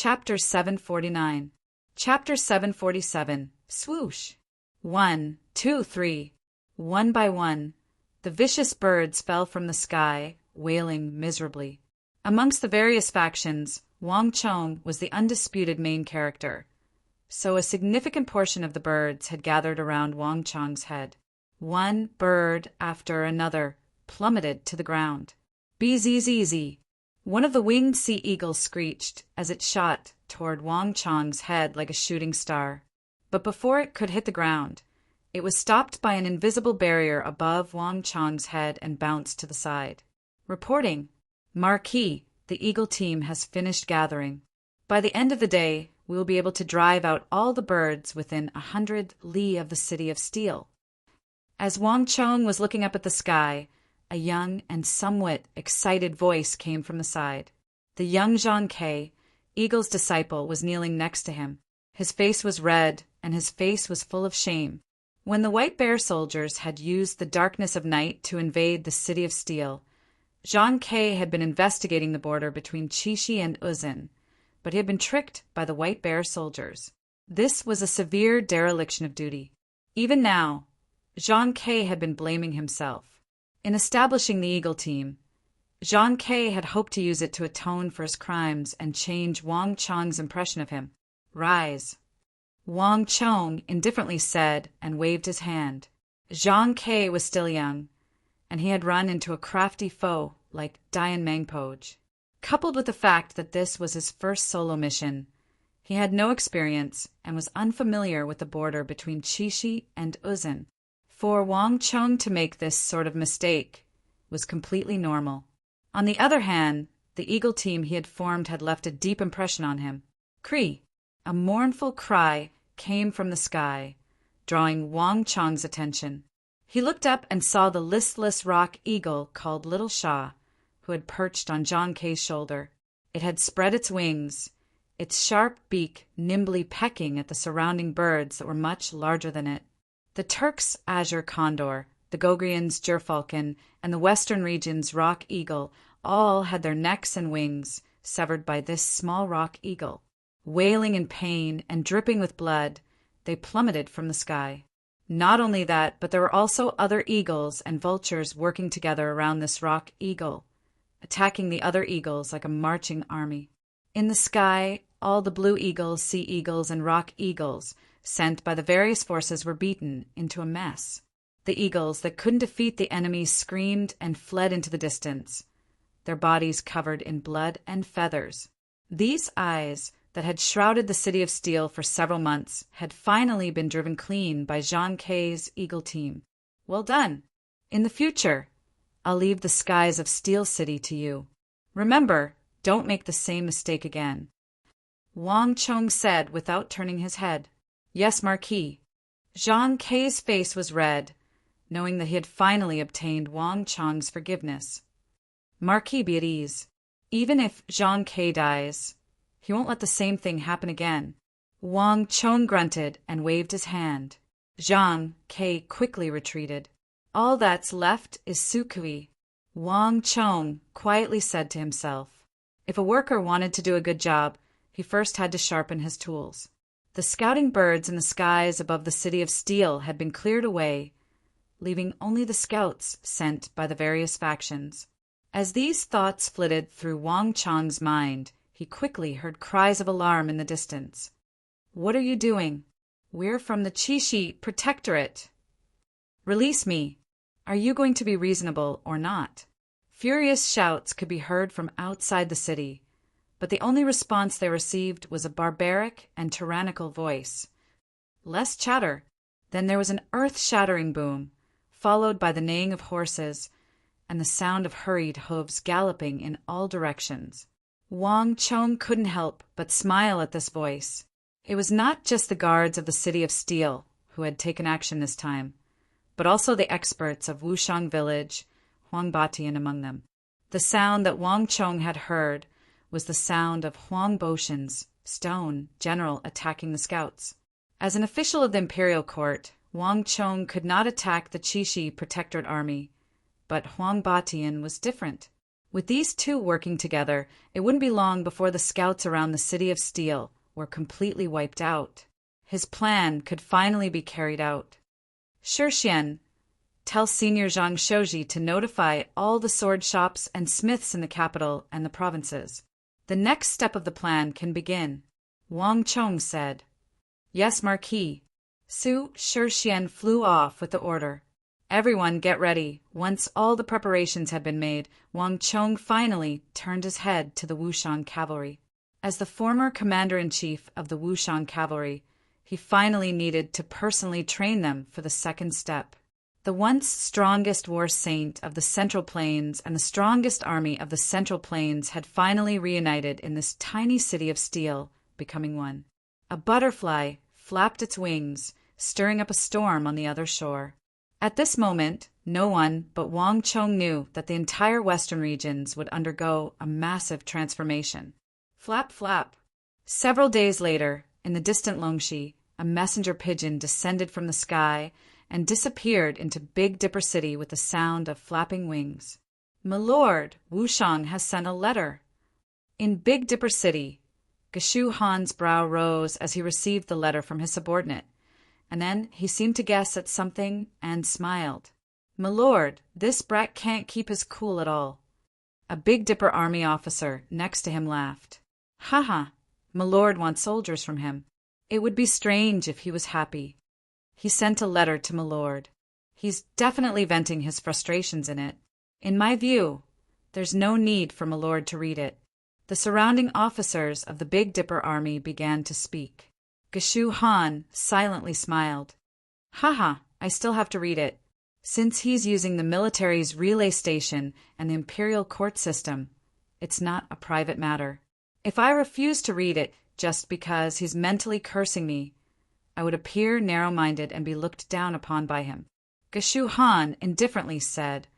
Chapter 749. Chapter 747. Swoosh. 1, 2, 3. One by one, the vicious birds fell from the sky, wailing miserably. Amongst the various factions, Wang Chong was the undisputed main character, so a significant portion of the birds had gathered around Wang Chong's head. One bird after another plummeted to the ground. Bzz. One of the winged sea eagles screeched as it shot toward Wang Chong's head like a shooting star. But before it could hit the ground, it was stopped by an invisible barrier above Wang Chong's head and bounced to the side. Reporting. Marquis, the eagle team has finished gathering. By the end of the day, we will be able to drive out all the birds within 100 li of the city of steel. As Wang Chong was looking up at the sky, a young and somewhat excited voice came from the side. The young Zhang Ke, Eagle's disciple, was kneeling next to him. His face was red, and his face was full of shame. When the White Bear soldiers had used the darkness of night to invade the city of steel, Zhang Ke had been investigating the border between Qixi and Uzin, but he had been tricked by the White Bear soldiers. This was a severe dereliction of duty. Even now, Zhang Ke had been blaming himself. In establishing the Eagle team, Zhang Ke had hoped to use it to atone for his crimes and change Wang Chong's impression of him. Rise. Wang Chong indifferently said and waved his hand. Zhang Ke was still young, and he had run into a crafty foe like Dian Mangpoj. Coupled with the fact that this was his first solo mission, he had no experience and was unfamiliar with the border between Qixi and Uzin. For Wang Chong to make this sort of mistake was completely normal. On the other hand, the Eagle team he had formed had left a deep impression on him. Cree! A mournful cry came from the sky, drawing Wang Chong's attention. He looked up and saw the listless rock eagle called Little Sha, who had perched on Zhang Ke's shoulder. It had spread its wings, its sharp beak nimbly pecking at the surrounding birds that were much larger than it. The Turks' azure condor, the Gogrians' gerfalcon, and the western region's rock eagle all had their necks and wings severed by this small rock eagle. Wailing in pain and dripping with blood, they plummeted from the sky. Not only that, but there were also other eagles and vultures working together around this rock eagle, attacking the other eagles like a marching army. In the sky, all the blue eagles, sea eagles, and rock eagles sent by the various forces were beaten into a mess. The eagles that couldn't defeat the enemy screamed and fled into the distance, their bodies covered in blood and feathers. These eyes that had shrouded the city of steel for several months had finally been driven clean by Zhang Ke's Eagle team. Well done. In the future, I'll leave the skies of Steel City to you. Remember, don't make the same mistake again. Wang Chong said without turning his head. Yes, Marquis. Zhang Ke's face was red, knowing that he had finally obtained Wang Chong's forgiveness. Marquis, be at ease. Even if Zhang Ke dies, he won't let the same thing happen again. Wang Chong grunted and waved his hand. Zhang Ke quickly retreated. All that's left is Sukui, Wang Chong quietly said to himself. If a worker wanted to do a good job, he first had to sharpen his tools. The scouting birds in the skies above the city of steel had been cleared away, leaving only the scouts sent by the various factions. As these thoughts flitted through Wang Chong's mind, he quickly heard cries of alarm in the distance. What are you doing? We're from the Qixi Protectorate. Release me. Are you going to be reasonable or not? Furious shouts could be heard from outside the city, but the only response they received was a barbaric and tyrannical voice. Less chatter. Then there was an earth-shattering boom, followed by the neighing of horses and the sound of hurried hooves galloping in all directions. Wang Chong couldn't help but smile at this voice. It was not just the guards of the City of Steel who had taken action this time, but also the experts of Wushang Village, Huang Batian among them. The sound that Wang Chong had heard was the sound of Huang Boshan's stone general attacking the scouts. As an official of the imperial court, Wang Chong could not attack the Qixi Protectorate army, but Huang Batian was different. With these two working together, it wouldn't be long before the scouts around the City of Steel were completely wiped out. His plan could finally be carried out. Shixian, tell Senior Zhang Shouji to notify all the sword shops and smiths in the capital and the provinces. The next step of the plan can begin. Wang Chong said. Yes, Marquis. Su Shixian flew off with the order. Everyone get ready. Once all the preparations had been made, Wang Chong finally turned his head to the Wushang cavalry. As the former commander-in-chief of the Wushang cavalry, he finally needed to personally train them for the second step. The once strongest war saint of the Central Plains and the strongest army of the Central Plains had finally reunited in this tiny city of steel, becoming one. A butterfly flapped its wings, stirring up a storm on the other shore. At this moment, no one but Wang Chong knew that the entire western regions would undergo a massive transformation. Flap, flap. Several days later, in the distant Longxi, a messenger pigeon descended from the sky and disappeared into Big Dipper City with the sound of flapping wings. My lord, Wushang has sent a letter. In Big Dipper City, Geshu Han's brow rose as he received the letter from his subordinate, and then he seemed to guess at something and smiled. My lord, this brat can't keep his cool at all. A Big Dipper army officer next to him laughed. Ha, my lord wants soldiers from him. It would be strange if he was happy. He sent a letter to my lord. He's definitely venting his frustrations in it. In my view, there's no need for my lord to read it. The surrounding officers of the Big Dipper army began to speak. Geshu Han silently smiled. Haha, I still have to read it. Since he's using the military's relay station and the imperial court system, it's not a private matter. If I refuse to read it just because he's mentally cursing me, I would appear narrow-minded and be looked down upon by him. Geshu Han indifferently said,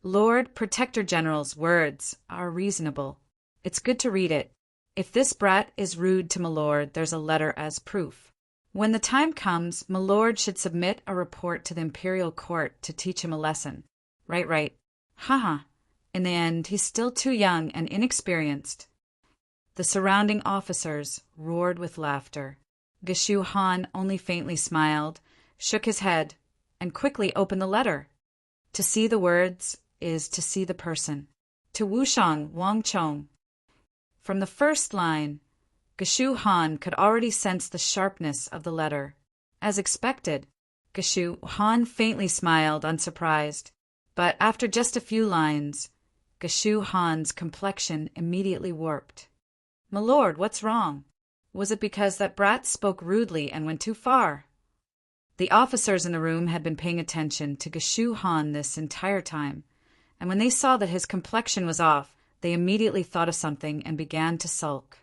Lord Protector General's words are reasonable. It's good to read it. If this brat is rude to my lord, there's a letter as proof. When the time comes, my lord should submit a report to the imperial court to teach him a lesson. Right. Haha. In the end, he's still too young and inexperienced. The surrounding officers roared with laughter. Geshu Han only faintly smiled, shook his head, and quickly opened the letter. To see the words is to see the person. To Wushang Wang Chong. From the first line, Geshu Han could already sense the sharpness of the letter. As expected, Geshu Han faintly smiled, unsurprised. But after just a few lines, Geshu Han's complexion immediately warped. My lord, what's wrong? Was it because that brat spoke rudely and went too far? The officers in the room had been paying attention to Geshu Han this entire time, and when they saw that his complexion was off, they immediately thought of something and began to sulk.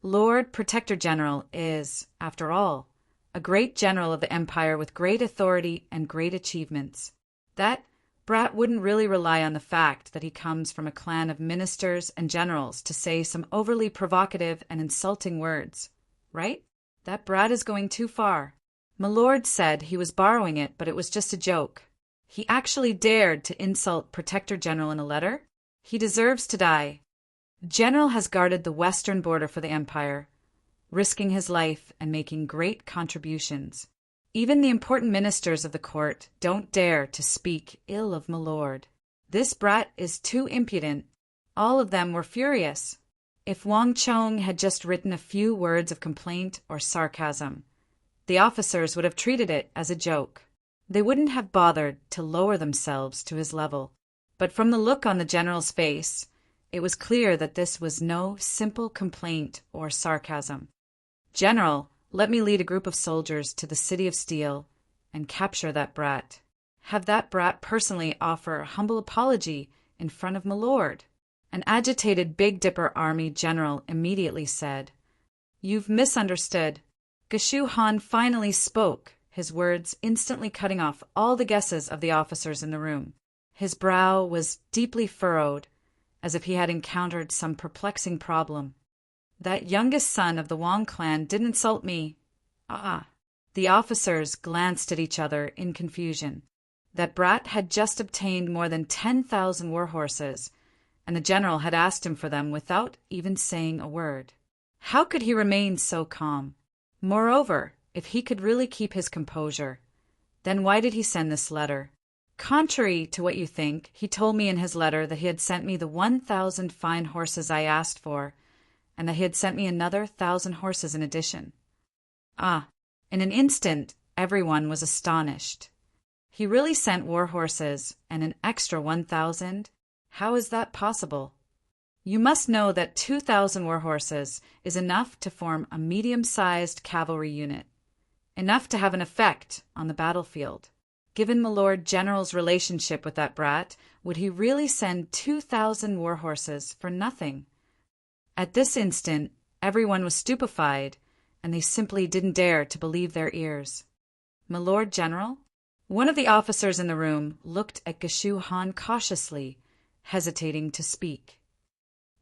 Lord Protector General is, after all, a great general of the empire with great authority and great achievements. That brat wouldn't really rely on the fact that he comes from a clan of ministers and generals to say some overly provocative and insulting words, right? That brat is going too far. My lord said he was borrowing it, but it was just a joke. He actually dared to insult Protector General in a letter? He deserves to die. General has guarded the western border for the empire, risking his life and making great contributions. Even the important ministers of the court don't dare to speak ill of my lord. This brat is too impudent. All of them were furious. If Wang Chong had just written a few words of complaint or sarcasm, the officers would have treated it as a joke. They wouldn't have bothered to lower themselves to his level. But from the look on the general's face, it was clear that this was no simple complaint or sarcasm. General, let me lead a group of soldiers to the City of Steel and capture that brat. Have that brat personally offer a humble apology in front of my lord. An agitated Big Dipper army general immediately said, You've misunderstood. Geshu Han finally spoke, his words instantly cutting off all the guesses of the officers in the room. His brow was deeply furrowed, as if he had encountered some perplexing problem. That youngest son of the Wang clan didn't insult me. The officers glanced at each other in confusion. That brat had just obtained more than 10,000 war horses, and the general had asked him for them without even saying a word. How could he remain so calm? Moreover, if he could really keep his composure, then why did he send this letter? Contrary to what you think, he told me in his letter that he had sent me the 1,000 fine horses I asked for, and that he had sent me another 1,000 horses in addition. In an instant, everyone was astonished. He really sent war horses and an extra 1,000? How is that possible? You must know that 2,000 war horses is enough to form a medium-sized cavalry unit, enough to have an effect on the battlefield. Given my Lord General's relationship with that brat, would he really send 2,000 war horses for nothing? At this instant, everyone was stupefied, and they simply didn't dare to believe their ears. My Lord General? One of the officers in the room looked at Geshu Han cautiously, hesitating to speak.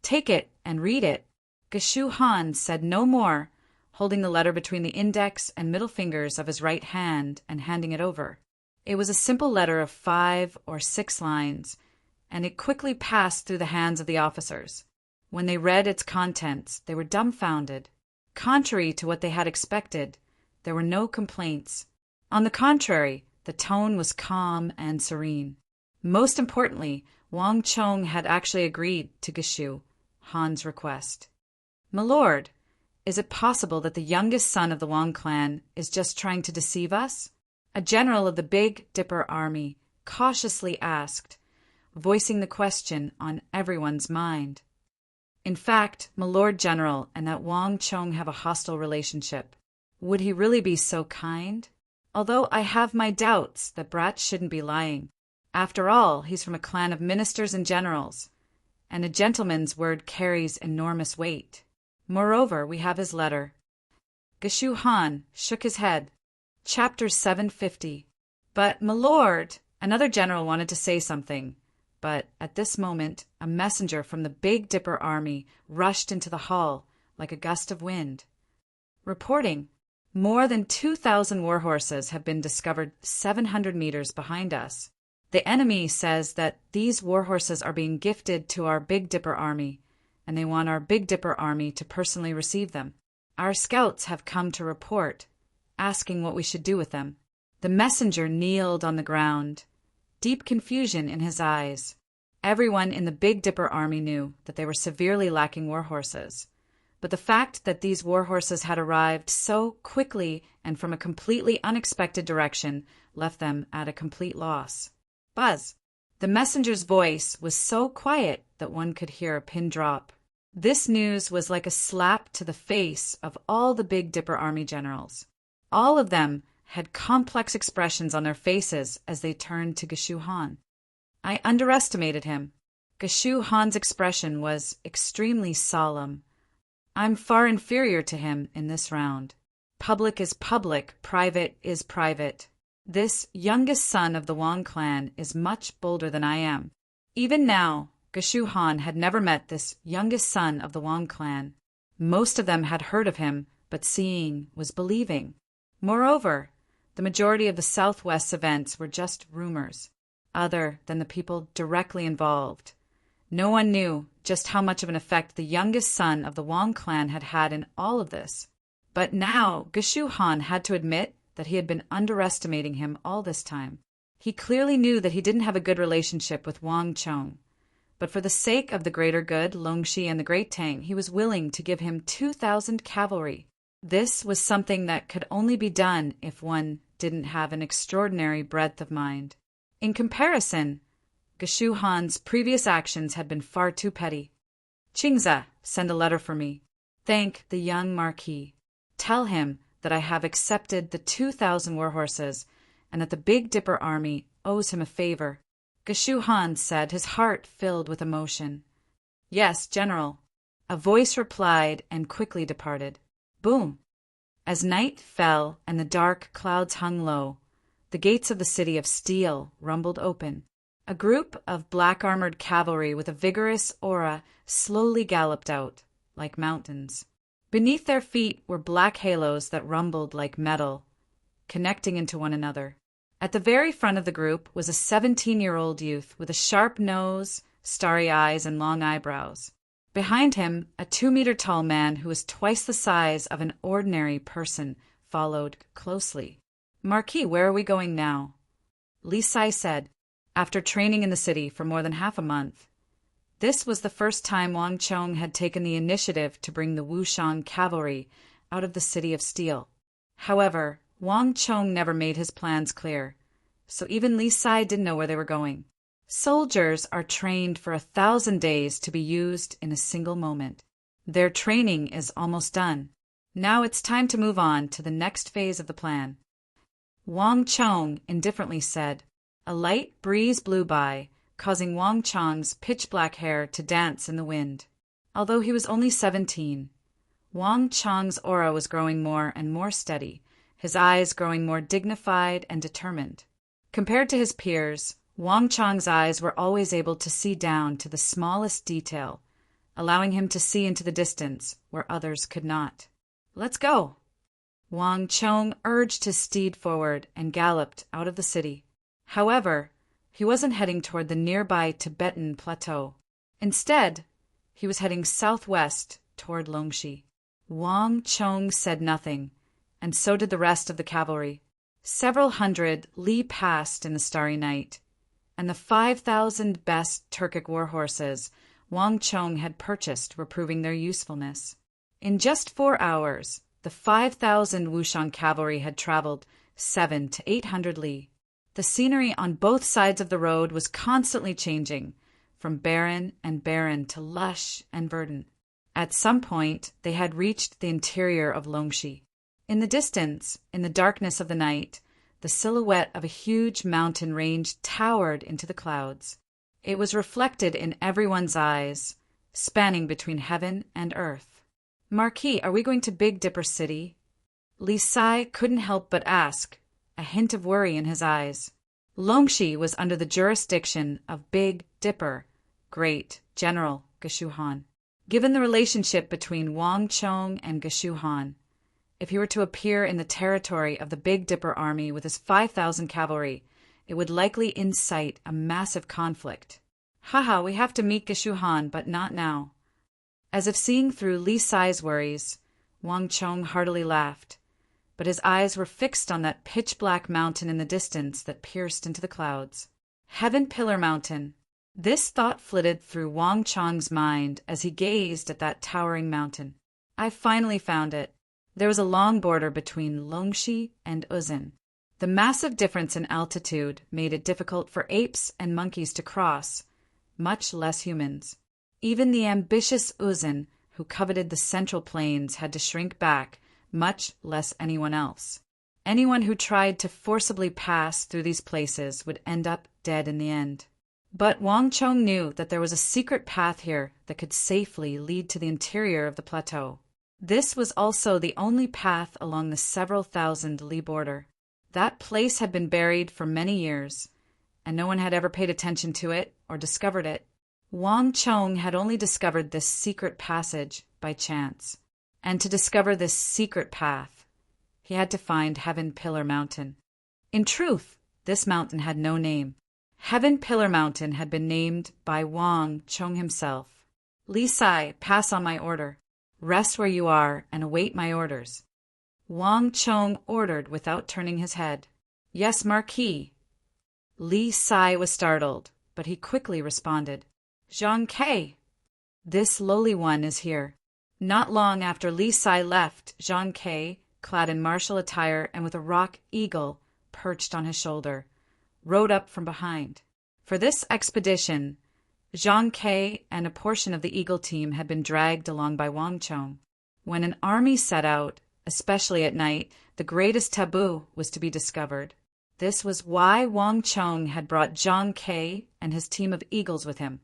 Take it and read it. Geshu Han said no more, holding the letter between the index and middle fingers of his right hand and handing it over. It was a simple letter of 5 or 6 lines, and it quickly passed through the hands of the officers. When they read its contents, they were dumbfounded. Contrary to what they had expected, there were no complaints. On the contrary, the tone was calm and serene. Most importantly, Wang Chong had actually agreed to Geshu Han's request. My lord, is it possible that the youngest son of the Wang clan is just trying to deceive us? A general of the Big Dipper army cautiously asked, voicing the question on everyone's mind. In fact, my Lord General and that Wang Chong have a hostile relationship. Would he really be so kind? Although I have my doubts that Brat shouldn't be lying. After all, he's from a clan of ministers and generals, and a gentleman's word carries enormous weight. Moreover, we have his letter. Geshu Han shook his head. Chapter 750. But, my lord, another general wanted to say something. But at this moment, a messenger from the Big Dipper army rushed into the hall like a gust of wind, reporting, more than 2,000 war horses have been discovered 700 meters behind us. The enemy says that these war horses are being gifted to our Big Dipper army, and they want our Big Dipper army to personally receive them. Our scouts have come to report, asking what we should do with them. The messenger kneeled on the ground, deep confusion in his eyes. Everyone in the Big Dipper army knew that they were severely lacking war horses, but the fact that these war horses had arrived so quickly and from a completely unexpected direction left them at a complete loss. Buzz! The messenger's voice was so quiet that one could hear a pin drop. This news was like a slap to the face of all the Big Dipper army generals. All of them had complex expressions on their faces as they turned to Geshu Han. I underestimated him. Geshu Han's expression was extremely solemn. I'm far inferior to him in this round. Public is public, private is private. This youngest son of the Wang clan is much bolder than I am. Even now, Geshu Han had never met this youngest son of the Wang clan. Most of them had heard of him, but seeing was believing. Moreover, the majority of the Southwest's events were just rumors, other than the people directly involved. No one knew just how much of an effect the youngest son of the Wang clan had had in all of this. But now Geshu Han had to admit that he had been underestimating him all this time. He clearly knew that he didn't have a good relationship with Wang Chong, but for the sake of the greater good, Longxi and the Great Tang, he was willing to give him 2,000 cavalry. This was something that could only be done if one didn't have an extraordinary breadth of mind. In comparison, Geshu Han's previous actions had been far too petty. Qingza, send a letter for me. Thank the young marquis. Tell him that I have accepted the 2,000 war horses and that the Big Dipper army owes him a favor. Geshu Han said, his heart filled with emotion. Yes, General. A voice replied and quickly departed. Boom! As night fell and the dark clouds hung low, the gates of the city of steel rumbled open. A group of black-armored cavalry with a vigorous aura slowly galloped out, like mountains. Beneath their feet were black halos that rumbled like metal, connecting into one another. At the very front of the group was a 17-year-old youth with a sharp nose, starry eyes and long eyebrows. Behind him, a 2-meter-tall man who was twice the size of an ordinary person followed closely. "Marquis, where are we going now?" Li Sai said, after training in the city for more than half a month. This was the first time Wang Chong had taken the initiative to bring the Wushang cavalry out of the City of Steel. However, Wang Chong never made his plans clear, so even Li Sai didn't know where they were going. Soldiers are trained for 1,000 days to be used in a single moment. Their training is almost done. Now it's time to move on to the next phase of the plan. Wang Chong indifferently said. A light breeze blew by, causing Wang Chong's pitch-black hair to dance in the wind. Although he was only 17, Wang Chong's aura was growing more and more steady, his eyes growing more dignified and determined. Compared to his peers, Wang Chong's eyes were always able to see down to the smallest detail, allowing him to see into the distance where others could not. "Let's go!" Wang Chong urged his steed forward and galloped out of the city. However, he wasn't heading toward the nearby Tibetan plateau. Instead, he was heading southwest toward Longxi. Wang Chong said nothing, and so did the rest of the cavalry. Several hundred li passed in the starry night, and the 5,000 best Turkic war horses Wang Chong had purchased were proving their usefulness. In just 4 hours, the 5,000 Wushang cavalry had traveled 700 to 800 li. The scenery on both sides of the road was constantly changing, from barren and barren to lush and verdant. At some point, they had reached the interior of Longxi. In the distance, in the darkness of the night, the silhouette of a huge mountain range towered into the clouds. It was reflected in everyone's eyes, spanning between heaven and earth. "Marquis, are we going to Big Dipper City?" Li Sai couldn't help but ask, a hint of worry in his eyes. Longxi was under the jurisdiction of Big Dipper, Great General Geshu Han. Given the relationship between Wang Chong and Geshu Han, if he were to appear in the territory of the Big Dipper army with his 5,000 cavalry, it would likely incite a massive conflict. "Haha, we have to meet Geshu Han, but not now." As if seeing through Li Sai's worries, Wang Chong heartily laughed, but his eyes were fixed on that pitch-black mountain in the distance that pierced into the clouds. Heaven Pillar Mountain. This thought flitted through Wang Chong's mind as he gazed at that towering mountain. "I finally found it." There was a long border between Longxi and Uzin. The massive difference in altitude made it difficult for apes and monkeys to cross, much less humans. Even the ambitious Uzin, who coveted the central plains, had to shrink back, much less anyone else. Anyone who tried to forcibly pass through these places would end up dead in the end. But Wang Chong knew that there was a secret path here that could safely lead to the interior of the plateau. This was also the only path along the several thousand li border. That place had been buried for many years, and no one had ever paid attention to it or discovered it. Wang Chong had only discovered this secret passage by chance. And to discover this secret path, he had to find Heaven Pillar Mountain. In truth, this mountain had no name. Heaven Pillar Mountain had been named by Wang Chong himself. "Li Sai, pass on my order. Rest where you are and await my orders." Wang Chong ordered without turning his head. "Yes, Marquis." Li Sai was startled, but he quickly responded. "Zhang Ke, this lowly one is here." Not long after Li Sai left, Zhang Ke, clad in martial attire and with a rock eagle perched on his shoulder, rode up from behind. For this expedition, Zhang Ke and a portion of the eagle team had been dragged along by Wang Chong. When an army set out, especially at night, the greatest taboo was to be discovered. This was why Wang Chong had brought Zhang Ke and his team of eagles with him.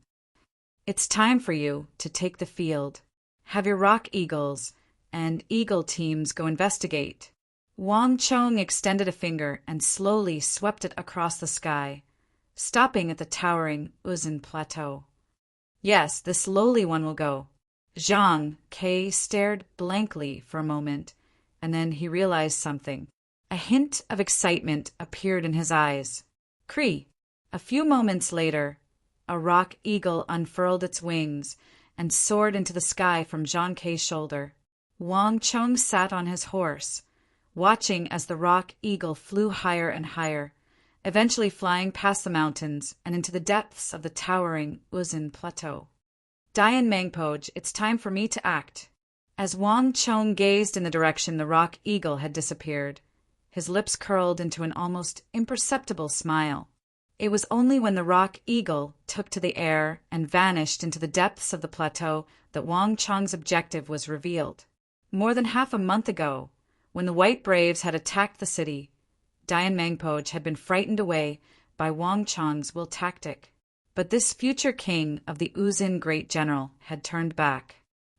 "It's time for you to take the field. Have your rock eagles and eagle teams go investigate." Wang Chong extended a finger and slowly swept it across the sky, stopping at the towering Uzin Plateau. "Yes, this lowly one will go." Zhang Ke stared blankly for a moment, and then he realized something. A hint of excitement appeared in his eyes. "Cree." A few moments later, a rock eagle unfurled its wings and soared into the sky from Zhang Kei's shoulder. Wang Chong sat on his horse, watching as the rock eagle flew higher and higher, eventually flying past the mountains and into the depths of the towering Uzin Plateau. Dian Mangpoj, it's time for me to act. As Wang Chong gazed in the direction the rock eagle had disappeared, his lips curled into an almost imperceptible smile. It was only when the rock eagle took to the air and vanished into the depths of the plateau that Wang Chong's objective was revealed. More than half a month ago, when the White Braves had attacked the city, Dian Mangpoj had been frightened away by Wang Chong's will tactic. But this future king of the Uzin great general had turned back.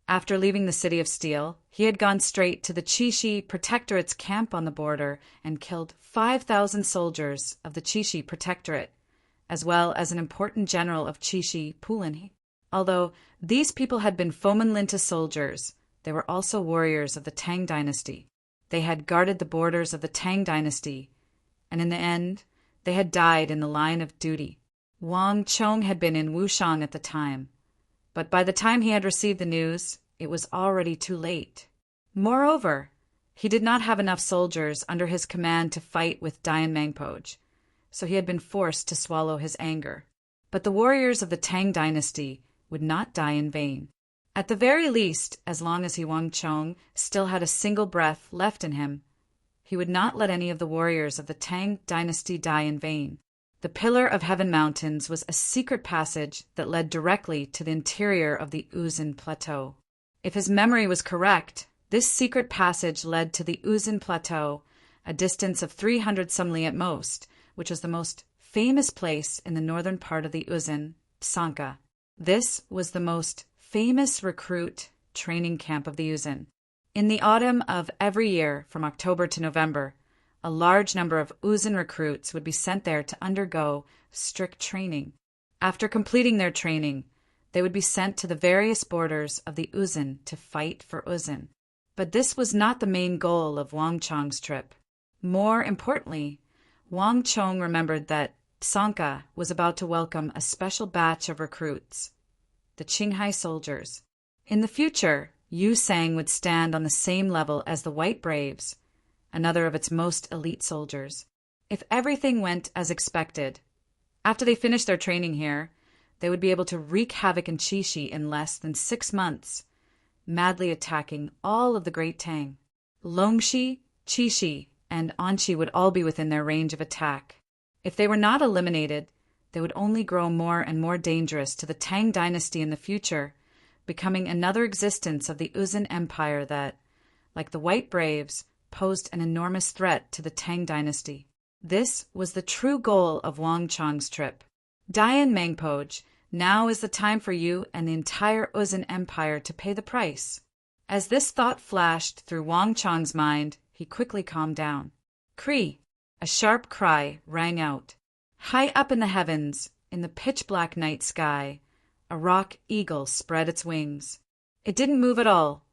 After leaving the City of Steel, he had gone straight to the Qixi Protectorate's camp on the border and killed 5,000 soldiers of the Qixi Protectorate, as well as an important general of Qixi, Pulin. Although these people had been Fomin Linta soldiers, they were also warriors of the Tang dynasty. They had guarded the borders of the Tang dynasty, and in the end, they had died in the line of duty. Wang Chong had been in Wushang at the time, but by the time he had received the news, it was already too late. Moreover, he did not have enough soldiers under his command to fight with Dian Mangpoj, so he had been forced to swallow his anger. But the warriors of the Tang dynasty would not die in vain. At the very least, as long as Wang Chong still had a single breath left in him, he would not let any of the warriors of the Tang dynasty die in vain. The Pillar of Heaven Mountains was a secret passage that led directly to the interior of the Uzin Plateau. If his memory was correct, this secret passage led to the Uzin Plateau, a distance of 300 some li at most, which was the most famous place in the northern part of the Uzin, Psanka. This was the most famous recruit training camp of the Uzin. In the autumn of every year, from October to November, a large number of Uzin recruits would be sent there to undergo strict training. After completing their training, they would be sent to the various borders of the Uzin to fight for Uzin. But this was not the main goal of Wang Chong's trip. More importantly, Wang Chong remembered that Psanka was about to welcome a special batch of recruits, the Qinghai soldiers. In the future, Yu Sang would stand on the same level as the White Braves, another of its most elite soldiers. If everything went as expected, after they finished their training here, they would be able to wreak havoc in Qixi in less than 6 months, madly attacking all of the Great Tang. Longxi, Qixi, and Anqi would all be within their range of attack. If they were not eliminated, they would only grow more and more dangerous to the Tang dynasty in the future, becoming another existence of the Uzin Empire that, like the White Braves, posed an enormous threat to the Tang dynasty. This was the true goal of Wang Chong's trip. Dian Mangpoj, now is the time for you and the entire Uzin Empire to pay the price. As this thought flashed through Wang Chong's mind, he quickly calmed down. Cree! A sharp cry rang out. High up in the heavens, in the pitch-black night sky, a rock eagle spread its wings. It didn't move at all,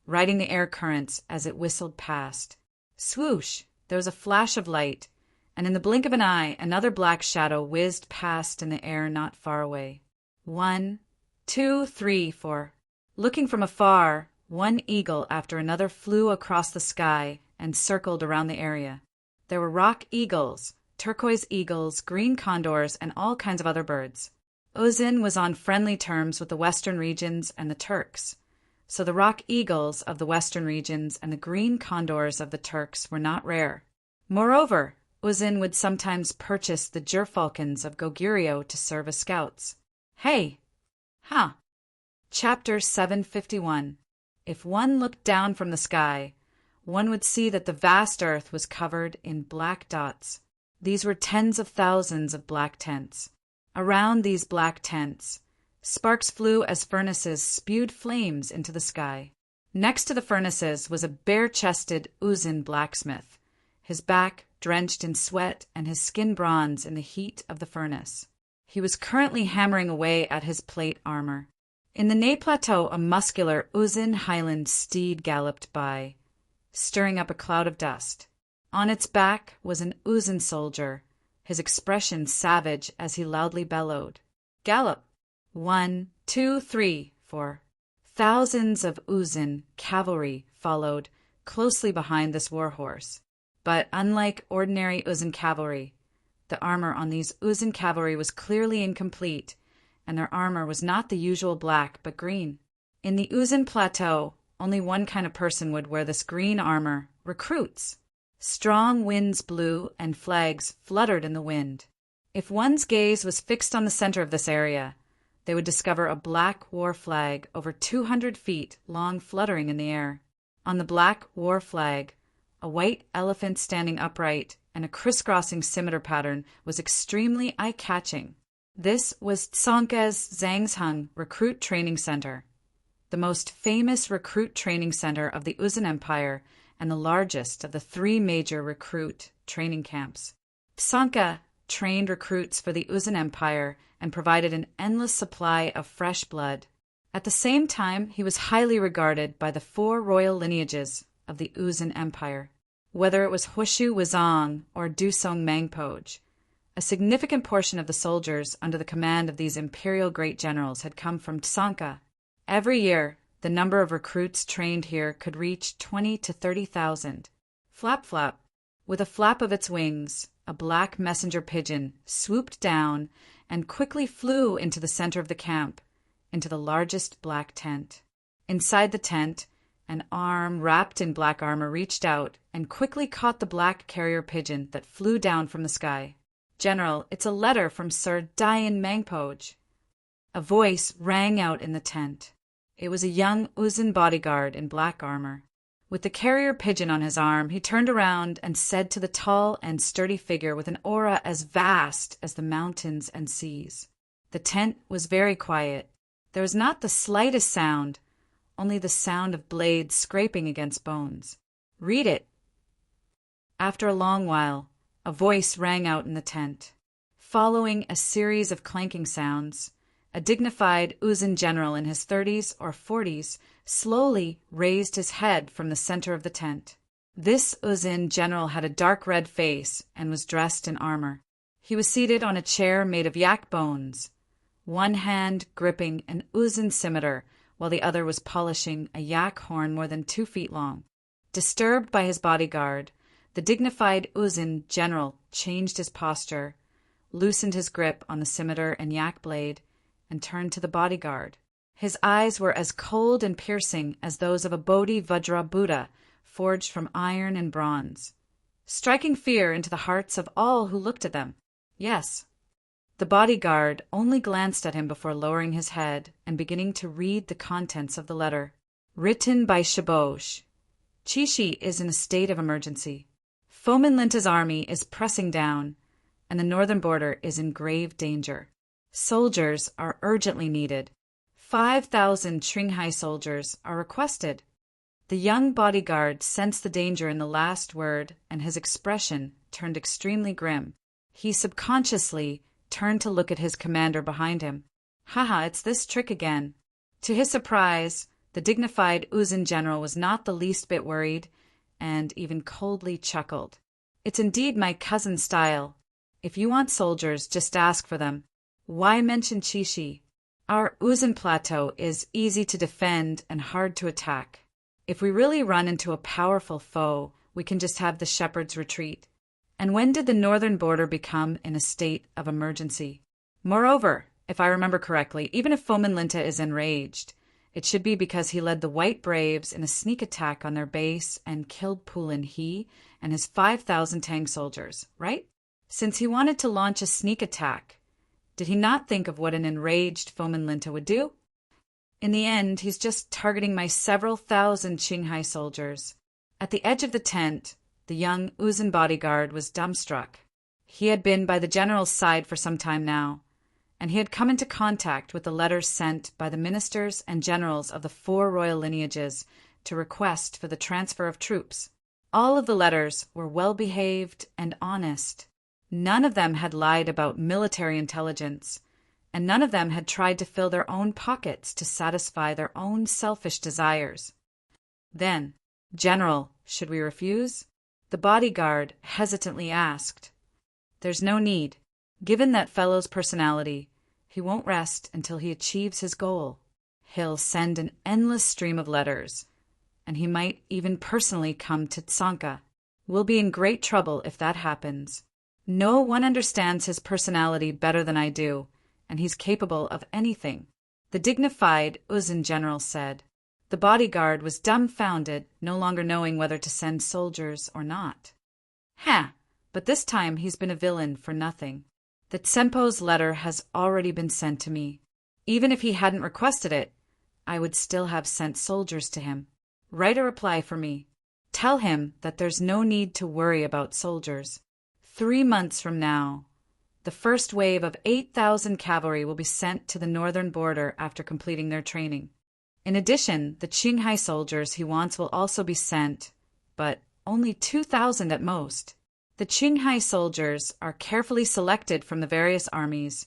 riding the air currents as it whistled past. Swoosh! There was a flash of light, and in the blink of an eye, another black shadow whizzed past in the air not far away. 1, 2, 3, 4. Looking from afar, one eagle after another flew across the sky and circled around the area. There were rock eagles, turquoise eagles, green condors, and all kinds of other birds. Uzin was on friendly terms with the western regions and the Turks, so the rock eagles of the western regions and the green condors of the Turks were not rare. Moreover, Uzin would sometimes purchase the gerfalcons of Goguryeo to serve as scouts. Hey! Huh! Chapter 751. If one looked down from the sky, one would see that the vast earth was covered in black dots. These were tens of thousands of black tents. Around these black tents, sparks flew as furnaces spewed flames into the sky. Next to the furnaces was a bare-chested Uzin blacksmith, his back drenched in sweat and his skin bronze in the heat of the furnace. He was currently hammering away at his plate armor. In the Ney Plateau, a muscular Uzin Highland steed galloped by, stirring up a cloud of dust. On its back was an Uzin soldier, his expression savage as he loudly bellowed. Gallop! 1, 2, 3, 4. Thousands of Uzun cavalry followed closely behind this warhorse. But unlike ordinary Uzun cavalry, the armor on these Uzun cavalry was clearly incomplete, and their armor was not the usual black but green. In the Uzun plateau, only one kind of person would wear this green armor: recruits. Strong winds blew and flags fluttered in the wind. If one's gaze was fixed on the center of this area, they would discover a black war flag over 200 feet long fluttering in the air. On the black war flag, a white elephant standing upright and a crisscrossing scimitar pattern was extremely eye-catching. This was Tsongka's Zhangsheng Recruit Training Center, the most famous recruit training center of the Uzun Empire and the largest of the 3 major recruit training camps. Tsongka trained recruits for the Uzun Empire and provided an endless supply of fresh blood. At the same time, he was highly regarded by the 4 royal lineages of the Uzun Empire. Whether it was Hushu Wuzong or Dusong Mangpoj, a significant portion of the soldiers under the command of these imperial great generals had come from Tsongka. Every year, the number of recruits trained here could reach 20 to 30,000. Flap, flap. With a flap of its wings, a black messenger pigeon swooped down and quickly flew into the center of the camp, into the largest black tent. Inside the tent, an arm wrapped in black armor reached out and quickly caught the black carrier pigeon that flew down from the sky. "General, it's a letter from Sir Dayan Mangpoj." A voice rang out in the tent. It was a young Uzun bodyguard in black armor. With the carrier pigeon on his arm, he turned around and said to the tall and sturdy figure with an aura as vast as the mountains and seas. The tent was very quiet. There was not the slightest sound, only the sound of blades scraping against bones. "Read it." After a long while, a voice rang out in the tent. Following a series of clanking sounds, a dignified Uzun general in his 30s or 40s slowly raised his head from the center of the tent. This Uzun general had a dark red face and was dressed in armor. He was seated on a chair made of yak bones, one hand gripping an Uzun scimitar while the other was polishing a yak horn more than 2 feet long. Disturbed by his bodyguard, the dignified Uzun general changed his posture, loosened his grip on the scimitar and yak blade, and turned to the bodyguard. His eyes were as cold and piercing as those of a Bodhi Vajra Buddha forged from iron and bronze, striking fear into the hearts of all who looked at them. Yes. The bodyguard only glanced at him before lowering his head and beginning to read the contents of the letter. Written by Shibosh. Chishi is in a state of emergency. Fomin Linta's army is pressing down, and the northern border is in grave danger. Soldiers are urgently needed. 5,000 Qinghai soldiers are requested. The young bodyguard sensed the danger in the last word, and his expression turned extremely grim. He subconsciously turned to look at his commander behind him. Haha, it's this trick again. To his surprise, the dignified Uzun general was not the least bit worried, and even coldly chuckled. "It's indeed my cousin's style. If you want soldiers, just ask for them. Why mention Chishi? Our Uzun plateau is easy to defend and hard to attack. If we really run into a powerful foe, we can just have the shepherd's retreat. And when did the northern border become in a state of emergency? Moreover, if I remember correctly, even if Fomin Linta is enraged, it should be because he led the White Braves in a sneak attack on their base and killed Pulin, he and his 5,000 Tang soldiers, right? Since he wanted to launch a sneak attack, did he not think of what an enraged Fomin Linta would do? In the end, he's just targeting my several thousand Qinghai soldiers." At the edge of the tent, the young Uzun bodyguard was dumbstruck. He had been by the general's side for some time now, and he had come into contact with the letters sent by the ministers and generals of the 4 royal lineages to request for the transfer of troops. All of the letters were well-behaved and honest. None of them had lied about military intelligence, and none of them had tried to fill their own pockets to satisfy their own selfish desires. Then, "General, should we refuse?" the bodyguard hesitantly asked. "There's no need. Given that fellow's personality, he won't rest until he achieves his goal. He'll send an endless stream of letters, and he might even personally come to Tsonka. We'll be in great trouble if that happens. No one understands his personality better than I do, and he's capable of anything," the dignified Uzun general said. The bodyguard was dumbfounded, no longer knowing whether to send soldiers or not. But this time he's been a villain for nothing. The Tsempo's letter has already been sent to me. Even if he hadn't requested it, I would still have sent soldiers to him. Write a reply for me. Tell him that there's no need to worry about soldiers. 3 months from now, the first wave of 8,000 cavalry will be sent to the northern border after completing their training. In addition, the Qinghai soldiers he wants will also be sent, but only 2,000 at most. The Qinghai soldiers are carefully selected from the various armies,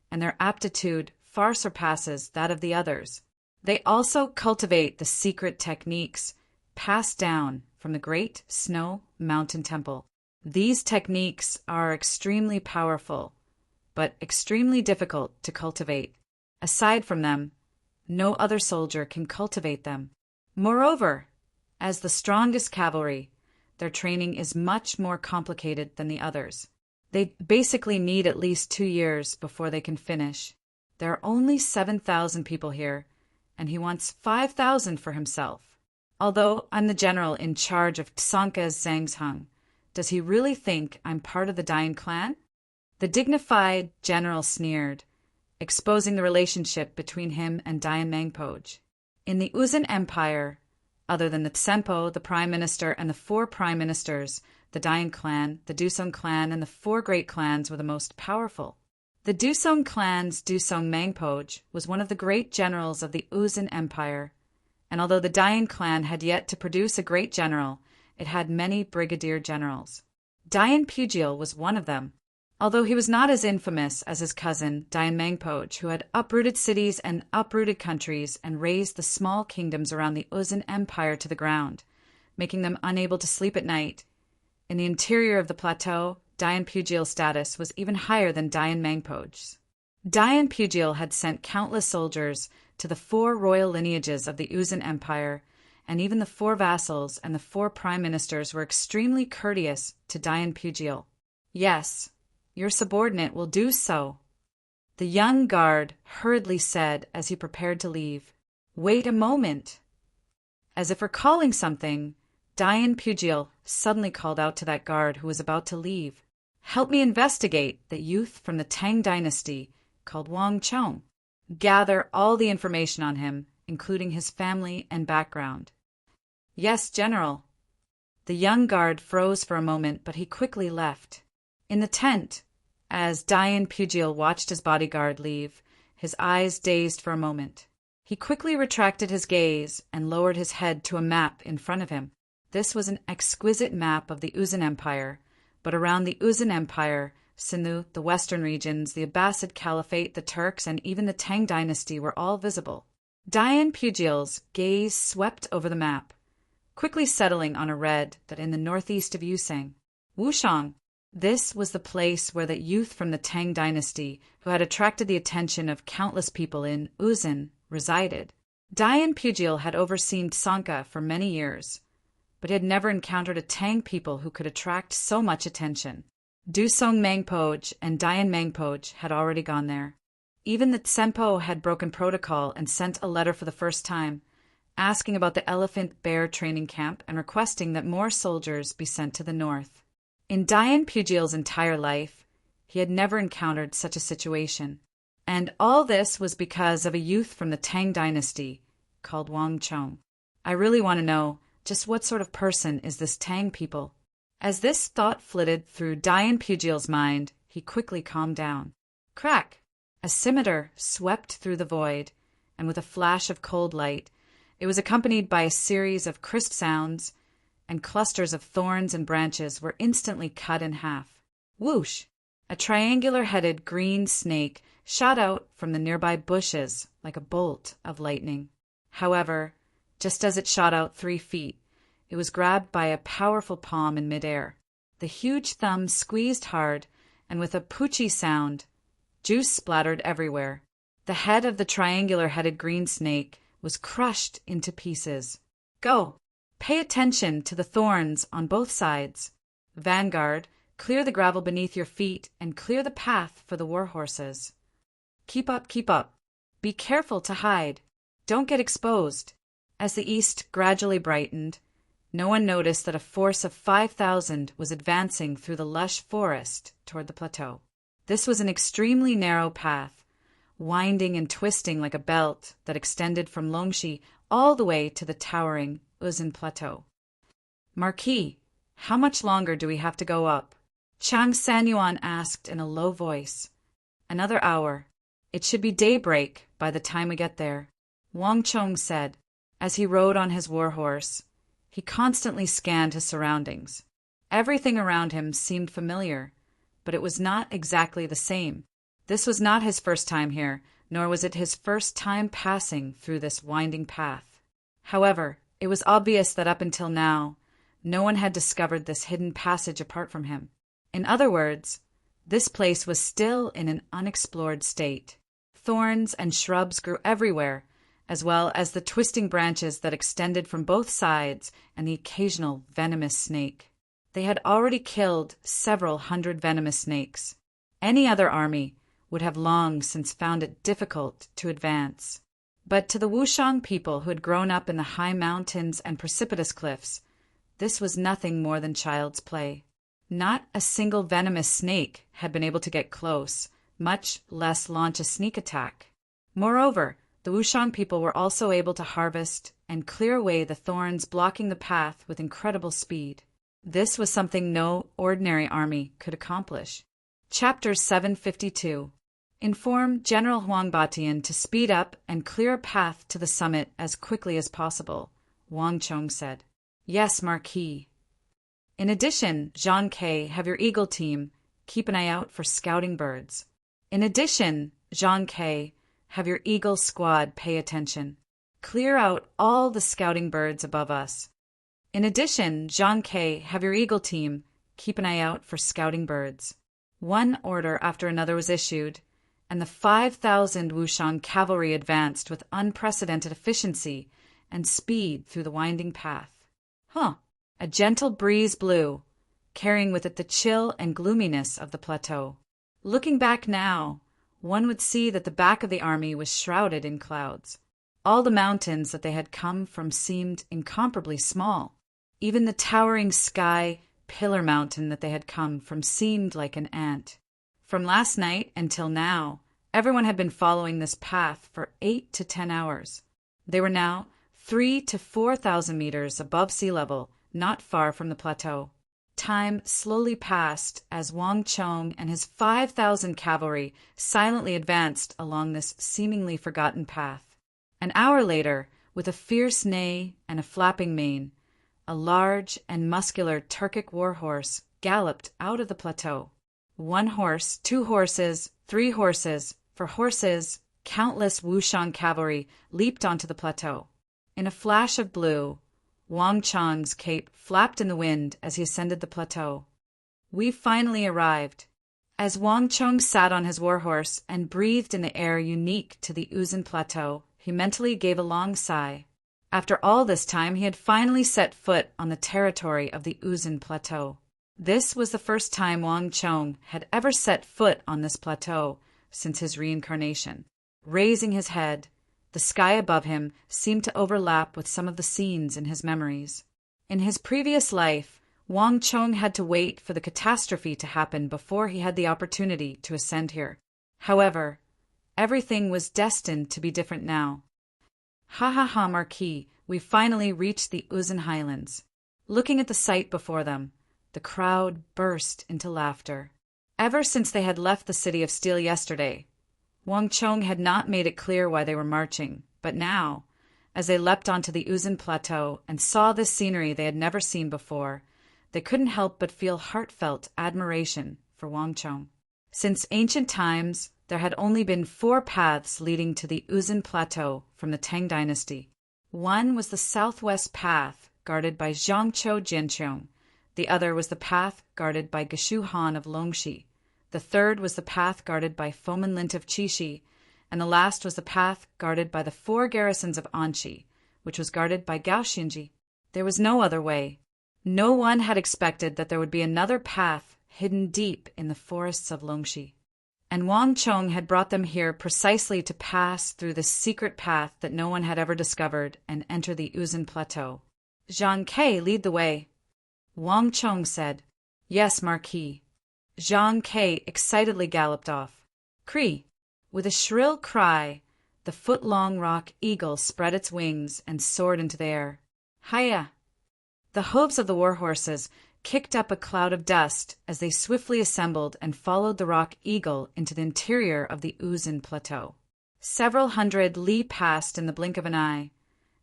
and their aptitude far surpasses that of the others. They also cultivate the secret techniques passed down from the Great Snow Mountain Temple. These techniques are extremely powerful, but extremely difficult to cultivate. Aside from them, no other soldier can cultivate them. Moreover, as the strongest cavalry, their training is much more complicated than the others. They basically need at least 2 years before they can finish. There are only 7,000 people here, and he wants 5,000 for himself. Although I'm the general in charge of Tsonka's Zhangzheng, does he really think I'm part of the Dayan clan? The dignified general sneered, exposing the relationship between him and Dayan Mangpoj. In the Uzun Empire, other than the Tsempo, the Prime Minister, and the 4 Prime Ministers, the Dayan clan, the Dusong clan, and the 4 great clans were the most powerful. The Dusong clan's Dusong Mangpoj was one of the great generals of the Uzun Empire, and although the Dayan clan had yet to produce a great general, it had many brigadier generals. Dayan Pujil was one of them, although he was not as infamous as his cousin, Dayan Mangpoj, who had uprooted cities and uprooted countries and razed the small kingdoms around the Uzun Empire to the ground, making them unable to sleep at night. In the interior of the plateau, Dayan Pujil's status was even higher than Dayan Mangpoj's. Dayan Pujil had sent countless soldiers to the 4 royal lineages of the Uzun Empire, and even the 4 vassals and the 4 prime ministers were extremely courteous to Dayan Pujil. "Yes, your subordinate will do so," the young guard hurriedly said as he prepared to leave. "Wait a moment." As if recalling something, Dayan Pujil suddenly called out to that guard who was about to leave, "Help me investigate the youth from the Tang dynasty called Wang Chong. Gather all the information on him, including his family and background." "Yes, General." The young guard froze for a moment, but he quickly left. In the tent, as Dayan Pujil watched his bodyguard leave, his eyes dazed for a moment. He quickly retracted his gaze and lowered his head to a map in front of him. This was an exquisite map of the Uzun Empire, but around the Uzun Empire, Sinu, the western regions, the Abbasid Caliphate, the Turks, and even the Tang dynasty were all visible. Dayan Pujil's gaze swept over the map, quickly settling on a red that in the northeast of Yusang. Wushang. This was the place where the youth from the Tang dynasty, who had attracted the attention of countless people in Uzun, resided. Dayan Pujil had overseen Tsonka for many years, but he had never encountered a Tang people who could attract so much attention. Dusong Mangpoj and Dayan Mangpoj had already gone there. Even the Tsempo had broken protocol and sent a letter for the first time, asking about the elephant bear training camp and requesting that more soldiers be sent to the north. In Dayan Pujil's entire life, he had never encountered such a situation, and all this was because of a youth from the Tang dynasty called Wang Chong. I really want to know just what sort of person is this Tang people? As this thought flitted through Dayan Pujil's mind, he quickly calmed down. Crack! A scimitar swept through the void, and with a flash of cold light, it was accompanied by a series of crisp sounds, and clusters of thorns and branches were instantly cut in half. Whoosh! A triangular-headed green snake shot out from the nearby bushes like a bolt of lightning. However, just as it shot out 3 feet, it was grabbed by a powerful palm in midair. The huge thumb squeezed hard, and with a poochie sound, Juice splattered everywhere. The head of the triangular-headed green snake was crushed into pieces. Go! Pay attention to the thorns on both sides. Vanguard, clear the gravel beneath your feet and clear the path for the war horses. Keep up, keep up. Be careful to hide. Don't get exposed. As the east gradually brightened, no one noticed that a force of 5,000 was advancing through the lush forest toward the plateau. This was an extremely narrow path, winding and twisting like a belt that extended from Longxi all the way to the towering Uzun Plateau. Marquis, how much longer do we have to go up? Chang Sanyuan asked in a low voice. Another hour. It should be daybreak by the time we get there, Wang Chong said, as he rode on his war horse. He constantly scanned his surroundings. Everything around him seemed familiar, but it was not exactly the same. This was not his first time here, nor was it his first time passing through this winding path. However, it was obvious that up until now, no one had discovered this hidden passage apart from him. In other words, this place was still in an unexplored state. Thorns and shrubs grew everywhere, as well as the twisting branches that extended from both sides and the occasional venomous snake. They had already killed several hundred venomous snakes. Any other army would have long since found it difficult to advance. But to the Wushang people who had grown up in the high mountains and precipitous cliffs, this was nothing more than child's play. Not a single venomous snake had been able to get close, much less launch a sneak attack. Moreover, the Wushang people were also able to harvest and clear away the thorns blocking the path with incredible speed. This was something no ordinary army could accomplish. Chapter 752. Inform General Huang Batian to speed up and clear a path to the summit as quickly as possible, Wang Chong said. Yes, Marquis. In addition, Zhang Ke, have your eagle team keep an eye out for scouting birds. In addition, Zhang Ke, have your eagle squad pay attention. Clear out all the scouting birds above us. In addition, Zhang Ke, have your eagle team keep an eye out for scouting birds. One order after another was issued, and the 5,000 Wushang cavalry advanced with unprecedented efficiency and speed through the winding path. A gentle breeze blew, carrying with it the chill and gloominess of the plateau. Looking back now, one would see that the back of the army was shrouded in clouds. All the mountains that they had come from seemed incomparably small. Even the towering sky pillar mountain that they had come from seemed like an ant. From last night until now, everyone had been following this path for 8 to 10 hours. They were now 3,000 to 4,000 meters above sea level, not far from the plateau. Time slowly passed as Wang Chong and his 5,000 cavalry silently advanced along this seemingly forgotten path. An hour later, with a fierce neigh and a flapping mane, a large and muscular Turkic war horse galloped out of the plateau. 1 horse, 2 horses, 3 horses, 4 horses, countless Wushang cavalry leaped onto the plateau. In a flash of blue, Wang Chong's cape flapped in the wind as he ascended the plateau. We finally arrived. As Wang Chong sat on his war horse and breathed in the air unique to the Uzun Plateau, he mentally gave a long sigh. After all this time, he had finally set foot on the territory of the Uzun Plateau. This was the first time Wang Chong had ever set foot on this plateau since his reincarnation. Raising his head, the sky above him seemed to overlap with some of the scenes in his memories. In his previous life, Wang Chong had to wait for the catastrophe to happen before he had the opportunity to ascend here. However, everything was destined to be different now. Ha ha ha, Marquis, we finally reached the Uzun Highlands. Looking at the sight before them, the crowd burst into laughter. Ever since they had left the city of steel yesterday, Wang Chong had not made it clear why they were marching, but now, as they leapt onto the Uzun Plateau and saw this scenery they had never seen before, they couldn't help but feel heartfelt admiration for Wang Chong. Since ancient times, there had only been 4 paths leading to the Uzun Plateau from the Tang dynasty. One was the southwest path, guarded by Zhangqiu Jianqiong. The other was the path guarded by Geshu Han of Longxi, the third was the path guarded by Fomin Lint of Chishi, and the last was the path guarded by the 4 garrisons of Anshi, which was guarded by Gaoshinji. There was no other way. No one had expected that there would be another path hidden deep in the forests of Longxi. And Wang Chong had brought them here precisely to pass through this secret path that no one had ever discovered and enter the Uzun Plateau. Zhang Ke, lead the way. Wang Chong said. Yes, Marquis. Zhang Ke excitedly galloped off. Cree! With a shrill cry, the foot-long rock eagle spread its wings and soared into the air. Hiya! The hooves of the war horses kicked up a cloud of dust as they swiftly assembled and followed the rock eagle into the interior of the Uzun Plateau. Several hundred li passed in the blink of an eye,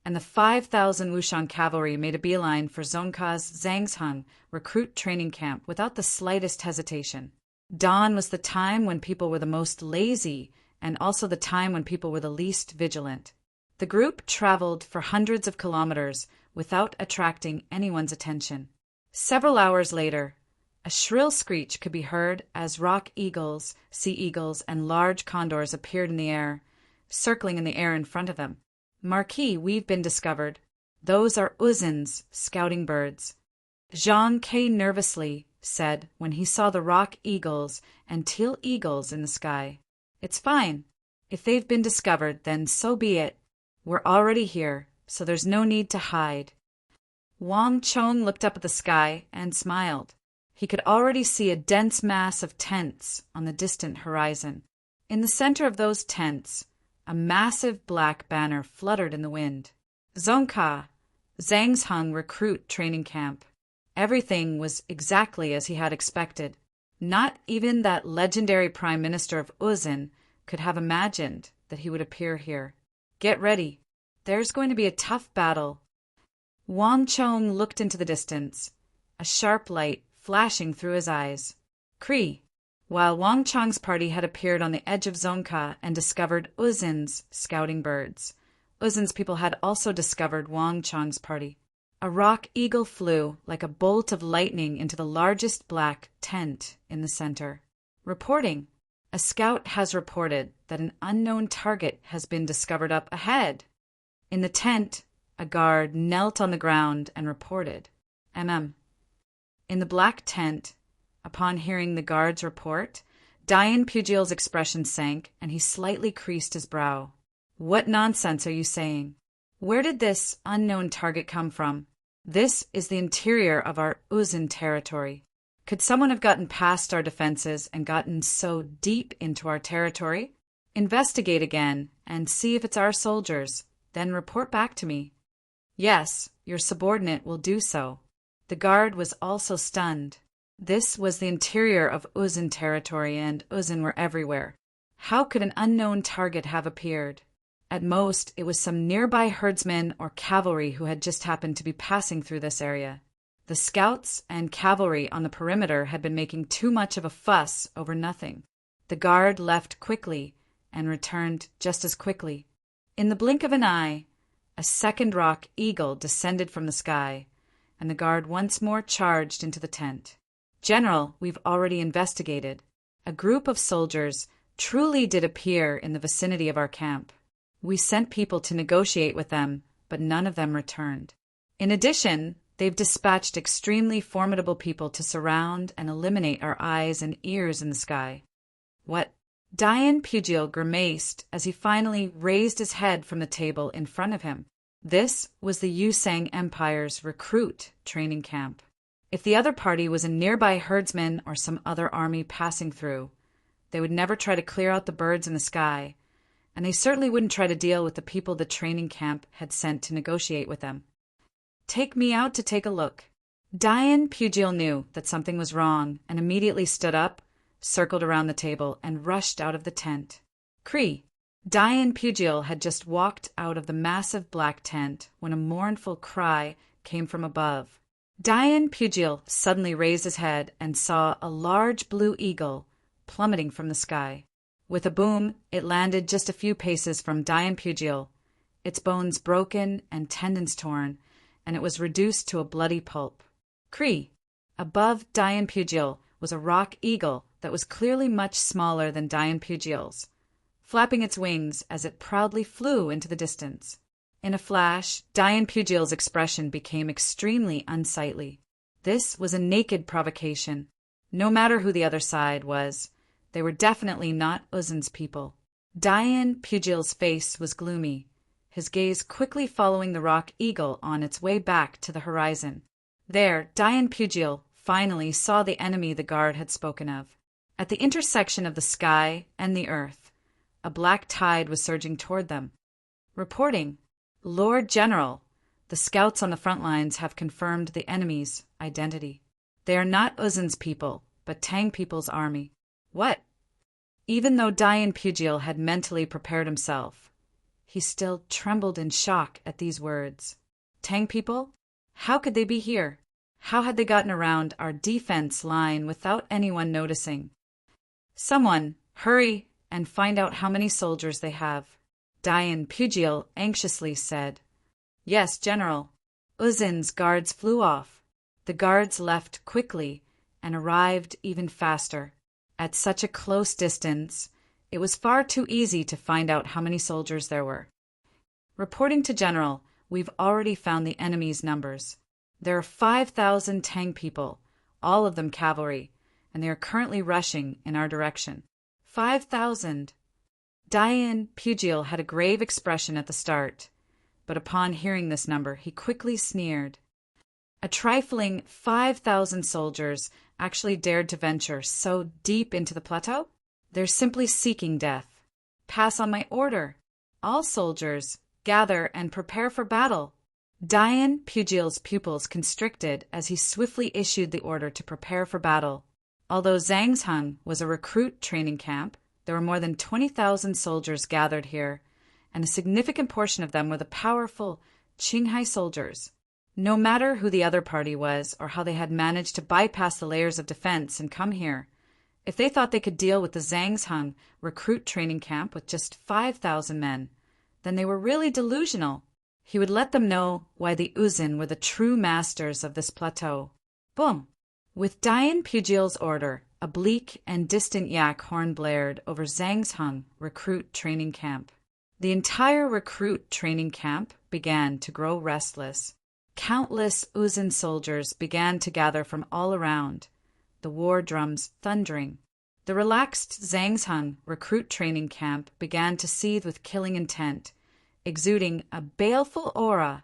and the 5,000 Wushang cavalry made a beeline for Zongka's Zhangsheng recruit training camp without the slightest hesitation. Dawn was the time when people were the most lazy and also the time when people were the least vigilant. The group traveled for hundreds of kilometers without attracting anyone's attention. Several hours later, a shrill screech could be heard as rock eagles, sea eagles, and large condors appeared in the air, circling in the air in front of them. Marquis, we've been discovered. Those are Uzun's scouting birds. Zhang Ke nervously said when he saw the rock eagles and teal eagles in the sky. It's fine. If they've been discovered, then so be it. We're already here, so there's no need to hide. Wang Chong looked up at the sky and smiled. He could already see a dense mass of tents on the distant horizon. In the center of those tents, a massive black banner fluttered in the wind. Zongka, Zhangsheng Recruit Training Camp. Everything was exactly as he had expected. Not even that legendary Prime Minister of Uzun could have imagined that he would appear here. Get ready. There's going to be a tough battle. Wang Chong looked into the distance, a sharp light flashing through his eyes. Cree! While Wang Chong's party had appeared on the edge of Zongka and discovered Uzun's scouting birds, Uzun's people had also discovered Wang Chong's party. A rock eagle flew like a bolt of lightning into the largest black tent in the center. Reporting. A scout has reported that an unknown target has been discovered up ahead. In the tent, a guard knelt on the ground and reported, In the black tent, upon hearing the guard's report, Dian Pugiel's expression sank and he slightly creased his brow. What nonsense are you saying? Where did this unknown target come from? This is the interior of our Uzun territory. Could someone have gotten past our defenses and gotten so deep into our territory? Investigate again and see if it's our soldiers, then report back to me. Yes, your subordinate will do so. The guard was also stunned. This was the interior of Uzun territory, and Uzun were everywhere. How could an unknown target have appeared? At most, it was some nearby herdsmen or cavalry who had just happened to be passing through this area. The scouts and cavalry on the perimeter had been making too much of a fuss over nothing. The guard left quickly and returned just as quickly. In the blink of an eye, a second rock eagle descended from the sky, and the guard once more charged into the tent. General, we've already investigated. A group of soldiers truly did appear in the vicinity of our camp. We sent people to negotiate with them, but none of them returned. In addition, they've dispatched extremely formidable people to surround and eliminate our eyes and ears in the sky. What? Dian Pugiel grimaced as he finally raised his head from the table in front of him. This was the Yusang Empire's recruit training camp. If the other party was a nearby herdsman or some other army passing through, they would never try to clear out the birds in the sky, and they certainly wouldn't try to deal with the people the training camp had sent to negotiate with them. Take me out to take a look. Dian Pugiel knew that something was wrong and immediately stood up, circled around the table, and rushed out of the tent. Cree! Dian Pugiel had just walked out of the massive black tent when a mournful cry came from above. Dian Pugiel suddenly raised his head and saw a large blue eagle plummeting from the sky. With a boom, it landed just a few paces from Dian Pugiel, its bones broken and tendons torn, and it was reduced to a bloody pulp. Cree! Above Dian Pugiel was a rock eagle that was clearly much smaller than Dian Pugil's, flapping its wings as it proudly flew into the distance. In a flash, Dian Pugil's expression became extremely unsightly. This was a naked provocation. No matter who the other side was, they were definitely not Uzin's people. Dian Pugil's face was gloomy, his gaze quickly following the rock eagle on its way back to the horizon. There, Dian Pugil finally saw the enemy the guard had spoken of. At the intersection of the sky and the earth, a black tide was surging toward them. Reporting, "Lord General, the scouts on the front lines have confirmed the enemy's identity. They are not Uzin's people, but Tang people's army." What? Even though Dian Pugil had mentally prepared himself, he still trembled in shock at these words. Tang people? How could they be here? How had they gotten around our defense line without anyone noticing? "Someone, hurry and find out how many soldiers they have," Dian Pugil anxiously said. "Yes, General." Uzin's guards flew off. The guards left quickly and arrived even faster. At such a close distance, it was far too easy to find out how many soldiers there were. "Reporting to General, we've already found the enemy's numbers. There are 5,000 Tang people, all of them cavalry, and they are currently rushing in our direction." 5,000. Dian Pugil had a grave expression at the start, but upon hearing this number, he quickly sneered. A trifling 5,000 soldiers actually dared to venture so deep into the plateau? They're simply seeking death. "Pass on my order. All soldiers, gather and prepare for battle." Dian Pugil's pupils constricted as he swiftly issued the order to prepare for battle. Although Zhangzhung was a recruit training camp, there were more than 20,000 soldiers gathered here, and a significant portion of them were the powerful Qinghai soldiers. No matter who the other party was or how they had managed to bypass the layers of defense and come here, if they thought they could deal with the Zhangzhung recruit training camp with just 5,000 men, then they were really delusional. He would let them know why the Uzin were the true masters of this plateau. Boom! With Dian Pugil's order, a bleak and distant yak horn blared over Zhangzhung recruit training camp. The entire recruit training camp began to grow restless. Countless Uzin soldiers began to gather from all around, the war drums thundering. The relaxed Zhangzhung recruit training camp began to seethe with killing intent, exuding a baleful aura.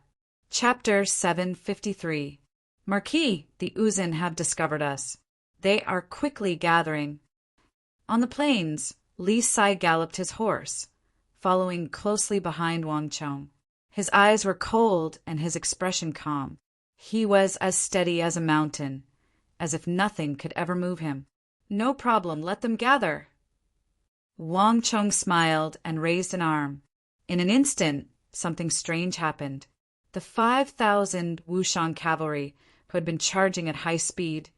Chapter 753. "Marquis, the Uzin have discovered us. They are quickly gathering." On the plains, Li Sai galloped his horse, following closely behind Wang Chong. His eyes were cold and his expression calm. He was as steady as a mountain, as if nothing could ever move him. "No problem, let them gather." Wang Chong smiled and raised an arm. In an instant, something strange happened. The 5,000 Wushang cavalry, who had been charging at high speed,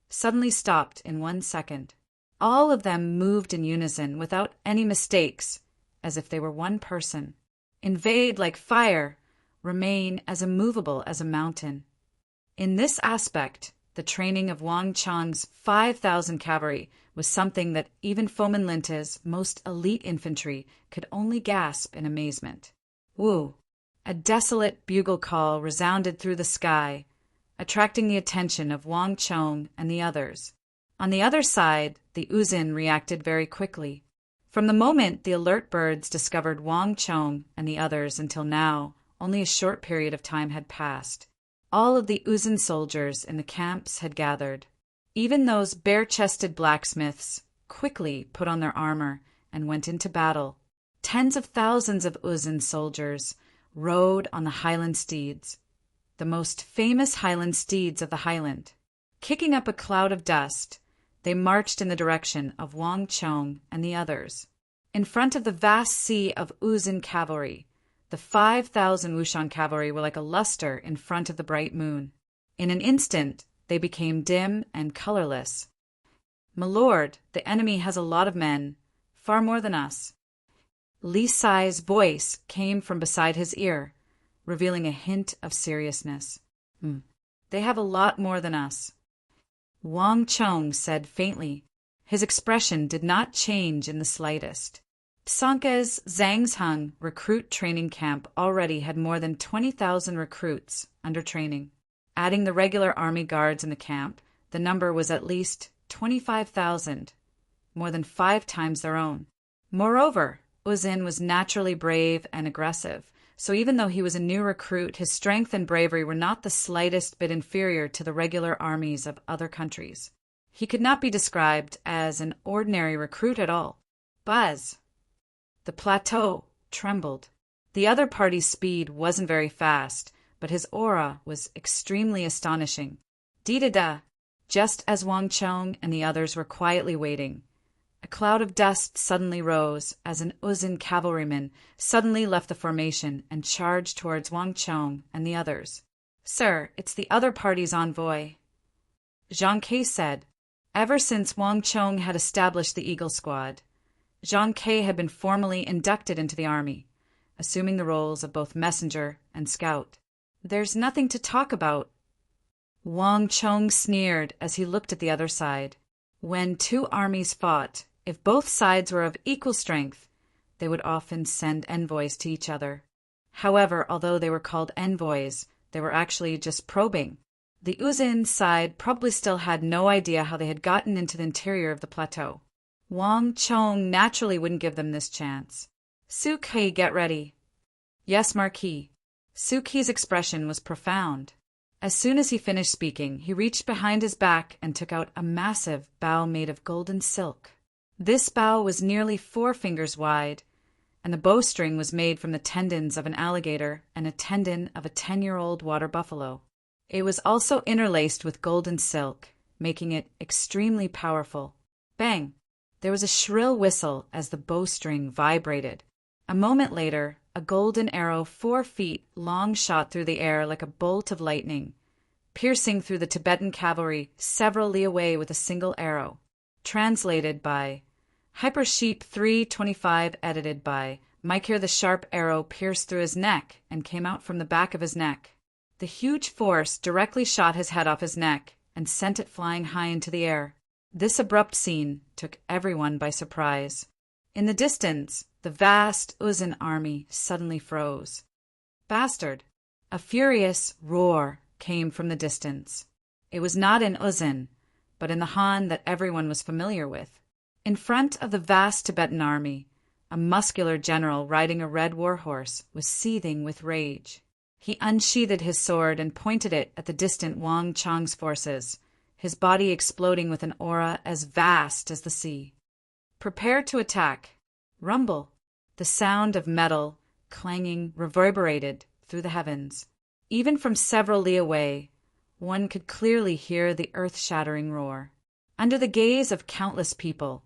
suddenly stopped in 1 second. All of them moved in unison without any mistakes, as if they were one person. Invade like fire, remain as immovable as a mountain. In this aspect, the training of Wang Chong's 5,000 cavalry was something that even Fomin Linte's most elite infantry could only gasp in amazement. Woo! A desolate bugle call resounded through the sky, attracting the attention of Wang Chong and the others. On the other side, the Uzin reacted very quickly. From the moment the alert birds discovered Wang Chong and the others until now, only a short period of time had passed. All of the Uzin soldiers in the camps had gathered. Even those bare-chested blacksmiths quickly put on their armor and went into battle. Tens of thousands of Uzin soldiers rode on the Highland steeds, the most famous Highland steeds of the Highland. Kicking up a cloud of dust, they marched in the direction of Wang Chong and the others. In front of the vast sea of Uzin cavalry, the 5,000 Wushang cavalry were like a luster in front of the bright moon. In an instant, they became dim and colorless. "My lord, the enemy has a lot of men, far more than us." Li Sai's voice came from beside his ear, revealing a hint of seriousness. They have a lot more than us." Wang Chong said faintly. His expression did not change in the slightest. Psonke's Zhangzhung recruit training camp already had more than 20,000 recruits under training. Adding the regular army guards in the camp, the number was at least 25,000, more than 5 times their own. Moreover, Uzin was naturally brave and aggressive, so even though he was a new recruit, his strength and bravery were not the slightest bit inferior to the regular armies of other countries. He could not be described as an ordinary recruit at all. Buzz! The plateau trembled. The other party's speed wasn't very fast, but his aura was extremely astonishing. Dee-da-da! Just as Wang Chong and the others were quietly waiting, a cloud of dust suddenly rose as an Uzin cavalryman suddenly left the formation and charged towards Wang Chong and the others. "Sir, it's the other party's envoy," Zhang Ke said. Ever since Wang Chong had established the Eagle Squad, Zhang Ke had been formally inducted into the army, assuming the roles of both messenger and scout. "There's nothing to talk about," Wang Chong sneered as he looked at the other side. When 2 armies fought, if both sides were of equal strength, they would often send envoys to each other. However, although they were called envoys, they were actually just probing. The Uzin side probably still had no idea how they had gotten into the interior of the plateau. Wang Chong naturally wouldn't give them this chance. "Suki, get ready." "Yes, Marquis." Suki's expression was profound. As soon as he finished speaking, he reached behind his back and took out a massive bow made of golden silk. This bow was nearly 4 fingers wide, and the bowstring was made from the tendons of an alligator and a tendon of a 10-year-old water buffalo. It was also interlaced with golden silk, making it extremely powerful. Bang! There was a shrill whistle as the bowstring vibrated. A moment later, a golden arrow 4 feet long shot through the air like a bolt of lightning, piercing through the Tibetan cavalry several li away with a single arrow. Translated by Hyper Sheep 325, edited by Mike. Here the sharp arrow pierced through his neck and came out from the back of his neck. The huge force directly shot his head off his neck and sent it flying high into the air. This abrupt scene took everyone by surprise. In the distance, the vast Uzin army suddenly froze. "Bastard!" A furious roar came from the distance. It was not in Uzin, but in the Han that everyone was familiar with. In front of the vast Tibetan army, a muscular general riding a red warhorse was seething with rage. He unsheathed his sword and pointed it at the distant Wang Chong's forces, his body exploding with an aura as vast as the sea. "Prepare to attack." Rumble. The sound of metal clanging reverberated through the heavens. Even from several li away, one could clearly hear the earth-shattering roar. Under the gaze of countless people,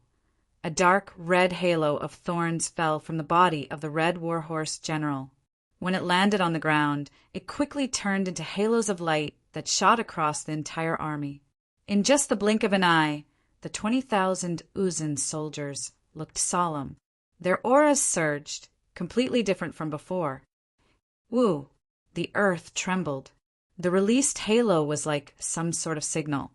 a dark red halo of thorns fell from the body of the red warhorse general. When it landed on the ground, it quickly turned into halos of light that shot across the entire army. In just the blink of an eye, the 20,000 Uzin soldiers looked solemn. Their auras surged, completely different from before. Woo! The earth trembled. The released halo was like some sort of signal.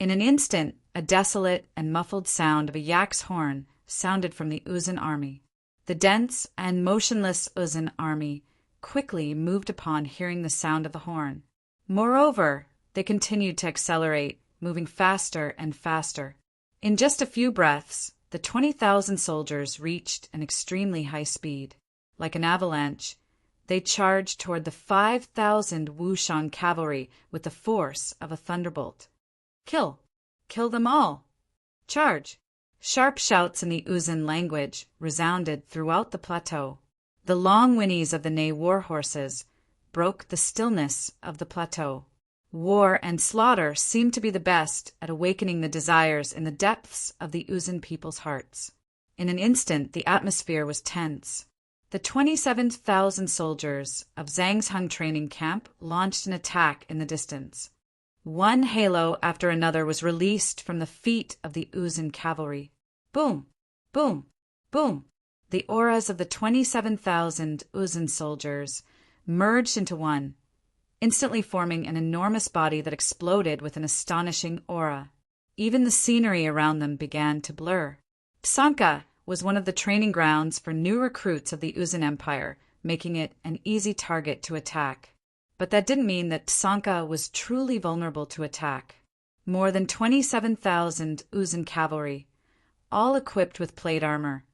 In an instant, a desolate and muffled sound of a yak's horn sounded from the Uzin army. The dense and motionless Uzin army quickly moved upon hearing the sound of the horn. Moreover, they continued to accelerate, moving faster and faster. In just a few breaths, the 20,000 soldiers reached an extremely high speed. Like an avalanche, they charged toward the 5,000 Wushang cavalry with the force of a thunderbolt. "Kill! Kill them all! Charge!" Sharp shouts in the Uzin language resounded throughout the plateau. The long whinnies of the Ney war horses broke the stillness of the plateau. War and slaughter seemed to be the best at awakening the desires in the depths of the Uzin people's hearts. In an instant, the atmosphere was tense. The 27,000 soldiers of Zhangzhung training camp launched an attack in the distance. One halo after another was released from the feet of the Uzin cavalry. Boom! Boom! Boom! The auras of the 27,000 Uzin soldiers merged into one, instantly forming an enormous body that exploded with an astonishing aura. Even the scenery around them began to blur. Psanka was one of the training grounds for new recruits of the Uzan Empire, making it an easy target to attack. But that didn't mean that Psanka was truly vulnerable to attack. More than 27,000 Uzan cavalry, all equipped with plate armor,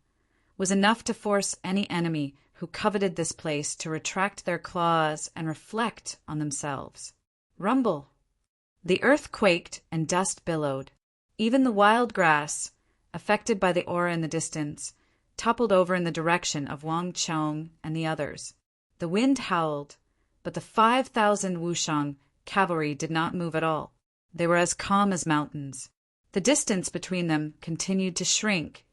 was enough to force any enemy who coveted this place to retract their claws and reflect on themselves. Rumble. The earth quaked and dust billowed. Even the wild grass, affected by the aura in the distance, toppled over in the direction of Wang Chong and the others. The wind howled, but the 5,000 Wushang cavalry did not move at all. They were as calm as mountains. The distance between them continued to shrink,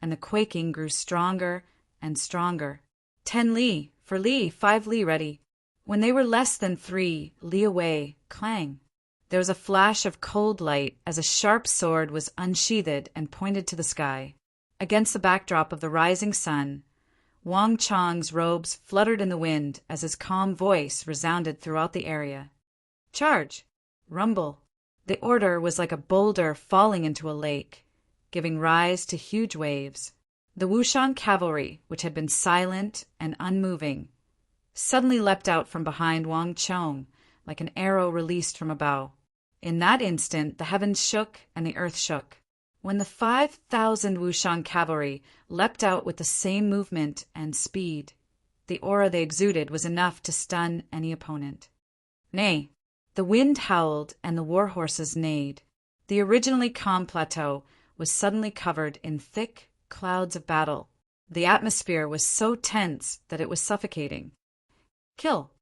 and the quaking grew stronger and stronger. 10 li, for li, 5 li ready. When they were less than 3 li away, clang. There was a flash of cold light as a sharp sword was unsheathed and pointed to the sky. Against the backdrop of the rising sun, Wang Chong's robes fluttered in the wind as his calm voice resounded throughout the area. Charge! Rumble! The order was like a boulder falling into a lake, giving rise to huge waves. The Wushang cavalry, which had been silent and unmoving, suddenly leapt out from behind Wang Chong like an arrow released from a bow. In that instant, the heavens shook and the earth shook. When the 5,000 Wushang cavalry leapt out with the same movement and speed, the aura they exuded was enough to stun any opponent. Nay, the wind howled and the war horses neighed. The originally calm plateau was suddenly covered in thick clouds of battle. The atmosphere was so tense that it was suffocating. Kill.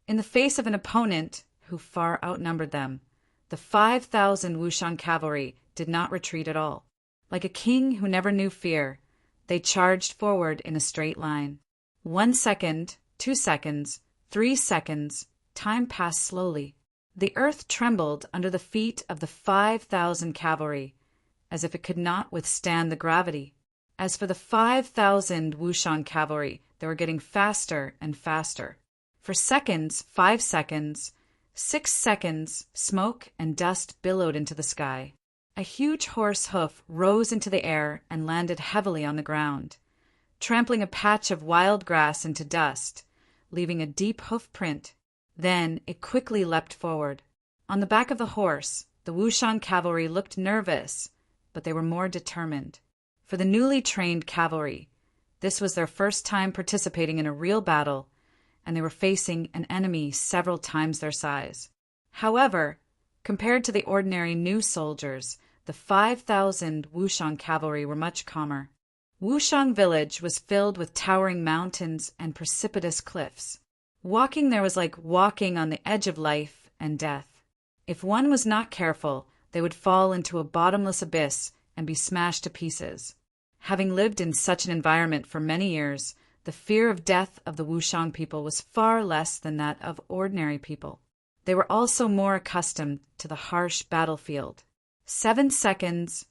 In the face of an opponent who far outnumbered them, the 5,000 Wushang cavalry did not retreat at all. Like a king who never knew fear, they charged forward in a straight line. 1 second, 2 seconds, 3 seconds, time passed slowly. The earth trembled under the feet of the 5,000 cavalry, as if it could not withstand the gravity. As for the 5,000 Wushang cavalry, they were getting faster and faster. For seconds, 5 seconds, 6 seconds, smoke and dust billowed into the sky. A huge horse hoof rose into the air and landed heavily on the ground, trampling a patch of wild grass into dust, leaving a deep hoof print. Then it quickly leapt forward. On the back of the horse, the Wushang cavalry looked nervous, but they were more determined. For the newly trained cavalry, this was their first time participating in a real battle, and they were facing an enemy several times their size. However, compared to the ordinary new soldiers, the 5,000 Wushang cavalry were much calmer. Wushang village was filled with towering mountains and precipitous cliffs. Walking there was like walking on the edge of life and death. If one was not careful, they would fall into a bottomless abyss and be smashed to pieces. Having lived in such an environment for many years, the fear of death of the Wushang people was far less than that of ordinary people. They were also more accustomed to the harsh battlefield. 7 seconds,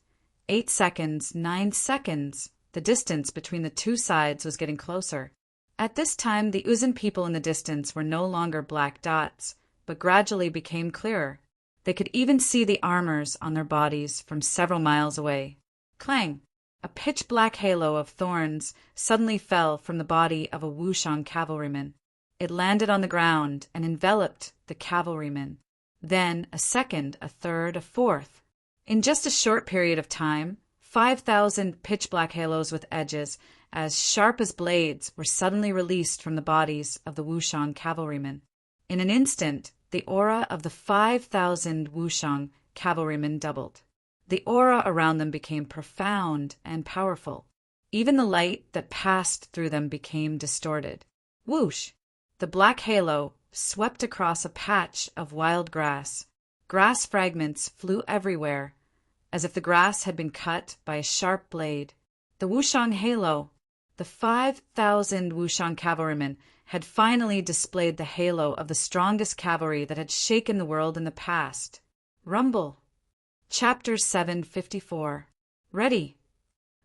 8 seconds, 9 seconds, the distance between the two sides was getting closer. At this time, the Uzan people in the distance were no longer black dots, but gradually became clearer. They could even see the armors on their bodies from several miles away. Clang! A pitch-black halo of thorns suddenly fell from the body of a Wushang cavalryman. It landed on the ground and enveloped the cavalryman. Then a second, a third, a fourth. In just a short period of time, 5,000 pitch-black halos with edges as sharp as blades were suddenly released from the bodies of the Wushang cavalrymen. In an instant, the aura of the 5,000 Wushang cavalrymen doubled. The aura around them became profound and powerful. Even the light that passed through them became distorted. Whoosh! The black halo swept across a patch of wild grass. Grass fragments flew everywhere, as if the grass had been cut by a sharp blade. The Wushang halo, the 5,000 Wushang cavalrymen, had finally displayed the halo of the strongest cavalry that had shaken the world in the past. Rumble. Chapter 754. Ready.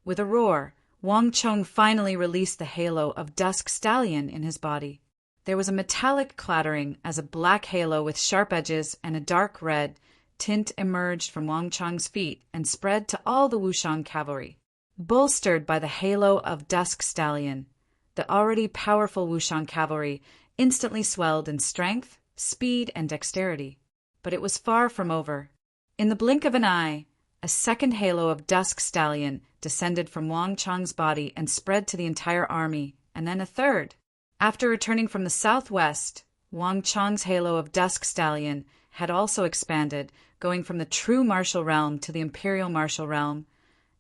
With a roar, Wang Chong finally released the halo of Dusk Stallion in his body. There was a metallic clattering as a black halo with sharp edges and a dark red tint emerged from Wang Chang's feet and spread to all the Wushang cavalry. Bolstered by the halo of Dusk Stallion, the already powerful Wushang cavalry instantly swelled in strength, speed, and dexterity. But it was far from over. In the blink of an eye, a second halo of Dusk Stallion descended from Wang Chang's body and spread to the entire army, and then a third. After returning from the southwest, Wang Chang's halo of Dusk Stallion had also expanded, going from the true martial realm to the imperial martial realm,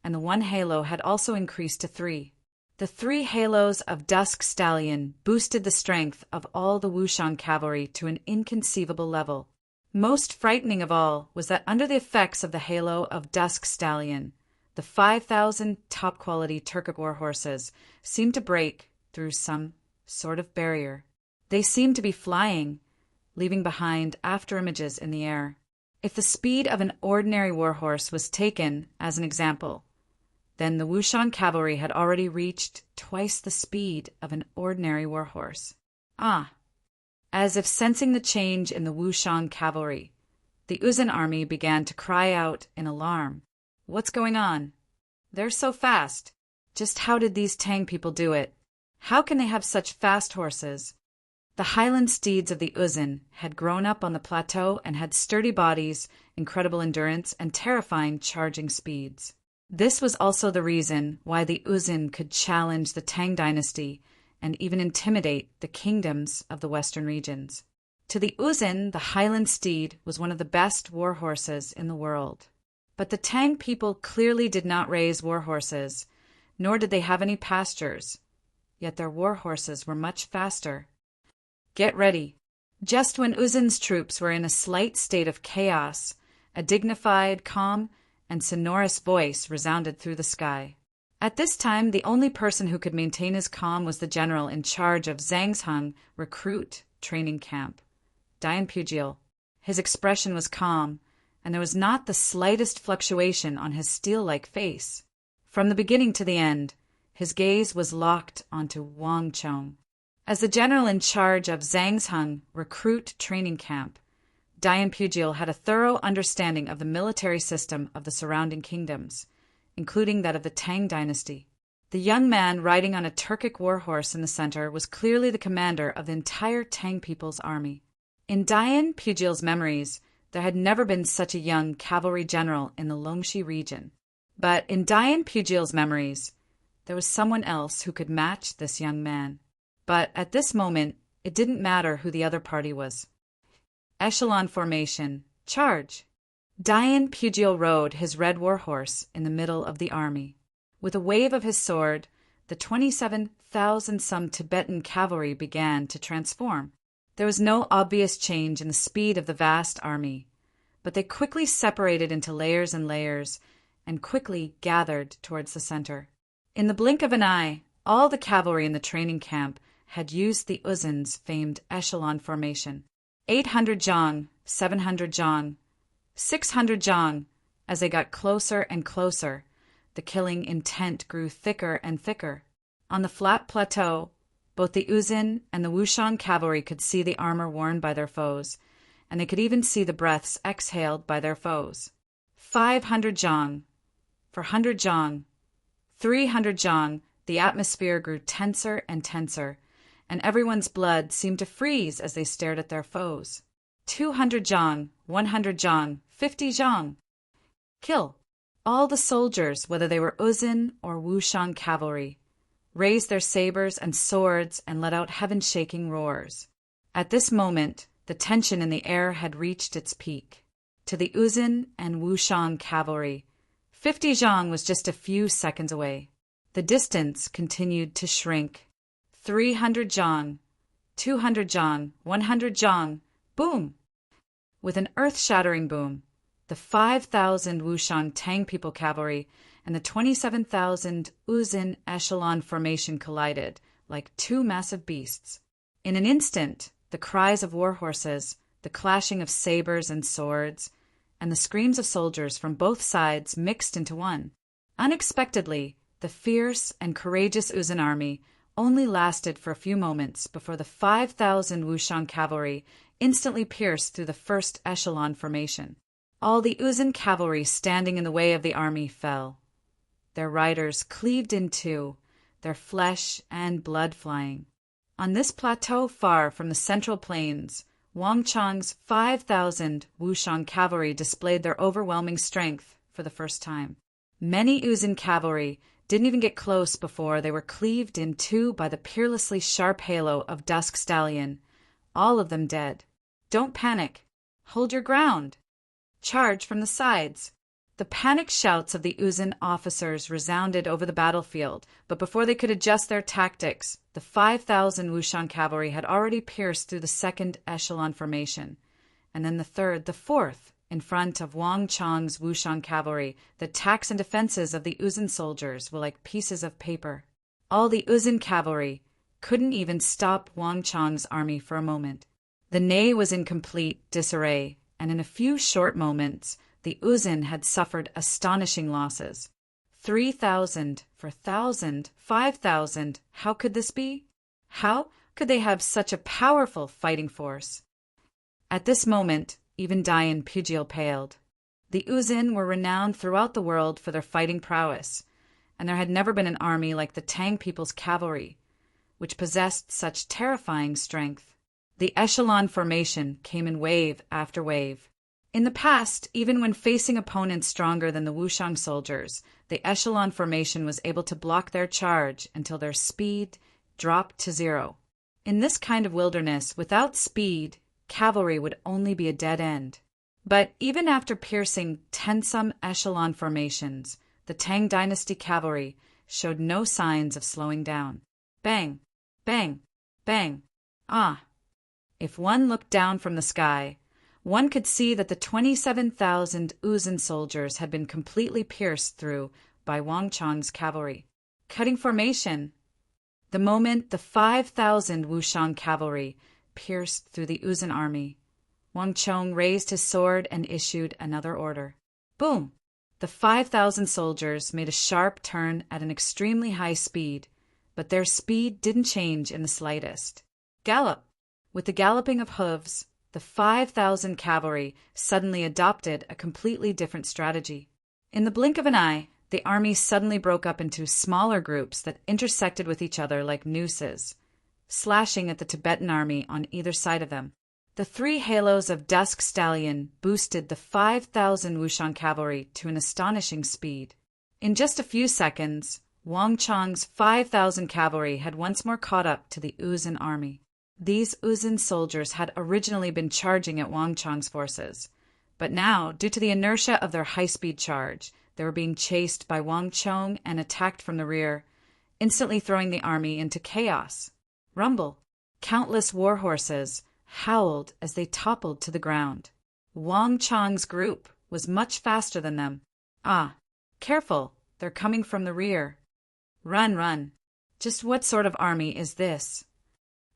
and the one halo had also increased to 3. The 3 halos of Dusk Stallion boosted the strength of all the Wushang cavalry to an inconceivable level. Most frightening of all was that under the effects of the halo of Dusk Stallion, the 5,000 top-quality Turkic war horses seemed to break through some sort of barrier. They seemed to be flying, leaving behind afterimages in the air. If the speed of an ordinary warhorse was taken as an example, then the Wushang cavalry had already reached twice the speed of an ordinary warhorse. As if sensing the change in the Wushang cavalry, the Uzun army began to cry out in alarm. What's going on? They're so fast. Just how did these Tang people do it? How can they have such fast horses? The highland steeds of the Uzun had grown up on the plateau and had sturdy bodies, incredible endurance, and terrifying charging speeds. This was also the reason why the Uzun could challenge the Tang dynasty and even intimidate the kingdoms of the western regions. To the Uzun, the highland steed was one of the best war horses in the world. But the Tang people clearly did not raise war horses, nor did they have any pastures, yet their war horses were much faster. Get ready. Just when Uzun's troops were in a slight state of chaos, a dignified, calm, and sonorous voice resounded through the sky. At this time, the only person who could maintain his calm was the general in charge of Zhangzheng recruit training camp, Dian Pugil. His expression was calm, and there was not the slightest fluctuation on his steel-like face. From the beginning to the end, his gaze was locked onto Wang Chang. As the general in charge of Zhangzheng recruit training camp, Dian Pugil had a thorough understanding of the military system of the surrounding kingdoms, including that of the Tang dynasty. The young man riding on a Turkic warhorse in the center was clearly the commander of the entire Tang people's army. In Dian Pugil's memories, there had never been such a young cavalry general in the Longxi region. But in Dian Pugil's memories, there was someone else who could match this young man. But at this moment, it didn't matter who the other party was. Echelon formation. Charge! Dian Pugil rode his red warhorse in the middle of the army. With a wave of his sword, the 27,000-some Tibetan cavalry began to transform. There was no obvious change in the speed of the vast army, but they quickly separated into layers and layers and quickly gathered towards the center. In the blink of an eye, all the cavalry in the training camp had used the Uzun's famed echelon formation. 800 zhang, 700 zhang, 600 zhang. As they got closer and closer, the killing intent grew thicker and thicker. On the flat plateau, both the Uzun and the Wushang cavalry could see the armor worn by their foes, and they could even see the breaths exhaled by their foes. 500 zhang, 400 zhang, 300 zhang. The atmosphere grew tenser and tenser, and everyone's blood seemed to freeze as they stared at their foes. 200 zhang, 100 zhang, 50 zhang. Kill! All the soldiers, whether they were Uzun or Wushang cavalry, raised their sabers and swords and let out heaven-shaking roars. At this moment, the tension in the air had reached its peak. To the Uzun and Wushang cavalry, 50 zhang was just a few seconds away. The distance continued to shrink. 300 zhang, 200 zhang, 100 zhang, boom! With an earth-shattering boom, the 5,000 Wushang Tang people cavalry and the 27,000 Uzun echelon formation collided like two massive beasts. In an instant, the cries of war horses, the clashing of sabers and swords, and the screams of soldiers from both sides mixed into one. Unexpectedly, the fierce and courageous Uzun army only lasted for a few moments before the 5,000 Wushang cavalry instantly pierced through the first echelon formation. All the Uzun cavalry standing in the way of the army fell. Their riders cleaved in two, their flesh and blood flying. On this plateau far from the central plains, Wang Chang's 5,000 Wushang cavalry displayed their overwhelming strength for the first time. Many Uzun cavalry didn't even get close before they were cleaved in two by the peerlessly sharp halo of Dusk Stallion, all of them dead. Don't panic. Hold your ground. Charge from the sides. The panicked shouts of the Uzun officers resounded over the battlefield, but before they could adjust their tactics, the 5,000 Wushang cavalry had already pierced through the second echelon formation, and then the third, the fourth, in front of Wang Chang's Wushang cavalry. The attacks and defenses of the Uzun soldiers were like pieces of paper. All the Uzun cavalry couldn't even stop Wang Chang's army for a moment. The Ney was in complete disarray, and in a few short moments, the Uzun had suffered astonishing losses. 3,000 for 1,000, 5,000. How could this be? How could they have such a powerful fighting force? At this moment, even Dian Pugil paled. The Uzun were renowned throughout the world for their fighting prowess, and there had never been an army like the Tang people's cavalry, which possessed such terrifying strength. The echelon formation came in wave after wave. In the past, even when facing opponents stronger than the Wushang soldiers, the echelon formation was able to block their charge until their speed dropped to zero. In this kind of wilderness, without speed, cavalry would only be a dead end. But even after piercing tensome echelon formations, the Tang dynasty cavalry showed no signs of slowing down. Bang! Bang! Bang! Ah! If one looked down from the sky, one could see that the 27,000 Uzun soldiers had been completely pierced through by Wang Chang's cavalry. Cutting formation. The moment the 5,000 Wushang cavalry pierced through the Uzun army, Wang Chang raised his sword and issued another order. Boom! The 5,000 soldiers made a sharp turn at an extremely high speed, but their speed didn't change in the slightest. Gallop! With the galloping of hooves, the 5,000 cavalry suddenly adopted a completely different strategy. In the blink of an eye, the army suddenly broke up into smaller groups that intersected with each other like nooses, slashing at the Tibetan army on either side of them. The three halos of Dusk Stallion boosted the 5,000 Wushang cavalry to an astonishing speed. In just a few seconds, Wang Chang's 5,000 cavalry had once more caught up to the Uzun army. These Uzun soldiers had originally been charging at Wang Chang's forces, but now, due to the inertia of their high-speed charge, they were being chased by Wang Chang and attacked from the rear, instantly throwing the army into chaos. Rumble! Countless war horses howled as they toppled to the ground. Wang Chang's group was much faster than them. Ah, careful, they're coming from the rear. Run, run. Just what sort of army is this?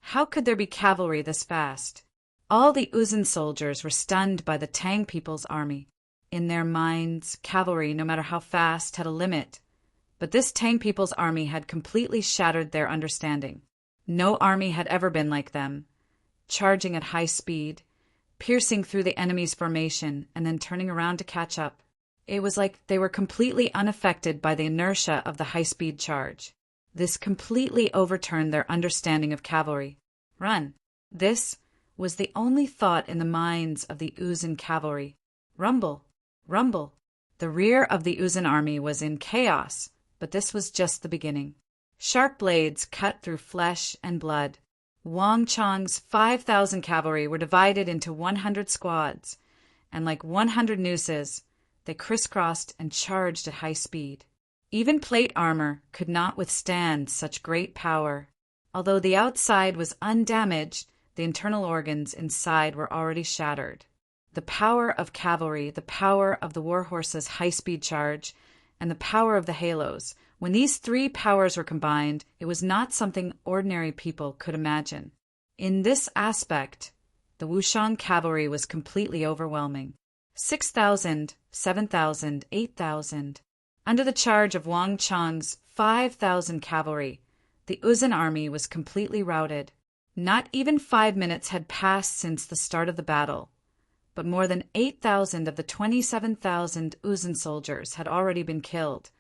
How could there be cavalry this fast? All the Uzun soldiers were stunned by the Tang people's army. In their minds, cavalry, no matter how fast, had a limit. But this Tang people's army had completely shattered their understanding. No army had ever been like them, charging at high speed, piercing through the enemy's formation, and then turning around to catch up. It was like they were completely unaffected by the inertia of the high-speed charge. This completely overturned their understanding of cavalry. Run! This was the only thought in the minds of the Uzun cavalry. Rumble! Rumble! The rear of the Uzun army was in chaos, but this was just the beginning. Sharp blades cut through flesh and blood. Wang Chang's 5,000 cavalry were divided into 100 squads, and like 100 nooses, they crisscrossed and charged at high speed. Even plate armor could not withstand such great power. Although the outside was undamaged, the internal organs inside were already shattered. The power of cavalry, the power of the war horse's high-speed charge, and the power of the halos, when these three powers were combined, it was not something ordinary people could imagine. In this aspect, the Wushang cavalry was completely overwhelming. 6,000, 7,000, 8,000. Under the charge of Wang Chang's 5,000 cavalry, the Uzun army was completely routed. Not even 5 minutes had passed since the start of the battle, but more than 8,000 of the 27,000 Uzun soldiers had already been killed,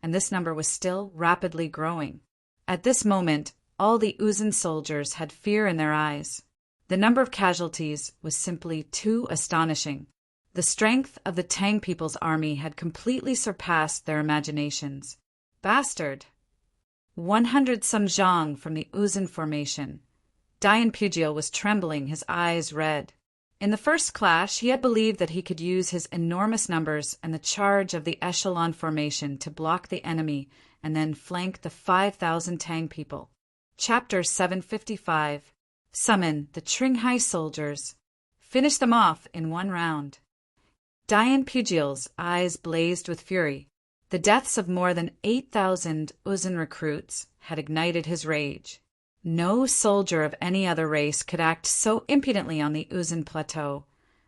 and this number was still rapidly growing. At this moment, all the Uzun soldiers had fear in their eyes. The number of casualties was simply too astonishing. The strength of the Tang people's army had completely surpassed their imaginations. Bastard! 100 some zhang from the Uzun formation. Dian Pugil was trembling, his eyes red. In the first clash, he had believed that he could use his enormous numbers and the charge of the echelon formation to block the enemy and then flank the 5,000 Tang people. Chapter 755. Summon the Qinghai soldiers. Finish them off in one round. Dian Pugil's eyes blazed with fury. The deaths of more than 8,000 Uzun recruits had ignited his rage. No soldier of any other race could act so impudently on the Uzun plateau,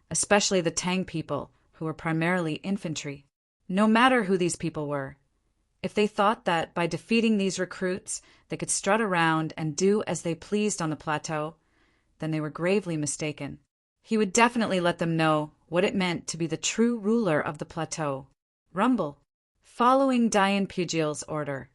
especially the Tang people, who were primarily infantry. No matter who these people were. If they thought that by defeating these recruits they could strut around and do as they pleased on the plateau, then they were gravely mistaken. He would definitely let them know what it meant to be the true ruler of the plateau. Rumble. Following Dian Pugil's order,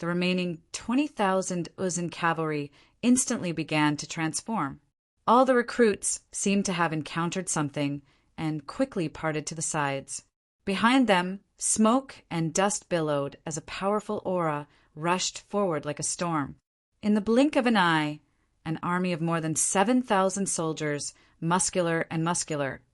the remaining 20,000 Uzun cavalry instantly began to transform. All the recruits seemed to have encountered something and quickly parted to the sides. Behind them, smoke and dust billowed as a powerful aura rushed forward like a storm. In the blink of an eye, an army of more than 7,000 soldiers, muscular,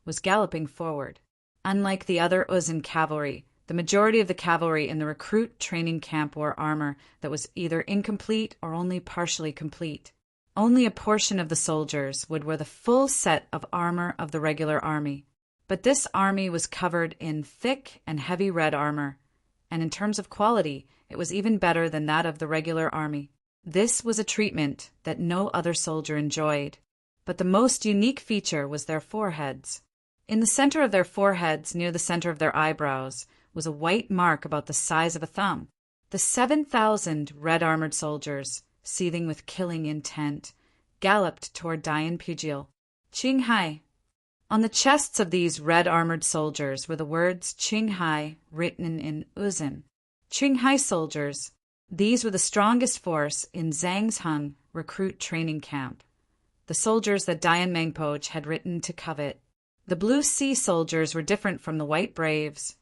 was galloping forward. Unlike the other Uzun cavalry, the majority of the cavalry in the recruit training camp wore armor that was either incomplete or only partially complete. Only a portion of the soldiers would wear the full set of armor of the regular army. But this army was covered in thick and heavy red armor, and in terms of quality, it was even better than that of the regular army. This was a treatment that no other soldier enjoyed, but the most unique feature was their foreheads. In the center of their foreheads, near the center of their eyebrows, was a white mark about the size of a thumb. The 7,000 red-armored soldiers, seething with killing intent, galloped toward Dian Pugil. Qinghai. On the chests of these red-armored soldiers were the words Qinghai written in Uzun. Qinghai soldiers. These were the strongest force in Zhangzheng recruit training camp. The soldiers that Dian Mengpoch had written to covet. The Blue Sea soldiers were different from the White Braves,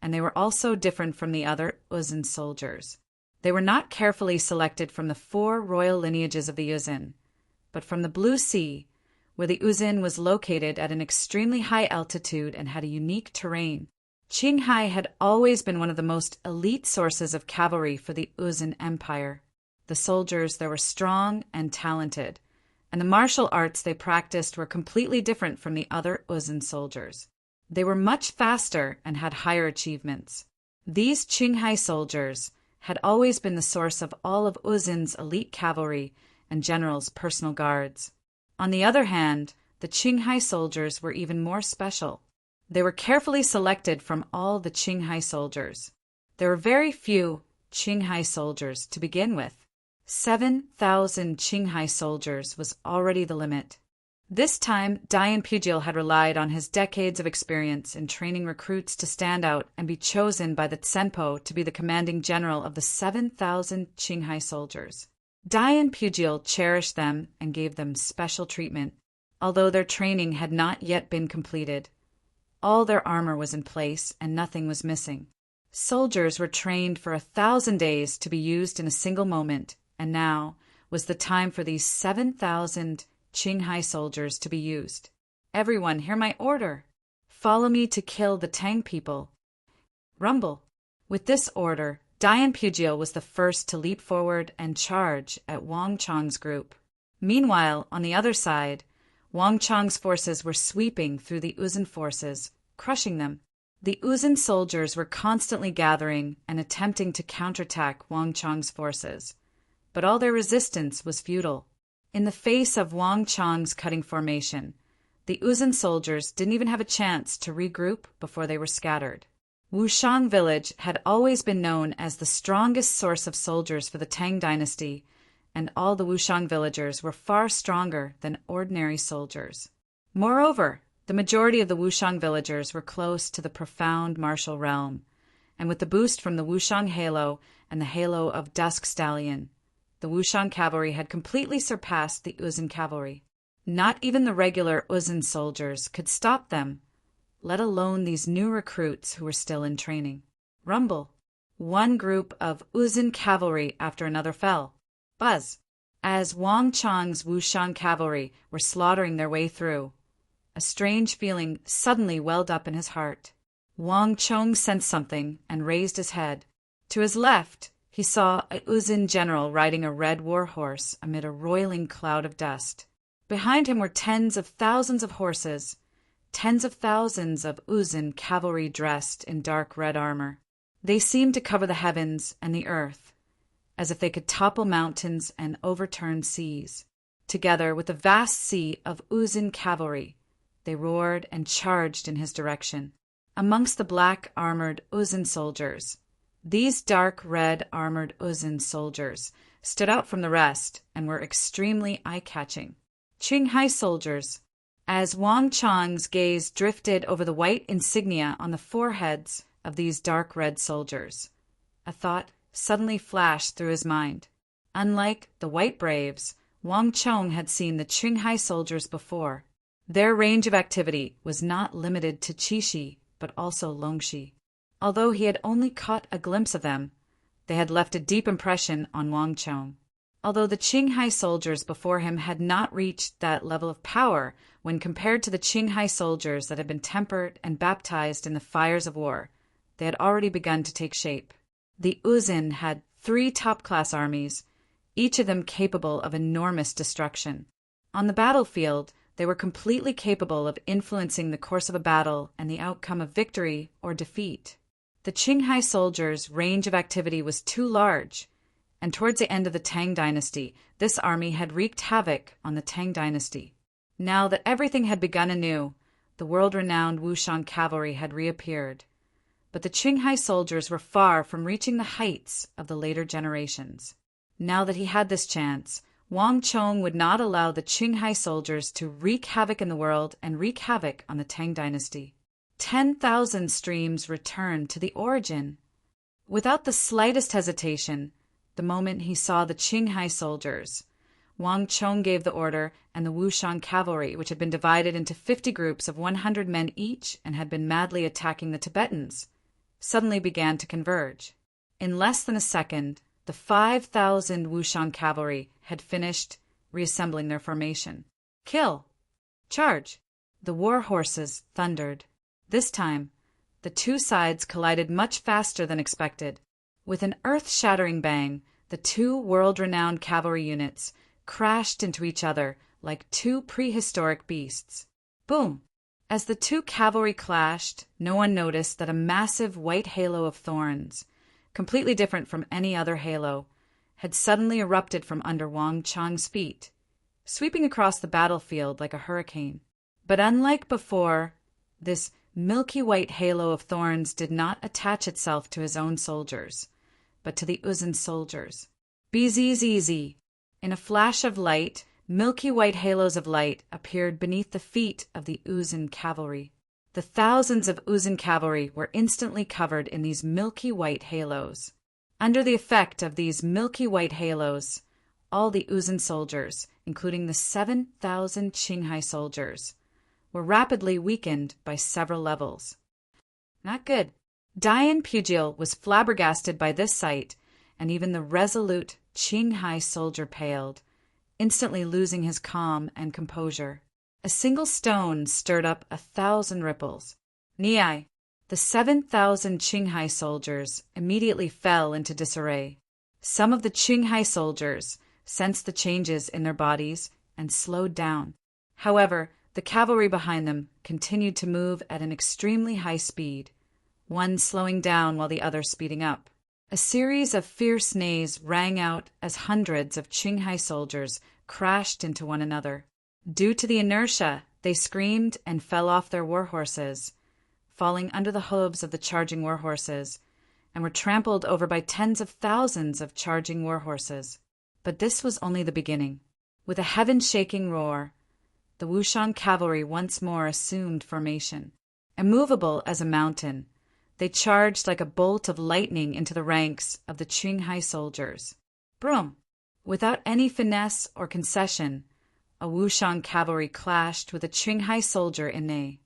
and they were also different from the other Uzun soldiers. They were not carefully selected from the 4 royal lineages of the Uzun, but from the Blue Sea, where the Uzun was located at an extremely high altitude and had a unique terrain. Qinghai had always been one of the most elite sources of cavalry for the Uzun Empire. The soldiers there were strong and talented, and the martial arts they practiced were completely different from the other Uzun soldiers. They were much faster and had higher achievements. These Qinghai soldiers had always been the source of all of Uzun's elite cavalry and generals' personal guards. On the other hand, the Qinghai soldiers were even more special. They were carefully selected from all the Qinghai soldiers. There were very few Qinghai soldiers to begin with. 7,000 Qinghai soldiers was already the limit. This time, Dian Pugil had relied on his decades of experience in training recruits to stand out and be chosen by the Tsenpo to be the commanding general of the 7,000 Qinghai soldiers. Dian Pugil cherished them and gave them special treatment, although their training had not yet been completed. All their armor was in place and nothing was missing. Soldiers were trained for 1,000 days to be used in a single moment, and now was the time for these 7,000 Qinghai soldiers to be used. Everyone, hear my order. Follow me to kill the Tang people. Rumble. With this order, Dian Pugil was the first to leap forward and charge at Wang Chong's group. Meanwhile, on the other side, Wang Chong's forces were sweeping through the Uzun forces, crushing them. The Uzun soldiers were constantly gathering and attempting to counterattack Wang Chong's forces, but all their resistance was futile. In the face of Wang Chong's cutting formation, the Uzun soldiers didn't even have a chance to regroup before they were scattered. Wushang village had always been known as the strongest source of soldiers for the Tang dynasty, and all the Wushang villagers were far stronger than ordinary soldiers. Moreover, The majority of the Wushang villagers were close to the profound martial realm, and with the boost from the Wushang halo and the halo of Dusk Stallion, the Wushang cavalry had completely surpassed the Uzun cavalry. Not even the regular Uzun soldiers could stop them, let alone these new recruits who were still in training. Rumble. One group of Uzun cavalry after another fell. Buzz. As Wang Chang's Wushang cavalry were slaughtering their way through, a strange feeling suddenly welled up in his heart. Wang Chong sensed something and raised his head. To his left, he saw a Uzun general riding a red war horse amid a roiling cloud of dust. Behind him were tens of thousands of horses, tens of thousands of Uzun cavalry dressed in dark red armor. They seemed to cover the heavens and the earth, as if they could topple mountains and overturn seas. Together with the vast sea of Uzun cavalry, they roared and charged in his direction. Amongst the black-armored Uzun soldiers, these dark red-armored Uzun soldiers stood out from the rest and were extremely eye-catching. Qinghai soldiers. As Wang Chang's gaze drifted over the white insignia on the foreheads of these dark red soldiers, a thought suddenly flashed through his mind. Unlike the white braves, Wang Chong had seen the Qinghai soldiers before. Their range of activity was not limited to Qixi, but also Longxi. Although he had only caught a glimpse of them, they had left a deep impression on Wang Chong. Although the Qinghai soldiers before him had not reached that level of power when compared to the Qinghai soldiers that had been tempered and baptized in the fires of war, they had already begun to take shape. The Uzun had 3 top-class armies, each of them capable of enormous destruction. On the battlefield, they were completely capable of influencing the course of a battle and the outcome of victory or defeat. The Qinghai soldiers' range of activity was too large, and towards the end of the Tang dynasty, this army had wreaked havoc on the Tang dynasty. Now that everything had begun anew, the world-renowned Wushang cavalry had reappeared, but the Qinghai soldiers were far from reaching the heights of the later generations. Now that he had this chance, Wang Chong would not allow the Qinghai soldiers to wreak havoc in the world and wreak havoc on the Tang dynasty. 10,000 streams returned to the origin. Without the slightest hesitation, the moment he saw the Qinghai soldiers, Wang Chong gave the order, and the Wushang cavalry, which had been divided into 50 groups of 100 men each and had been madly attacking the Tibetans, suddenly began to converge. In less than a second, the 5,000 Wushang cavalry had finished reassembling their formation. Kill! Charge! The war horses thundered. This time, the two sides collided much faster than expected. With an earth-shattering bang, the two world-renowned cavalry units crashed into each other like two prehistoric beasts. Boom! As the two cavalry clashed, no one noticed that a massive white halo of thorns, completely different from any other halo, had suddenly erupted from under Wang Chang's feet, sweeping across the battlefield like a hurricane. But unlike before, this milky white halo of thorns did not attach itself to his own soldiers, but to the Uzun soldiers. Bzzz. In a flash of light, milky white halos of light appeared beneath the feet of the Uzun cavalry. The thousands of Uzun cavalry were instantly covered in these milky white halos. Under the effect of these milky white halos, all the Uzun soldiers, including the 7,000 Qinghai soldiers, were rapidly weakened by several levels. Not good. Dian Pugil was flabbergasted by this sight, and even the resolute Qinghai soldier paled, instantly losing his calm and composure. A single stone stirred up 1,000 ripples. Niai, the 7,000 Qinghai soldiers, immediately fell into disarray. Some of the Qinghai soldiers sensed the changes in their bodies and slowed down. However, the cavalry behind them continued to move at an extremely high speed, one slowing down while the other speeding up. A series of fierce neighs rang out as hundreds of Qinghai soldiers crashed into one another. Due to the inertia, they screamed and fell off their war horses, falling under the hooves of the charging war horses, and were trampled over by tens of thousands of charging war horses. But this was only the beginning. With a heaven-shaking roar, the Wushang cavalry once more assumed formation. Immovable as a mountain, they charged like a bolt of lightning into the ranks of the Qinghai soldiers. Broom! Without any finesse or concession, a Wushang cavalry clashed with a Qinghai soldier in Ney.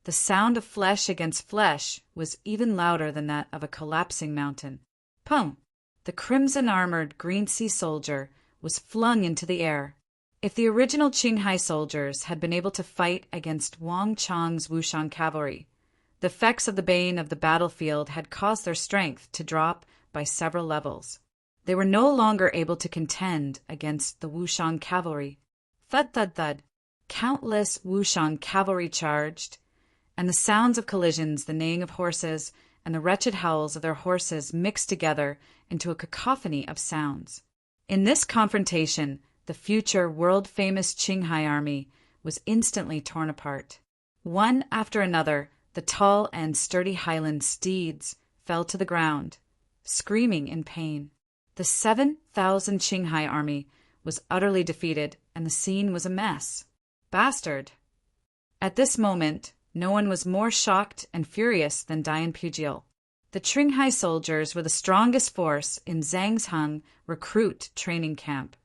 The sound of flesh against flesh was even louder than that of a collapsing mountain. Pum! The crimson-armored Green Sea soldier was flung into the air. If the original Qinghai soldiers had been able to fight against Wang Chang's Wushang cavalry, the effects of the bane of the battlefield had caused their strength to drop by several levels. They were no longer able to contend against the Wushang cavalry. Thud, thud, thud. Countless Wushang cavalry charged, and the sounds of collisions, the neighing of horses, and the wretched howls of their horses mixed together into a cacophony of sounds. In this confrontation, the future world-famous Qinghai army was instantly torn apart. One after another, the tall and sturdy Highland steeds fell to the ground, screaming in pain. The 7,000 Qinghai army was utterly defeated, and the scene was a mess. Bastard! At this moment, no one was more shocked and furious than Dian Pujil. The Qinghai soldiers were the strongest force in Zhangzhung recruit training camp,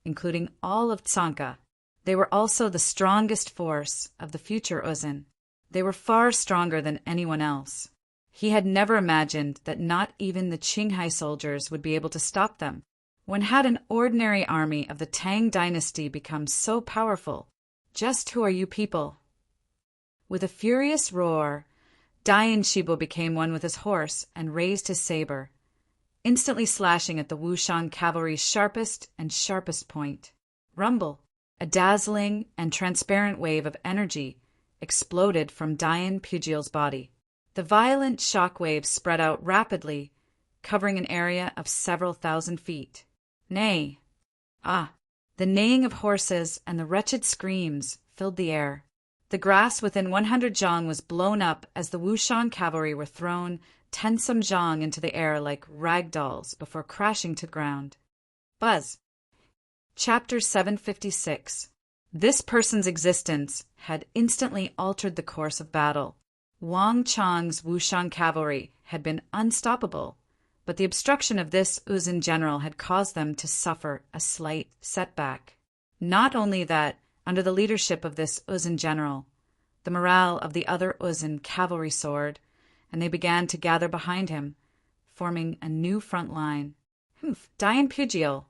including all of Tsanka. They were also the strongest force of the future Uzun. They were far stronger than anyone else. He had never imagined that not even the Qinghai soldiers would be able to stop them. When had an ordinary army of the Tang dynasty become so powerful? Just who are you people? With a furious roar, Dian Shibo became one with his horse and raised his saber, instantly slashing at the Wushang cavalry's sharpest and sharpest point. Rumble! A dazzling and transparent wave of energy exploded from Dian Pujil's body. The violent shock waves spread out rapidly, covering an area of several thousand feet. Nay! Ah! The neighing of horses and the wretched screams filled the air. The grass within 100 zhang was blown up as the Wushang cavalry were thrown 10-some zhang into the air like rag dolls before crashing to the ground. Buzz! Chapter 756. This person's existence had instantly altered the course of battle. Wang Chang's Wushang cavalry had been unstoppable, but the obstruction of this Uzun general had caused them to suffer a slight setback. Not only that, under the leadership of this Uzun general, the morale of the other Uzun cavalry soared, and they began to gather behind him, forming a new front line. Dian Pujil!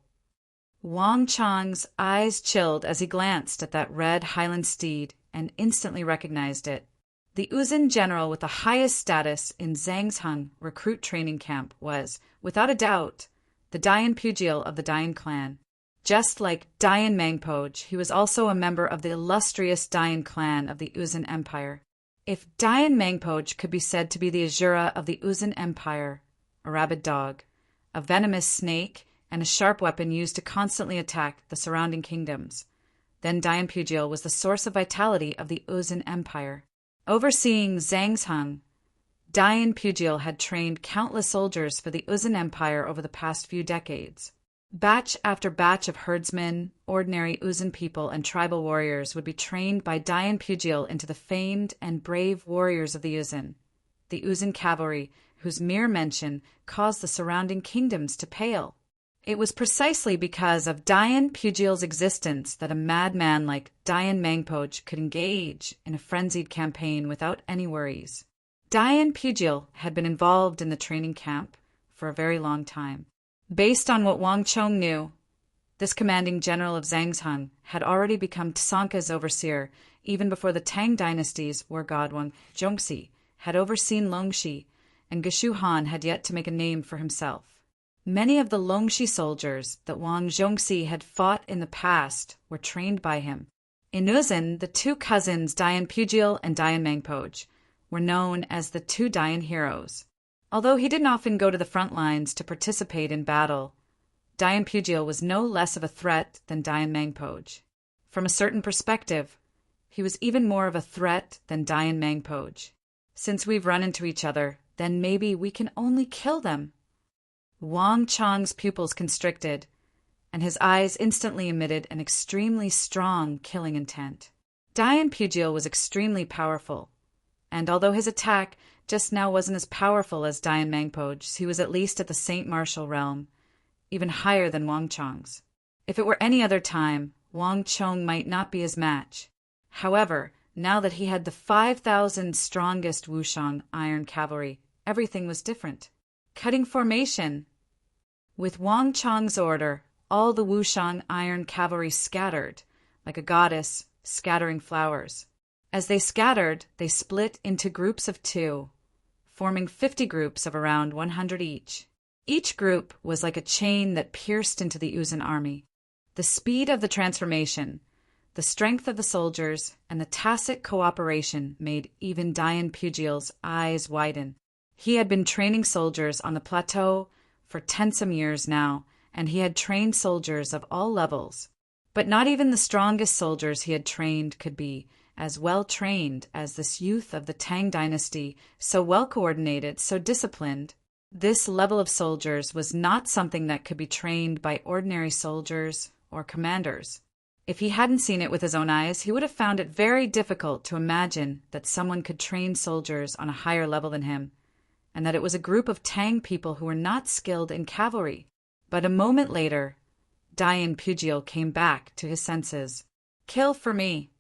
Wang Chang's eyes chilled as he glanced at that red Highland steed and instantly recognized it. The Uzun general with the highest status in Zhangzhung recruit training camp was, without a doubt, the Dian Pujil of the Dian clan. Just like Dian Mangpoj, he was also a member of the illustrious Dian clan of the Uzun Empire. If Dian Mangpoj could be said to be the Azura of the Uzun Empire, a rabid dog, a venomous snake, and a sharp weapon used to constantly attack the surrounding kingdoms, then Dian Pujil was the source of vitality of the Uzun Empire. Overseeing Zhangzhung, Dian Pujil had trained countless soldiers for the Uzun Empire over the past few decades. Batch after batch of herdsmen, ordinary Uzun people, and tribal warriors would be trained by Dian Pujil into the famed and brave warriors of the Uzun cavalry, whose mere mention caused the surrounding kingdoms to pale. It was precisely because of Dian Pujil's existence that a madman like Dian Mangpoj could engage in a frenzied campaign without any worries. Dian Pujil had been involved in the training camp for a very long time. Based on what Wang Chong knew, this commanding general of Zhangzhung had already become Tsanka's overseer even before the Tang dynasty's war god Wang Zhongxi had overseen Longxi, and Geshu Han had yet to make a name for himself. Many of the Longxi soldiers that Wang Zhongxi had fought in the past were trained by him. In Uzun, the two cousins Dian Pujil and Dian Mangpoj were known as the two Dian heroes. Although he didn't often go to the front lines to participate in battle, Dian Pujil was no less of a threat than Dian Mangpoj. From a certain perspective, he was even more of a threat than Dian Mangpoj. Since we've run into each other, then maybe we can only kill them. Wang Chang's pupils constricted, and his eyes instantly emitted an extremely strong killing intent. Dian Pugil was extremely powerful, and although his attack just now wasn't as powerful as Dian Mangpo's, he was at least at the Saint Martial realm, even higher than Wang Chong's. If it were any other time, Wang Chong might not be his match. However, now that he had the 5,000 strongest Wushang iron cavalry, everything was different. Cutting formation! With Wang Chong's order, all the Wushang iron cavalry scattered, like a goddess scattering flowers. As they scattered, they split into groups of 2, forming 50 groups of around 100 each. Each group was like a chain that pierced into the Uzan army. The speed of the transformation, the strength of the soldiers, and the tacit cooperation made even Dian Pugil's eyes widen. He had been training soldiers on the plateau for tensome years now, and he had trained soldiers of all levels. But not even the strongest soldiers he had trained could be as well trained as this youth of the Tang dynasty, so well coordinated, so disciplined. This level of soldiers was not something that could be trained by ordinary soldiers or commanders. If he hadn't seen it with his own eyes, he would have found it very difficult to imagine that someone could train soldiers on a higher level than him, and that it was a group of Tang people who were not skilled in cavalry. But a moment later, Dian Pugil came back to his senses. "Kill for me."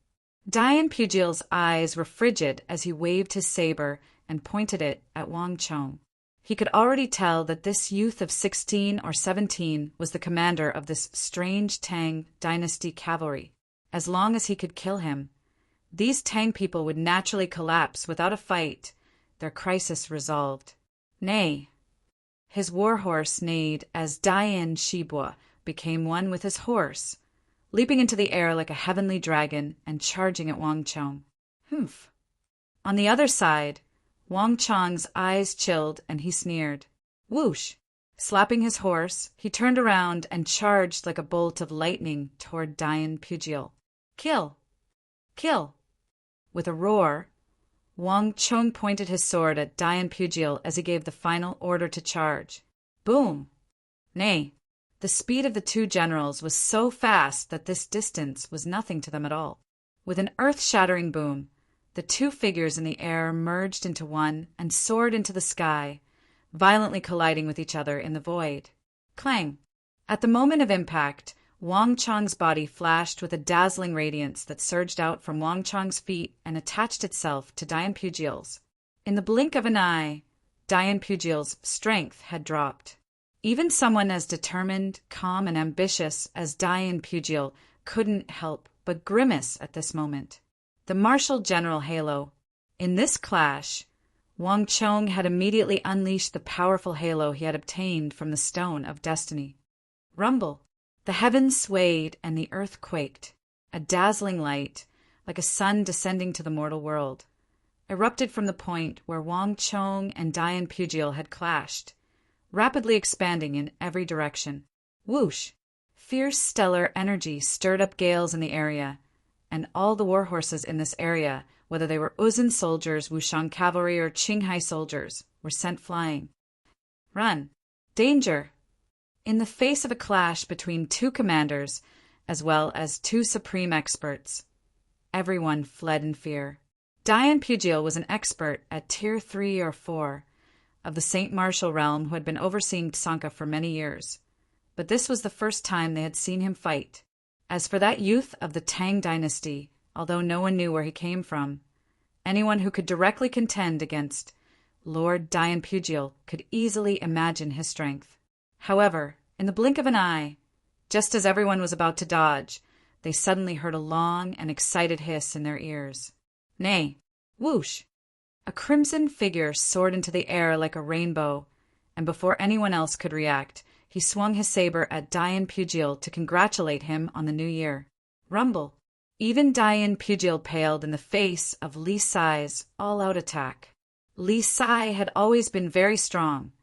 Dian Pugil's eyes were frigid as he waved his saber and pointed it at Wang Chong. He could already tell that this youth of 16 or 17 was the commander of this strange Tang dynasty cavalry. As long as he could kill him, these Tang people would naturally collapse without a fight, their crisis resolved. Nay. His warhorse neighed as Dian Shibua became one with his horse, leaping into the air like a heavenly dragon and charging at Wang Chong. Humph. On the other side, Wang Chong's eyes chilled and he sneered. Whoosh! Slapping his horse, he turned around and charged like a bolt of lightning toward Dian Pugil. Kill! Kill! With a roar, Wang Chong pointed his sword at Dian Pugil as he gave the final order to charge. Boom! Nay, the speed of the two generals was so fast that this distance was nothing to them at all. With an earth-shattering boom, the two figures in the air merged into one and soared into the sky, violently colliding with each other in the void. Clang! At the moment of impact, Wang Chong's body flashed with a dazzling radiance that surged out from Wang Chong's feet and attached itself to Dian Pugil's. In the blink of an eye, Dian Pugil's strength had dropped. Even someone as determined, calm, and ambitious as Dian Pugil couldn't help but grimace at this moment. The martial general halo. In this clash, Wang Chong had immediately unleashed the powerful halo he had obtained from the Stone of Destiny. Rumble! The heavens swayed and the earth quaked. A dazzling light, like a sun descending to the mortal world, erupted from the point where Wang Chong and Dian Pugil had clashed, rapidly expanding in every direction. Whoosh! Fierce stellar energy stirred up gales in the area, and all the warhorses in this area, whether they were Uzan soldiers, Wushang cavalry, or Qinghai soldiers, were sent flying. Run! Danger! In the face of a clash between two commanders, as well as two supreme experts, everyone fled in fear. Dian Pugil was an expert at Tier 3 or 4 of the Saint Martial realm who had been overseeing Tsonka for many years, but this was the first time they had seen him fight. As for that youth of the Tang dynasty, although no one knew where he came from, anyone who could directly contend against Lord Dian Pugil could easily imagine his strength. However, in the blink of an eye, just as everyone was about to dodge, they suddenly heard a long and excited hiss in their ears. Nay, whoosh! A crimson figure soared into the air like a rainbow, and before anyone else could react, he swung his saber at Dian Pugil to congratulate him on the new year. Rumble! Even Dian Pugil paled in the face of Li Sai's all-out attack. Li Sai had always been very strong,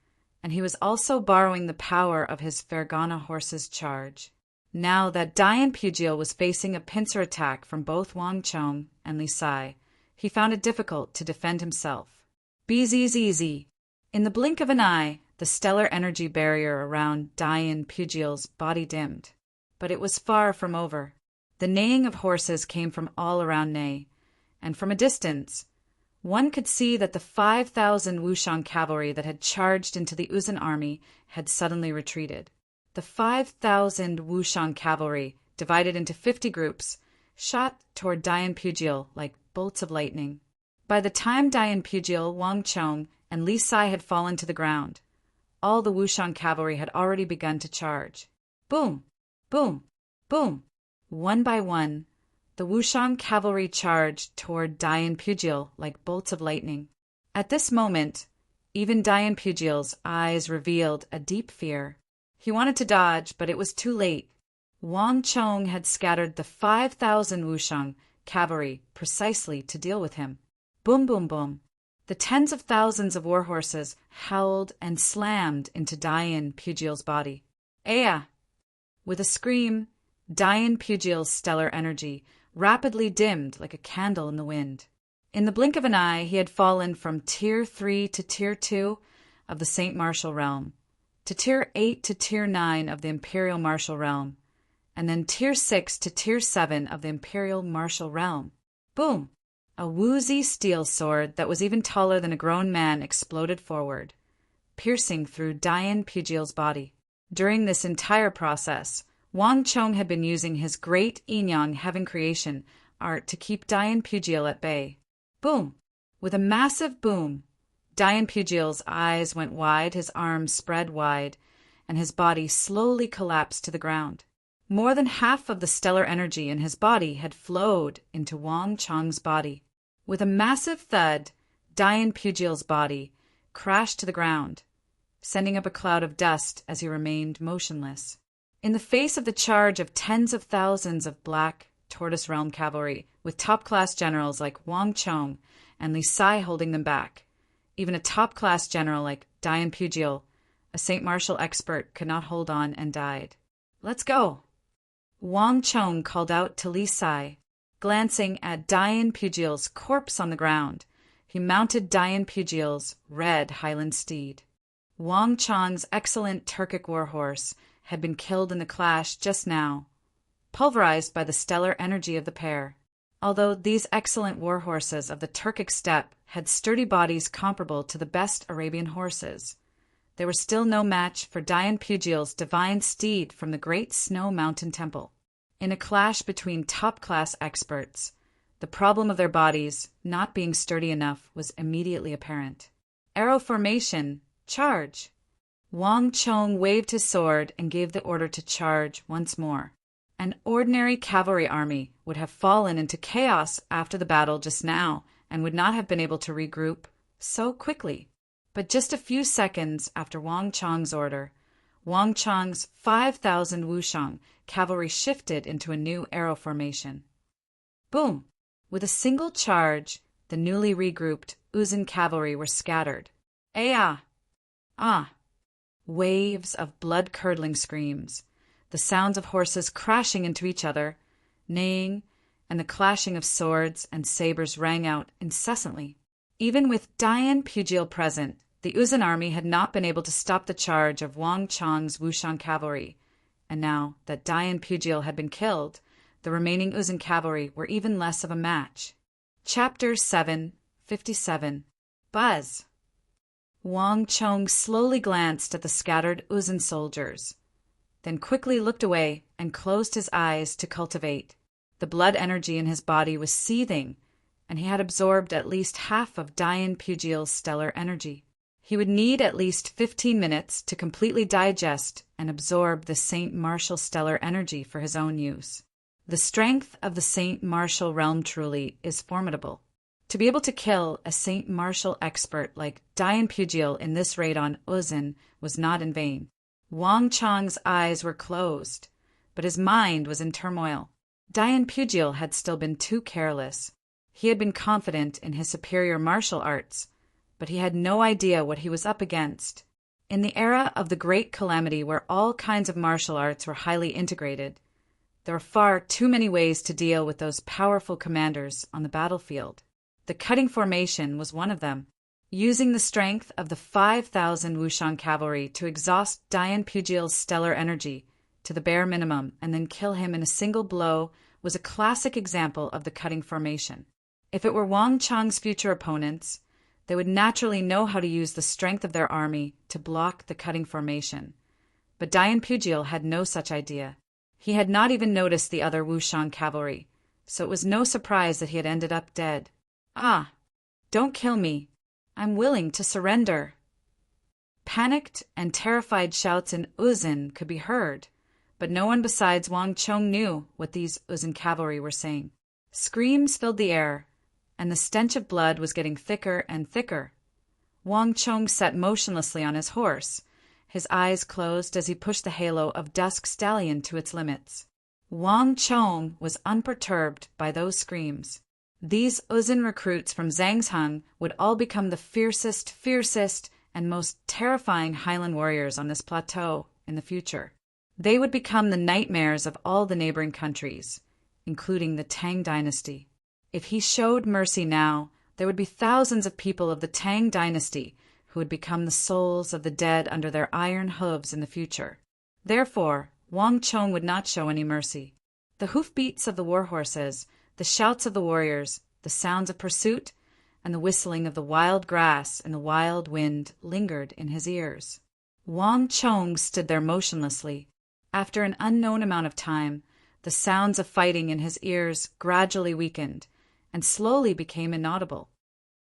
and he was also borrowing the power of his Fergana horse's charge. Now that Dian Pugil was facing a pincer attack from both Wang Chong and Li Sai, he found it difficult to defend himself. Bzzz. In the blink of an eye, the stellar energy barrier around Dian Pugil's body dimmed. But it was far from over. The neighing of horses came from all around Ney, and from a distance, one could see that the 5,000 Wushang cavalry that had charged into the Uzun army had suddenly retreated. The 5,000 Wushang cavalry, divided into 50 groups, shot toward Dian Pugil like bolts of lightning. By the time Dian Pugil, Wang Chong, and Li Sai had fallen to the ground, all the Wushang cavalry had already begun to charge. Boom! Boom! Boom! One by one, the Wushang cavalry charged toward Dian Pugil like bolts of lightning. At this moment, even Dian Pugil's eyes revealed a deep fear. He wanted to dodge, but it was too late. Wang Chong had scattered the 5,000 Wushang cavalry precisely to deal with him. Boom, boom, boom. The tens of thousands of war horses howled and slammed into Dian Pugil's body. Aya! With a scream, Dian Pugil's stellar energy rapidly dimmed like a candle in the wind. In the blink of an eye, he had fallen from Tier 3 to Tier 2 of the Saint Martial Realm, to Tier 8 to Tier 9 of the Imperial Martial Realm, and then Tier 6 to Tier 7 of the Imperial Martial Realm. Boom! A woozy steel sword that was even taller than a grown man exploded forward, piercing through Dian Pugil's body. During this entire process, Wang Chong had been using his great Yinyang Heaven Creation art to keep Dian Pugil at bay. Boom! With a massive boom, Dian Pugil's eyes went wide, his arms spread wide, and his body slowly collapsed to the ground. More than half of the stellar energy in his body had flowed into Wang Chong's body. With a massive thud, Dian Pugil's body crashed to the ground, sending up a cloud of dust as he remained motionless. In the face of the charge of tens of thousands of black Tortoise Realm cavalry, with top-class generals like Wang Chong and Li Sai holding them back, even a top-class general like Dian Pugil, a Saint Martial expert, could not hold on and died. "Let's go!" Wang Chong called out to Li Sai. Glancing at Dian Pugil's corpse on the ground, he mounted Dian Pugil's red Highland steed. Wang Chong's excellent Turkic warhorse had been killed in the clash just now, pulverized by the stellar energy of the pair. Although these excellent warhorses of the Turkic steppe had sturdy bodies comparable to the best Arabian horses, they were still no match for Dian Pugil's divine steed from the great snow mountain temple. In a clash between top-class experts, the problem of their bodies not being sturdy enough was immediately apparent. Arrow formation, charge! Wang Chong waved his sword and gave the order to charge once more. An ordinary cavalry army would have fallen into chaos after the battle just now and would not have been able to regroup so quickly. But just a few seconds after Wang Chong's order, Wang Chong's 5,000 Wushang cavalry shifted into a new arrow formation. Boom! With a single charge, the newly regrouped Uzun cavalry were scattered. Aya! Ah! Waves of blood-curdling screams, the sounds of horses crashing into each other, neighing, and the clashing of swords and sabers rang out incessantly. Even with Dian Pugil present, the Uzun army had not been able to stop the charge of Wang Chong's Wushang cavalry, and now that Dian Pugil had been killed, the remaining Uzun cavalry were even less of a match. Chapter 757. Buzz! Wang Chong slowly glanced at the scattered Uzun soldiers, then quickly looked away and closed his eyes to cultivate. The blood energy in his body was seething, and he had absorbed at least half of Dian Pugil's stellar energy. He would need at least 15 minutes to completely digest and absorb the Saint Martial stellar energy for his own use. The strength of the Saint Martial realm truly is formidable. To be able to kill a Saint Martial expert like Dian Pugil in this raid on Uzun was not in vain. Wang Chong's eyes were closed, but his mind was in turmoil. Dian Pugil had still been too careless. He had been confident in his superior martial arts, but he had no idea what he was up against. In the era of the Great Calamity, where all kinds of martial arts were highly integrated, there were far too many ways to deal with those powerful commanders on the battlefield. The cutting formation was one of them. Using the strength of the 5,000 Wushang cavalry to exhaust Dian Pugil's stellar energy to the bare minimum and then kill him in a single blow was a classic example of the cutting formation. If it were Wang Chang's future opponents, they would naturally know how to use the strength of their army to block the cutting formation. But Dian Pugil had no such idea. He had not even noticed the other Wushang cavalry, so it was no surprise that he had ended up dead. "Ah! Don't kill me. I'm willing to surrender." Panicked and terrified shouts in Uzin could be heard, but no one besides Wang Chong knew what these Uzin cavalry were saying. Screams filled the air, and the stench of blood was getting thicker and thicker. Wang Chong sat motionlessly on his horse, his eyes closed as he pushed the halo of Dusk Stallion to its limits. Wang Chong was unperturbed by those screams. These Uzin recruits from Zhangsheng would all become the fiercest, and most terrifying Highland warriors on this plateau in the future. They would become the nightmares of all the neighboring countries, including the Tang dynasty. If he showed mercy now, there would be thousands of people of the Tang dynasty who would become the souls of the dead under their iron hooves in the future. Therefore, Wang Chong would not show any mercy. The hoofbeats of the war horses, the shouts of the warriors, the sounds of pursuit, and the whistling of the wild grass and the wild wind lingered in his ears. Wang Chong stood there motionlessly. After an unknown amount of time, the sounds of fighting in his ears gradually weakened and slowly became inaudible.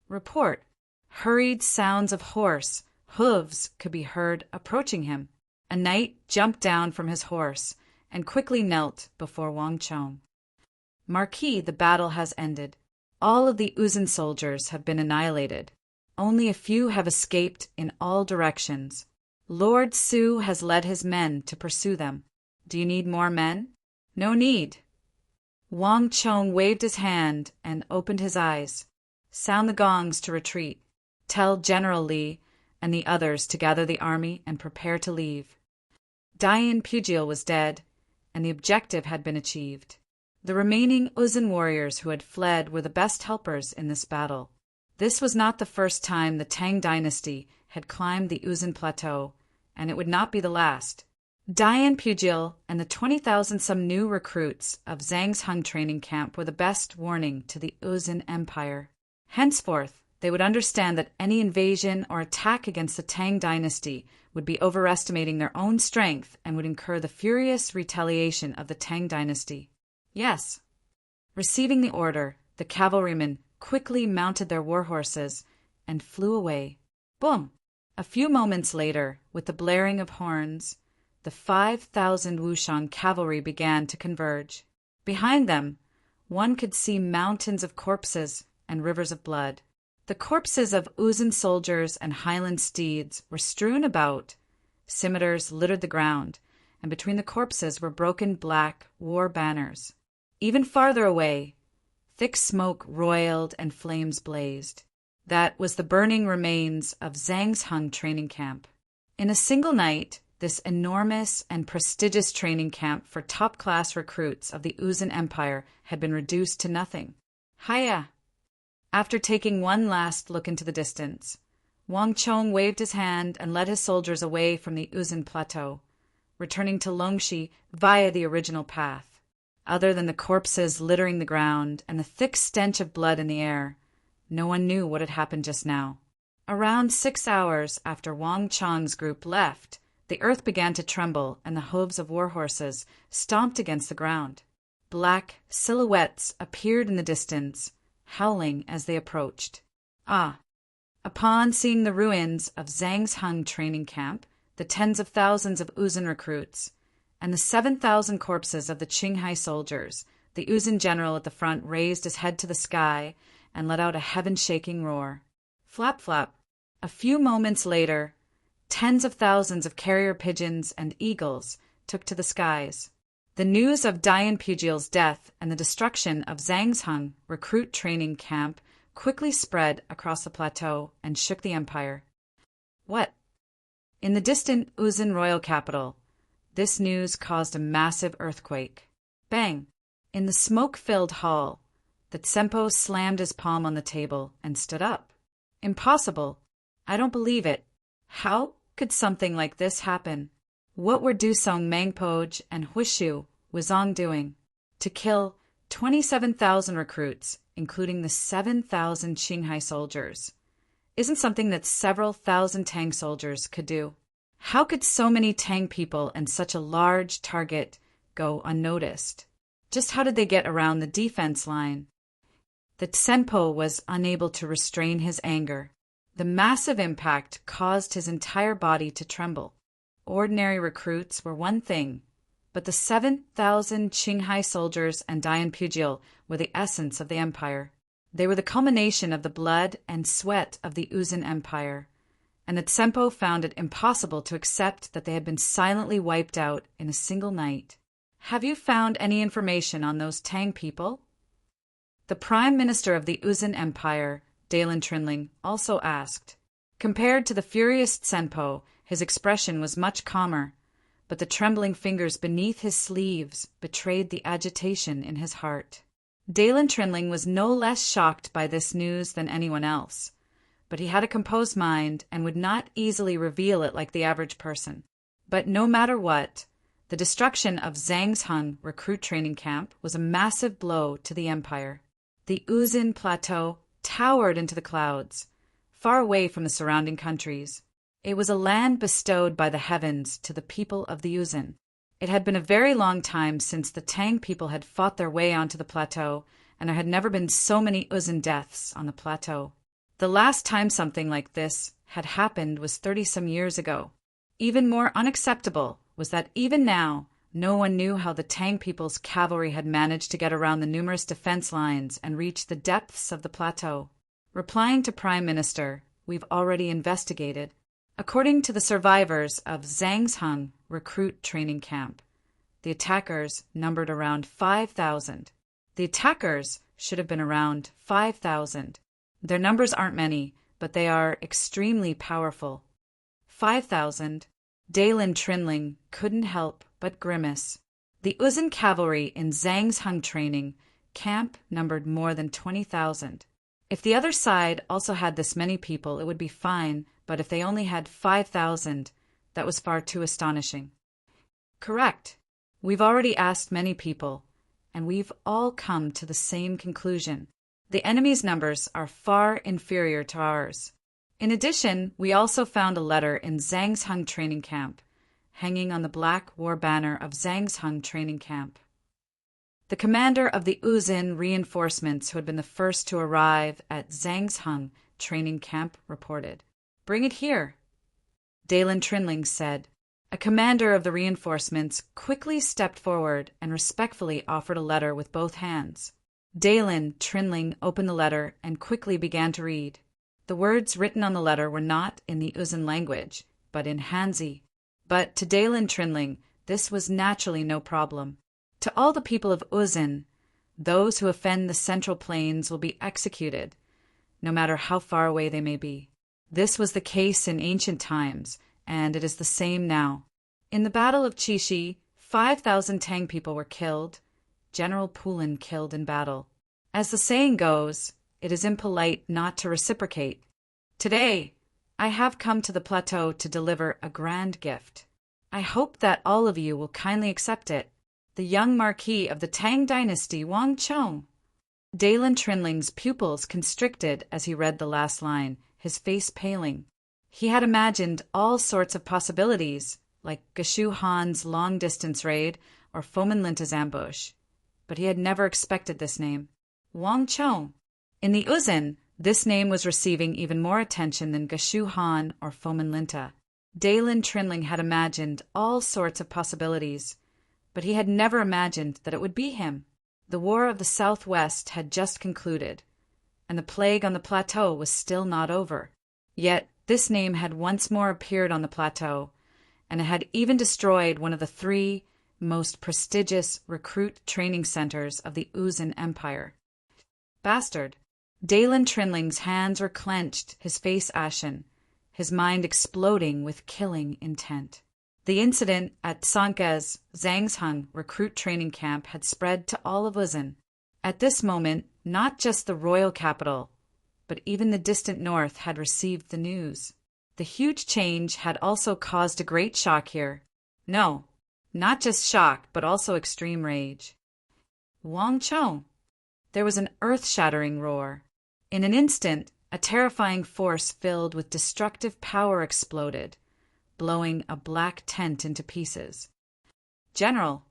Report! Hurried sounds of horse hooves could be heard approaching him. A knight jumped down from his horse and quickly knelt before Wang Chong. "Marquis, the battle has ended. All of the Uzin soldiers have been annihilated. Only a few have escaped in all directions. Lord Su has led his men to pursue them. Do you need more men?" "No need." Wang Chong waved his hand and opened his eyes. "Sound the gongs to retreat. Tell General Li and the others to gather the army and prepare to leave." Dian Pugil was dead, and the objective had been achieved. The remaining Uzin warriors who had fled were the best helpers in this battle. This was not the first time the Tang dynasty had climbed the Uzin plateau, and it would not be the last. Dian Pugil and the 20,000-some new recruits of Zhangsheng training camp were the best warning to the Uzin Empire. Henceforth, they would understand that any invasion or attack against the Tang dynasty would be overestimating their own strength and would incur the furious retaliation of the Tang dynasty. Yes. Receiving the order, the cavalrymen quickly mounted their war horses and flew away. Boom! A few moments later, with the blaring of horns, the 5,000 Wushang cavalry began to converge. Behind them, one could see mountains of corpses and rivers of blood. The corpses of Uzin soldiers and Highland steeds were strewn about, scimitars littered the ground, and between the corpses were broken black war banners. Even farther away, thick smoke roiled and flames blazed. That was the burning remains of Zhangsheng training camp. In a single night, this enormous and prestigious training camp for top-class recruits of the Uzin Empire had been reduced to nothing. Hiya! After taking one last look into the distance, Wang Chong waved his hand and led his soldiers away from the Uzin plateau, returning to Longxi via the original path. Other than the corpses littering the ground and the thick stench of blood in the air, no one knew what had happened just now. Around 6 hours after Wang Chong's group left, the earth began to tremble and the hooves of war horses stomped against the ground. Black silhouettes appeared in the distance, howling as they approached. Ah! Upon seeing the ruins of Zhangsheng training camp, the tens of thousands of Uzin recruits, and the 7,000 corpses of the Qinghai soldiers, the Uzin general at the front raised his head to the sky and let out a heaven-shaking roar. Flap, flap. A few moments later, tens of thousands of carrier pigeons and eagles took to the skies. The news of Dian Pugil's death and the destruction of Zhangsheng recruit training camp quickly spread across the plateau and shook the empire. What? In the distant Uzin royal capital, this news caused a massive earthquake. Bang! In the smoke-filled hall, the Tsempo slammed his palm on the table and stood up. Impossible. I don't believe it. How could something like this happen? What were Dusong Mangpoj and Huishu Wuzong doing? To kill 27,000 recruits, including the 7,000 Qinghai soldiers. Isn't something that several thousand Tang soldiers could do? How could so many Tang people and such a large target go unnoticed? Just how did they get around the defense line? The Tsenpo was unable to restrain his anger. The massive impact caused his entire body to tremble. Ordinary recruits were one thing, but the 7,000 Qinghai soldiers and Dian Pugil were the essence of the empire. They were the culmination of the blood and sweat of the Uzun Empire, and the Tsenpo found it impossible to accept that they had been silently wiped out in a single night. Have you found any information on those Tang people? The Prime Minister of the Uzun Empire, Dalen Trinling, also asked. Compared to the furious Tsenpo, his expression was much calmer, but the trembling fingers beneath his sleeves betrayed the agitation in his heart. Dalen Trinling was no less shocked by this news than anyone else, but he had a composed mind and would not easily reveal it like the average person. But no matter what, the destruction of Zhangzhung recruit training camp was a massive blow to the empire. The Uzun Plateau towered into the clouds, far away from the surrounding countries. It was a land bestowed by the heavens to the people of the Uzun. It had been a very long time since the Tang people had fought their way onto the plateau, and there had never been so many Uzun deaths on the plateau. The last time something like this had happened was 30-some years ago. Even more unacceptable was that even now, no one knew how the Tang people's cavalry had managed to get around the numerous defense lines and reach the depths of the plateau. Replying to Prime Minister, we've already investigated. According to the survivors of Zhangzhung recruit training camp, the attackers numbered around 5,000. The attackers should have been around 5,000. Their numbers aren't many, but they are extremely powerful. 5,000. Dalen Trinling couldn't help but grimace. The Uzun cavalry in Zhangzhung training camp numbered more than 20,000. If the other side also had this many people, it would be fine, but if they only had 5,000, that was far too astonishing. Correct. We've already asked many people, and we've all come to the same conclusion. The enemy's numbers are far inferior to ours. In addition, we also found a letter in Zhangzhung training camp, hanging on the black war banner of Zhangzhung training camp. The commander of the Uzun reinforcements who had been the first to arrive at Zhangzhung training camp reported. Bring it here, Dalen Trinling said. A commander of the reinforcements quickly stepped forward and respectfully offered a letter with both hands. Dalen Trinling opened the letter and quickly began to read. The words written on the letter were not in the Uzun language, but in Hanzi. But to Dalen Trinling, this was naturally no problem. To all the people of Uzun, those who offend the Central Plains will be executed, no matter how far away they may be. This was the case in ancient times, and it is the same now. In the Battle of Chishi, 5,000 Tang people were killed, General Pulin killed in battle. As the saying goes, it is impolite not to reciprocate. Today, I have come to the plateau to deliver a grand gift. I hope that all of you will kindly accept it. The young Marquis of the Tang dynasty, Wang Chong. Dalen Trinling's pupils constricted as he read the last line, his face paling. He had imagined all sorts of possibilities, like Geshu Han's long-distance raid or Fomin Linta's ambush, but he had never expected this name. Wang Chong. In the Uzun, this name was receiving even more attention than Geshu Han or Fomin Linta. Dalen Trinling had imagined all sorts of possibilities, but he had never imagined that it would be him. The War of the Southwest had just concluded, and the plague on the plateau was still not over. Yet this name had once more appeared on the plateau, and it had even destroyed one of the 3 most prestigious recruit training centers of the Uzun Empire. Bastard. Dalen Trinling's hands were clenched, his face ashen, his mind exploding with killing intent. The incident at Sanke's Zhangzhung recruit training camp had spread to all of Uzun. At this moment, not just the royal capital, but even the distant north had received the news. The huge change had also caused a great shock here. No, not just shock, but also extreme rage. Wang Chong! There was an earth-shattering roar. In an instant, a terrifying force filled with destructive power exploded, blowing a black tent into pieces. General!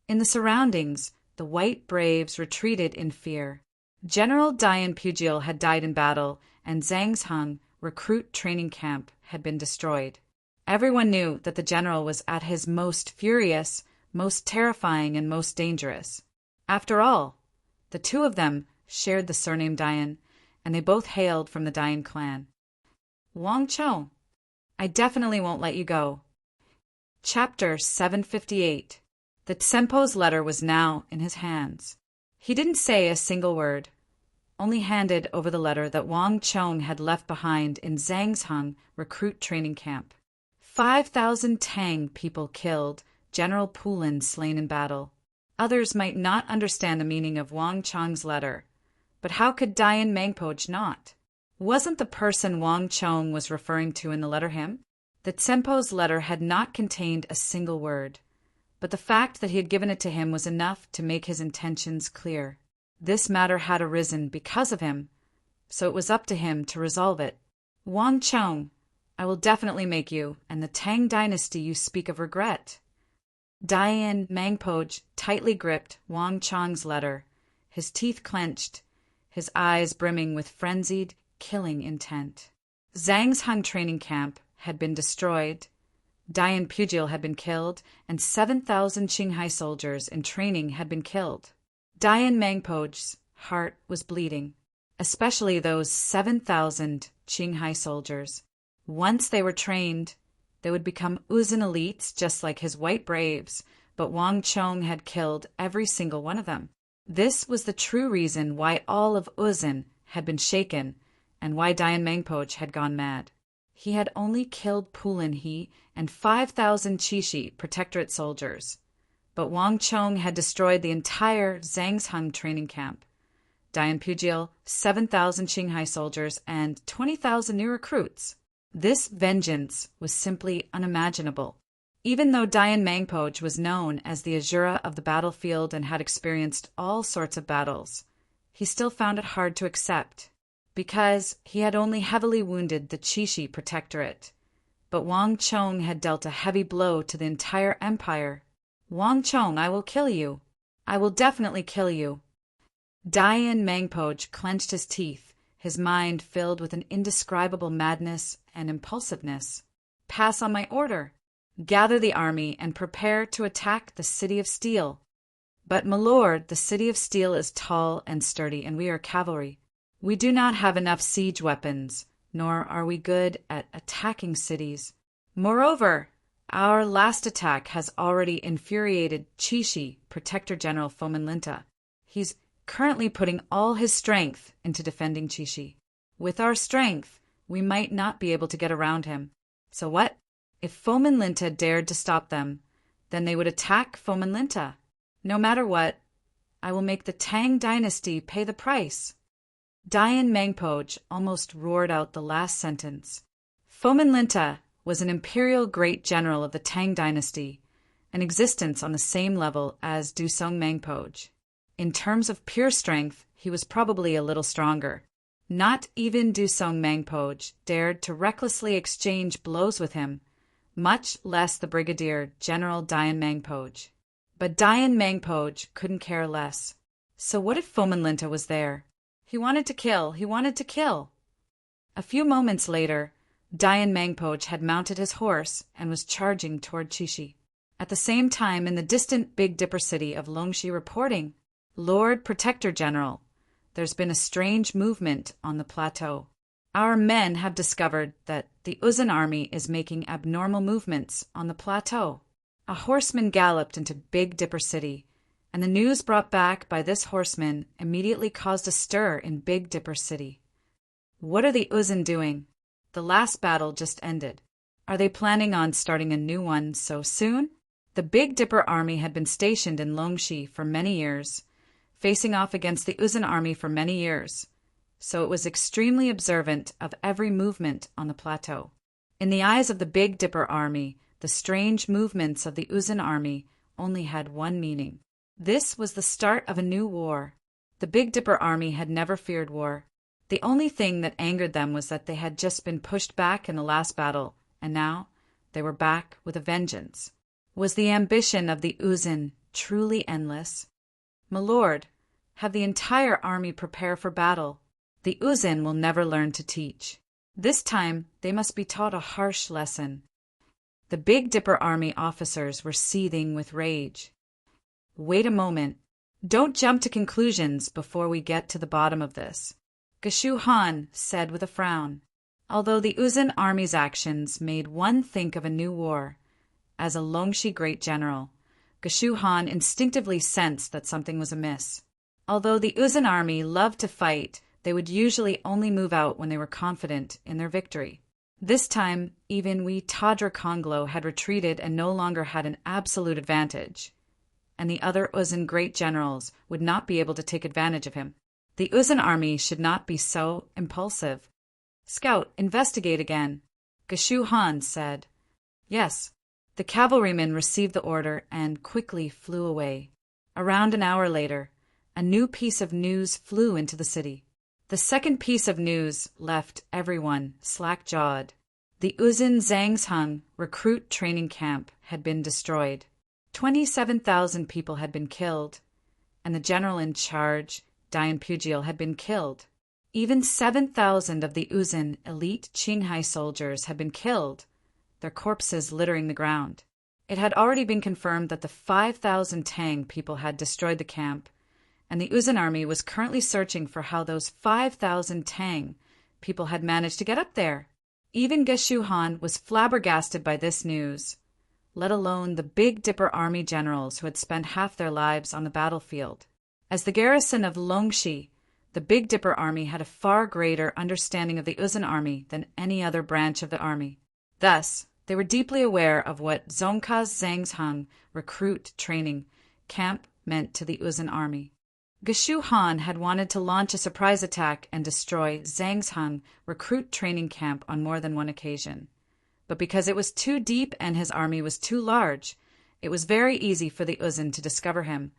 In the surroundings, the white braves retreated in fear. General Dian Pugil had died in battle, and Zhang's recruit training camp had been destroyed. Everyone knew that the general was at his most furious, most terrifying, and most dangerous. After all, the two of them shared the surname Dian, and they both hailed from the Dian clan. Wang Chou, I definitely won't let you go. Chapter 758. The Tsempo's letter was now in his hands. He didn't say a single word, only handed over the letter that Wang Chong had left behind in Zhang's recruit training camp. 5,000 Tang people killed, General Pulin slain in battle. Others might not understand the meaning of Wang Chong's letter, but how could Dian Mangpoj not? Wasn't the person Wang Chong was referring to in the letter him? The Tsempo's letter had not contained a single word, but the fact that he had given it to him was enough to make his intentions clear. This matter had arisen because of him, so it was up to him to resolve it. Wang Chong, I will definitely make you and the Tang dynasty you speak of regret. Dian Mangpoj tightly gripped Wang Chong's letter, his teeth clenched, his eyes brimming with frenzied, killing intent. Zhang's training camp had been destroyed, Dian Pugil had been killed, and 7,000 Qinghai soldiers in training had been killed. Dian Mangpoj's heart was bleeding, especially those 7,000 Qinghai soldiers. Once they were trained, they would become Uzun elites just like his white braves, but Wang Chong had killed every single one of them. This was the true reason why all of Uzun had been shaken and why Dian Mangpoj had gone mad. He had only killed Pulin He and 5,000 Qishi protectorate soldiers, but Wang Chong had destroyed the entire Zhang's training camp. Dian Pugil, 7,000 Qinghai soldiers, and 20,000 new recruits. This vengeance was simply unimaginable. Even though Dian Mangpoj was known as the Azura of the battlefield and had experienced all sorts of battles, he still found it hard to accept, because he had only heavily wounded the Qishi protectorate. But Wang Chong had dealt a heavy blow to the entire empire. Wang Chong, I will kill you. I will definitely kill you. Dian Mangpoj clenched his teeth, his mind filled with an indescribable madness and impulsiveness. Pass on my order. Gather the army and prepare to attack the City of Steel. But, my lord, the City of Steel is tall and sturdy, and we are cavalry. We do not have enough siege weapons, nor are we good at attacking cities. Moreover, our last attack has already infuriated Qishi, Protector General Fomin Linta. He's currently putting all his strength into defending Qishi. With our strength, we might not be able to get around him. So what? If Fomin Linta dared to stop them, then they would attack Fomin Linta. No matter what, I will make the Tang dynasty pay the price. Dian Mangpoj almost roared out the last sentence. Fomin Linta was an imperial great general of the Tang dynasty, an existence on the same level as Dusong Mangpoj. In terms of pure strength, he was probably a little stronger. Not even Dusong Mangpoj dared to recklessly exchange blows with him, much less the Brigadier General Dian Mangpoj. But Dian Mangpoj couldn't care less. So what if Fomin Linta was there? He wanted to kill. A few moments later, Dian Mangpoj had mounted his horse and was charging toward Qishi. At the same time, in the distant Big Dipper city of Longxi reporting, Lord Protector General, there's been a strange movement on the plateau. Our men have discovered that the Uzun army is making abnormal movements on the plateau. A horseman galloped into Big Dipper city, and the news brought back by this horseman immediately caused a stir in Big Dipper city. What are the Uzun doing? The last battle just ended. Are they planning on starting a new one so soon? The Big Dipper army had been stationed in Longxi for many years, facing off against the Uzun army for many years, so it was extremely observant of every movement on the plateau. In the eyes of the Big Dipper army, the strange movements of the Uzun army only had one meaning. This was the start of a new war. The Big Dipper army had never feared war. The only thing that angered them was that they had just been pushed back in the last battle, and now they were back with a vengeance. Was the ambition of the Uzin truly endless? My lord, have the entire army prepare for battle. The Uzin will never learn to teach. This time they must be taught a harsh lesson. The Big Dipper army officers were seething with rage. Wait a moment. Don't jump to conclusions before we get to the bottom of this, Geshu Han said with a frown. Although the Uzin army's actions made one think of a new war, as a Longxi great general, Geshu Han instinctively sensed that something was amiss. Although the Uzin army loved to fight, they would usually only move out when they were confident in their victory. This time, even Wee Tadra Konglo had retreated and no longer had an absolute advantage, and the other Uzin great generals would not be able to take advantage of him. The Uzin army should not be so impulsive. Scout, investigate again, Geshu Han said. Yes. The cavalryman received the order and quickly flew away. Around an hour later, a new piece of news flew into the city. The second piece of news left everyone slack-jawed. The Uzin Zhangsheng recruit training camp had been destroyed. 27,000 people had been killed, and the general in charge, Dian Pugil, had been killed. Even 7,000 of the Uzin elite Qinghai soldiers had been killed, their corpses littering the ground. It had already been confirmed that the 5,000 Tang people had destroyed the camp, and the Uzin army was currently searching for how those 5,000 Tang people had managed to get up there. Even Geshu Han was flabbergasted by this news, let alone the Big Dipper army generals who had spent half their lives on the battlefield. As the garrison of Longxi, the Big Dipper army had a far greater understanding of the Uzin army than any other branch of the army. Thus, they were deeply aware of what Zongka's Zhangsheng recruit training camp meant to the Uzin army. Geshu Han had wanted to launch a surprise attack and destroy Zhangsheng recruit training camp on more than one occasion. But because it was too deep and his army was too large, it was very easy for the Uzin to discover him,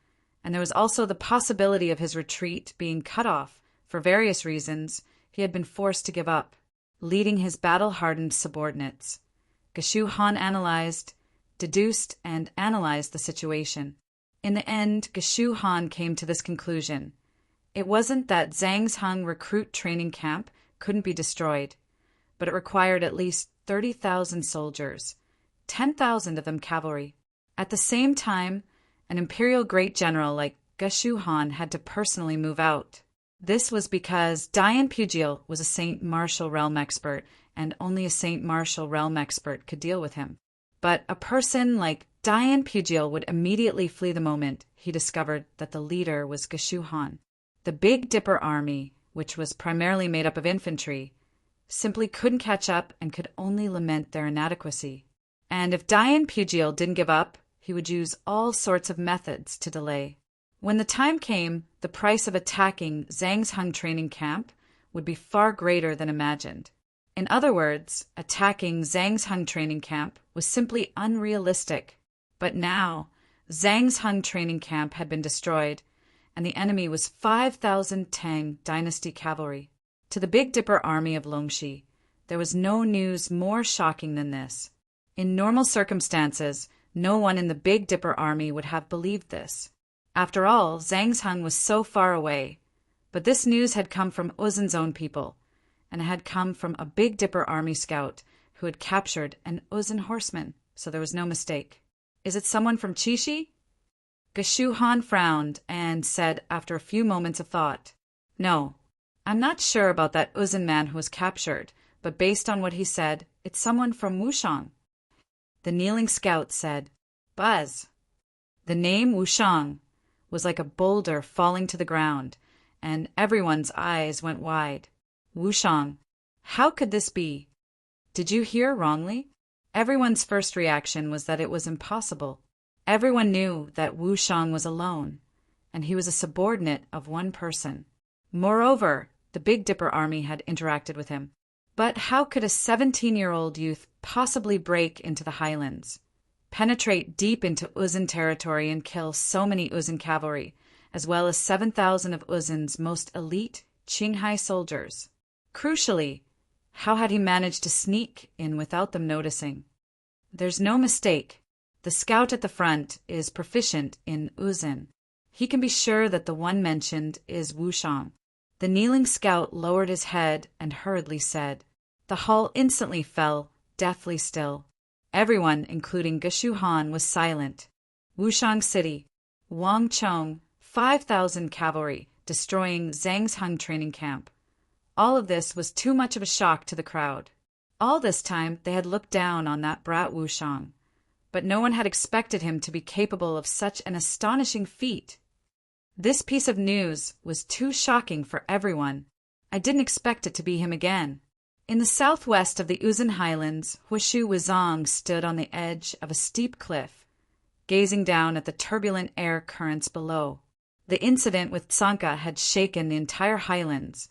and there was also the possibility of his retreat being cut off. For various reasons, he had been forced to give up, leading his battle-hardened subordinates. Geshu Han analyzed, deduced, and analyzed the situation. In the end, Geshu Han came to this conclusion. It wasn't that Zhangsheng recruit training camp couldn't be destroyed, but it required at least 30,000 soldiers, 10,000 of them cavalry. At the same time, an imperial great general like Geshu Han had to personally move out. This was because Dian Pugil was a Saint Martial realm expert, and only a Saint Martial realm expert could deal with him. But a person like Dian Pugil would immediately flee the moment he discovered that the leader was Geshu Han. The Big Dipper army, which was primarily made up of infantry, simply couldn't catch up and could only lament their inadequacy. And if Dian Pugil didn't give up, he would use all sorts of methods to delay. When the time came, the price of attacking Zhangsheng training camp would be far greater than imagined. In other words, attacking Zhangsheng training camp was simply unrealistic. But now, Zhangsheng training camp had been destroyed, and the enemy was 5,000 Tang dynasty cavalry. To the Big Dipper army of Longxi, there was no news more shocking than this. In normal circumstances, no one in the Big Dipper army would have believed this. After all, Zhangsheng was so far away, but this news had come from Uzin's own people, and it had come from a Big Dipper army scout who had captured an Uzin horseman, so there was no mistake. Is it someone from Chishi? Geshu Han frowned and said after a few moments of thought, No, I'm not sure about that Uzin man who was captured, but based on what he said, it's someone from Wushang. The kneeling scout said, Buzz. The name Wushang was like a boulder falling to the ground, and everyone's eyes went wide. Wushang, how could this be? Did you hear wrongly? Everyone's first reaction was that it was impossible. Everyone knew that Wushang was alone, and he was a subordinate of one person. Moreover, the Big Dipper army had interacted with him. But how could a 17-year-old youth possibly break into the highlands, penetrate deep into Uzun territory and kill so many Uzun cavalry, as well as 7,000 of Uzun's most elite Qinghai soldiers. Crucially, how had he managed to sneak in without them noticing? There's no mistake. The scout at the front is proficient in Uzun. He can be sure that the one mentioned is Wushang. The kneeling scout lowered his head and hurriedly said. The hall instantly fell, deathly still. Everyone, including Geshu Han, was silent. Wushang City. Wang Chong, 5,000 cavalry, destroying Zhang's Hung training camp. All of this was too much of a shock to the crowd. All this time they had looked down on that brat Wushang, but no one had expected him to be capable of such an astonishing feat. This piece of news was too shocking for everyone. I didn't expect it to be him again. In the southwest of the Uzun Highlands, Hushu Wuzong stood on the edge of a steep cliff, gazing down at the turbulent air currents below. The incident with Tsanka had shaken the entire highlands,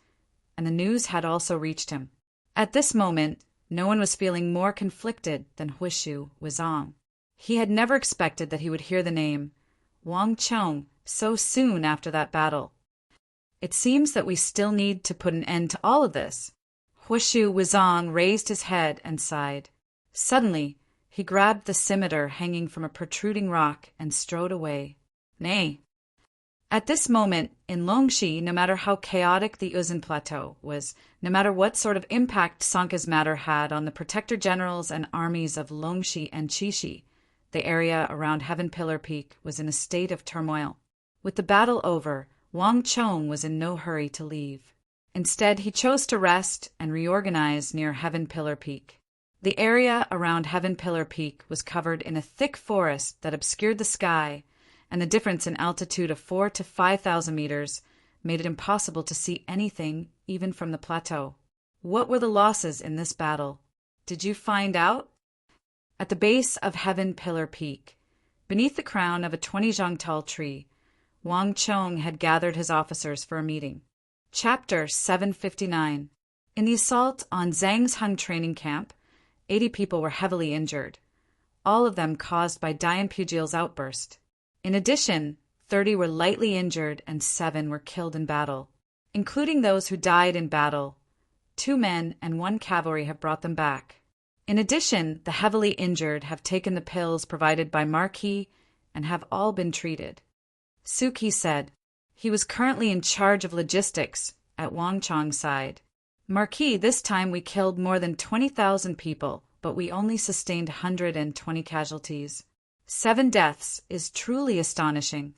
and the news had also reached him. At this moment, no one was feeling more conflicted than Hushu Wuzong. He had never expected that he would hear the name Wang Chong so soon after that battle. It seems that we still need to put an end to all of this. Hushu Wuzong raised his head and sighed. Suddenly, he grabbed the scimitar hanging from a protruding rock and strode away. Nay. At this moment, in Longxi, no matter how chaotic the Uzun Plateau was, no matter what sort of impact Tsanka's matter had on the protector generals and armies of Longxi and Qixi, the area around Heaven Pillar Peak was in a state of turmoil. With the battle over, Wang Chong was in no hurry to leave. Instead, he chose to rest and reorganize near Heaven Pillar Peak. The area around Heaven Pillar Peak was covered in a thick forest that obscured the sky, and the difference in altitude of 4,000 to 5,000 meters made it impossible to see anything, even from the plateau. What were the losses in this battle? Did you find out? At the base of Heaven Pillar Peak, beneath the crown of a 20 tall tree, Wang Chong had gathered his officers for a meeting. Chapter 759. In the assault on Zhang's Hung training camp, 80 people were heavily injured, all of them caused by Dian Pugil's outburst. In addition, 30 were lightly injured and 7 were killed in battle. Including those who died in battle, 2 men and 1 cavalry have brought them back. In addition, the heavily injured have taken the pills provided by Marquis and have all been treated. Suki said. He was currently in charge of logistics at Wang Chong's side. Marquis, this time we killed more than 20,000 people, but we only sustained 120 casualties. 7 deaths is truly astonishing.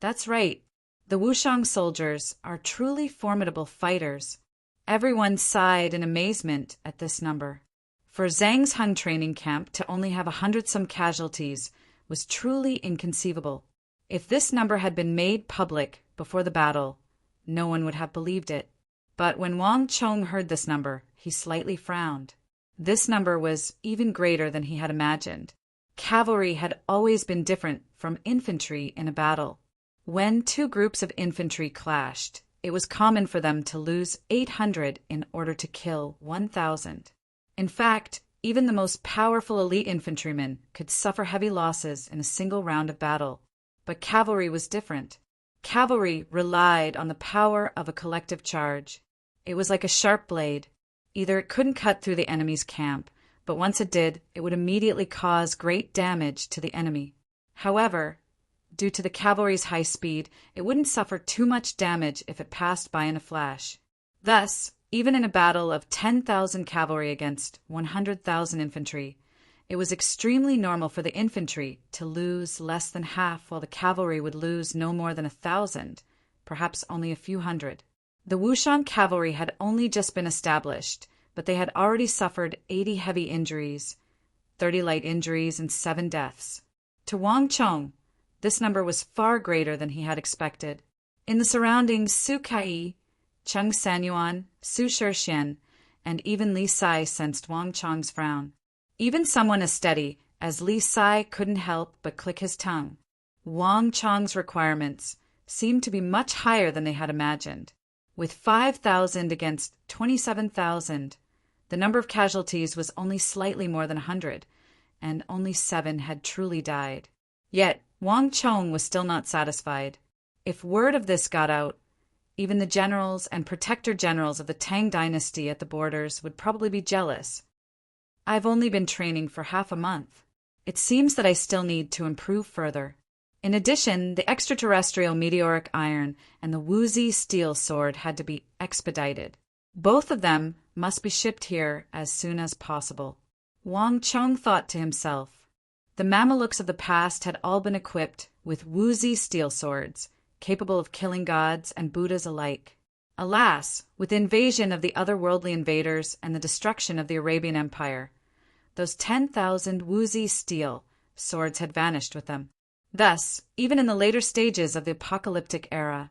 That's right. The Wushang soldiers are truly formidable fighters. Everyone sighed in amazement at this number. For Zhang's Hung training camp to only have 100-some casualties was truly inconceivable. If this number had been made public before the battle, no one would have believed it. But when Wang Chong heard this number, he slightly frowned. This number was even greater than he had imagined. Cavalry had always been different from infantry in a battle. When 2 groups of infantry clashed, it was common for them to lose 800 in order to kill 1,000. In fact, even the most powerful elite infantrymen could suffer heavy losses in a single round of battle. But cavalry was different. Cavalry relied on the power of a collective charge. It was like a sharp blade. Either it couldn't cut through the enemy's camp, but once it did, it would immediately cause great damage to the enemy. However, due to the cavalry's high speed, it wouldn't suffer too much damage if it passed by in a flash. Thus, even in a battle of 10,000 cavalry against 100,000 infantry, it was extremely normal for the infantry to lose less than half, while the cavalry would lose no more than 1,000, perhaps only a few hundred. The Wushang cavalry had only just been established, but they had already suffered 80 heavy injuries, 30 light injuries, and 7 deaths. To Wang Chong, this number was far greater than he had expected. In the surroundings, Su Kai, Cheng Sanyuan, Su Shixian, and even Li Sai sensed Wang Chong's frown. Even someone as steady as Li Sai couldn't help but click his tongue. Wang Chong's requirements seemed to be much higher than they had imagined. With 5,000 against 27,000, the number of casualties was only slightly more than 100, and only 7 had truly died. Yet, Wang Chong was still not satisfied. If word of this got out, even the generals and protector generals of the Tang dynasty at the borders would probably be jealous. I've only been training for half a month. It seems that I still need to improve further. In addition, the extraterrestrial meteoric iron and the woozy steel sword had to be expedited. Both of them must be shipped here as soon as possible. Wang Chong thought to himself. The Mamelukes of the past had all been equipped with woozy steel swords, capable of killing gods and Buddhas alike. Alas, with the invasion of the otherworldly invaders and the destruction of the Arabian Empire, those 10,000 woozy steel swords had vanished with them. Thus, even in the later stages of the apocalyptic era,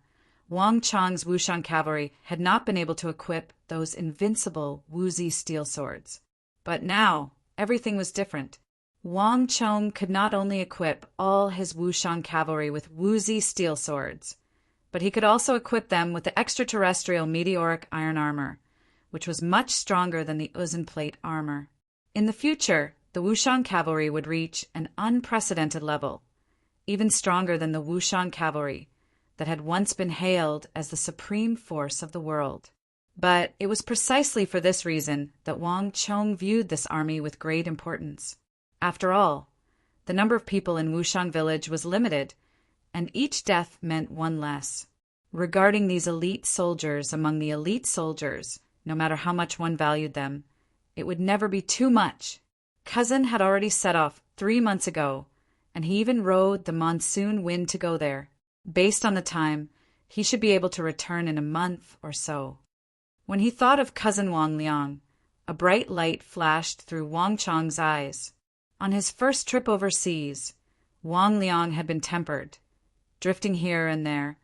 Wang Chong's Wushang cavalry had not been able to equip those invincible woozy steel swords. But now, everything was different. Wang Chong could not only equip all his Wushang cavalry with woozy steel swords, but he could also equip them with the extraterrestrial meteoric iron armor, which was much stronger than the Uzun plate armor. In the future, the Wushang cavalry would reach an unprecedented level, even stronger than the Wushang cavalry that had once been hailed as the supreme force of the world. But it was precisely for this reason that Wang Chong viewed this army with great importance. After all, the number of people in Wushang village was limited, and each death meant one less. Regarding these elite soldiers among the elite soldiers, no matter how much one valued them, it would never be too much. Cousin had already set off 3 months ago, and he even rode the monsoon wind to go there. Based on the time, he should be able to return in a month or so. When he thought of Cousin Wang Liang, a bright light flashed through Wang Chong's eyes. On his first trip overseas, Wang Liang had been tempered, drifting here and there,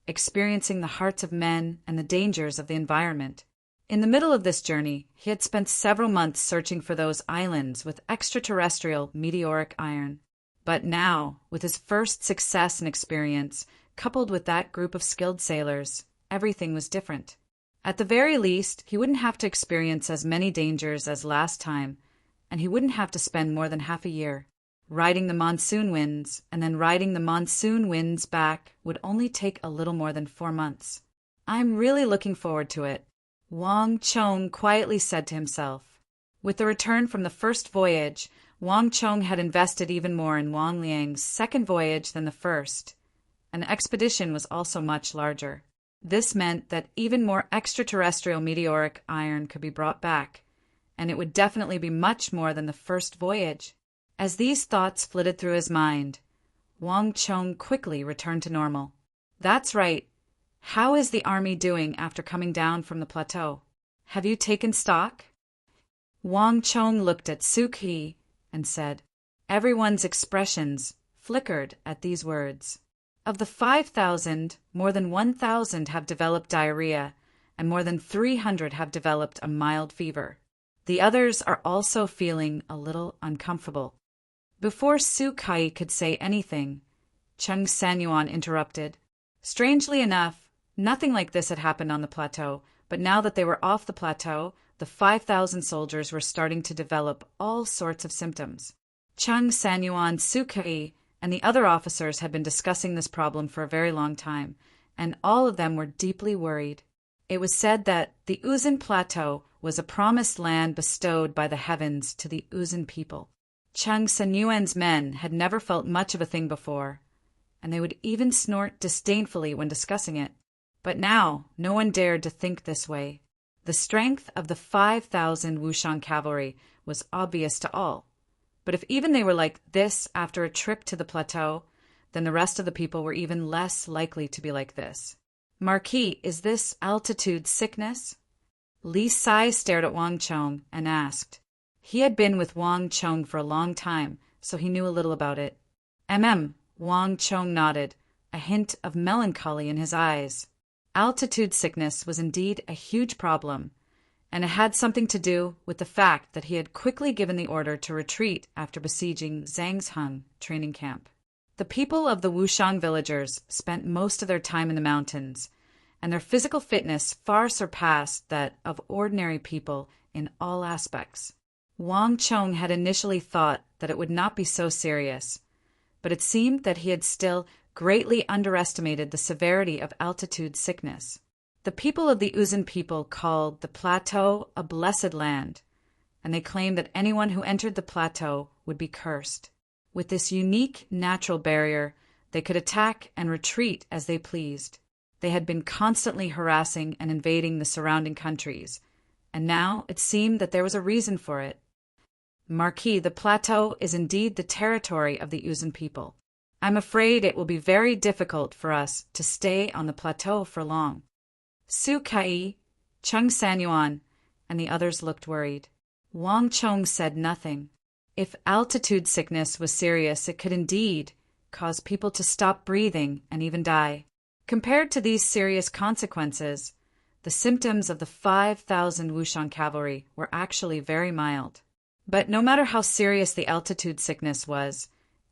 experiencing the hearts of men and the dangers of the environment. In the middle of this journey, he had spent several months searching for those islands with extraterrestrial meteoric iron. But now, with his first success and experience, coupled with that group of skilled sailors, everything was different. At the very least, he wouldn't have to experience as many dangers as last time, and he wouldn't have to spend more than half a year. Riding the monsoon winds, and then riding the monsoon winds back would only take a little more than 4 months. I'm really looking forward to it, Wang Chong quietly said to himself. With the return from the first voyage, Wang Chong had invested even more in Wang Liang's second voyage than the first. An expedition was also much larger. This meant that even more extraterrestrial meteoric iron could be brought back, and it would definitely be much more than the first voyage. As these thoughts flitted through his mind, Wang Chong quickly returned to normal. That's right. How is the army doing after coming down from the plateau? Have you taken stock? Wang Chong looked at Suk He and said. Everyone's expressions flickered at these words. Of the 5,000, more than 1,000 have developed diarrhea, and more than 300 have developed a mild fever. The others are also feeling a little uncomfortable. Before Suk He could say anything, Chung Sanyuan interrupted. Strangely enough, nothing like this had happened on the plateau, but now that they were off the plateau, the 5,000 soldiers were starting to develop all sorts of symptoms. Chung Sanyuan, Suk He, and the other officers had been discussing this problem for a very long time, and all of them were deeply worried. It was said that the Uzun Plateau was a promised land bestowed by the heavens to the Uzun people. Chung Sanyuan's men had never felt much of a thing before, and they would even snort disdainfully when discussing it. But now, no one dared to think this way. The strength of the 5,000 Wushang cavalry was obvious to all. But if even they were like this after a trip to the plateau, then the rest of the people were even less likely to be like this. Marquis, is this altitude sickness? Li Sai stared at Wang Chong and asked. He had been with Wang Chong for a long time, so he knew a little about it. Wang Chong nodded, a hint of melancholy in his eyes. Altitude sickness was indeed a huge problem, and it had something to do with the fact that he had quickly given the order to retreat after besieging Zhangsheng training camp. The people of the Wushang villagers spent most of their time in the mountains, and their physical fitness far surpassed that of ordinary people in all aspects. Wang Chong had initially thought that it would not be so serious, but it seemed that he had still greatly underestimated the severity of altitude sickness. The people of the Uzun people called the plateau a blessed land, and they claimed that anyone who entered the plateau would be cursed. With this unique natural barrier, they could attack and retreat as they pleased. They had been constantly harassing and invading the surrounding countries, and now it seemed that there was a reason for it. Marquis, the plateau is indeed the territory of the Uzun people. I'm afraid it will be very difficult for us to stay on the plateau for long. Su Kai, Chung Sanyuan, and the others looked worried. Wang Chong said nothing. If altitude sickness was serious, it could indeed cause people to stop breathing and even die. Compared to these serious consequences, the symptoms of the 5,000 Wushan cavalry were actually very mild. But no matter how serious the altitude sickness was,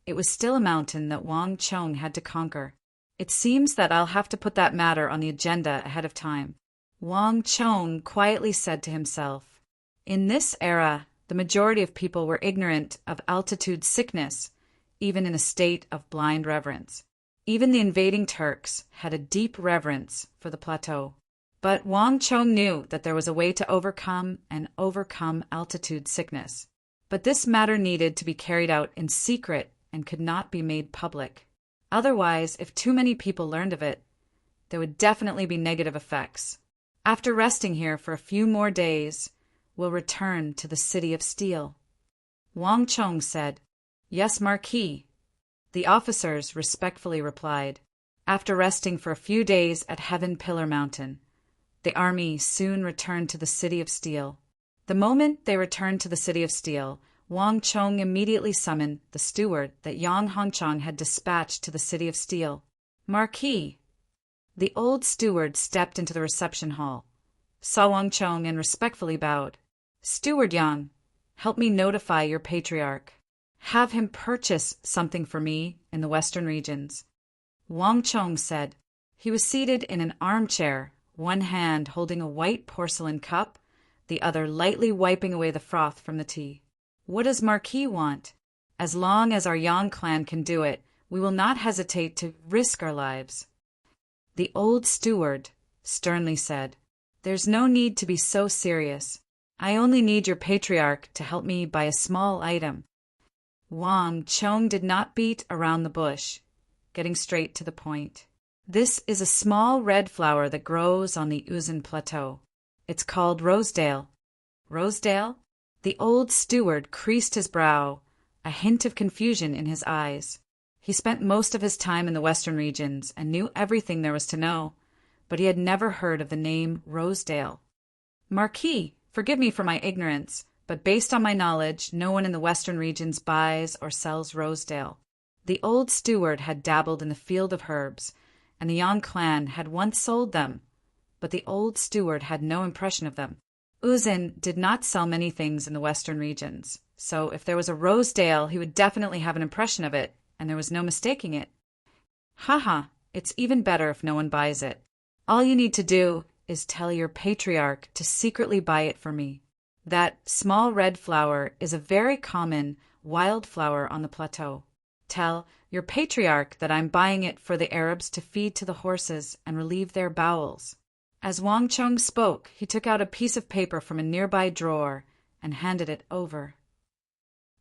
it was still a mountain that Wang Chong had to conquer. It seems that I'll have to put that matter on the agenda ahead of time, Wang Chong quietly said to himself. In this era, the majority of people were ignorant of altitude sickness, even in a state of blind reverence. Even the invading Turks had a deep reverence for the plateau. But Wang Chong knew that there was a way to overcome altitude sickness. But this matter needed to be carried out in secret and could not be made public. Otherwise, if too many people learned of it, there would definitely be negative effects. After resting here for a few more days, we'll return to the City of Steel. Wang Chong said, Yes, Marquis. The officers respectfully replied. After resting for a few days at Heaven Pillar Mountain, the army soon returned to the City of Steel. The moment they returned to the City of Steel, Wang Chong immediately summoned the steward that Yang Hongchang had dispatched to the City of Steel. Marquis. The old steward stepped into the reception hall, saw Wang Chong and respectfully bowed. Steward Yang, help me notify your patriarch. Have him purchase something for me in the western regions. Wang Chong said. He was seated in an armchair, one hand holding a white porcelain cup, the other lightly wiping away the froth from the tea. What does Marquis want? As long as our Yang clan can do it, we will not hesitate to risk our lives. The old steward sternly said, There's no need to be so serious. I only need your patriarch to help me buy a small item. Wang Chong did not beat around the bush, getting straight to the point. This is a small red flower that grows on the Uzun Plateau. It's called Rosedale. Rosedale? The old steward creased his brow, a hint of confusion in his eyes. He spent most of his time in the western regions and knew everything there was to know, but he had never heard of the name Rosedale. Marquis, forgive me for my ignorance, but based on my knowledge, no one in the western regions buys or sells Rosedale. The old steward had dabbled in the field of herbs, and the Yang clan had once sold them, but the old steward had no impression of them. Uzun did not sell many things in the western regions, so if there was a Rosedale, he would definitely have an impression of it, and there was no mistaking it. Haha, it's even better if no one buys it. All you need to do is tell your patriarch to secretly buy it for me. That small red flower is a very common wild flower on the plateau. Tell your patriarch that I'm buying it for the Arabs to feed to the horses and relieve their bowels. As Wang Chong spoke, he took out a piece of paper from a nearby drawer and handed it over.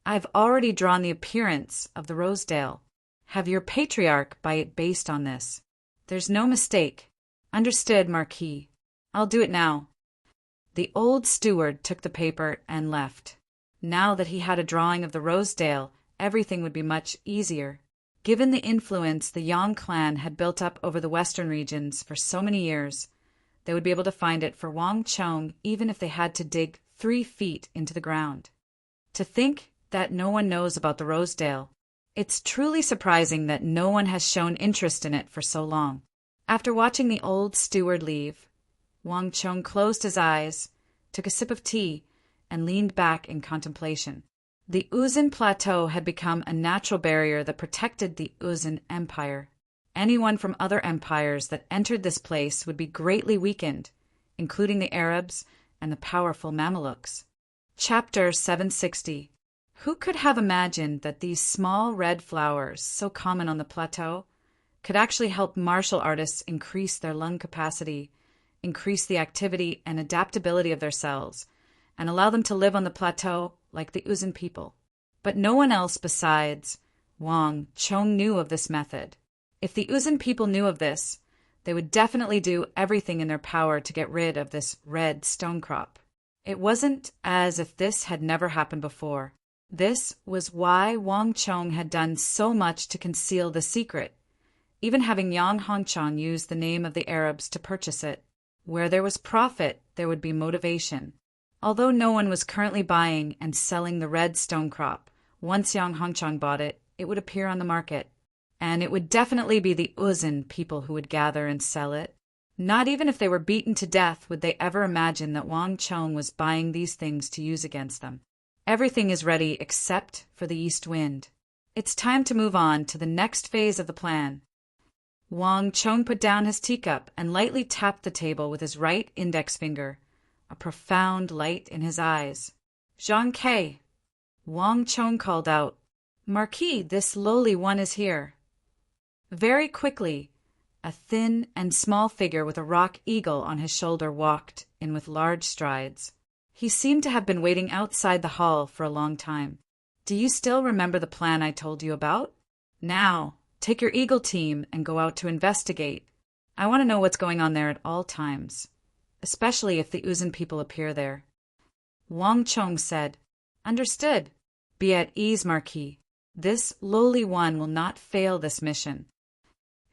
I've already drawn the appearance of the Rosedale. Have your patriarch buy it based on this. There's no mistake. Understood, Marquis. I'll do it now. The old steward took the paper and left. Now that he had a drawing of the Rosedale, everything would be much easier. Given the influence the Yang clan had built up over the western regions for so many years, they would be able to find it for Wang Chong even if they had to dig 3 feet into the ground. To think that no one knows about the Rosedale. It's truly surprising that no one has shown interest in it for so long. After watching the old steward leave, Wang Chong closed his eyes, took a sip of tea, and leaned back in contemplation. The Uzun Plateau had become a natural barrier that protected the Uzun Empire. Anyone from other empires that entered this place would be greatly weakened, including the Arabs and the powerful Mamelukes. Chapter 760. Who could have imagined that these small red flowers, so common on the plateau, could actually help martial artists increase their lung capacity, increase the activity and adaptability of their cells, and allow them to live on the plateau like the Uzin people? But no one else besides Wang Chong knew of this method. If the Uzin people knew of this, they would definitely do everything in their power to get rid of this red stone crop. It wasn't as if this had never happened before. This was why Wang Chong had done so much to conceal the secret, even having Yang Hongchang use the name of the Arabs to purchase it. Where there was profit, there would be motivation. Although no one was currently buying and selling the red stone crop, once Yang Hongchang bought it, it would appear on the market. And it would definitely be the Uzin people who would gather and sell it. Not even if they were beaten to death would they ever imagine that Wang Chong was buying these things to use against them. Everything is ready except for the east wind. It's time to move on to the next phase of the plan. Wang Chong put down his teacup and lightly tapped the table with his right index finger, a profound light in his eyes. "Zhang Ke," Wang Chong called out. "Marquis, this lowly one is here." Very quickly, a thin and small figure with a rock eagle on his shoulder walked in with large strides. He seemed to have been waiting outside the hall for a long time. "Do you still remember the plan I told you about? Now, take your eagle team and go out to investigate. I want to know what's going on there at all times, especially if the Uzin people appear there." Wang Chong said, "Understood. Be at ease, Marquis. This lowly one will not fail this mission."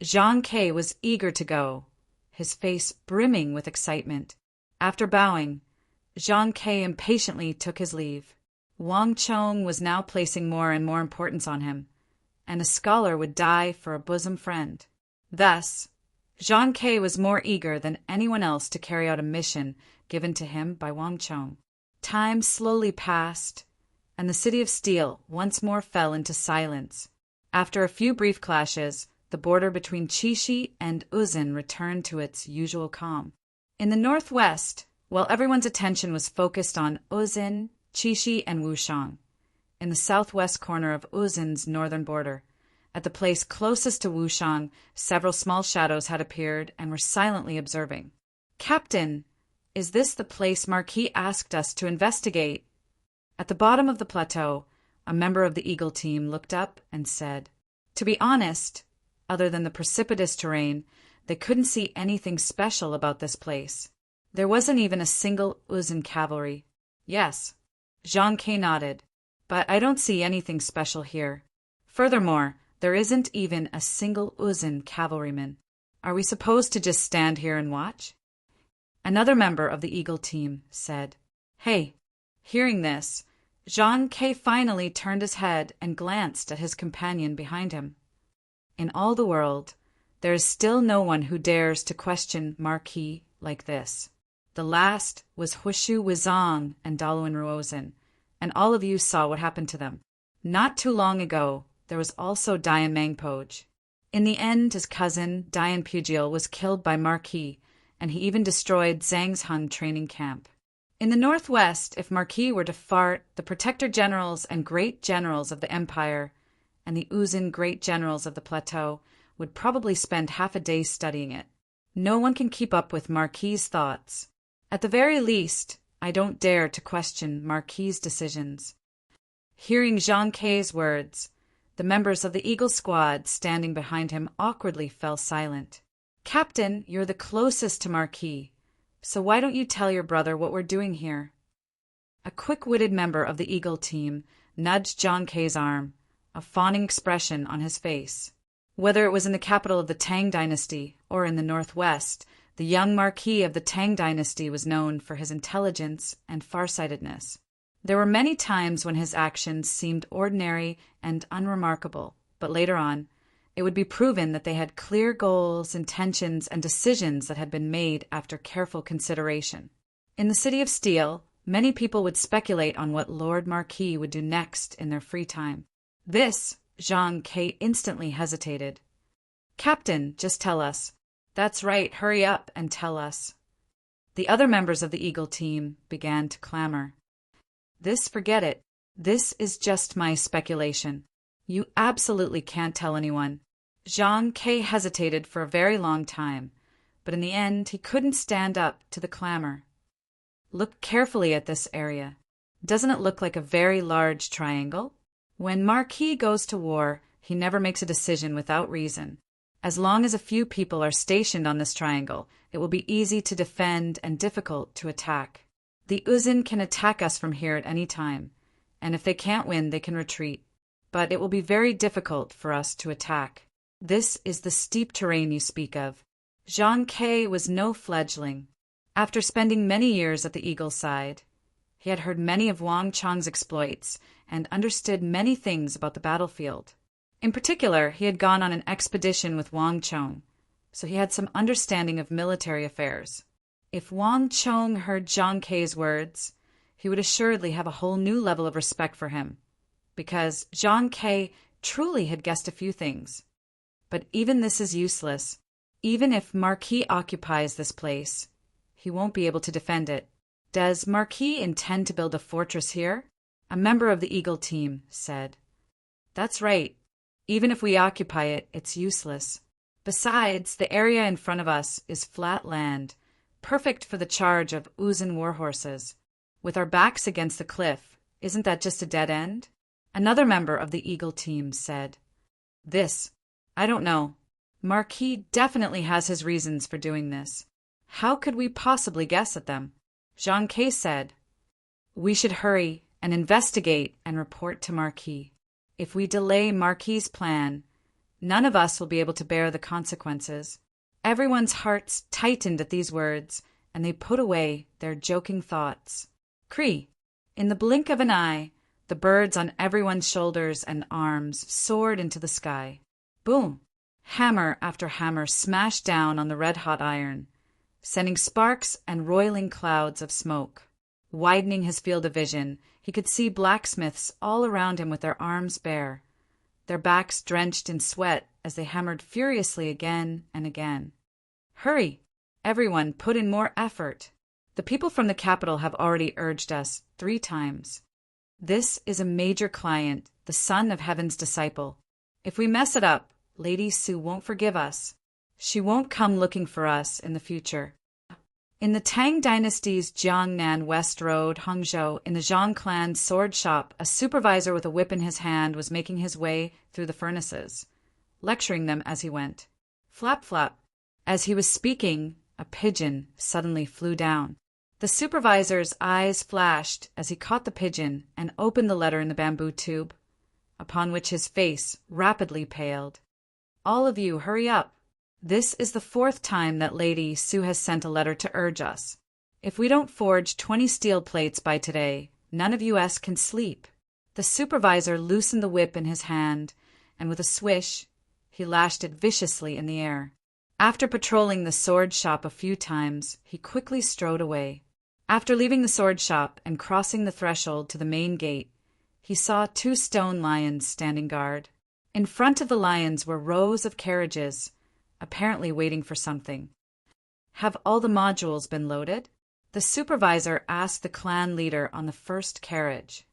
Zhang Ke was eager to go, his face brimming with excitement. After bowing, Zhang Ke impatiently took his leave. Wang Chong was now placing more and more importance on him, and a scholar would die for a bosom friend. Thus, Zhang Ke was more eager than anyone else to carry out a mission given to him by Wang Chong. Time slowly passed, and the city of steel once more fell into silence. After a few brief clashes, the border between Qixi and Uzin returned to its usual calm. In the northwest, while everyone's attention was focused on Uzin, Qixi, and Wushang, in the southwest corner of Uzin's northern border, at the place closest to Wushang, several small shadows had appeared and were silently observing. "Captain, is this the place Marquis asked us to investigate?" At the bottom of the plateau, a member of the Eagle team looked up and said, "To be honest, other than the precipitous terrain, they couldn't see anything special about this place. There wasn't even a single Uzin cavalry." "Yes," Zhang Ke nodded, "but I don't see anything special here. Furthermore, there isn't even a single Uzin cavalryman. Are we supposed to just stand here and watch?" Another member of the Eagle team said, "Hey." Hearing this, Zhang Ke finally turned his head and glanced at his companion behind him. In all the world, there is still no one who dares to question Marquis like this. The last was Hushu Wizong and Daluan Ruozin, and all of you saw what happened to them. Not too long ago, there was also Dian Mangpoj. In the end, his cousin, Dian Pugiel, was killed by Marquis, and he even destroyed Zhang's Hun training camp. In the northwest, if Marquis were to fart, the protector generals and great generals of the empire and the Uzin great generals of the plateau would probably spend half a day studying it. No one can keep up with Marquis's thoughts. At the very least, I don't dare to question Marquis's decisions. Hearing Zhang Ke's words, the members of the Eagle squad standing behind him awkwardly fell silent. "Captain, you're the closest to Marquis, so why don't you tell your brother what we're doing here?" A quick-witted member of the Eagle team nudged Zhang Ke's arm, a fawning expression on his face. Whether it was in the capital of the Tang dynasty or in the northwest, the young Marquis of the Tang dynasty was known for his intelligence and farsightedness. There were many times when his actions seemed ordinary and unremarkable, but later on, it would be proven that they had clear goals, intentions, and decisions that had been made after careful consideration. In the City of Steel, many people would speculate on what Lord Marquis would do next in their free time. This, Zhang Ke instantly hesitated. "Captain, just tell us." "That's right, hurry up and tell us." The other members of the Eagle team began to clamor. Forget it. This is just my speculation. You absolutely can't tell anyone. Zhang Ke hesitated for a very long time, but in the end he couldn't stand up to the clamor. Look carefully at this area. Doesn't it look like a very large triangle? When Marquis goes to war, he never makes a decision without reason. As long as a few people are stationed on this triangle, it will be easy to defend and difficult to attack. The Uzin can attack us from here at any time, and if they can't win, they can retreat. But it will be very difficult for us to attack. This is the steep terrain you speak of. Zhang Ke was no fledgling. After spending many years at the Eagle's side, he had heard many of Wang Chang's exploits and understood many things about the battlefield. In particular, he had gone on an expedition with Wang Chong, so he had some understanding of military affairs. If Wang Chong heard Zhang Ke's words, he would assuredly have a whole new level of respect for him, because Zhang Ke truly had guessed a few things. But even this is useless. Even if Marquis occupies this place, he won't be able to defend it. Does Marquis intend to build a fortress here? A member of the Eagle team said. That's right. Even if we occupy it, it's useless. Besides, the area in front of us is flat land, perfect for the charge of Uzin warhorses. With our backs against the cliff, isn't that just a dead end? Another member of the Eagle team said. I don't know. Marquis definitely has his reasons for doing this. How could we possibly guess at them? Zhang Ke said. We should hurry and investigate and report to Marquis. If we delay Marquis's plan, none of us will be able to bear the consequences. Everyone's hearts tightened at these words, and they put away their joking thoughts. Cree! In the blink of an eye, the birds on everyone's shoulders and arms soared into the sky. Boom! Hammer after hammer smashed down on the red-hot iron, sending sparks and roiling clouds of smoke. Widening his field of vision, he could see blacksmiths all around him with their arms bare, their backs drenched in sweat as they hammered furiously again and again. Hurry! Everyone, put in more effort. The people from the capital have already urged us 3 times. This is a major client, the son of Heaven's disciple. If we mess it up, Lady Su won't forgive us. She won't come looking for us in the future. In the Tang Dynasty's Jiangnan West Road, Hangzhou, in the Zhang clan's sword shop, a supervisor with a whip in his hand was making his way through the furnaces, lecturing them as he went. Flap, flap. As he was speaking, a pigeon suddenly flew down. The supervisor's eyes flashed as he caught the pigeon and opened the letter in the bamboo tube, upon which his face rapidly paled. All of you, hurry up. This is the 4th time that Lady Su has sent a letter to urge us. If we don't forge 20 steel plates by today, none of us can sleep. The supervisor loosened the whip in his hand, and with a swish, he lashed it viciously in the air. After patrolling the sword shop a few times, he quickly strode away. After leaving the sword shop and crossing the threshold to the main gate, he saw 2 stone lions standing guard. In front of the lions were rows of carriages, apparently waiting for something. Have all the modules been loaded? The supervisor asked the clan leader on the first carriage.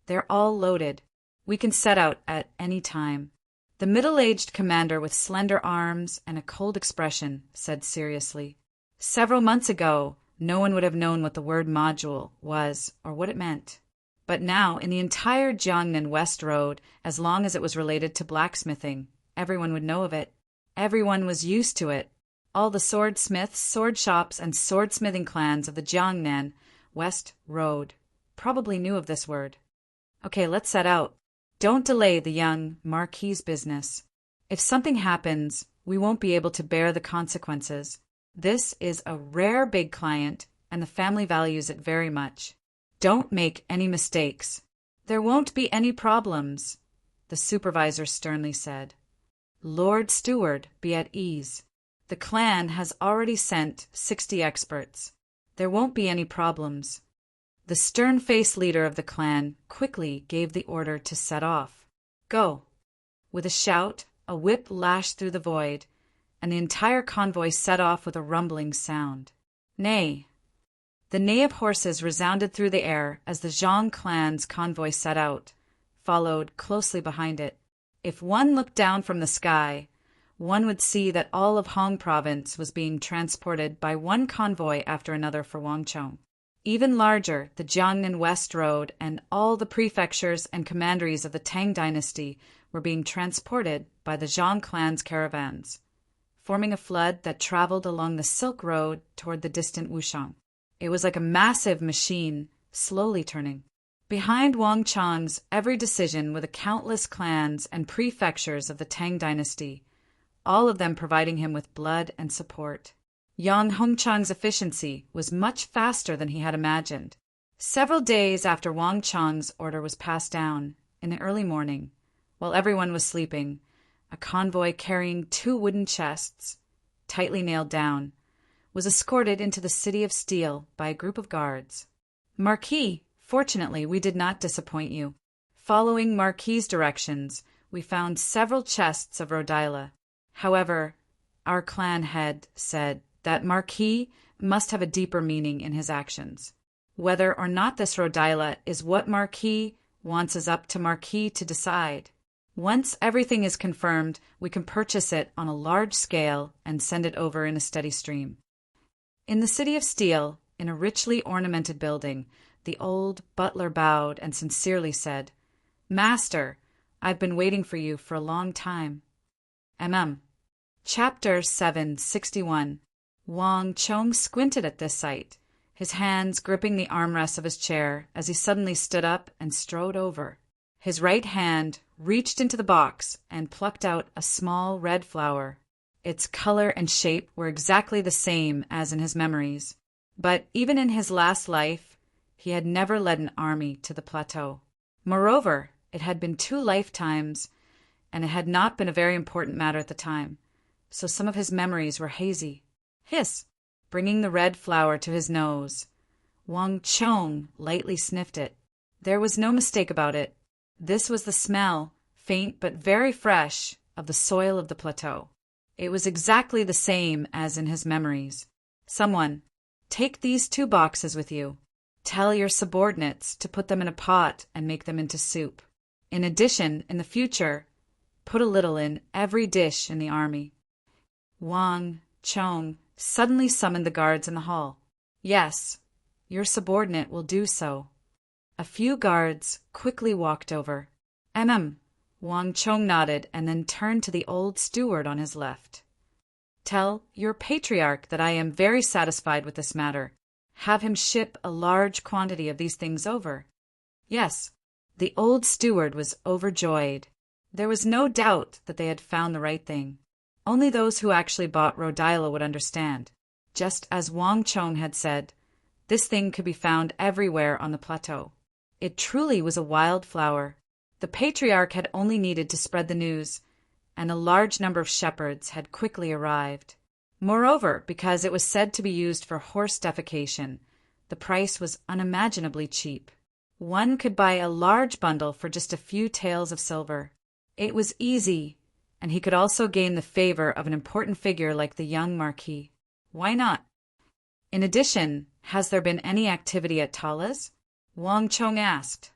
They're all loaded. We can set out at any time. The middle-aged commander with slender arms and a cold expression said seriously. Several months ago, no one would have known what the word module was or what it meant. But now, in the entire Jiangnan West Road, as long as it was related to blacksmithing, everyone would know of it. Everyone was used to it. All the swordsmiths, sword shops, and swordsmithing clans of the Jiangnan West Road probably knew of this word. Okay, let's set out. Don't delay the young Marquis's business. If something happens, we won't be able to bear the consequences. This is a rare big client, and the family values it very much. Don't make any mistakes. There won't be any problems, the supervisor sternly said. Lord Steward, be at ease. The clan has already sent 60 experts. There won't be any problems. The stern-faced leader of the clan quickly gave the order to set off. Go! With a shout, a whip lashed through the void, and the entire convoy set off with a rumbling sound. Nay! The neigh of horses resounded through the air as the Zhang clan's convoy set out, followed closely behind it. If one looked down from the sky, one would see that all of Hong province was being transported by one convoy after another for Wangchong. Even larger, the Jiangnan West Road and all the prefectures and commanderies of the Tang dynasty were being transported by the Zhang clan's caravans, forming a flood that traveled along the Silk Road toward the distant Wushang. It was like a massive machine, slowly turning. Behind Wang Chang's every decision were the countless clans and prefectures of the Tang dynasty, all of them providing him with blood and support. Yang Hongchang's efficiency was much faster than he had imagined. Several days after Wang Chang's order was passed down, in the early morning, while everyone was sleeping, a convoy carrying 2 wooden chests, tightly nailed down, was escorted into the City of Steel by a group of guards. Marquis, fortunately, we did not disappoint you. Following Marquis's directions, we found several chests of rhodila. However, our clan head said that Marquis must have a deeper meaning in his actions. Whether or not this rhodila is what Marquis wants is up to Marquis to decide. Once everything is confirmed, we can purchase it on a large scale and send it over in a steady stream. In the City of Steel, in a richly ornamented building, the old butler bowed and sincerely said, "Master, I've been waiting for you for a long time." Chapter 761. Wang Chong squinted at this sight, his hands gripping the armrests of his chair as he suddenly stood up and strode over. His right hand reached into the box and plucked out a small red flower. Its color and shape were exactly the same as in his memories. But even in his last life, he had never led an army to the plateau. Moreover, it had been 2 lifetimes, and it had not been a very important matter at the time, so some of his memories were hazy. Hiss! Bringing the red flower to his nose, Wang Chong lightly sniffed it. There was no mistake about it. This was the smell, faint but very fresh, of the soil of the plateau. It was exactly the same as in his memories. "Someone, take these 2 boxes with you. Tell your subordinates to put them in a pot and make them into soup. In addition, in the future, put a little in every dish in the army." Wang Chong suddenly summoned the guards in the hall. "Yes, your subordinate will do so." A few guards quickly walked over. Wang Chong nodded and then turned to the old steward on his left. "Tell your patriarch that I am very satisfied with this matter. Have him ship a large quantity of these things over." Yes, the old steward was overjoyed. There was no doubt that they had found the right thing. Only those who actually bought rhodila would understand. Just as Wang Chong had said, this thing could be found everywhere on the plateau. It truly was a wild flower. The patriarch had only needed to spread the news, and a large number of shepherds had quickly arrived. Moreover, because it was said to be used for horse defecation, the price was unimaginably cheap. One could buy a large bundle for just a few taels of silver. It was easy, and he could also gain the favor of an important figure like the young Marquis. Why not? In addition, has there been any activity at Tala's? Wang Chong asked.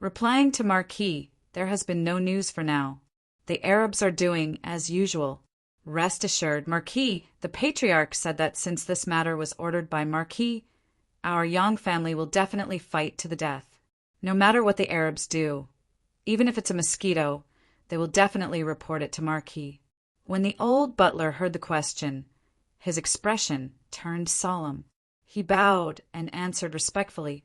Replying to Marquis, there has been no news for now. The Arabs are doing as usual. Rest assured, Marquis, the patriarch said that since this matter was ordered by Marquis, our Yang family will definitely fight to the death. No matter what the Arabs do, even if it's a mosquito, they will definitely report it to Marquis. When the old butler heard the question, his expression turned solemn. He bowed and answered respectfully,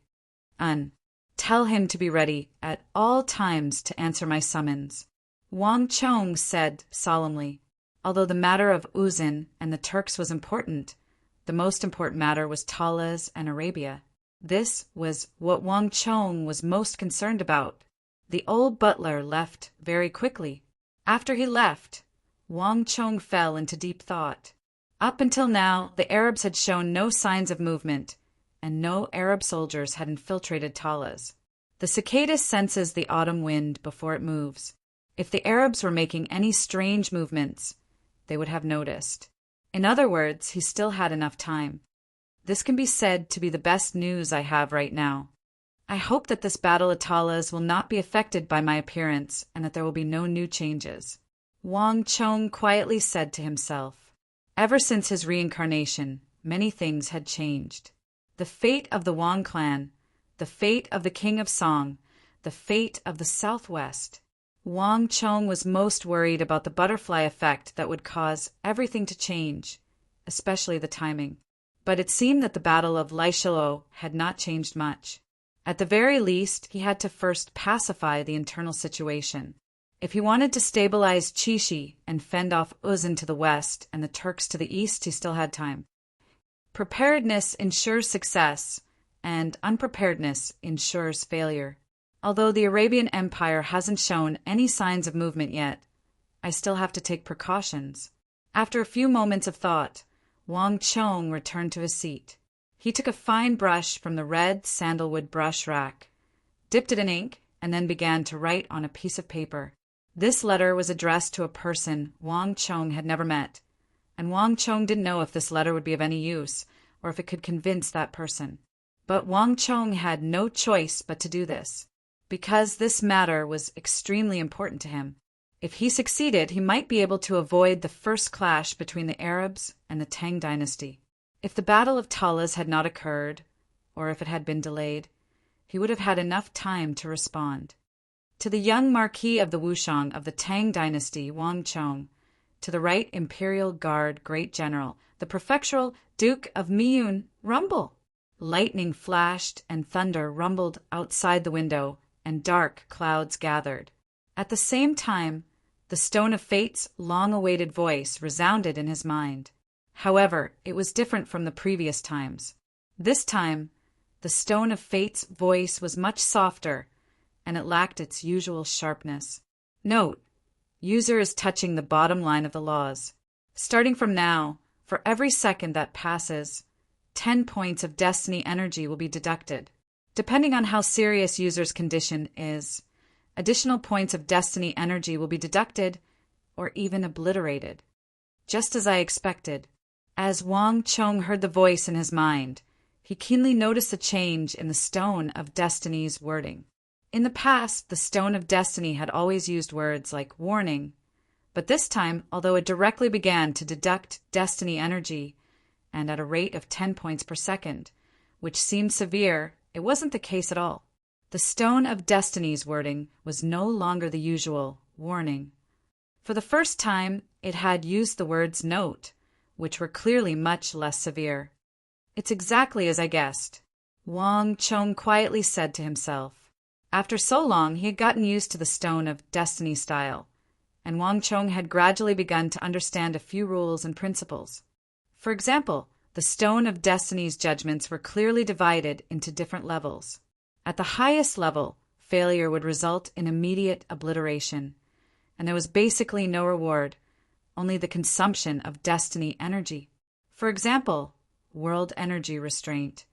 Tell him to be ready at all times to answer my summons." Wang Chong said solemnly, although the matter of Uzin and the Turks was important, the most important matter was Talas and Arabia. This was what Wang Chong was most concerned about. The old butler left very quickly. After he left, Wang Chong fell into deep thought. Up until now, the Arabs had shown no signs of movement, and no Arab soldiers had infiltrated Talas. The cicada senses the autumn wind before it moves. If the Arabs were making any strange movements, they would have noticed. In other words, he still had enough time. This can be said to be the best news I have right now. I hope that this battle of Talas will not be affected by my appearance and that there will be no new changes. Wang Chong quietly said to himself. Ever since his reincarnation, many things had changed. The fate of the Wang clan, the fate of the King of Song, the fate of the Southwest. Wang Chong was most worried about the butterfly effect that would cause everything to change, especially the timing. But it seemed that the Battle of Laishalo had not changed much. At the very least, he had to first pacify the internal situation. If he wanted to stabilize Chishi and fend off Uzun to the west and the Turks to the east, he still had time. Preparedness ensures success, and unpreparedness ensures failure. Although the Arabian Empire hasn't shown any signs of movement yet, I still have to take precautions. After a few moments of thought, Wang Chong returned to his seat. He took a fine brush from the red sandalwood brush rack, dipped it in ink, and then began to write on a piece of paper. This letter was addressed to a person Wang Chong had never met, and Wang Chong didn't know if this letter would be of any use or if it could convince that person. But Wang Chong had no choice but to do this, because this matter was extremely important to him. If he succeeded, he might be able to avoid the first clash between the Arabs and the Tang dynasty. If the Battle of Talas had not occurred, or if it had been delayed, he would have had enough time to respond. To the young Marquis of the Wushang of the Tang dynasty, Wang Chong, to the Right Imperial Guard Great General, the Prefectural Duke of Miyun, rumble! Lightning flashed and thunder rumbled outside the window, and dark clouds gathered. At the same time, the Stone of Fate's long-awaited voice resounded in his mind. However, it was different from the previous times. This time, the Stone of Fate's voice was much softer, and it lacked its usual sharpness. Note: user is touching the bottom line of the laws. Starting from now, for every second that passes, 10 points of destiny energy will be deducted. Depending on how serious user's condition is, additional points of destiny energy will be deducted or even obliterated. Just as I expected. As Wang Chong heard the voice in his mind, he keenly noticed a change in the Stone of Destiny's wording. In the past, the Stone of Destiny had always used words like warning, but this time, although it directly began to deduct destiny energy, and at a rate of 10 points per second, which seemed severe, it wasn't the case at all. The Stone of Destiny's wording was no longer the usual warning. For the first time, it had used the words note, which were clearly much less severe. It's exactly as I guessed, Wang Chong quietly said to himself. After so long, he had gotten used to the Stone of Destiny style, and Wang Chong had gradually begun to understand a few rules and principles. For example, the Stone of Destiny's judgments were clearly divided into different levels. At the highest level, failure would result in immediate obliteration, and there was basically no reward, only the consumption of destiny energy. For example, world energy restraint.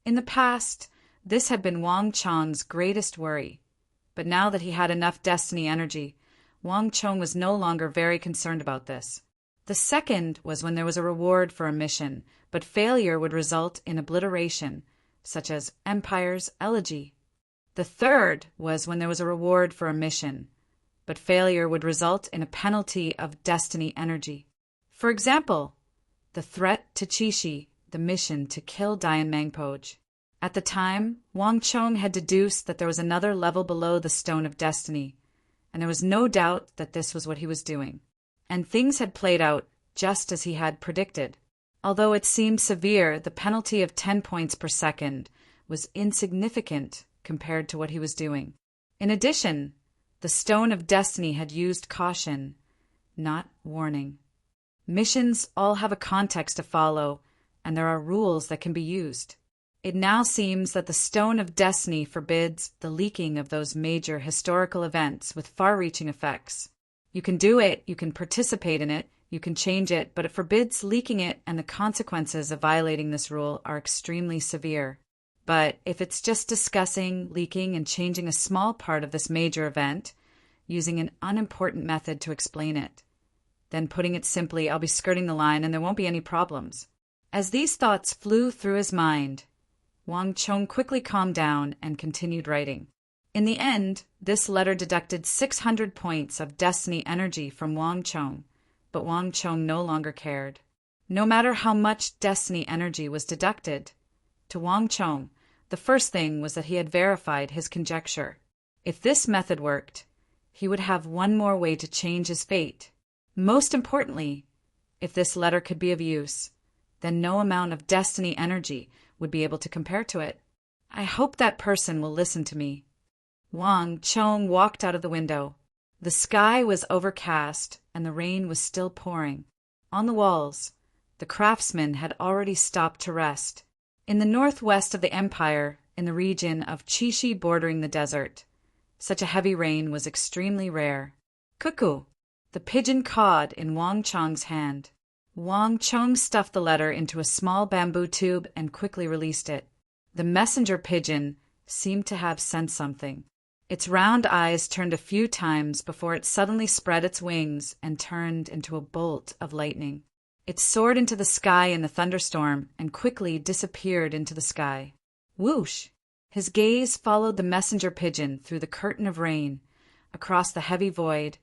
In the past, this had been Wang Chong's greatest worry, but now that he had enough destiny energy, Wang Chong was no longer very concerned about this. The second was when there was a reward for a mission, but failure would result in obliteration, such as Empire's Elegy. The third was when there was a reward for a mission, but failure would result in a penalty of destiny energy. For example, the threat to Chishi, the mission to kill Dian Mangpoj. At the time, Wang Chong had deduced that there was another level below the Stone of Destiny, and there was no doubt that this was what he was doing. And things had played out just as he had predicted. Although it seemed severe, the penalty of 10 points per second was insignificant compared to what he was doing. In addition, the Stone of Destiny had used caution, not warning. Missions all have a context to follow, and there are rules that can be used. It now seems that the Stone of Destiny forbids the leaking of those major historical events with far-reaching effects. You can do it, you can participate in it, you can change it, but it forbids leaking it, and the consequences of violating this rule are extremely severe. But if it's just discussing, leaking, and changing a small part of this major event, using an unimportant method to explain it, then putting it simply, I'll be skirting the line and there won't be any problems. As these thoughts flew through his mind, Wang Chong quickly calmed down and continued writing. In the end, this letter deducted 600 points of destiny energy from Wang Chong, but Wang Chong no longer cared. No matter how much destiny energy was deducted, to Wang Chong, the first thing was that he had verified his conjecture. If this method worked, he would have one more way to change his fate. Most importantly, if this letter could be of use, then no amount of destiny energy would be able to compare to it. I hope that person will listen to me. Wang Chong walked out of the window. The sky was overcast and the rain was still pouring. On the walls, the craftsmen had already stopped to rest. In the northwest of the empire, in the region of Chishi bordering the desert, such a heavy rain was extremely rare. Cuckoo! The pigeon cawed in Wang Chong's hand. Wang Chong stuffed the letter into a small bamboo tube and quickly released it. The messenger pigeon seemed to have sensed something. Its round eyes turned a few times before it suddenly spread its wings and turned into a bolt of lightning. It soared into the sky in the thunderstorm and quickly disappeared into the sky. Whoosh! His gaze followed the messenger pigeon through the curtain of rain, across the heavy void,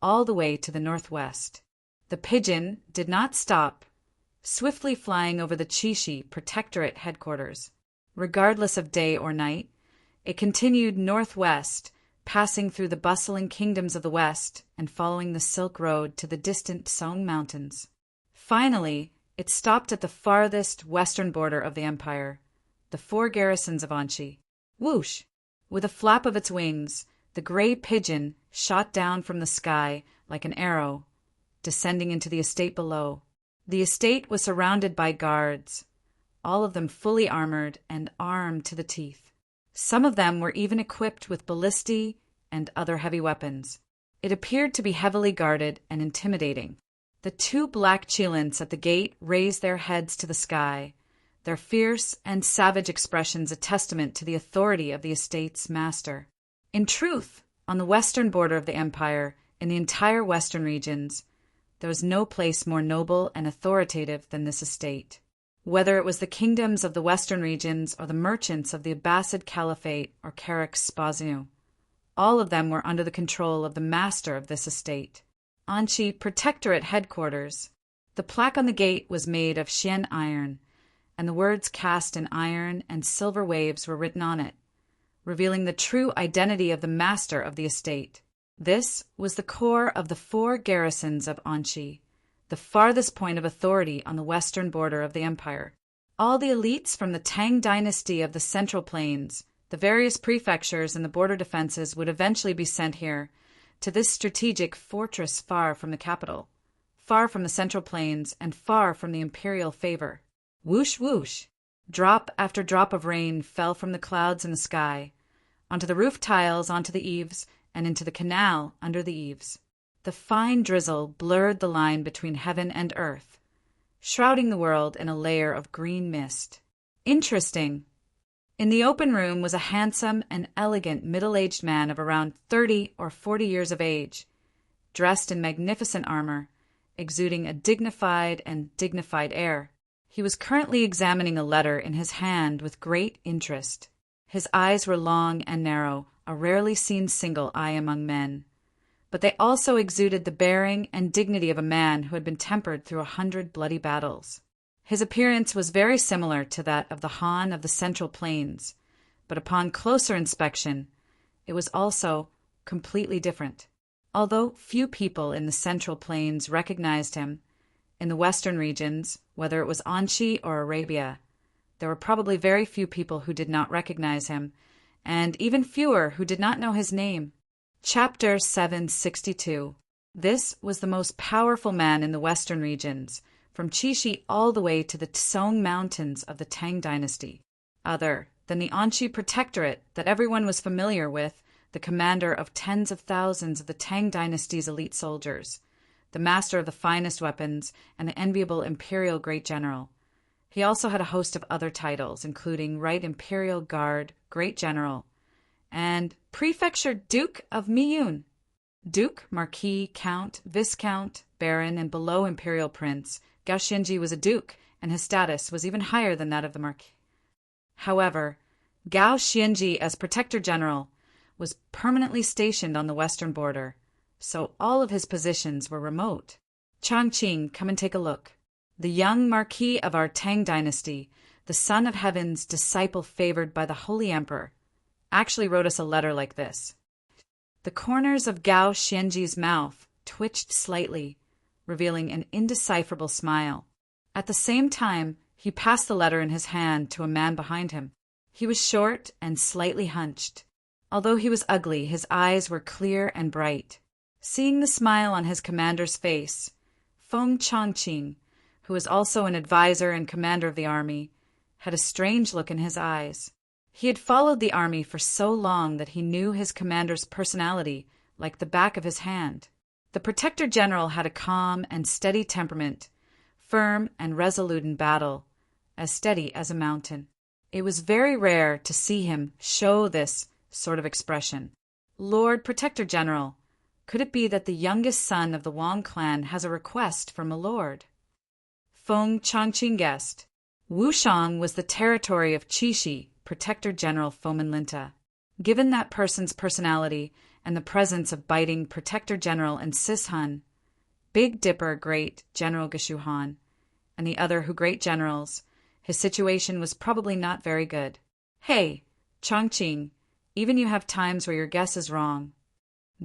all the way to the northwest. The pigeon did not stop, swiftly flying over the Chishi Protectorate headquarters. Regardless of day or night, it continued northwest, passing through the bustling kingdoms of the west and following the Silk Road to the distant Song Mountains. Finally, it stopped at the farthest western border of the empire, the 4 garrisons of Anchi. Whoosh! With a flap of its wings, the gray pigeon shot down from the sky like an arrow, descending into the estate below. The estate was surrounded by guards, all of them fully armored and armed to the teeth. Some of them were even equipped with ballistae and other heavy weapons. It appeared to be heavily guarded and intimidating. The 2 black Chilins at the gate raised their heads to the sky, their fierce and savage expressions a testament to the authority of the estate's master. In truth, on the western border of the empire, in the entire western regions, there was no place more noble and authoritative than this estate. Whether it was the kingdoms of the western regions or the merchants of the Abbasid Caliphate or Carrick Spasinu, all of them were under the control of the master of this estate. Anchi Protectorate headquarters. The plaque on the gate was made of Xian iron, and the words cast in iron and silver waves were written on it, revealing the true identity of the master of the estate. This was the core of the 4 garrisons of Anchi, the farthest point of authority on the western border of the empire. All the elites from the Tang dynasty of the Central Plains, the various prefectures and the border defenses would eventually be sent here, to this strategic fortress far from the capital, far from the Central Plains, and far from the imperial favor. Whoosh, whoosh! Drop after drop of rain fell from the clouds in the sky, onto the roof tiles, onto the eaves, and into the canal under the eaves. The fine drizzle blurred the line between heaven and earth, shrouding the world in a layer of green mist. Interesting. In the open room was a handsome and elegant middle-aged man of around 30 or 40 years of age, dressed in magnificent armor, exuding a dignified air. He was currently examining a letter in his hand with great interest. His eyes were long and narrow, a rarely seen single eye among men, but they also exuded the bearing and dignity of a man who had been tempered through 100 bloody battles. His appearance was very similar to that of the Han of the Central Plains, but upon closer inspection, it was also completely different. Although few people in the Central Plains recognized him, in the western regions, whether it was Anchi or Arabia, there were probably very few people who did not recognize him, and even fewer who did not know his name. Chapter 762. This was the most powerful man in the western regions, from Chishi all the way to the Song Mountains of the Tang dynasty. Other than the Anchi Protectorate that everyone was familiar with, the commander of tens of thousands of the Tang dynasty's elite soldiers, the master of the finest weapons, and the enviable imperial great general. He also had a host of other titles, including Right Imperial Guard, Great General, and Prefecture Duke of Miyun. Duke, Marquis, Count, Viscount, Baron, and below Imperial Prince, Gao Shinji was a duke and his status was even higher than that of the Marquis. However, Gao Xianji, as Protector General, was permanently stationed on the western border, so all of his positions were remote. Chongqing, come and take a look. The young Marquis of our Tang dynasty, the son of heaven's disciple favored by the Holy Emperor, actually wrote us a letter like this. The corners of Gao Xianji's mouth twitched slightly, revealing an indecipherable smile. At the same time, he passed the letter in his hand to a man behind him. He was short and slightly hunched. Although he was ugly, his eyes were clear and bright. Seeing the smile on his commander's face, Feng Chongqing, who was also an advisor and commander of the army, had a strange look in his eyes. He had followed the army for so long that he knew his commander's personality like the back of his hand. The Protector General had a calm and steady temperament, firm and resolute in battle, as steady as a mountain. It was very rare to see him show this sort of expression. Lord Protector General, could it be that the youngest son of the Wang clan has a request from a lord? Feng Chongqing guessed. Wushang was the territory of Qixi, Protector General Fomenlinta. Given that person's personality and the presence of biting Protector General and Sishan, Big Dipper Great General Geshuhan, and the other great generals, his situation was probably not very good. Hey, Chongqing, even you have times where your guess is wrong.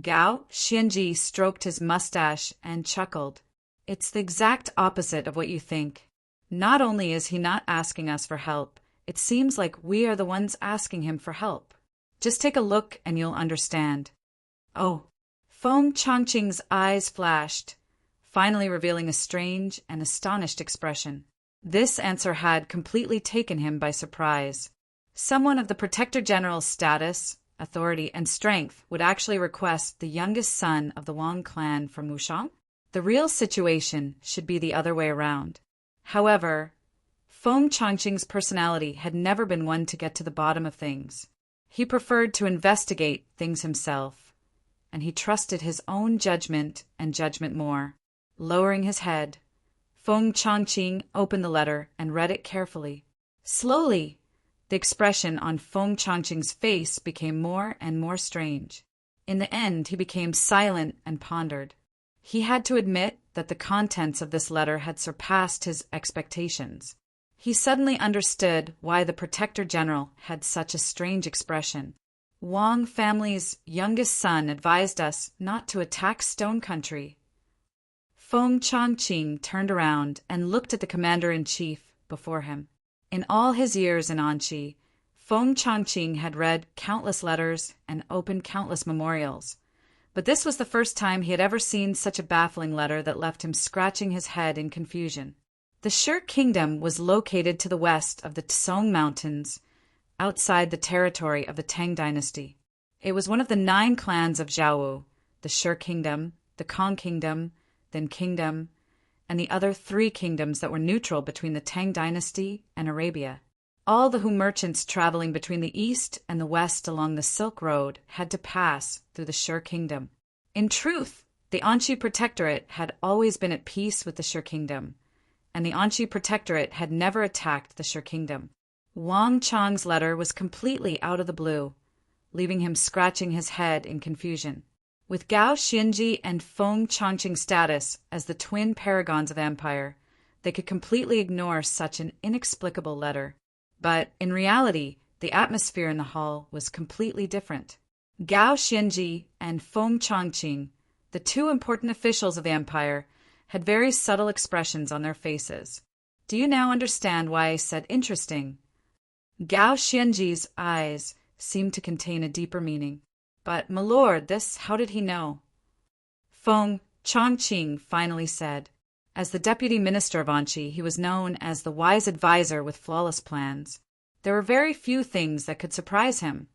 Gao Xianji stroked his mustache and chuckled. It's the exact opposite of what you think. Not only is he not asking us for help, it seems like we are the ones asking him for help. Just take a look and you'll understand. Oh, Feng Chongqing's eyes flashed, finally revealing a strange and astonished expression. This answer had completely taken him by surprise. Someone of the Protector General's status, authority, and strength would actually request the youngest son of the Wang clan from Wushang? The real situation should be the other way around. However, Feng Chongqing's personality had never been one to get to the bottom of things. He preferred to investigate things himself, and he trusted his own judgment and judgment more. Lowering his head, Feng Chongqing opened the letter and read it carefully. Slowly, the expression on Feng Chongqing's face became more and more strange. In the end, he became silent and pondered. He had to admit that the contents of this letter had surpassed his expectations. He suddenly understood why the Protector General had such a strange expression. Wang family's youngest son advised us not to attack Stone Country. Feng Chongqing turned around and looked at the commander-in-chief before him. In all his years in Anqi, Feng Chongqing had read countless letters and opened countless memorials. But this was the first time he had ever seen such a baffling letter that left him scratching his head in confusion. The Shi Kingdom was located to the west of the Tsong Mountains, outside the territory of the Tang dynasty. It was one of the 9 clans of Zhao, the Shi Kingdom, the Kong Kingdom, then Kingdom, and the other 3 kingdoms that were neutral between the Tang dynasty and Arabia. All the merchants traveling between the east and the west along the Silk Road had to pass through the Shi Kingdom. In truth, the Anqi Protectorate had always been at peace with the Shi Kingdom, and the Anqi Protectorate had never attacked the Shi Kingdom. Wang Chang's letter was completely out of the blue, leaving him scratching his head in confusion. With Gao Xianji and Feng Chongqing's status as the twin paragons of empire, they could completely ignore such an inexplicable letter. But in reality, the atmosphere in the hall was completely different. Gao Xianji and Feng Chongqing, the 2 important officials of the empire, had very subtle expressions on their faces. Do you now understand why I said interesting? Gao Xianji's eyes seemed to contain a deeper meaning. But, my lord, how did he know? Feng Chongqing finally said. As the deputy minister of Anqi, he was known as the wise advisor with flawless plans. There were very few things that could surprise him.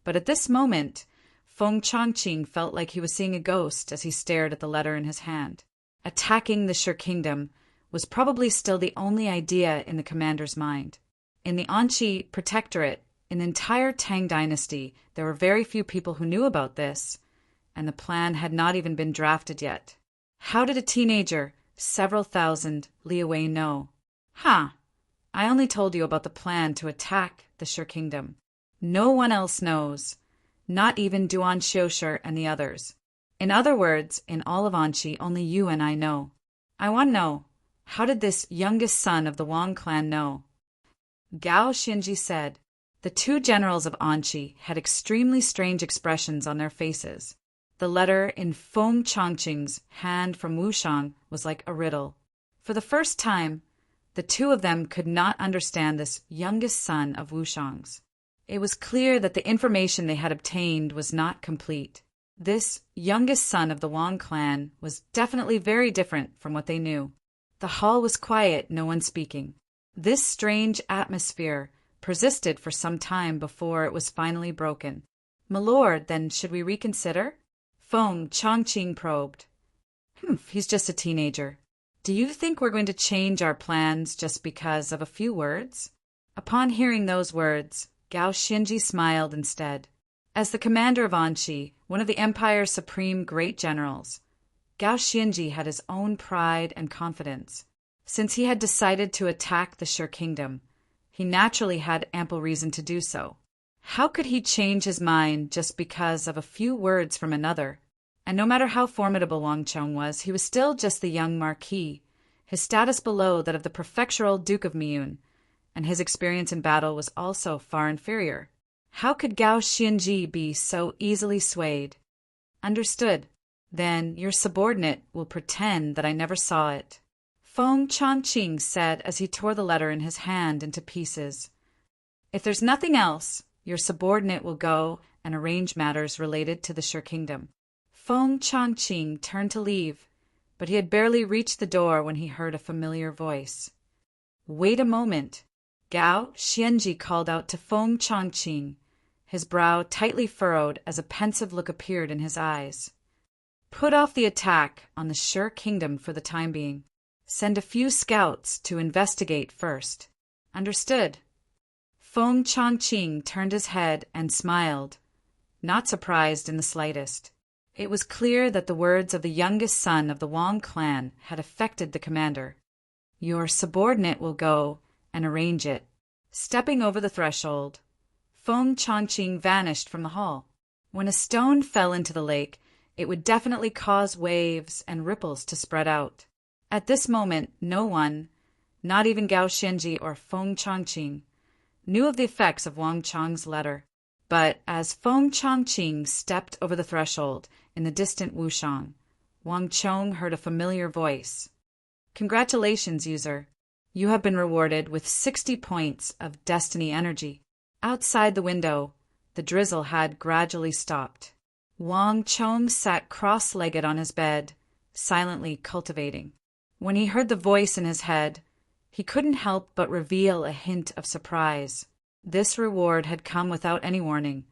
But at this moment, Feng Chongqing felt like he was seeing a ghost as he stared at the letter in his hand. Attacking the Shi Kingdom was probably still the only idea in the commander's mind. In the Anqi Protectorate, in the entire Tang dynasty, there were very few people who knew about this, and the plan had not even been drafted yet. How did a teenager, several thousand li away, know? Ha! I only told you about the plan to attack the Shur kingdom. No one else knows, not even Duan Xiushur and the others. In other words, in all of Anqi, only you and I know. I want to know, how did this youngest son of the Wang clan know? Gao Xinji said. The two generals of Anqi had extremely strange expressions on their faces. The letter in Feng Changqing's hand from Wushang was like a riddle. For the first time, the two of them could not understand this youngest son of Wushang's. It was clear that the information they had obtained was not complete. This youngest son of the Wang clan was definitely very different from what they knew. The hall was quiet, no one speaking. This strange atmosphere persisted for some time before it was finally broken. "My lord, then should we reconsider?" Feng Changqing probed. He's just a teenager. Do you think we're going to change our plans just because of a few words? Upon hearing those words, Gao Xinji smiled instead. As the commander of Anqi, one of the empire's supreme great generals, Gao Xinji had his own pride and confidence. Since he had decided to attack the Shur kingdom, he naturally had ample reason to do so. How could he change his mind just because of a few words from another? And no matter how formidable Wang Chong was, he was still just the young marquis, his status below that of the prefectural Duke of Miyun, and his experience in battle was also far inferior. How could Gao Xinji be so easily swayed? Understood. Then your subordinate will pretend that I never saw it. Feng Changqing said as he tore the letter in his hand into pieces. If there's nothing else, your subordinate will go and arrange matters related to the Shur kingdom. Feng Changqing turned to leave, but he had barely reached the door when he heard a familiar voice. Wait a moment. Gao Xianji called out to Feng Changqing, his brow tightly furrowed as a pensive look appeared in his eyes. Put off the attack on the Shur kingdom for the time being. Send a few scouts to investigate first. Understood. Feng Changqing turned his head and smiled, not surprised in the slightest. It was clear that the words of the youngest son of the Wang clan had affected the commander. Your subordinate will go and arrange it. Stepping over the threshold, Feng Changqing vanished from the hall. When a stone fell into the lake, it would definitely cause waves and ripples to spread out. At this moment, no one, not even Gao Xinji or Feng Changqing, knew of the effects of Wang Chong's letter. But as Feng Changqing stepped over the threshold in the distant Wushang, Wang Chong heard a familiar voice. Congratulations, user. You have been rewarded with 60 points of destiny energy. Outside the window, the drizzle had gradually stopped. Wang Chong sat cross-legged on his bed, silently cultivating. When he heard the voice in his head, he couldn't help but reveal a hint of surprise. This reward had come without any warning,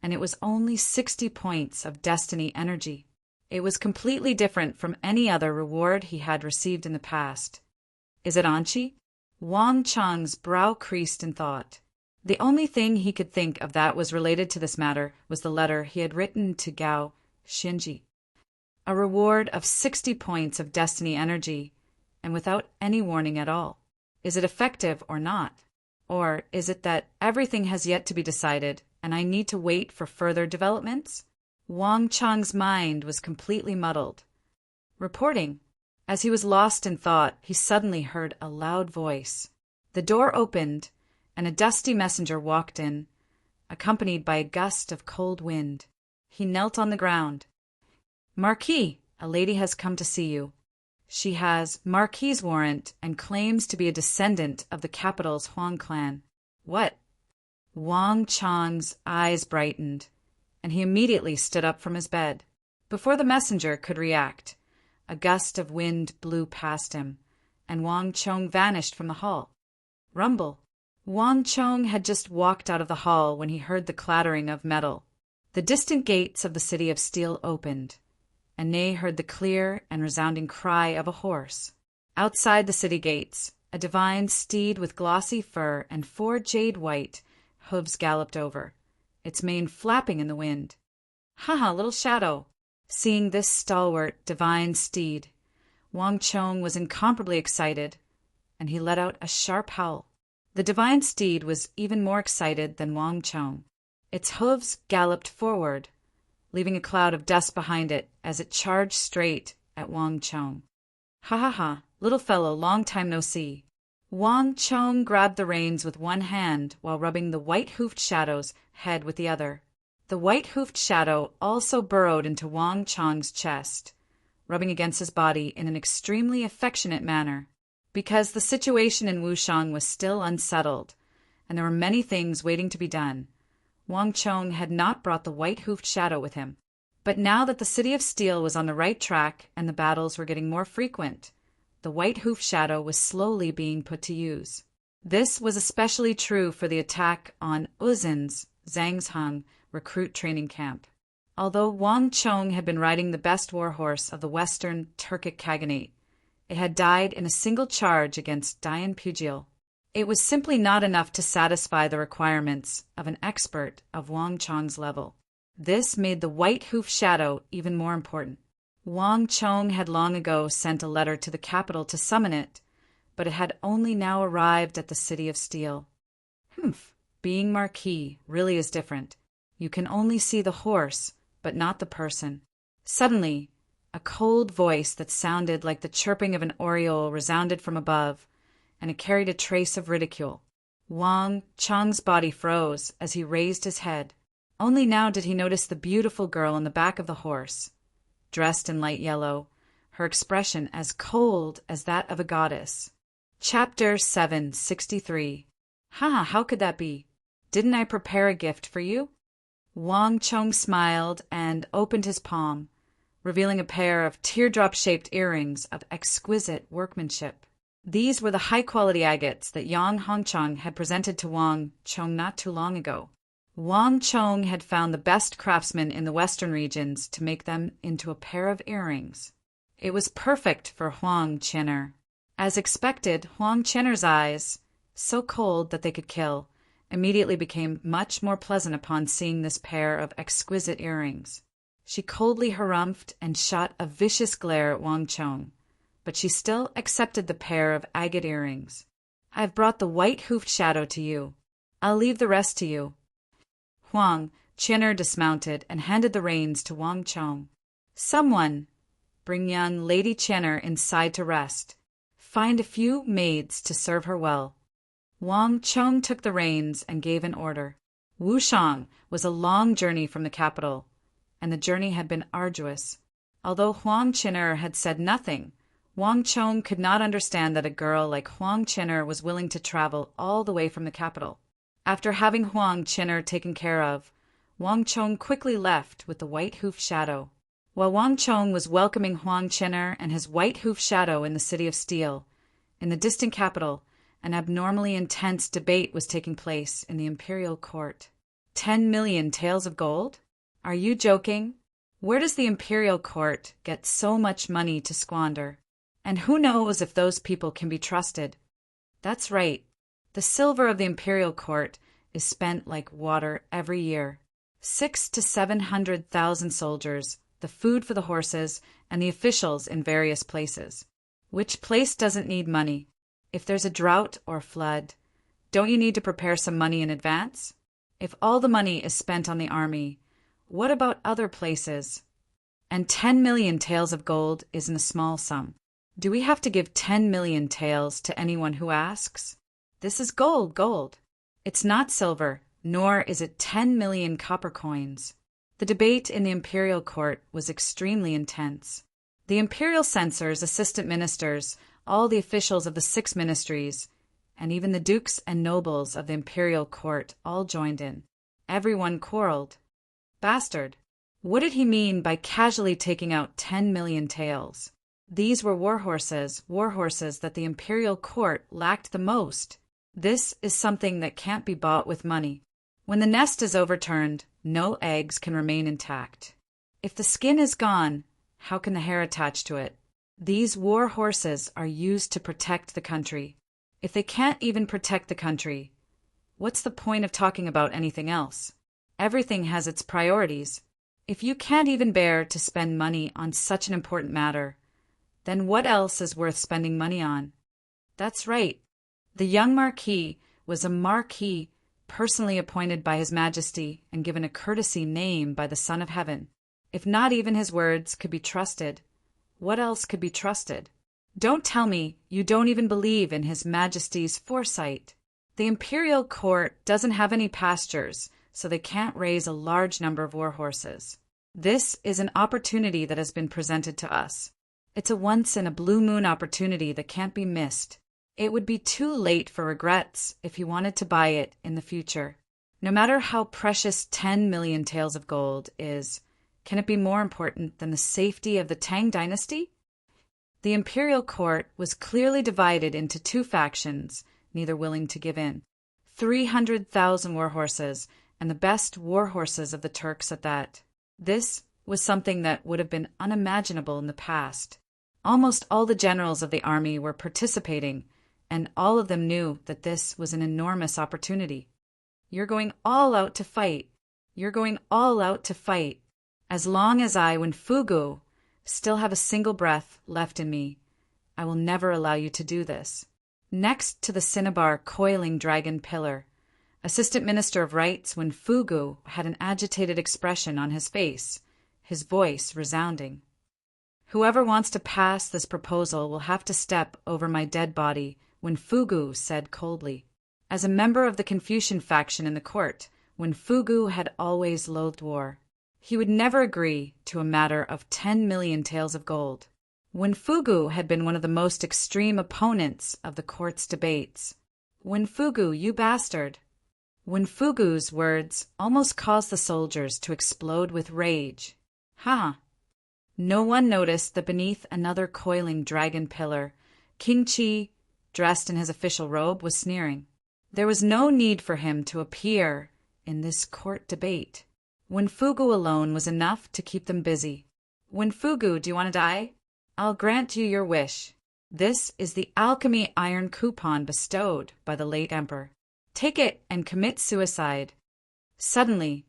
and it was only 60 points of destiny energy. It was completely different from any other reward he had received in the past. Is it Anqi? Wang Chong's brow creased in thought. The only thing he could think of that was related to this matter was the letter he had written to Gao Xinji. A reward of 60 points of destiny energy, and without any warning at all. Is it effective or not? Or is it that everything has yet to be decided, and I need to wait for further developments? Wang Chong's mind was completely muddled. Reporting. As he was lost in thought, he suddenly heard a loud voice. The door opened, and a dusty messenger walked in, accompanied by a gust of cold wind. He knelt on the ground. Marquis, a lady has come to see you. She has Marquis' warrant and claims to be a descendant of the capital's Huang clan. What? Wang Chong's eyes brightened, and he immediately stood up from his bed. Before the messenger could react, a gust of wind blew past him, and Wang Chong vanished from the hall. Rumble. Wang Chong had just walked out of the hall when he heard the clattering of metal. The distant gates of the city of steel opened, and Ney heard the clear and resounding cry of a horse. Outside the city gates, a divine steed with glossy fur and 4 jade-white hooves galloped over, its mane flapping in the wind. Ha, little shadow! Seeing this stalwart, divine steed, Wang Chong was incomparably excited. and he let out a sharp howl. The divine steed was even more excited than Wang Chong. Its hooves galloped forward, leaving a cloud of dust behind it as it charged straight at Wang Chong. "Ha ha ha, little fellow, long time no see." Wang Chong grabbed the reins with one hand while rubbing the white-hoofed shadow's head with the other. The white-hoofed shadow also burrowed into Wang Chong's chest, rubbing against his body in an extremely affectionate manner. Because the situation in Wushang was still unsettled, and there were many things waiting to be done, Wang Chong had not brought the white-hoofed shadow with him. But now that the City of Steel was on the right track and the battles were getting more frequent, the white-hoofed shadow was slowly being put to use. This was especially true for the attack on Uzin's Zhangzhang recruit training camp. Although Wang Chong had been riding the best warhorse of the Western Turkic Khaganate, it had died in a single charge against Dian Pugil. It was simply not enough to satisfy the requirements of an expert of Wang Chong's level. This made the white-hoofed shadow even more important. Wang Chong had long ago sent a letter to the capital to summon it, but it had only now arrived at the City of Steel. Being Marquis really is different. You can only see the horse, but not the person. Suddenly, a cold voice that sounded like the chirping of an oriole resounded from above, and it carried a trace of ridicule. Wang Chong's body froze as he raised his head. Only now did he notice the beautiful girl on the back of the horse, dressed in light yellow, her expression as cold as that of a goddess. Chapter 763. How could that be? Didn't I prepare a gift for you? Wang Chong smiled and opened his palm, revealing a pair of teardrop-shaped earrings of exquisite workmanship. These were the high-quality agates that Yang Hongchang had presented to Wang Chong not too long ago. Wang Chong had found the best craftsmen in the western regions to make them into a pair of earrings. It was perfect for Huang Chenner. As expected, Huang Chenner's eyes, so cold that they could kill, immediately became much more pleasant upon seeing this pair of exquisite earrings. She coldly harumphed and shot a vicious glare at Wang Chong, but she still accepted the pair of agate earrings. "I've brought the white-hoofed shadow to you. I'll leave the rest to you." Huang Chenner dismounted and handed the reins to Wang Chong. "Someone, bring young Lady Chenner inside to rest. Find a few maids to serve her well." Wang Chong took the reins and gave an order. Wushang was a long journey from the capital, and the journey had been arduous. Although Huang Chenner had said nothing, Wang Chong could not understand that a girl like Huang Chenner was willing to travel all the way from the capital. After having Huang Chenner taken care of, Wang Chong quickly left with the white-hoofed shadow. While Wang Chong was welcoming Huang Chenner and his white-hoofed shadow in the City of Steel, in the distant capital, an abnormally intense debate was taking place in the imperial court. 10 million taels of gold? Are you joking? Where does the imperial court get so much money to squander? And who knows if those people can be trusted? That's right. The silver of the imperial court is spent like water every year. 600,000 to 700,000 soldiers, the food for the horses, and the officials in various places. Which place doesn't need money? If there's a drought or flood, don't you need to prepare some money in advance? If all the money is spent on the army, what about other places? And 10 million taels of gold isn't a small sum. Do we have to give 10 million taels to anyone who asks? This is gold. It's not silver, nor is it 10 million copper coins. The debate in the imperial court was extremely intense. The imperial censors, assistant ministers, all the officials of the 6 ministries, and even the dukes and nobles of the imperial court all joined in. Everyone quarreled. Bastard! What did he mean by casually taking out 10 million taels? These were warhorses that the imperial court lacked the most. This is something that can't be bought with money. When the nest is overturned, no eggs can remain intact. If the skin is gone, how can the hair attach to it? These war horses are used to protect the country. If they can't even protect the country, what's the point of talking about anything else? Everything has its priorities. If you can't even bear to spend money on such an important matter, then what else is worth spending money on? That's right. The young Marquis was a Marquis personally appointed by His Majesty and given a courtesy name by the Son of Heaven. If not even his words could be trusted, what else could be trusted? Don't tell me you don't even believe in His Majesty's foresight. The imperial court doesn't have any pastures, so they can't raise a large number of war horses. This is an opportunity that has been presented to us. It's a once-in-a-blue-moon opportunity that can't be missed. It would be too late for regrets if you wanted to buy it in the future. No matter how precious 10 million taels of gold is, can it be more important than the safety of the Tang dynasty? The imperial court was clearly divided into two factions, neither willing to give in. 300,000 war horses, and the best war horses of the Turks at that. This was something that would have been unimaginable in the past. Almost all the generals of the army were participating, and all of them knew that this was an enormous opportunity. You're going all out to fight. You're going all out to fight. As long as I, Wenfugu, still have a single breath left in me, I will never allow you to do this. Next to the cinnabar coiling dragon pillar, Assistant Minister of Rights Wenfugu had an agitated expression on his face, his voice resounding. Whoever wants to pass this proposal will have to step over my dead body, Wenfugu said coldly. As a member of the Confucian faction in the court, Wenfugu had always loathed war. He would never agree to a matter of 10 million taels of gold. Wenfugu had been one of the most extreme opponents of the court's debates. Wenfugu, you bastard! Wenfugu's words almost caused the soldiers to explode with rage. Ha! No one noticed that beneath another coiling dragon pillar, King Chi, dressed in his official robe, was sneering. There was no need for him to appear in this court debate. Wenfugu alone was enough to keep them busy. Wenfugu, do you want to die? I'll grant you your wish. This is the alchemy iron coupon bestowed by the late emperor. Take it and commit suicide. Suddenly,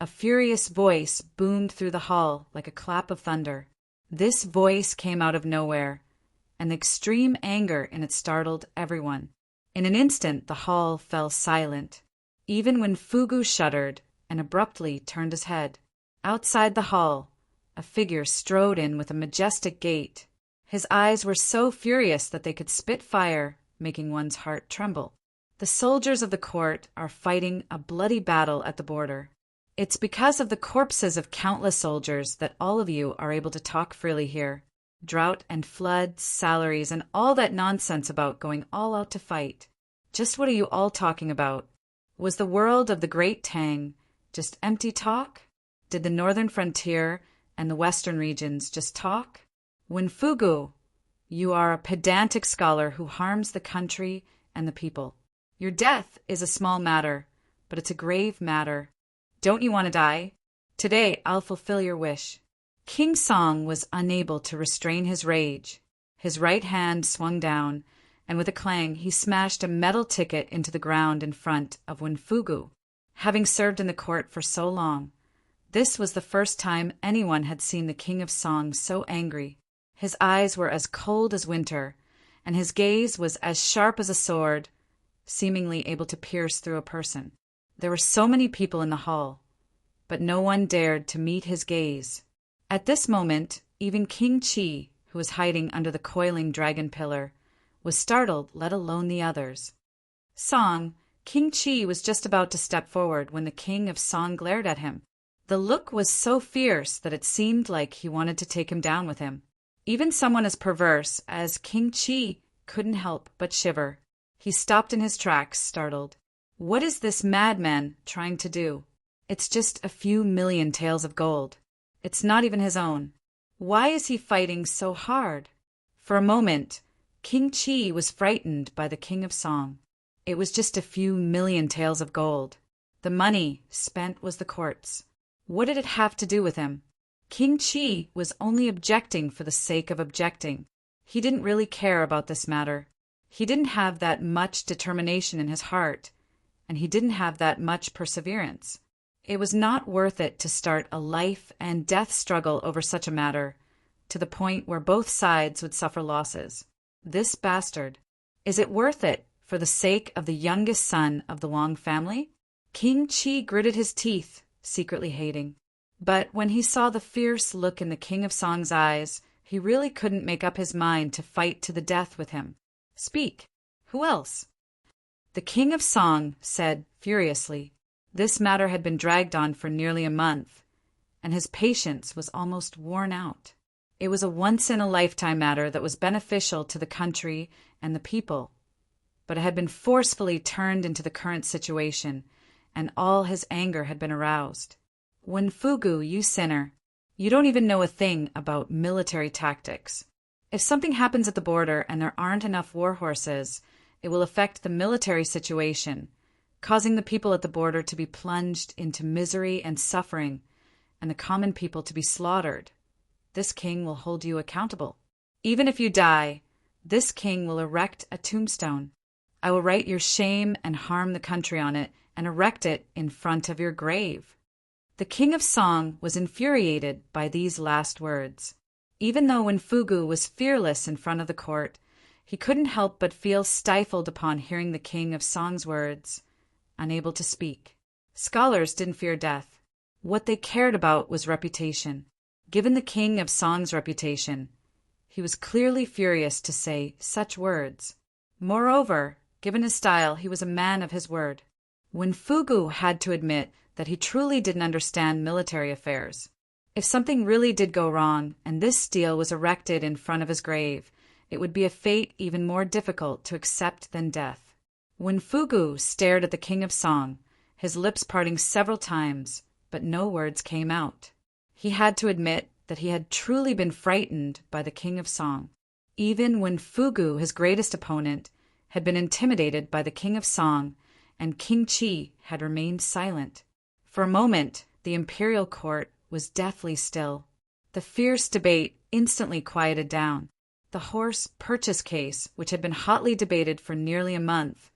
a furious voice boomed through the hall like a clap of thunder. This voice came out of nowhere, and the extreme anger in it startled everyone. In an instant, the hall fell silent. Even Wenfugu shuddered and abruptly turned his head. Outside the hall, a figure strode in with a majestic gait. His eyes were so furious that they could spit fire, making one's heart tremble. The soldiers of the court are fighting a bloody battle at the border. It's because of the corpses of countless soldiers that all of you are able to talk freely here. Drought and floods, salaries, and all that nonsense about going all out to fight. Just what are you all talking about? Was the world of the Great Tang just empty talk? Did the northern frontier and the western regions just talk? Wenfugu, you are a pedantic scholar who harms the country and the people. Your death is a small matter, but it's a grave matter. Don't you want to die? Today I'll fulfill your wish. King Song was unable to restrain his rage. His right hand swung down, and with a clang he smashed a metal ticket into the ground in front of Wenfugu. Having served in the court for so long, this was the first time anyone had seen the King of Song so angry. His eyes were as cold as winter, and his gaze was as sharp as a sword, seemingly able to pierce through a person. There were so many people in the hall, but no one dared to meet his gaze. At this moment, even King Chi, who was hiding under the coiling dragon pillar, was startled, let alone the others. Song, King Chi was just about to step forward when the King of Song glared at him. The look was so fierce that it seemed like he wanted to take him down with him. Even someone as perverse as King Chi couldn't help but shiver. He stopped in his tracks, startled. What is this madman trying to do? It's just a few million taels of gold. It's not even his own. Why is he fighting so hard? For a moment, King Chi was frightened by the King of Song. It was just a few million taels of gold. The money spent was the court's. What did it have to do with him? King Chi was only objecting for the sake of objecting. He didn't really care about this matter. He didn't have that much determination in his heart, and he didn't have that much perseverance. It was not worth it to start a life and death struggle over such a matter, to the point where both sides would suffer losses. This bastard. Is it worth it for the sake of the youngest son of the Wang family? King Qi gritted his teeth, secretly hating. But when he saw the fierce look in the King of Song's eyes, he really couldn't make up his mind to fight to the death with him. Speak. Who else? The King of Song said furiously. This matter had been dragged on for nearly a month, and his patience was almost worn out. It was a once-in-a-lifetime matter that was beneficial to the country and the people, but it had been forcefully turned into the current situation, and all his anger had been aroused. When Fugu, you sinner, you don't even know a thing about military tactics. If something happens at the border and there aren't enough war horses, it will affect the military situation, causing the people at the border to be plunged into misery and suffering, and the common people to be slaughtered. This king will hold you accountable. Even if you die, this king will erect a tombstone. I will write your shame and harm the country on it and erect it in front of your grave. The King of Song was infuriated by these last words. Even though when Fugu was fearless in front of the court, he couldn't help but feel stifled upon hearing the King of Song's words, unable to speak. Scholars didn't fear death. What they cared about was reputation. Given the King of Song's reputation, he was clearly furious to say such words. Moreover, given his style, he was a man of his word. When Fugu had to admit that he truly didn't understand military affairs. If something really did go wrong, and this stele was erected in front of his grave, it would be a fate even more difficult to accept than death. When Fugu stared at the King of Song, his lips parting several times, but no words came out. He had to admit that he had truly been frightened by the King of Song. Even when Fugu, his greatest opponent, had been intimidated by the King of Song, and King Qi had remained silent. For a moment, the imperial court was deathly still. The fierce debate instantly quieted down. The horse purchase case, which had been hotly debated for nearly a month,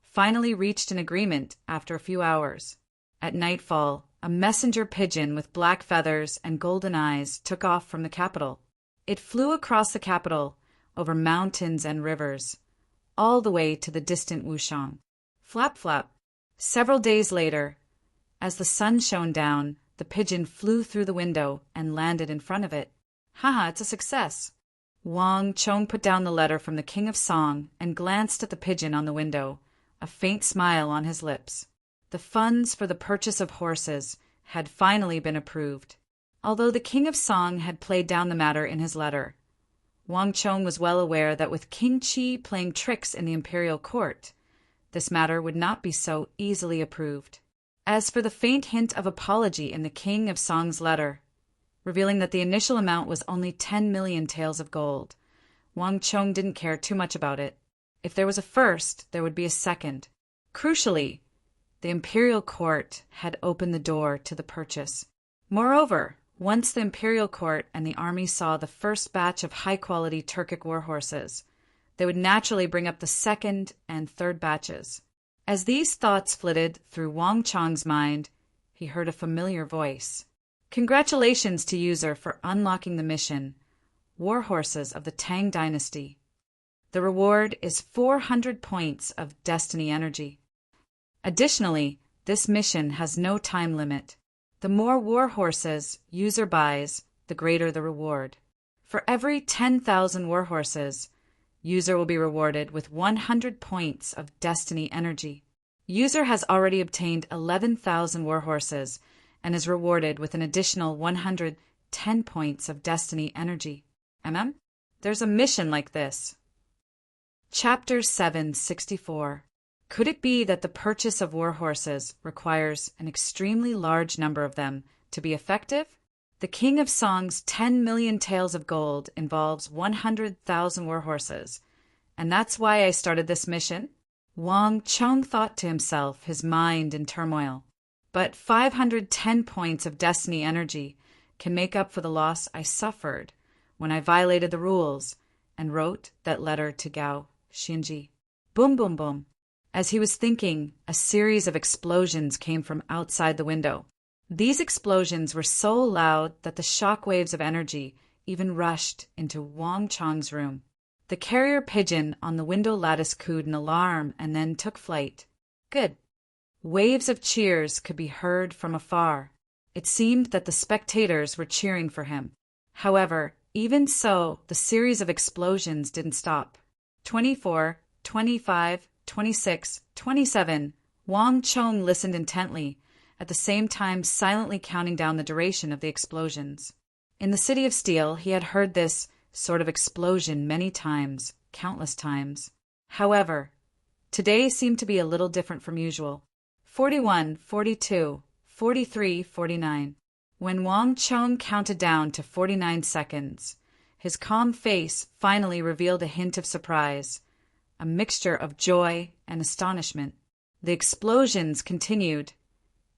finally reached an agreement after a few hours. At nightfall, a messenger pigeon with black feathers and golden eyes took off from the capital. It flew across the capital, over mountains and rivers, all the way to the distant Wushang. Flap, flap. Several days later, as the sun shone down, the pigeon flew through the window and landed in front of it. Haha, it's a success. Wang Chong put down the letter from the King of Song and glanced at the pigeon on the window, a faint smile on his lips. The funds for the purchase of horses had finally been approved. Although the King of Song had played down the matter in his letter, Wang Chong was well aware that with King Qi playing tricks in the imperial court, this matter would not be so easily approved. As for the faint hint of apology in the King of Song's letter, revealing that the initial amount was only 10 million taels of gold, Wang Chong didn't care too much about it. If there was a first, there would be a second. Crucially, the imperial court had opened the door to the purchase. Moreover, once the imperial court and the army saw the first batch of high-quality Turkic war horses, they would naturally bring up the second and third batches. As these thoughts flitted through Wang Chong's mind, he heard a familiar voice. Congratulations to user for unlocking the mission, War Horses of the Tang Dynasty. The reward is 400 points of destiny energy. Additionally, this mission has no time limit. The more war horses user buys, the greater the reward. For every 10,000 war horses, user will be rewarded with 100 points of destiny energy. User has already obtained 11,000 war horses and is rewarded with an additional 110 points of destiny energy. There's a mission like this. Chapter 764. Could it be that the purchase of war horses requires an extremely large number of them to be effective? The King of Song's 10 million taels of gold involves 100,000 war horses, and that's why I started this mission? Wang Chong thought to himself, his mind in turmoil. But 510 points of destiny energy can make up for the loss I suffered when I violated the rules and wrote that letter to Gao Xinji. Boom, boom, boom. As he was thinking, a series of explosions came from outside the window. These explosions were so loud that the shock waves of energy even rushed into Wang Chong's room. The carrier pigeon on the window lattice cooed an alarm and then took flight. Good. Waves of cheers could be heard from afar. It seemed that the spectators were cheering for him. However, even so, the series of explosions didn't stop. 24, 25, 26, 27. Wang Chong listened intently, at the same time silently counting down the duration of the explosions. In the City of Steel, he had heard this sort of explosion many times, countless times. However, today seemed to be a little different from usual. 41, 42, 43, 49. When Wang Chong counted down to 49 seconds, his calm face finally revealed a hint of surprise, a mixture of joy and astonishment. The explosions continued,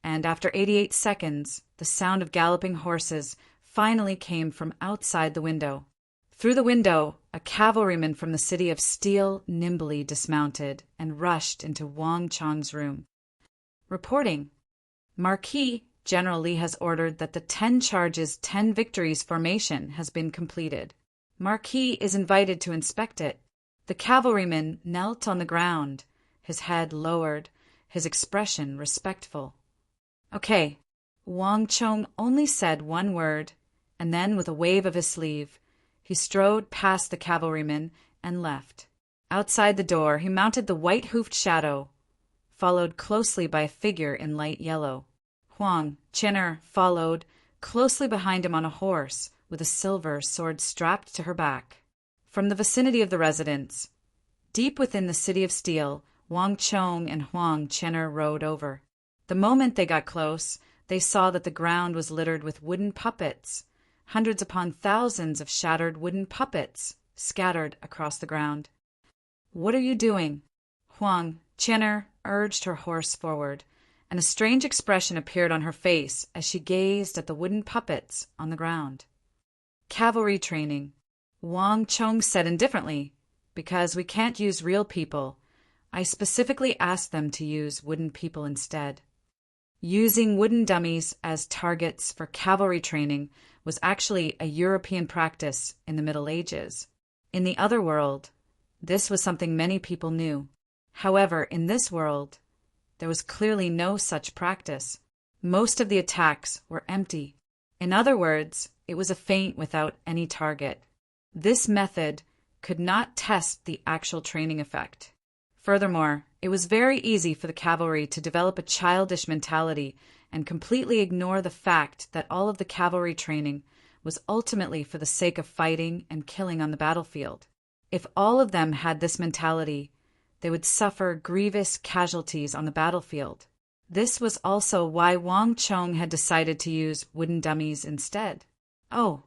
and after 88 seconds, the sound of galloping horses finally came from outside the window. Through the window, a cavalryman from the City of Steel nimbly dismounted and rushed into Wang Chong's room. Reporting. Marquis, General Li has ordered that the 10 charges, 10 victories formation has been completed. Marquis is invited to inspect it. The cavalryman knelt on the ground, his head lowered, his expression respectful. Okay. Wang Chong only said one word, and then with a wave of his sleeve, he strode past the cavalryman and left. Outside the door, he mounted the white-hoofed shadow, followed closely by a figure in light yellow. Huang Chen'er followed, closely behind him on a horse, with a silver sword strapped to her back. From the vicinity of the residence, deep within the City of Steel, Wang Chong and Huang Chen'er rode over. The moment they got close, they saw that the ground was littered with wooden puppets, hundreds upon thousands of shattered wooden puppets scattered across the ground. What are you doing? Huang Chen'er urged her horse forward, and a strange expression appeared on her face as she gazed at the wooden puppets on the ground. Cavalry training. Wang Chong said indifferently, because we can't use real people. I specifically asked them to use wooden people instead. Using wooden dummies as targets for cavalry training was actually a European practice in the Middle Ages. In the other world, this was something many people knew. However, in this world, there was clearly no such practice. Most of the attacks were empty. In other words, it was a feint without any target. This method could not test the actual training effect. Furthermore, it was very easy for the cavalry to develop a childish mentality and completely ignore the fact that all of the cavalry training was ultimately for the sake of fighting and killing on the battlefield. If all of them had this mentality, they would suffer grievous casualties on the battlefield. This was also why Wang Chong had decided to use wooden dummies instead. Oh!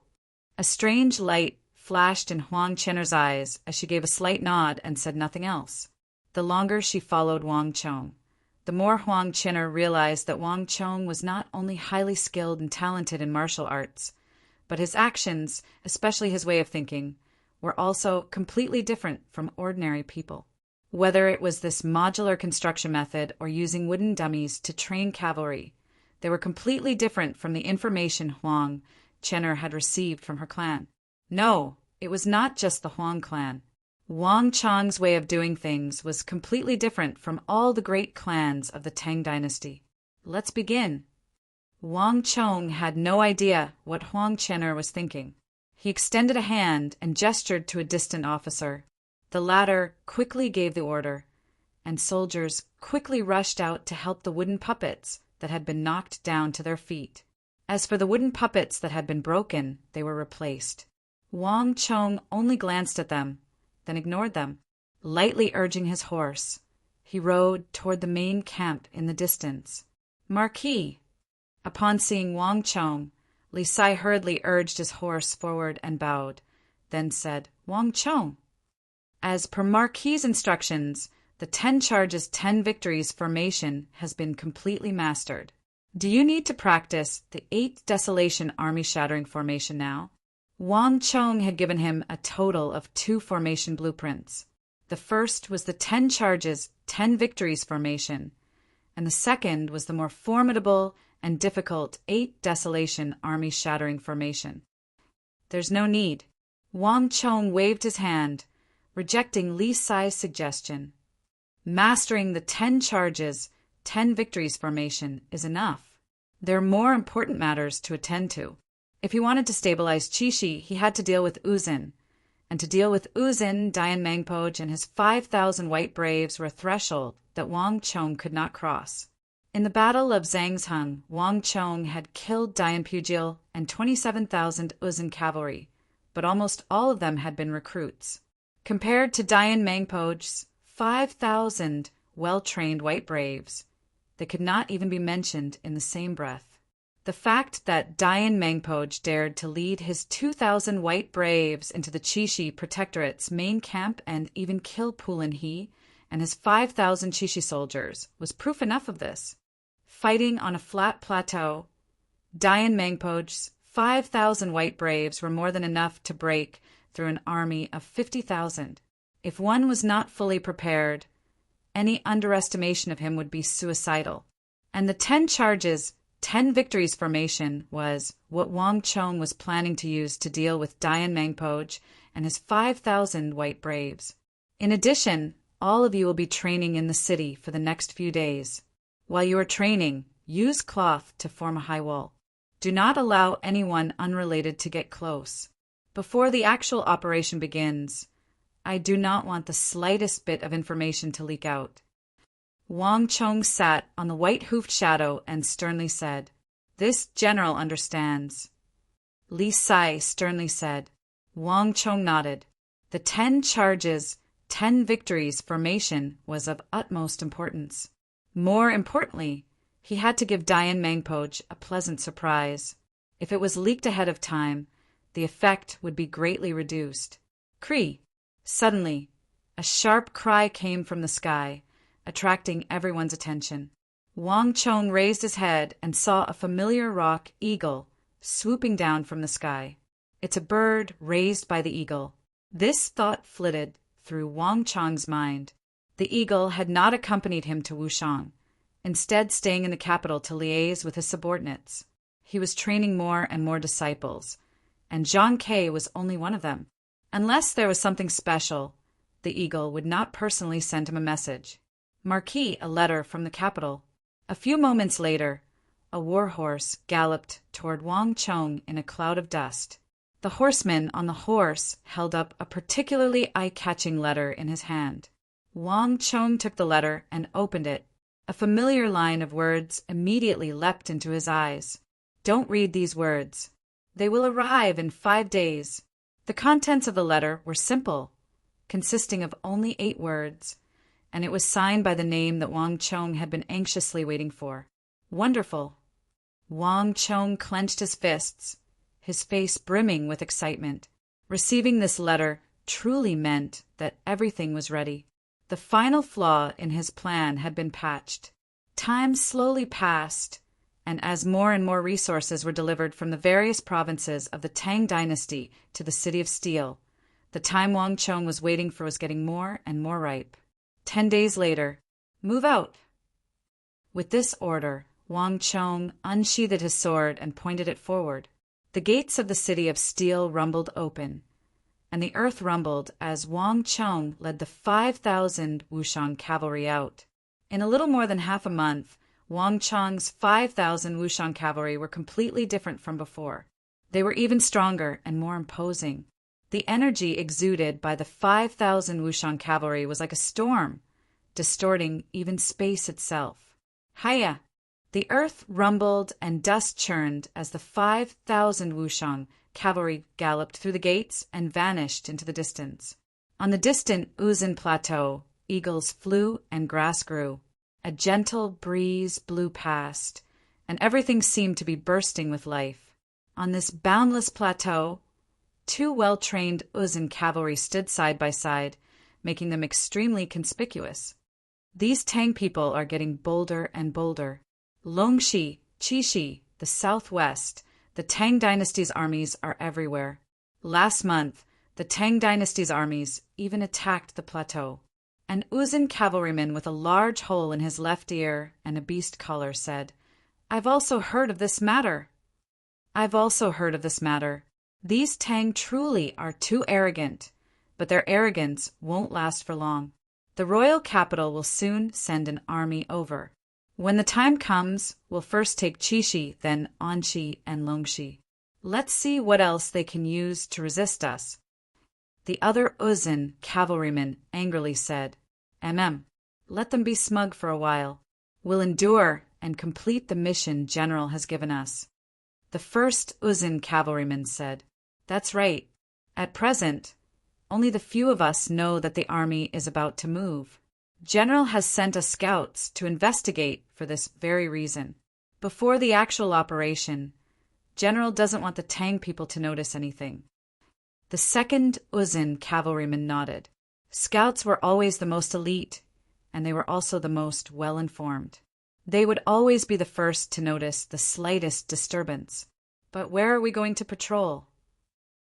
A strange light flashed in Huang Chen'er's eyes as she gave a slight nod and said nothing else. The longer she followed Wang Chong, the more Huang Chen'er realized that Wang Chong was not only highly skilled and talented in martial arts, but his actions, especially his way of thinking, were also completely different from ordinary people. Whether it was this modular construction method or using wooden dummies to train cavalry, they were completely different from the information Huang Chen'er had received from her clan. No, it was not just the Huang clan. Wang Chong's way of doing things was completely different from all the great clans of the Tang dynasty. Let's begin. Wang Chong had no idea what Huang Chen'er was thinking. He extended a hand and gestured to a distant officer. The latter quickly gave the order, and soldiers quickly rushed out to help the wooden puppets that had been knocked down to their feet. As for the wooden puppets that had been broken, they were replaced. Wang Chong only glanced at them, then ignored them. Lightly urging his horse, he rode toward the main camp in the distance. Marquis! Upon seeing Wang Chong, Li Sai hurriedly urged his horse forward and bowed, then said, Wang Chong! As per Marquis's instructions, the 10 charges, 10 victories formation has been completely mastered. Do you need to practice the 8 desolation army shattering formation now? Wang Chong had given him a total of 2 formation blueprints. The first was the 10 charges, 10 victories formation, and the second was the more formidable and difficult 8 desolation army shattering formation. There's no need. Wang Chong waved his hand, rejecting Li Sai's suggestion. Mastering the 10 charges, 10 victories formation is enough. There are more important matters to attend to. If he wanted to stabilize Qixi, he had to deal with Uzin. And to deal with Uzin, Dian Mangpoj and his 5,000 white braves were a threshold that Wang Chong could not cross. In the Battle of Zhangzhung, Wang Chong had killed Dian Pujil and 27,000 Uzin cavalry, but almost all of them had been recruits. Compared to Dian Mangpoj's 5,000 well-trained white braves, they could not even be mentioned in the same breath. The fact that Dian Mangpoj dared to lead his 2,000 white braves into the Qixi Protectorate's main camp and even kill Pulin He and his 5,000 Qixi soldiers was proof enough of this. Fighting on a flat plateau, Dian Mangpoj's 5,000 white braves were more than enough to break through an army of 50,000. If one was not fully prepared, any underestimation of him would be suicidal. And the 10 charges, 10 victories formation was what Wang Chong was planning to use to deal with Dian Mangpoj and his 5,000 white braves. In addition, all of you will be training in the city for the next few days. While you are training, use cloth to form a high wall. Do not allow anyone unrelated to get close. Before the actual operation begins, I do not want the slightest bit of information to leak out. Wang Chong sat on the white-hoofed shadow and sternly said, "This general understands." Li Sai sternly said. Wang Chong nodded. The 10 charges, 10 victories formation was of utmost importance. More importantly, he had to give Dian Mangpoj a pleasant surprise. If it was leaked ahead of time, the effect would be greatly reduced. Cree! Suddenly, a sharp cry came from the sky, attracting everyone's attention. Wang Chong raised his head and saw a familiar rock eagle swooping down from the sky. It's a bird raised by the eagle. This thought flitted through Wang Chong's mind. The eagle had not accompanied him to Wushang, instead staying in the capital to liaise with his subordinates. He was training more and more disciples, and Zhang Ke was only one of them. Unless there was something special, the eagle would not personally send him a message. Marquis, a letter from the capital. A few moments later, a war horse galloped toward Wang Chong in a cloud of dust. The horseman on the horse held up a particularly eye-catching letter in his hand. Wang Chong took the letter and opened it. A familiar line of words immediately leapt into his eyes. "Don't read these words. They will arrive in 5 days." The contents of the letter were simple, consisting of only 8 words, and it was signed by the name that Wang Chong had been anxiously waiting for. Wonderful! Wang Chong clenched his fists, his face brimming with excitement. Receiving this letter truly meant that everything was ready. The final flaw in his plan had been patched. Time slowly passed, and as more and more resources were delivered from the various provinces of the Tang dynasty to the City of Steel, the time Wang Chong was waiting for was getting more and more ripe. 10 days later, move out! With this order, Wang Chong unsheathed his sword and pointed it forward. The gates of the City of Steel rumbled open, and the earth rumbled as Wang Chong led the 5,000 Wushang cavalry out. In a little more than half a month, Wang Chong's 5,000 Wushang cavalry were completely different from before. They were even stronger and more imposing. The energy exuded by the 5,000 Wushang cavalry was like a storm, distorting even space itself. Hiya! The earth rumbled and dust churned as the 5,000 Wushang cavalry galloped through the gates and vanished into the distance. On the distant Uzin Plateau, eagles flew and grass grew. A gentle breeze blew past, and everything seemed to be bursting with life. On this boundless plateau, 2 well-trained Uzin cavalry stood side by side, making them extremely conspicuous. These Tang people are getting bolder and bolder. Longxi, Qixi, the southwest, the Tang dynasty's armies are everywhere. Last month, the Tang dynasty's armies even attacked the plateau. An Uzin cavalryman with a large hole in his left ear and a beast collar said, "I've also heard of this matter." "I've also heard of this matter. These Tang truly are too arrogant. but their arrogance won't last for long. The royal capital will soon send an army over. When the time comes, we'll first take Chishi, then Anshi and Longshi. Let's see what else they can use to resist us." The other Uzun cavalryman angrily said, Let them be smug for a while. We'll endure and complete the mission General has given us." The first Uzun cavalryman said, "That's right. At present, only the few of us know that the army is about to move. General has sent us scouts to investigate for this very reason. Before the actual operation, General doesn't want the Tang people to notice anything." The second Uzun cavalryman nodded. Scouts were always the most elite, and they were also the most well-informed. They would always be the first to notice the slightest disturbance. But where are we going to patrol?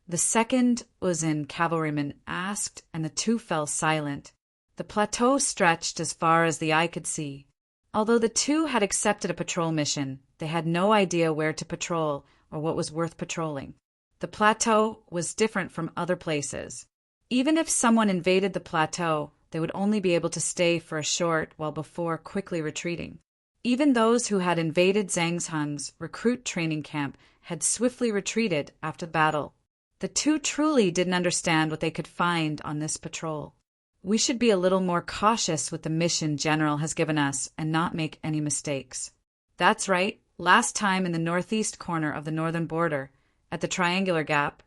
The second Uzun cavalryman asked, and the two fell silent. The plateau stretched as far as the eye could see. Although the two had accepted a patrol mission, they had no idea where to patrol or what was worth patrolling. The plateau was different from other places. Even if someone invaded the plateau, they would only be able to stay for a short while before quickly retreating. Even those who had invaded Zhangzhang's recruit training camp had swiftly retreated after the battle. The two truly didn't understand what they could find on this patrol. We should be a little more cautious with the mission General has given us and not make any mistakes. That's right. Last time in the northeast corner of the northern border, at the Triangular Gap,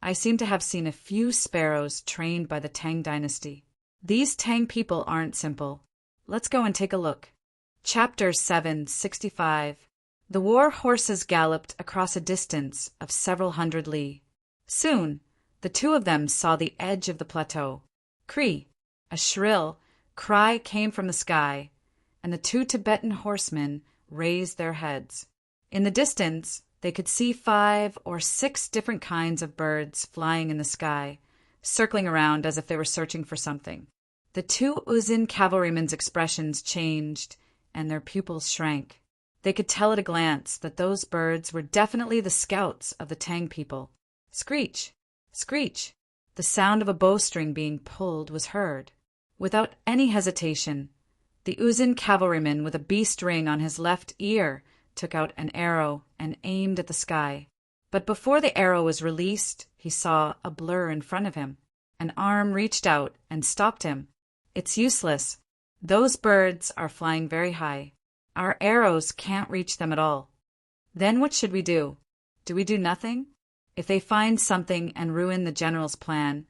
I seem to have seen a few sparrows trained by the Tang dynasty. These Tang people aren't simple. Let's go and take a look. Chapter 765. The war horses galloped across a distance of several hundred li. Soon, the two of them saw the edge of the plateau. Cree! A shrill cry came from the sky, and the two Tibetan horsemen raised their heads. In the distance, they could see 5 or 6 different kinds of birds flying in the sky, circling around as if they were searching for something. The two Uzun cavalrymen's expressions changed, and their pupils shrank. They could tell at a glance that those birds were definitely the scouts of the Tang people. Screech! Screech! The sound of a bowstring being pulled was heard. Without any hesitation, the Uzun cavalryman with a beast ring on his left ear took out an arrow and aimed at the sky. But before the arrow was released, he saw a blur in front of him. An arm reached out and stopped him. "It's useless. Those birds are flying very high. Our arrows can't reach them at all." "Then what should we do? Do we do nothing? If they find something and ruin the General's plan,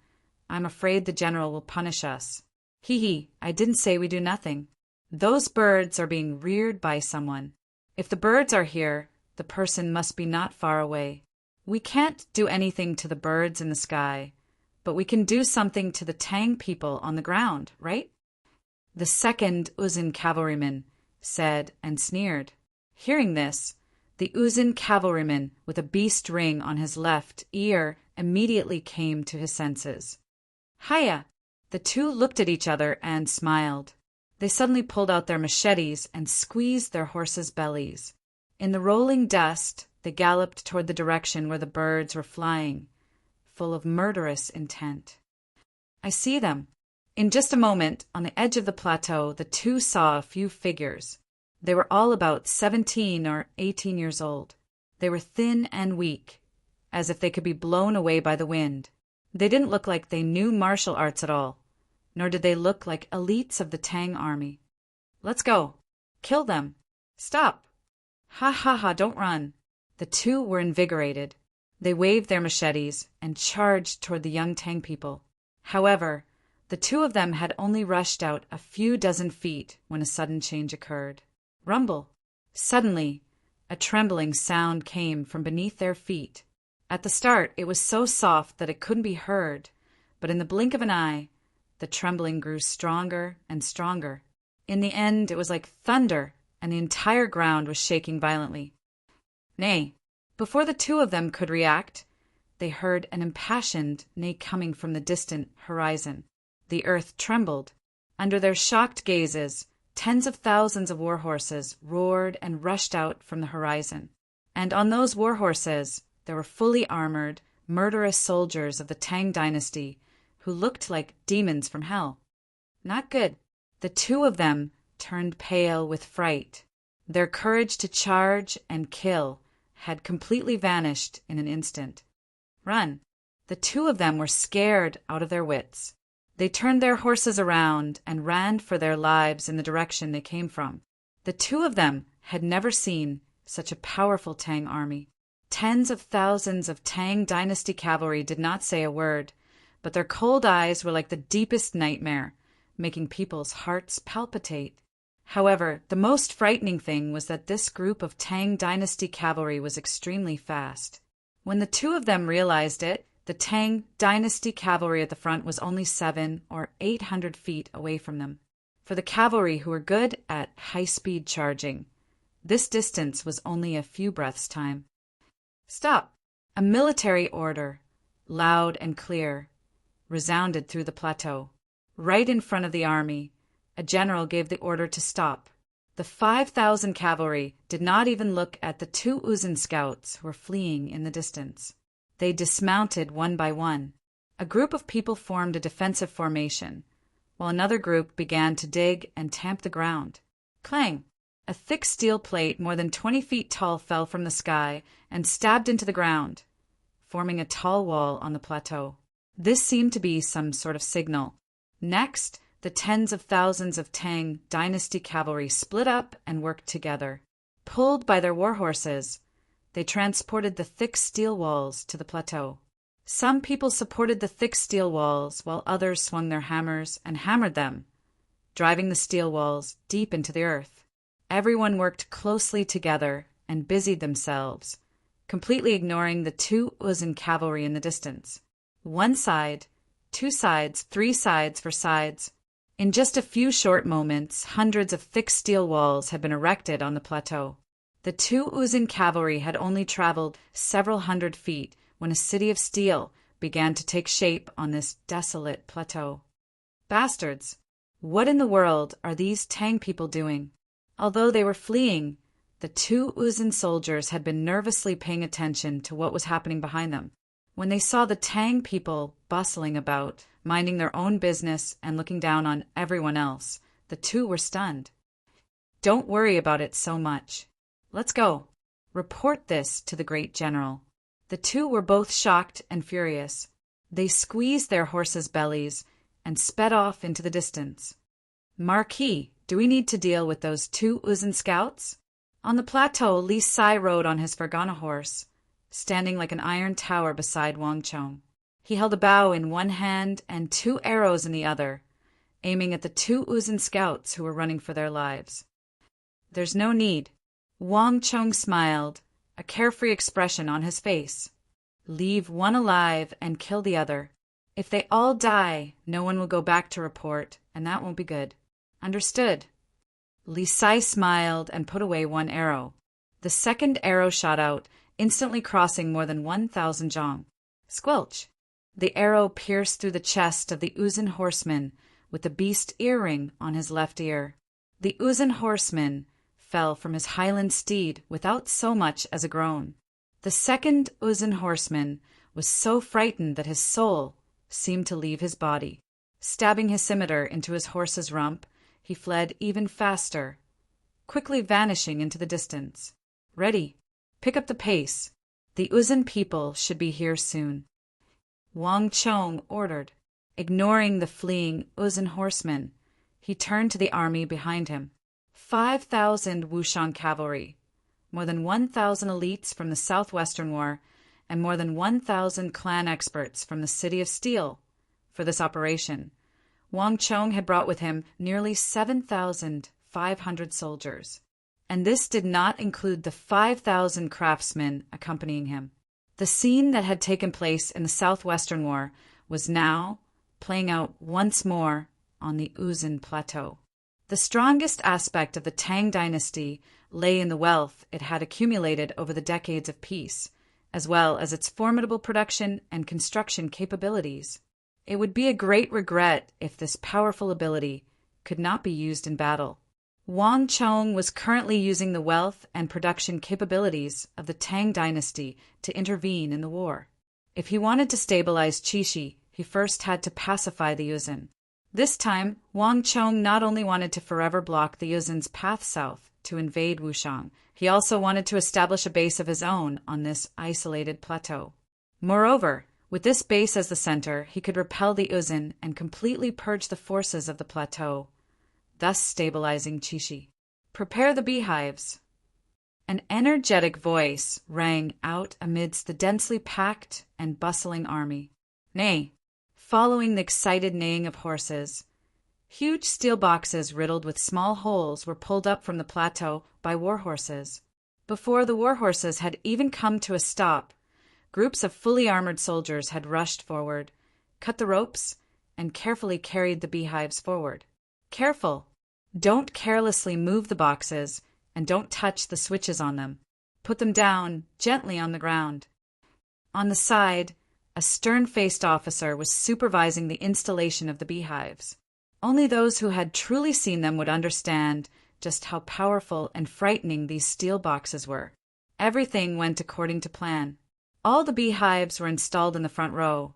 I'm afraid the General will punish us." "Hee, I didn't say we do nothing. Those birds are being reared by someone. If the birds are here, the person must be not far away. We can't do anything to the birds in the sky, but we can do something to the Tang people on the ground, right?" The second Uzun cavalryman said and sneered. Hearing this, the Uzun cavalryman with a beast ring on his left ear immediately came to his senses. "Hiya!" The two looked at each other and smiled. They suddenly pulled out their machetes and squeezed their horses' bellies. In the rolling dust, they galloped toward the direction where the birds were flying, full of murderous intent. "I see them." In just a moment, on the edge of the plateau, the two saw a few figures. They were all about 17 or 18 years old. They were thin and weak, as if they could be blown away by the wind. They didn't look like they knew martial arts at all, nor did they look like elites of the Tang army. "Let's go. Kill them. Stop. Ha ha ha, don't run." The two were invigorated. They waved their machetes and charged toward the young Tang people. However, the two of them had only rushed out a few dozen feet when a sudden change occurred. Rumble! Suddenly, a trembling sound came from beneath their feet. At the start, it was so soft that it couldn't be heard, but in the blink of an eye, the trembling grew stronger and stronger. In the end, it was like thunder, and the entire ground was shaking violently. Nay, before the two of them could react, they heard an impassioned neigh coming from the distant horizon. The earth trembled. Under their shocked gazes, tens of thousands of war horses roared and rushed out from the horizon. And on those war horses, there were fully armored, murderous soldiers of the Tang dynasty who looked like demons from hell. Not good. The two of them turned pale with fright. Their courage to charge and kill had completely vanished in an instant. Run. The two of them were scared out of their wits. They turned their horses around and ran for their lives in the direction they came from. The two of them had never seen such a powerful Tang army. Tens of thousands of Tang dynasty cavalry did not say a word, but their cold eyes were like the deepest nightmare, making people's hearts palpitate. However, the most frightening thing was that this group of Tang dynasty cavalry was extremely fast. When the two of them realized it, the Tang dynasty cavalry at the front was only 700 or 800 feet away from them. For the cavalry who were good at high-speed charging, this distance was only a few breaths' time. Stop! A military order, loud and clear, resounded through the plateau. Right in front of the army, a general gave the order to stop. The 5,000 cavalry did not even look at the 2 Uzun scouts who were fleeing in the distance. They dismounted one by one. A group of people formed a defensive formation, while another group began to dig and tamp the ground. Clang! A thick steel plate more than 20 feet tall fell from the sky and stabbed into the ground, forming a tall wall on the plateau. This seemed to be some sort of signal. Next, the tens of thousands of Tang dynasty cavalry split up and worked together. Pulled by their war horses, they transported the thick steel walls to the plateau. Some people supported the thick steel walls while others swung their hammers and hammered them, driving the steel walls deep into the earth. Everyone worked closely together and busied themselves, completely ignoring the 2 Uzun cavalry in the distance. One side, 2 sides, 3 sides for sides. In just a few short moments, hundreds of thick steel walls had been erected on the plateau. The 2 Uzun cavalry had only traveled several hundred feet when a city of steel began to take shape on this desolate plateau. Bastards! What in the world are these Tang people doing? Although they were fleeing, the 2 Uzun soldiers had been nervously paying attention to what was happening behind them. When they saw the Tang people bustling about, minding their own business and looking down on everyone else, the two were stunned. Don't worry about it so much. Let's go. Report this to the great general. The two were both shocked and furious. They squeezed their horses' bellies and sped off into the distance. Marquis, do we need to deal with those 2 Uzun scouts? On the plateau, Li Sai rode on his Fergana horse, standing like an iron tower beside Wang Chong. He held a bow in one hand and 2 arrows in the other, aiming at the 2 Uzun scouts who were running for their lives. There's no need. Wang Chong smiled, a carefree expression on his face. Leave one alive and kill the other. If they all die, no one will go back to report, and that won't be good. Understood. Li Sai smiled and put away one arrow. The second arrow shot out, instantly crossing more than 1,000 zhang. Squelch! The arrow pierced through the chest of the Uzun horseman with the beast earring on his left ear. The Uzun horseman fell from his highland steed without so much as a groan. The second Uzun horseman was so frightened that his soul seemed to leave his body. Stabbing his scimitar into his horse's rump, he fled even faster, quickly vanishing into the distance. Ready. Pick up the pace. The Uzun people should be here soon. Wang Chong ordered. Ignoring the fleeing Uzun horsemen, he turned to the army behind him. 5,000 Wushang cavalry, more than 1,000 elites from the Southwestern War, and more than 1,000 clan experts from the City of Steel. For this operation, Wang Chong had brought with him nearly 7,500 soldiers, and this did not include the 5,000 craftsmen accompanying him. The scene that had taken place in the Southwestern War was now playing out once more on the Uzun Plateau. The strongest aspect of the Tang dynasty lay in the wealth it had accumulated over the decades of peace, as well as its formidable production and construction capabilities. It would be a great regret if this powerful ability could not be used in battle. Wang Chong was currently using the wealth and production capabilities of the Tang dynasty to intervene in the war. If he wanted to stabilize Qixi, he he first had to pacify the Yuzin. This time, Wang Chong not only wanted to forever block the Yuzin's path south to invade Wushang, he also wanted to establish a base of his own on this isolated plateau. Moreover, with this base as the center, he could repel the Yuzin and completely purge the forces of the plateau, thus stabilizing Qixi. Prepare the beehives. An energetic voice rang out amidst the densely packed and bustling army. Nay, following the excited neighing of horses, huge steel boxes riddled with small holes were pulled up from the plateau by war horses. Before the war horses had even come to a stop, groups of fully armored soldiers had rushed forward, cut the ropes, and carefully carried the beehives forward. Careful! Don't carelessly move the boxes, and don't touch the switches on them. Put them down gently on the ground. On the side, a stern-faced officer was supervising the installation of the beehives. Only those who had truly seen them would understand just how powerful and frightening these steel boxes were. Everything went according to plan. All the beehives were installed in the front row,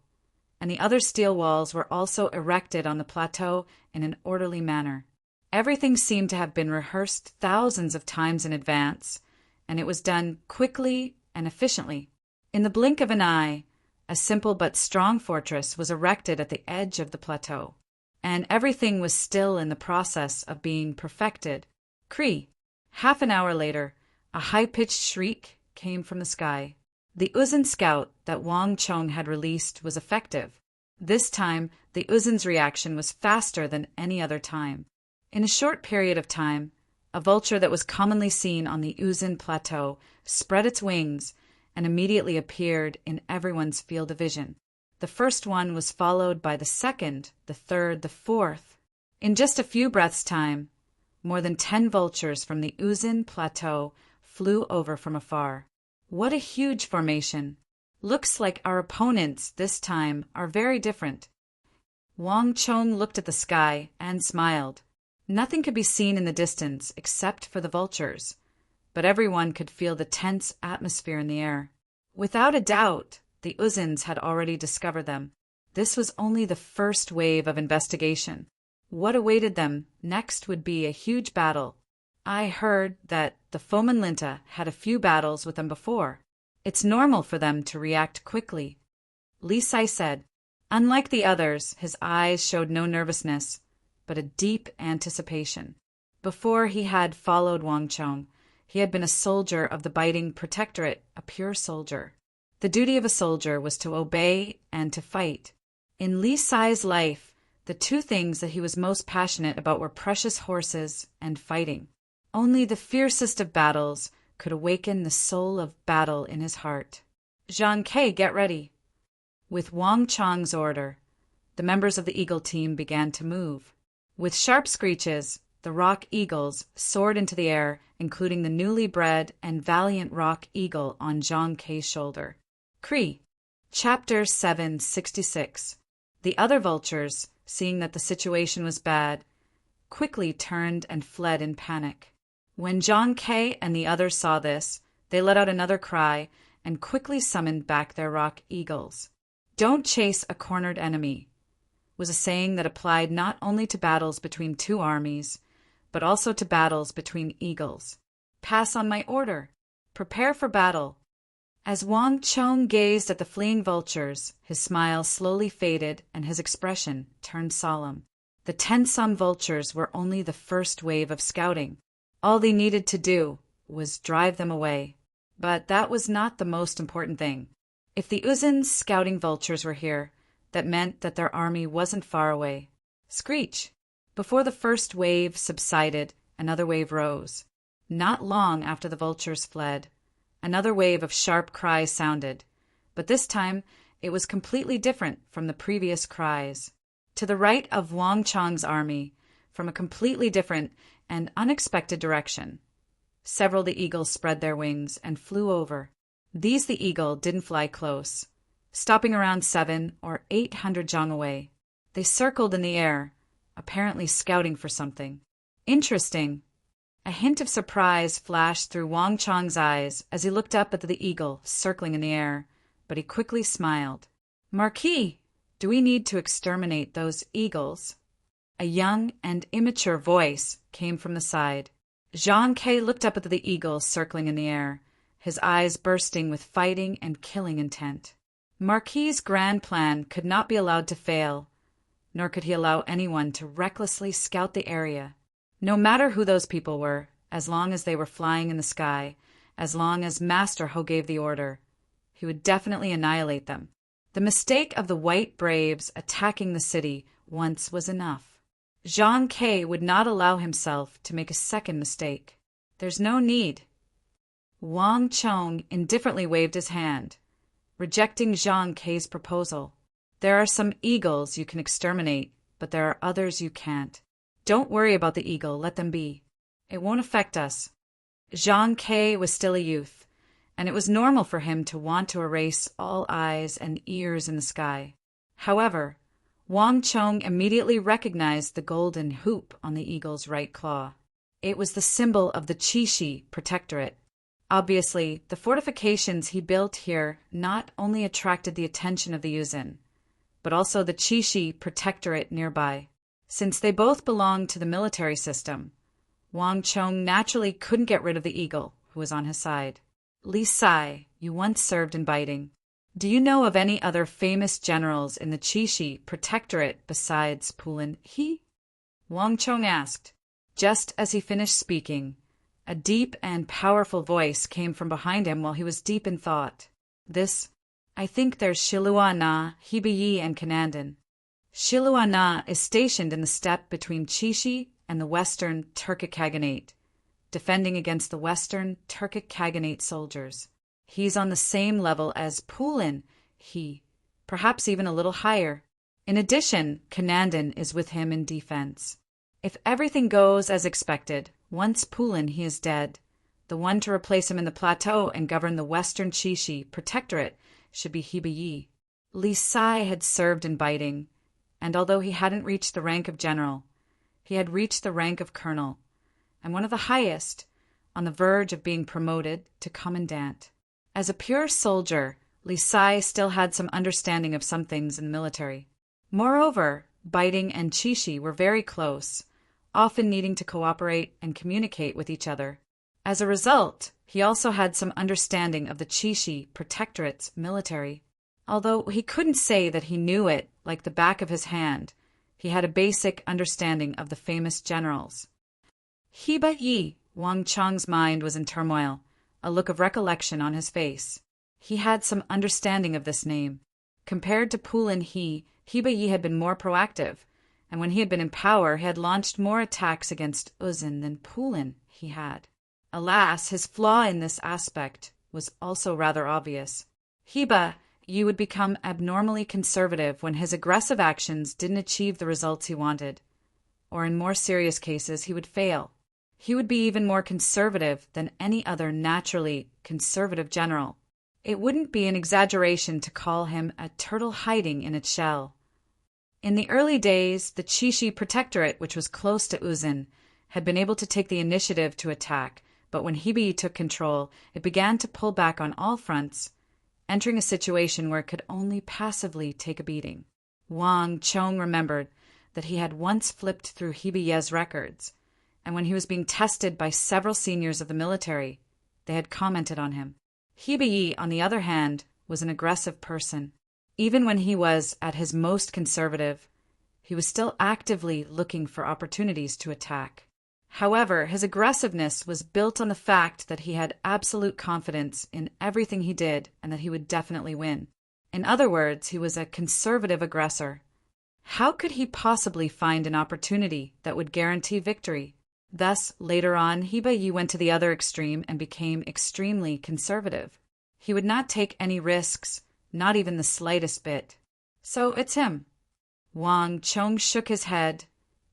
and the other steel walls were also erected on the plateau in an orderly manner. Everything seemed to have been rehearsed thousands of times in advance, and it was done quickly and efficiently. In the blink of an eye, a simple but strong fortress was erected at the edge of the plateau, and everything was still in the process of being perfected. Cree! Half an hour later, a high-pitched shriek came from the sky. The Yuzin scout that Wang Chong had released was effective. This time, the Yuzin's reaction was faster than any other time. In a short period of time, a vulture that was commonly seen on the Yuzin plateau spread its wings and immediately appeared in everyone's field of vision. The first one was followed by the second, the third, the fourth. In just a few breaths' time, more than 10 vultures from the Yuzin plateau flew over from afar. What a huge formation! Looks like our opponents this time are very different. Wang Chong looked at the sky and smiled. Nothing could be seen in the distance except for the vultures, but everyone could feel the tense atmosphere in the air. Without a doubt, the Yuzins had already discovered them. This was only the first wave of investigation. What awaited them next would be a huge battle. I heard that the Fomenlinta had a few battles with them before. It's normal for them to react quickly. Li Sai said. Unlike the others, his eyes showed no nervousness, but a deep anticipation. Before he had followed Wang Chong, he had been a soldier of the Biting Protectorate, a pure soldier. The duty of a soldier was to obey and to fight. In Li Sai's life, the two things that he was most passionate about were precious horses and fighting. Only the fiercest of battles could awaken the soul of battle in his heart. Zhang Ke, get ready. With Wang Chong's order, the members of the eagle team began to move. With sharp screeches, the rock eagles soared into the air, including the newly bred and valiant rock eagle on Zhang Ke's shoulder. Cree. Chapter 766. The other vultures, seeing that the situation was bad, quickly turned and fled in panic. When Zhang Ke and the others saw this, they let out another cry and quickly summoned back their rock eagles. Don't chase a cornered enemy was a saying that applied not only to battles between two armies, but also to battles between eagles. Pass on my order. Prepare for battle. As Wang Chong gazed at the fleeing vultures, his smile slowly faded and his expression turned solemn. The 10-some vultures were only the first wave of scouting. All they needed to do was drive them away. But that was not the most important thing. If the Yuzin's scouting vultures were here, that meant that their army wasn't far away. Screech! Before the first wave subsided, another wave rose. Not long after the vultures fled, another wave of sharp cries sounded, but this time it was completely different from the previous cries. To the right of Wang Chong's army, from a completely different and unexpected direction, several of the eagles spread their wings and flew over. These the eagle didn't fly close, stopping around 700 or 800 zhang away. They circled in the air, apparently scouting for something. Interesting. A hint of surprise flashed through Wang Chong's eyes as he looked up at the eagle circling in the air, but he quickly smiled. Marquis, Do we need to exterminate those eagles? A young and immature voice came from the side. Zhang Ke looked up at the eagles circling in the air, his eyes bursting with fighting and killing intent. Marquis's grand plan could not be allowed to fail, nor could he allow anyone to recklessly scout the area. No matter who those people were, as long as they were flying in the sky, as long as Master Ho gave the order, he would definitely annihilate them. The mistake of the white braves attacking the city once was enough. Zhang Ke would not allow himself to make a second mistake. There's no need. Wang Chong indifferently waved his hand, rejecting Zhang Ke's proposal. There are some eagles you can exterminate, but there are others you can't. Don't worry about the eagle, let them be. It won't affect us. Zhang Ke was still a youth, and it was normal for him to want to erase all eyes and ears in the sky. However, Wang Chong immediately recognized the golden hoop on the eagle's right claw. It was the symbol of the Qixi Protectorate. Obviously, the fortifications he built here not only attracted the attention of the Yuzhen, but also the Qixi Protectorate nearby. Since they both belonged to the military system, Wang Chong naturally couldn't get rid of the eagle who was on his side. Li Sai, you once served in Biting. Do you know of any other famous generals in the Qixi Protectorate besides Pulin He? Wang Chong asked. Just as he finished speaking, a deep and powerful voice came from behind him while he was deep in thought. I think there's Shilua Na, Hibiyi, and Kanandan. Shilua Na is stationed in the steppe between Qixi and the Western Turkic Khaganate, defending against the Western Turkic Khaganate soldiers. He's on the same level as Pulin He, perhaps even a little higher. In addition, Kanandan is with him in defense. If everything goes as expected, once Pulin He is dead, the one to replace him in the plateau and govern the Western Qixi Protectorate should be Hibiyi. Li Sai had served in Biting, and although he hadn't reached the rank of general, he had reached the rank of colonel, and one of the highest, on the verge of being promoted to commandant. As a pure soldier, Li Sai still had some understanding of some things in the military. Moreover, Biting and Qixi were very close, often needing to cooperate and communicate with each other. As a result, he also had some understanding of the Qixi Protectorate's military. Although he couldn't say that he knew it like the back of his hand, he had a basic understanding of the famous generals. Hiba Yi, Wang Chong's mind was in turmoil, a look of recollection on his face. He had some understanding of this name. Compared to Pulin He, Hiba Yi had been more proactive, and when he had been in power, he had launched more attacks against Uzin than Pulin He had. Alas, his flaw in this aspect was also rather obvious. Hiba Yi would become abnormally conservative when his aggressive actions didn't achieve the results he wanted, or in more serious cases, he would fail. He would be even more conservative than any other naturally conservative general. It wouldn't be an exaggeration to call him a turtle hiding in its shell. In the early days, the Qixi Protectorate, which was close to Uzin, had been able to take the initiative to attack, but when Hibi took control, it began to pull back on all fronts, entering a situation where it could only passively take a beating. Wang Chong remembered that he had once flipped through Hibiye's records, and when he was being tested by several seniors of the military, they had commented on him. Hibiyi, on the other hand, was an aggressive person. Even when he was at his most conservative, he was still actively looking for opportunities to attack. However, his aggressiveness was built on the fact that he had absolute confidence in everything he did and that he would definitely win. In other words, he was a conservative aggressor. How could he possibly find an opportunity that would guarantee victory? Thus, later on, Hiba Yi went to the other extreme and became extremely conservative. He would not take any risks, not even the slightest bit. So it's him. Wang Chong shook his head,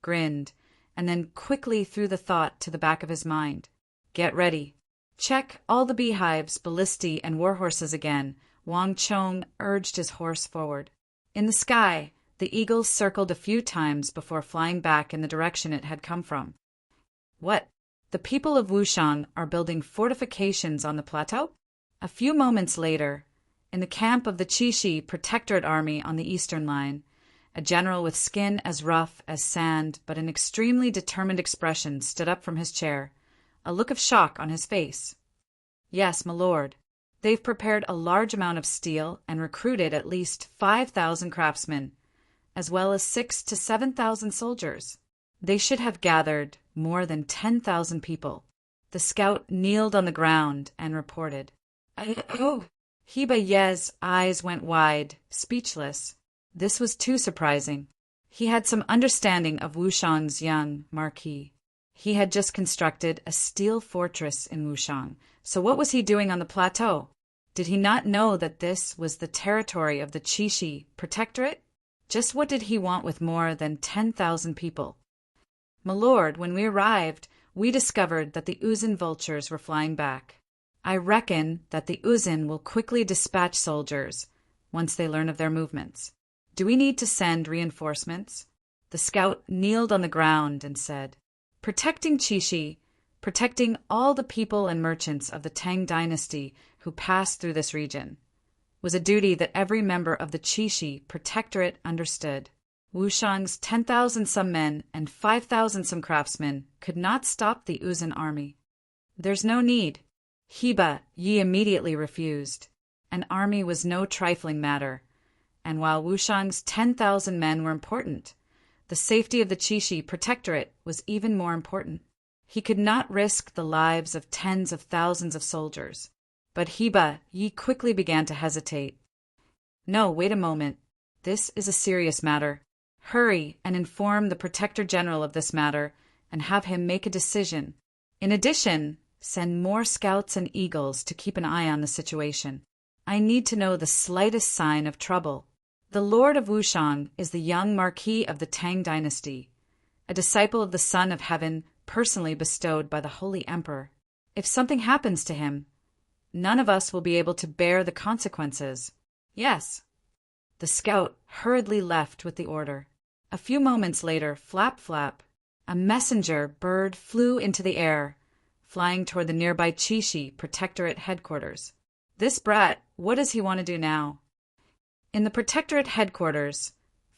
grinned, and then quickly threw the thought to the back of his mind. Get ready. Check all the beehives, ballistae, and warhorses again. Wang Chong urged his horse forward. In the sky, the eagle circled a few times before flying back in the direction it had come from. What? The people of Wushang are building fortifications on the plateau? A few moments later, in the camp of the Chishi Protectorate Army on the eastern line, a general with skin as rough as sand but an extremely determined expression stood up from his chair, a look of shock on his face. "Yes, my lord. They've prepared a large amount of steel and recruited at least 5,000 craftsmen, as well as 6,000 to 7,000 soldiers. They should have gathered more than 10,000 people." The scout kneeled on the ground and reported. "Oh!" Heba Ye's eyes went wide, speechless. This was too surprising. He had some understanding of Wushang's young marquis. He had just constructed a steel fortress in Wushang, so what was he doing on the plateau? Did he not know that this was the territory of the Chishi Protectorate? Just what did he want with more than 10,000 people? "My lord, when we arrived, we discovered that the Uzin vultures were flying back. I reckon that the Uzin will quickly dispatch soldiers once they learn of their movements. Do we need to send reinforcements?" The scout kneeled on the ground and said, "Protecting Chishi, protecting all the people and merchants of the Tang dynasty who passed through this region, was a duty that every member of the Chishi Protectorate understood. Wushang's 10,000 some men and 5,000 some craftsmen could not stop the Uzin army. There's no need." Heba Yi immediately refused. An army was no trifling matter, and while Wushang's 10,000 men were important, the safety of the Chishi Protectorate was even more important. He could not risk the lives of tens of thousands of soldiers. But Heba Yi quickly began to hesitate. "No, wait a moment. This is a serious matter. Hurry and inform the Protector General of this matter and have him make a decision. In addition, send more scouts and eagles to keep an eye on the situation. I need to know the slightest sign of trouble. The Lord of Wushang is the young Marquis of the Tang dynasty, a disciple of the Son of Heaven personally bestowed by the Holy Emperor. If something happens to him, none of us will be able to bear the consequences." "Yes." The scout hurriedly left with the order. A few moments later, flap, flap, a messenger bird flew into the air, flying toward the nearby Chishi Protectorate headquarters. "This brat, what does he want to do now?" In the Protectorate headquarters,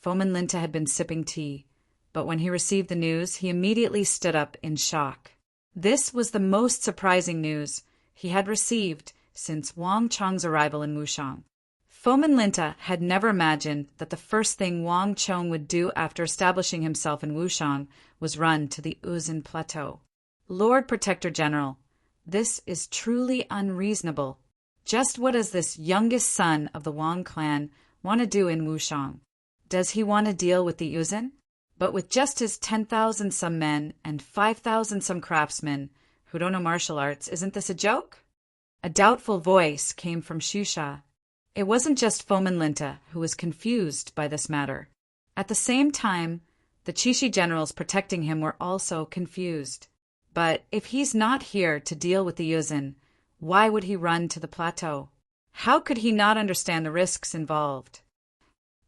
Fomin Linta had been sipping tea, but when he received the news, he immediately stood up in shock. This was the most surprising news he had received since Wang Chong's arrival in Wushang. Fomin Linta had never imagined that the first thing Wang Chong would do after establishing himself in Wushang was run to the Uzin Plateau. "Lord Protector General, this is truly unreasonable. Just what does this youngest son of the Wang clan want to do in Wushang? Does he want to deal with the Uzin? But with just his 10,000 some men and 5,000 some craftsmen who don't know martial arts, isn't this a joke?" A doubtful voice came from Shusha. It wasn't just Fomin Linta who was confused by this matter. At the same time, the Chishi generals protecting him were also confused. But if he's not here to deal with the Uzin, why would he run to the plateau? How could he not understand the risks involved?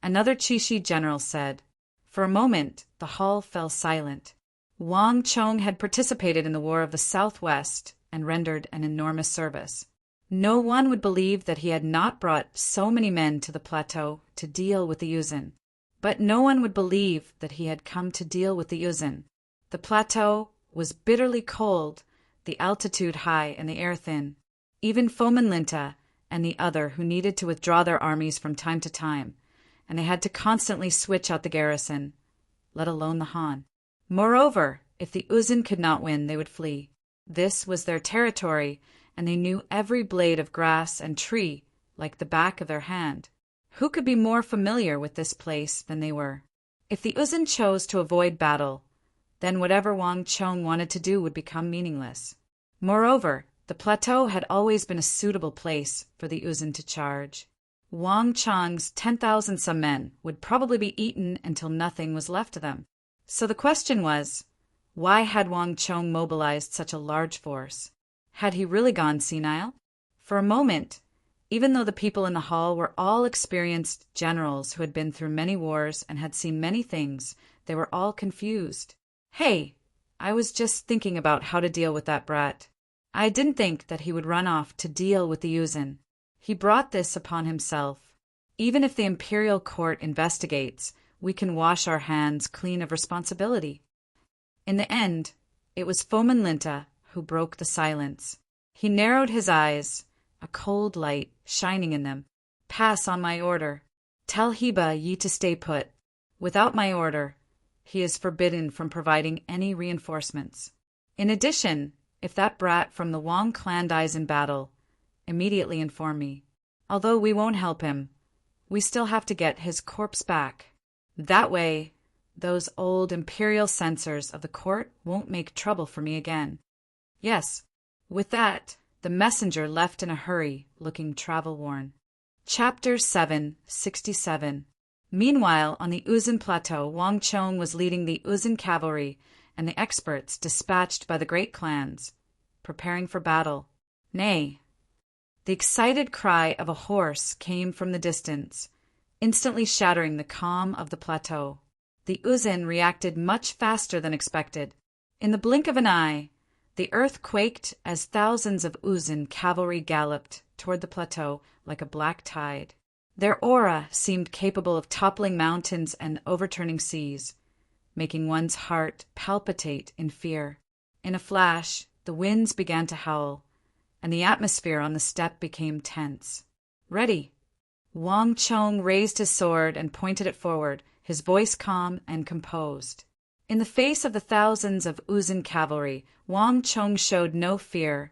Another Chishi general said. For a moment, the hall fell silent. Wang Chong had participated in the War of the Southwest and rendered an enormous service. No one would believe that he had not brought so many men to the plateau to deal with the Uzin. But no one would believe that he had come to deal with the Uzin. The plateau was bitterly cold, the altitude high and the air thin. Even Fomin Linta and the other who needed to withdraw their armies from time to time, and they had to constantly switch out the garrison, let alone the Han. Moreover, if the Uzin could not win, they would flee. This was their territory, and they knew every blade of grass and tree like the back of their hand. Who could be more familiar with this place than they were? If the Uzin chose to avoid battle, then whatever Wang Chong wanted to do would become meaningless. Moreover, the plateau had always been a suitable place for the Uzin to charge. Wang Chong's 10,000 some men would probably be eaten until nothing was left of them. So the question was, why had Wang Chong mobilized such a large force? Had he really gone senile? For a moment, even though the people in the hall were all experienced generals who had been through many wars and had seen many things, they were all confused. Hey, I was just thinking about how to deal with that brat. I didn't think that he would run off to deal with the Uzin. He brought this upon himself. Even if the imperial court investigates, we can wash our hands clean of responsibility. In the end, it was Fomin Linta who broke the silence. He narrowed his eyes, a cold light shining in them. Pass on my order. Tell Heba ye to stay put. Without my order, he is forbidden from providing any reinforcements. In addition, if that brat from the Wong clan dies in battle, immediately inform me. Although we won't help him, we still have to get his corpse back. That way, those old imperial censors of the court won't make trouble for me again. Yes, with that, the messenger left in a hurry, looking travel-worn. Chapter 767. Meanwhile, on the Uzun Plateau, Wang Chong was leading the Uzun cavalry and the experts dispatched by the great clans, preparing for battle. Nay, the excited cry of a horse came from the distance, instantly shattering the calm of the plateau. The Uzun reacted much faster than expected. In the blink of an eye, the earth quaked as thousands of Uzun cavalry galloped toward the plateau like a black tide. Their aura seemed capable of toppling mountains and overturning seas, making one's heart palpitate in fear. In a flash, the winds began to howl, and the atmosphere on the steppe became tense. Ready! Wang Chong raised his sword and pointed it forward, his voice calm and composed. In the face of the thousands of Uzun cavalry, Wang Chong showed no fear,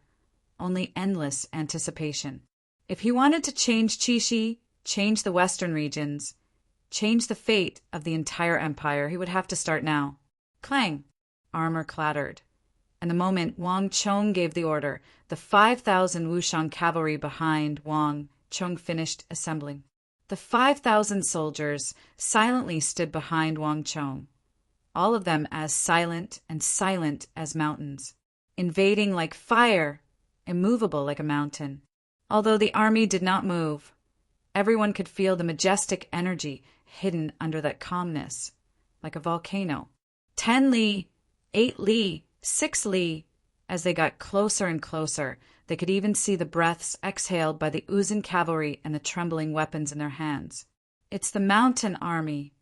only endless anticipation. If he wanted to change Qixi, change the western regions, change the fate of the entire empire, he would have to start now. Clang! Armor clattered. And the moment Wang Chong gave the order, the 5,000 Wushang cavalry behind Wang Chong finished assembling. The 5,000 soldiers silently stood behind Wang Chong, all of them as silent and silent as mountains, invading like fire, immovable like a mountain. Although the army did not move, everyone could feel the majestic energy hidden under that calmness, like a volcano. 10 li, 8 li, 6 li. As they got closer and closer, they could even see the breaths exhaled by the Uzun cavalry and the trembling weapons in their hands. It's the mountain army.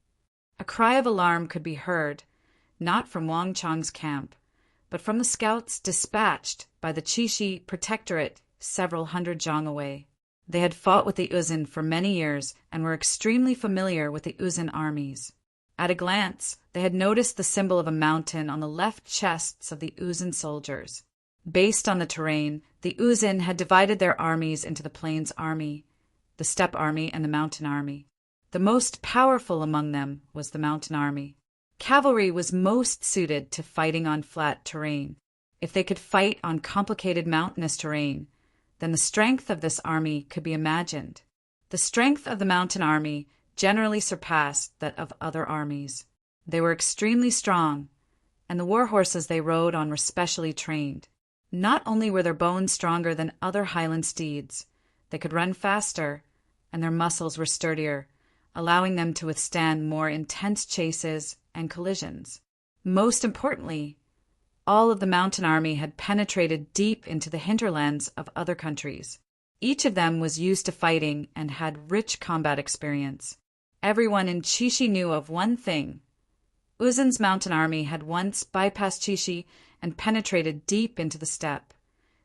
A cry of alarm could be heard, not from Wang Chong's camp, but from the scouts dispatched by the Qixi Protectorate several hundred zhang away. They had fought with the Uzun for many years and were extremely familiar with the Uzun armies. At a glance, they had noticed the symbol of a mountain on the left chests of the Uzun soldiers. Based on the terrain, the Uzun had divided their armies into the Plains Army, the Steppe Army, and the Mountain Army. The most powerful among them was the Mountain Army. Cavalry was most suited to fighting on flat terrain. If they could fight on complicated mountainous terrain, then the strength of this army could be imagined. The strength of the Mountain Army generally surpassed that of other armies. They were extremely strong, and the war horses they rode on were specially trained. Not only were their bones stronger than other highland steeds, they could run faster, and their muscles were sturdier, allowing them to withstand more intense chases and collisions. Most importantly, all of the Mountain Army had penetrated deep into the hinterlands of other countries. Each of them was used to fighting and had rich combat experience. Everyone in Qixi knew of one thing. Uzun's Mountain Army had once bypassed Qixi and penetrated deep into the steppe,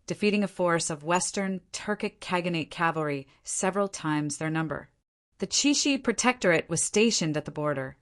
defeating a force of Western Turkic Khaganate cavalry several times their number. The Qixi Protectorate was stationed at the border,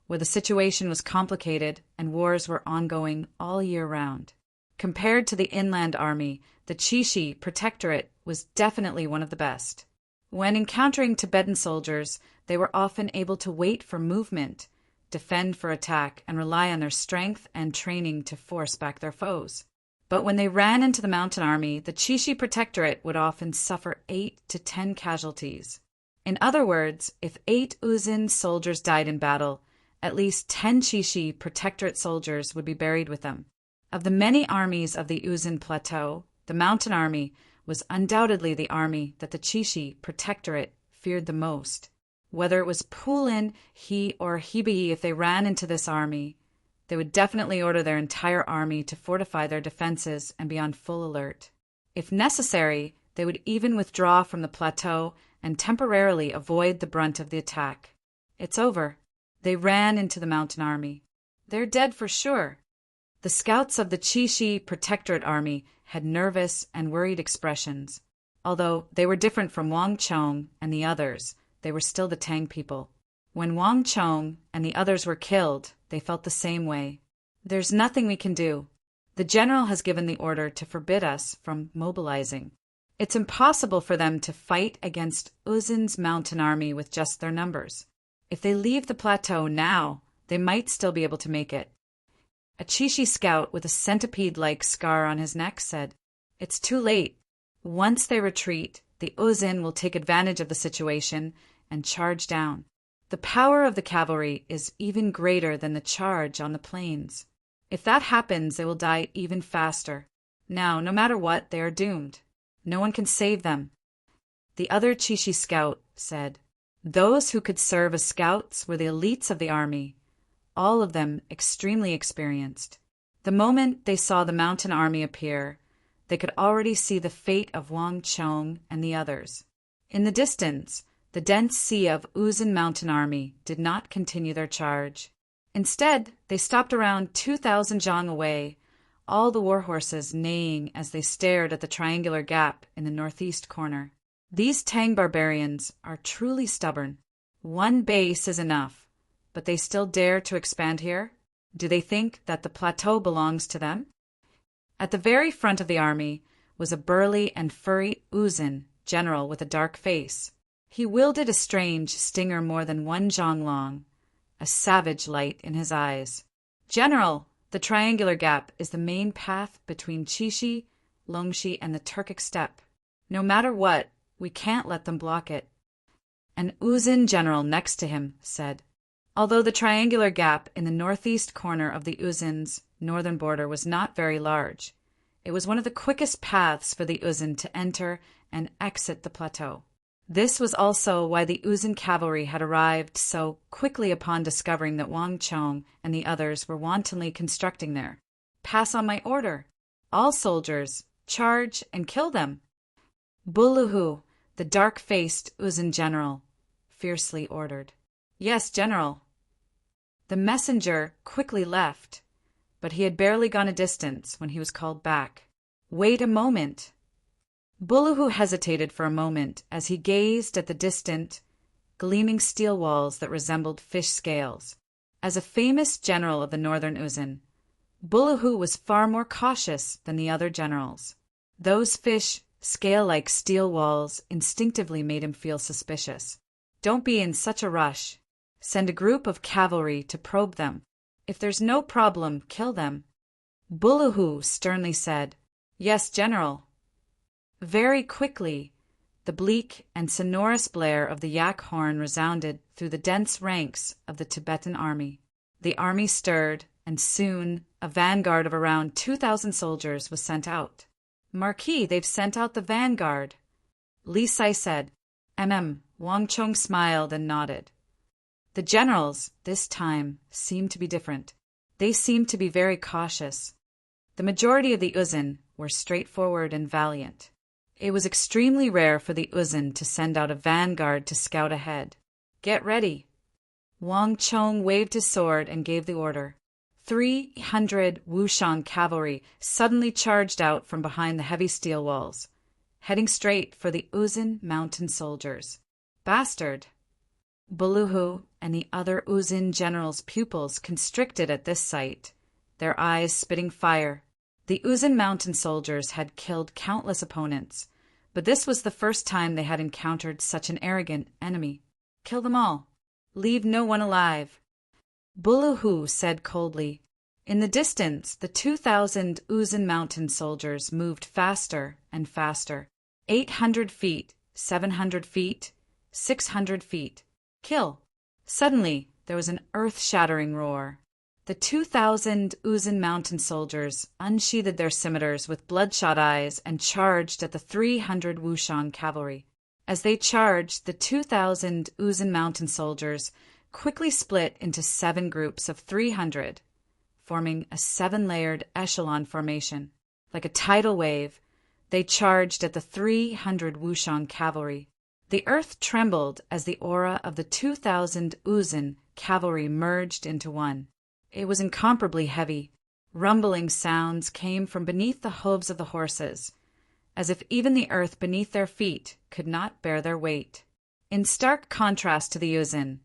where the situation was complicated and wars were ongoing all year round. Compared to the inland army, the Qixi Protectorate was definitely one of the best. When encountering Tibetan soldiers, they were often able to wait for movement, defend for attack, and rely on their strength and training to force back their foes. But when they ran into the Mountain Army, the Qixi Protectorate would often suffer 8 to 10 casualties. In other words, if 8 Uzun soldiers died in battle, at least 10 Qixi Protectorate soldiers would be buried with them. Of the many armies of the Uzun Plateau, the Mountain Army was undoubtedly the army that the Qixi Protectorate feared the most. Whether it was Pulin, He, or Hebi, if they ran into this army, they would definitely order their entire army to fortify their defenses and be on full alert. If necessary, They would even withdraw from the plateau and temporarily avoid the brunt of the attack. It's over. They ran into the mountain army. They're dead for sure. The scouts of the Qixi Protectorate Army had nervous and worried expressions. Although they were different from Wang Chong and the others, they were still the Tang people. When Wang Chong and the others were killed, they felt the same way. There's nothing we can do. The general has given the order to forbid us from mobilizing. It's impossible for them to fight against Uzin's mountain army with just their numbers. If they leave the plateau now, they might still be able to make it. A Qixi scout with a centipede-like scar on his neck said, "It's too late. Once they retreat, the Uzin will take advantage of the situation and charge down. The power of the cavalry is even greater than the charge on the plains. If that happens, they will die even faster. Now, no matter what, they are doomed. No one can save them." The other Qixi scout said, "Those who could serve as scouts were the elites of the army, all of them extremely experienced. The moment they saw the mountain army appear, they could already see the fate of Wang Chong and the others. In the distance, the dense sea of Uzin mountain army did not continue their charge. Instead, they stopped around 2,000 zhang away, all the war horses neighing as they stared at the triangular gap in the northeast corner. These Tang barbarians are truly stubborn. One base is enough, but they still dare to expand here? Do they think that the plateau belongs to them?" At the very front of the army was a burly and furry Uzin general with a dark face. He wielded a strange stinger more than 1 zhang long, a savage light in his eyes. "General, the triangular gap is the main path between Qixi, Longxi, and the Turkic steppe. No matter what, we can't let them block it." An Uzin general next to him said, "Although the triangular gap in the northeast corner of the Uzin's northern border was not very large, it was one of the quickest paths for the Uzin to enter and exit the plateau. This was also why the Uzin cavalry had arrived so quickly upon discovering that Wang Chong and the others were wantonly constructing there. Pass on my order. All soldiers, charge and kill them." Buluhu, the dark-faced Uzin general, fiercely ordered. "Yes, General." The messenger quickly left, but he had barely gone a distance when he was called back. "Wait a moment." Buluhu hesitated for a moment as he gazed at the distant, gleaming steel walls that resembled fish scales. As a famous general of the northern Uzin, Buluhu was far more cautious than the other generals. Those fish, scale-like steel walls instinctively made him feel suspicious. "Don't be in such a rush. Send a group of cavalry to probe them. If there's no problem, kill them." Buluhu sternly said, "Yes, General." Very quickly, the bleak and sonorous blare of the yak horn resounded through the dense ranks of the Tibetan army. The army stirred, and soon a vanguard of around 2,000 soldiers was sent out. "Marquis, they've sent out the vanguard," Li Sai said. Wang Chong smiled and nodded. The generals, this time, seemed to be different. They seemed to be very cautious. The majority of the Uzin were straightforward and valiant. It was extremely rare for the Uzin to send out a vanguard to scout ahead. "Get ready." Wang Chong waved his sword and gave the order. 300 Wushang cavalry suddenly charged out from behind the heavy steel walls, heading straight for the Uzin mountain soldiers. "Bastard!" Buluhu and the other Uzin generals' pupils constricted at this sight, their eyes spitting fire. The Uzin mountain soldiers had killed countless opponents, but this was the first time they had encountered such an arrogant enemy. "Kill them all. Leave no one alive." Buluhu said coldly. In the distance, the 2,000 Uzin mountain soldiers moved faster and faster. 800 feet, 700 feet, 600 feet. "Kill." Suddenly, there was an earth-shattering roar. The 2,000 Uzin mountain soldiers unsheathed their scimitars with bloodshot eyes and charged at the 300 Wushang cavalry. As they charged, the 2,000 Uzin mountain soldiers quickly split into 7 groups of 300, forming a 7-layered echelon formation. Like a tidal wave, They charged at the 300 Wushang cavalry. The earth trembled as the aura of the 2,000 Uzun cavalry merged into one. It was incomparably heavy. Rumbling sounds came from beneath the hooves of the horses, as if even the earth beneath their feet could not bear their weight. In stark contrast to the Uzun,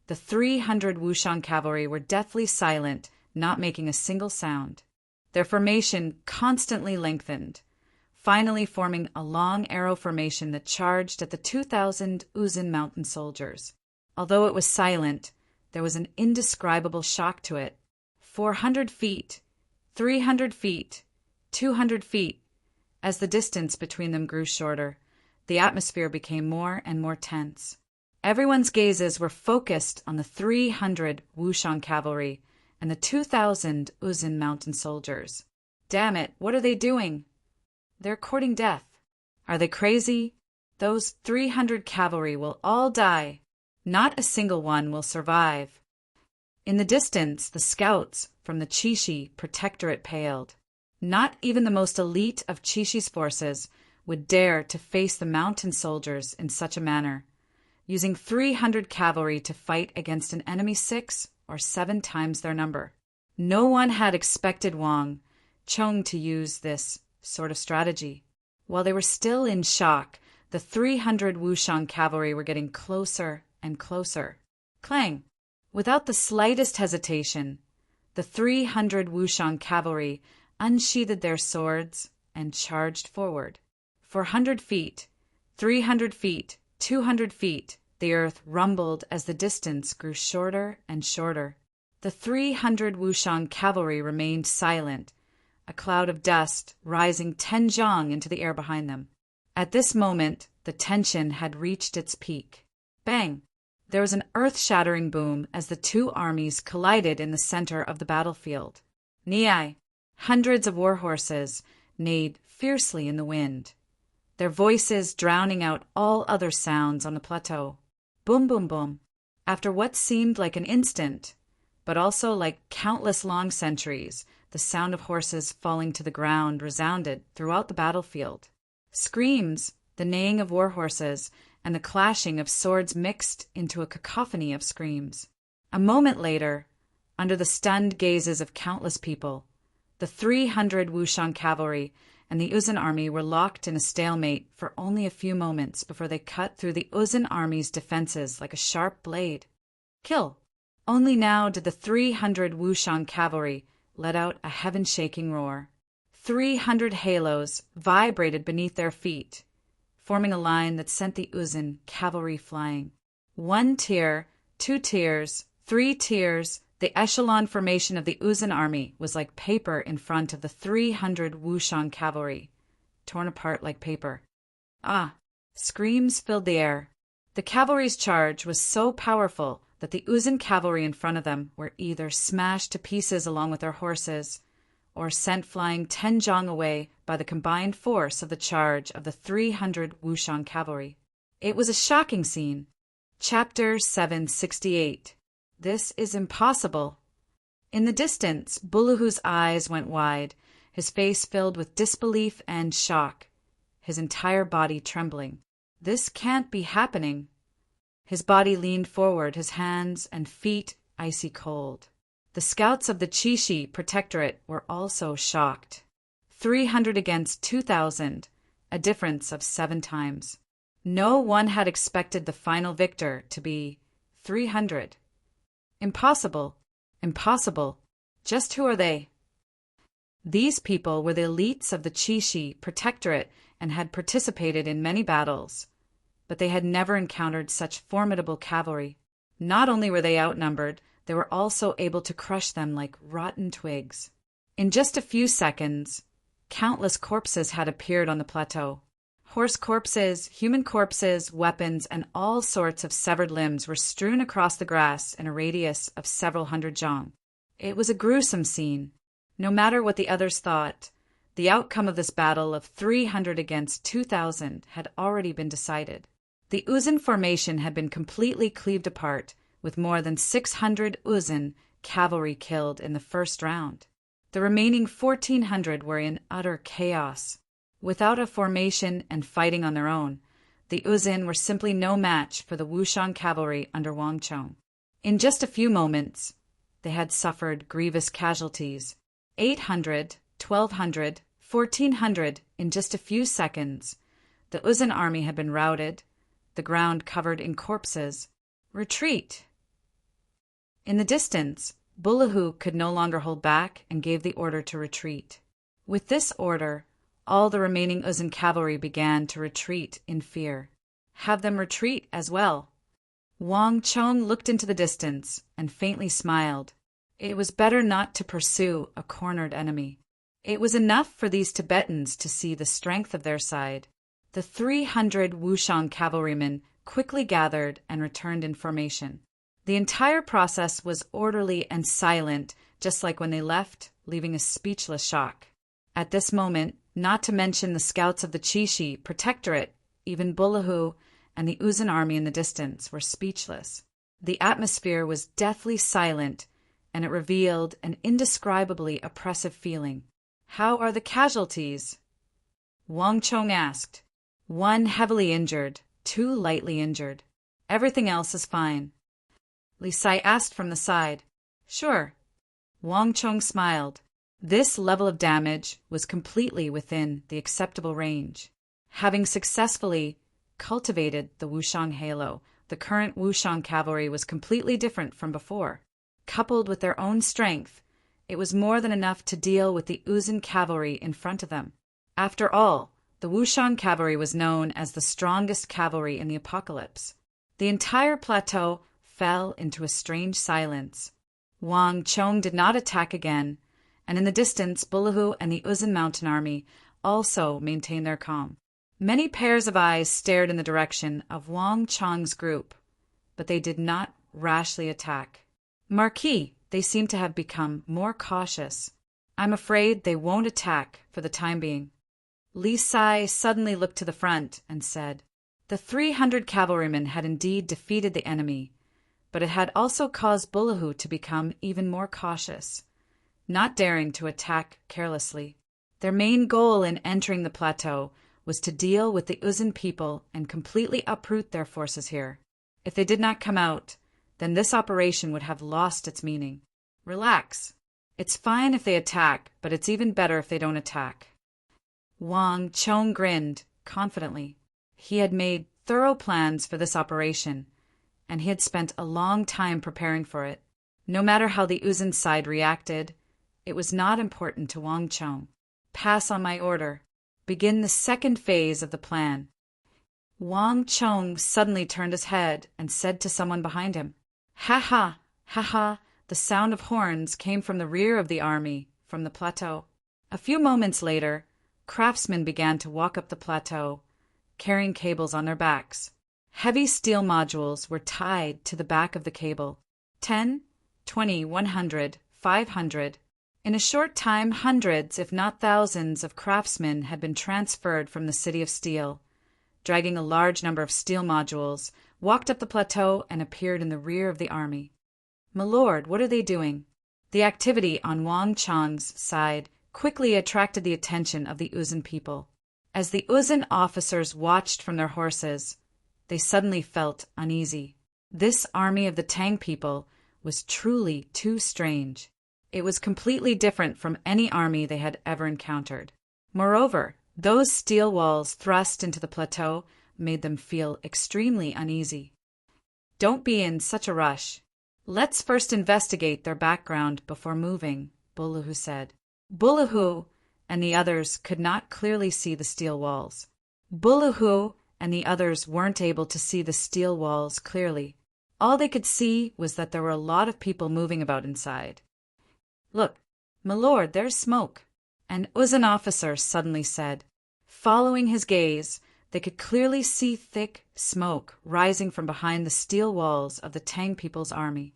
the 300 Wushang cavalry were deathly silent, not making a single sound. Their formation constantly lengthened, finally forming a long arrow formation that charged at the 2,000 Uzun mountain soldiers. Although it was silent, there was an indescribable shock to it. 400 feet, 300 feet, 200 feet. As the distance between them grew shorter, the atmosphere became more and more tense. Everyone's gazes were focused on the 300 Wushang cavalry and the 2,000 Uzun mountain soldiers. Damn it, what are they doing? They're courting death. Are they crazy? Those 300 cavalry will all die. Not a single one will survive. In the distance, the scouts from the Chishi Protectorate paled. Not even the most elite of Chishi's forces would dare to face the mountain soldiers in such a manner, using 300 cavalry to fight against an enemy 6 or 7 times their number. No one had expected Wang Chong to use this sort of strategy. While they were still in shock, the 300 Wushang cavalry were getting closer and closer. Clang! Without the slightest hesitation, the 300 Wushang cavalry unsheathed their swords and charged forward. 400 feet, 300 feet, 200 feet, the earth rumbled as the distance grew shorter and shorter. The 300 Wushang cavalry remained silent, a cloud of dust rising 10 zhang into the air behind them. At this moment, the tension had reached its peak. Bang! There was an earth-shattering boom as the two armies collided in the center of the battlefield. Niai! Hundreds of war horses neighed fiercely in the wind, their voices drowning out all other sounds on the plateau. Boom, boom, boom. After what seemed like an instant, but also like countless long centuries, the sound of horses falling to the ground resounded throughout the battlefield. Screams, the neighing of war horses, and the clashing of swords mixed into a cacophony of screams. A moment later, under the stunned gazes of countless people, the 300 Wushang cavalry and the Uzun army were locked in a stalemate for only a few moments before they cut through the Uzun army's defenses like a sharp blade. Kill! Only now did the 300 Wushang cavalry let out a heaven-shaking roar. 300 halos vibrated beneath their feet, forming a line that sent the Uzun cavalry flying. 1 tier, 2 tiers, 3 tiers. The echelon formation of the Uzun army was like paper in front of the 300 Wushang cavalry, torn apart like paper. Ah! Screams filled the air. The cavalry's charge was so powerful that the Uzun cavalry in front of them were either smashed to pieces along with their horses, or sent flying 10 zhang away by the combined force of the charge of the 300 Wushang cavalry. It was a shocking scene. Chapter 768. This is impossible. In the distance, Buluhu's eyes went wide, his face filled with disbelief and shock, his entire body trembling. This can't be happening. His body leaned forward, his hands and feet icy cold. The scouts of the Chishi Protectorate were also shocked. 300 against 2,000, a difference of 7 times. No one had expected the final victor to be 300. Impossible. Impossible. Just who are they? These people were the elites of the Chishi Protectorate and had participated in many battles, but they had never encountered such formidable cavalry. Not only were they outnumbered, they were also able to crush them like rotten twigs. In just a few seconds, countless corpses had appeared on the plateau. Horse corpses, human corpses, weapons, and all sorts of severed limbs were strewn across the grass in a radius of several hundred zhang. It was a gruesome scene. No matter what the others thought, the outcome of this battle of 300 against 2,000 had already been decided. The Uzun formation had been completely cleaved apart, with more than 600 Uzun cavalry killed in the first round. The remaining 1,400 were in utter chaos. Without a formation and fighting on their own, the Uzin were simply no match for the Wushang cavalry under Wang Chong. In just a few moments, they had suffered grievous casualties. 800, 1,200, 1,400 in just a few seconds. The Uzin army had been routed, the ground covered in corpses. Retreat! In the distance, Bullahu could no longer hold back and gave the order to retreat. With this order, all the remaining Uzin cavalry began to retreat in fear. Have them retreat as well. Wang Chong looked into the distance and faintly smiled. It was better not to pursue a cornered enemy. It was enough for these Tibetans to see the strength of their side. The 300 Wushang cavalrymen quickly gathered and returned in formation. The entire process was orderly and silent, just like when they left, leaving a speechless shock. At this moment, not to mention the scouts of the Chishi Protectorate, even Bullahu and the Uzin army in the distance were speechless. The atmosphere was deathly silent, and it revealed an indescribably oppressive feeling. "How are the casualties?" Wang Chong asked. "1 heavily injured, 2 lightly injured. Everything else is fine." Li Sai asked from the side. "Sure." Wang Chong smiled. This level of damage was completely within the acceptable range. Having successfully cultivated the Wushang halo, the current Wushang cavalry was completely different from before. Coupled with their own strength, it was more than enough to deal with the Uzin cavalry in front of them. After all, the Wushang cavalry was known as the strongest cavalry in the apocalypse. The entire plateau fell into a strange silence. Wang Chong did not attack again, and in the distance Bullahu and the Uzin mountain army also maintained their calm. Many pairs of eyes stared in the direction of Wang Chong's group, but they did not rashly attack. Marquis, they seem to have become more cautious. I'm afraid they won't attack for the time being. Li Sai suddenly looked to the front and said, the 300 cavalrymen had indeed defeated the enemy, but it had also caused Bullahu to become even more cautious, not daring to attack carelessly. Their main goal in entering the plateau was to deal with the Uzin people and completely uproot their forces here. If they did not come out, then this operation would have lost its meaning. Relax. It's fine if they attack, but it's even better if they don't attack. Wang Chong grinned confidently. He had made thorough plans for this operation, and he had spent a long time preparing for it. No matter how the Uzin side reacted, it was not important to Wang Chong. Pass on my order. Begin the second phase of the plan. Wang Chong suddenly turned his head and said to someone behind him, "Ha ha, ha ha." The sound of horns came from the rear of the army, from the plateau. A few moments later, craftsmen began to walk up the plateau, carrying cables on their backs. Heavy steel modules were tied to the back of the cable. 10, 20, 100, 500. In a short time, hundreds, if not thousands, of craftsmen had been transferred from the City of Steel, dragging a large number of steel modules, walked up the plateau and appeared in the rear of the army. "My lord, what are they doing?" The activity on Wang Chong's side quickly attracted the attention of the Uzin people. As the Uzin officers watched from their horses, they suddenly felt uneasy. This army of the Tang people was truly too strange. It was completely different from any army they had ever encountered. Moreover, those steel walls thrust into the plateau made them feel extremely uneasy. "Don't be in such a rush. Let's first investigate their background before moving," Bullahu said. Bullahu and the others could not clearly see the steel walls. Bullahu and the others weren't able to see the steel walls clearly. All they could see was that there were a lot of people moving about inside. "Look, my lord, there's smoke," an Uzin officer suddenly said. Following his gaze, they could clearly see thick smoke rising from behind the steel walls of the Tang people's army.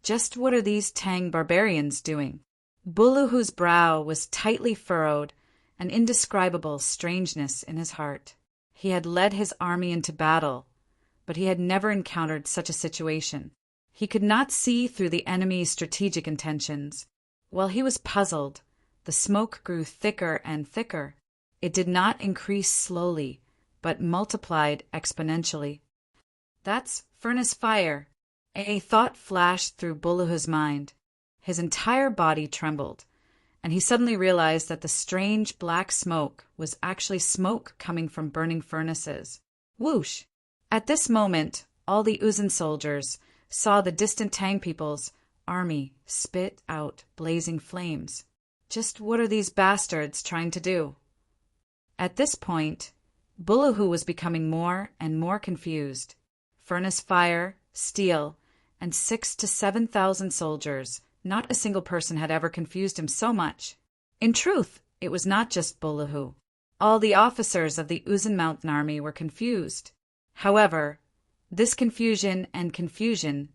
Just what are these Tang barbarians doing? Bulluhu's brow was tightly furrowed, an indescribable strangeness in his heart. He had led his army into battle, but he had never encountered such a situation. He could not see through the enemy's strategic intentions. While he was puzzled, the smoke grew thicker and thicker. It did not increase slowly, but multiplied exponentially. That's furnace fire. A thought flashed through Buluhu's mind. His entire body trembled, and he suddenly realized that the strange black smoke was actually smoke coming from burning furnaces. Whoosh! At this moment, all the Uzun soldiers saw the distant Tang people's army spit out blazing flames. Just what are these bastards trying to do? At this point, Buluhu was becoming more and more confused. Furnace fire, steel, and 6,000 to 7,000 soldiers. Not a single person had ever confused him so much. In truth, it was not just Buluhu. All the officers of the Uzun Mountain Army were confused. However, this confusion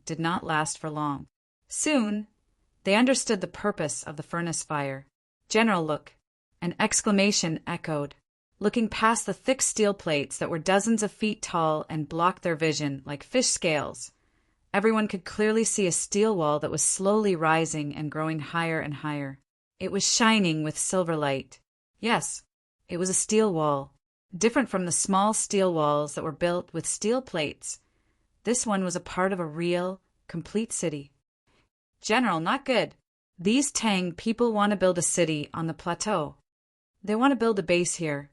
did not last for long. Soon, they understood the purpose of the furnace fire. General, look! An exclamation echoed. Looking past the thick steel plates that were dozens of feet tall and blocked their vision like fish scales, everyone could clearly see a steel wall that was slowly rising and growing higher and higher. It was shining with silver light. Yes, it was a steel wall, different from the small steel walls that were built with steel plates. This one was a part of a real, complete city. General, not good. These Tang people want to build a city on the plateau. They want to build a base here.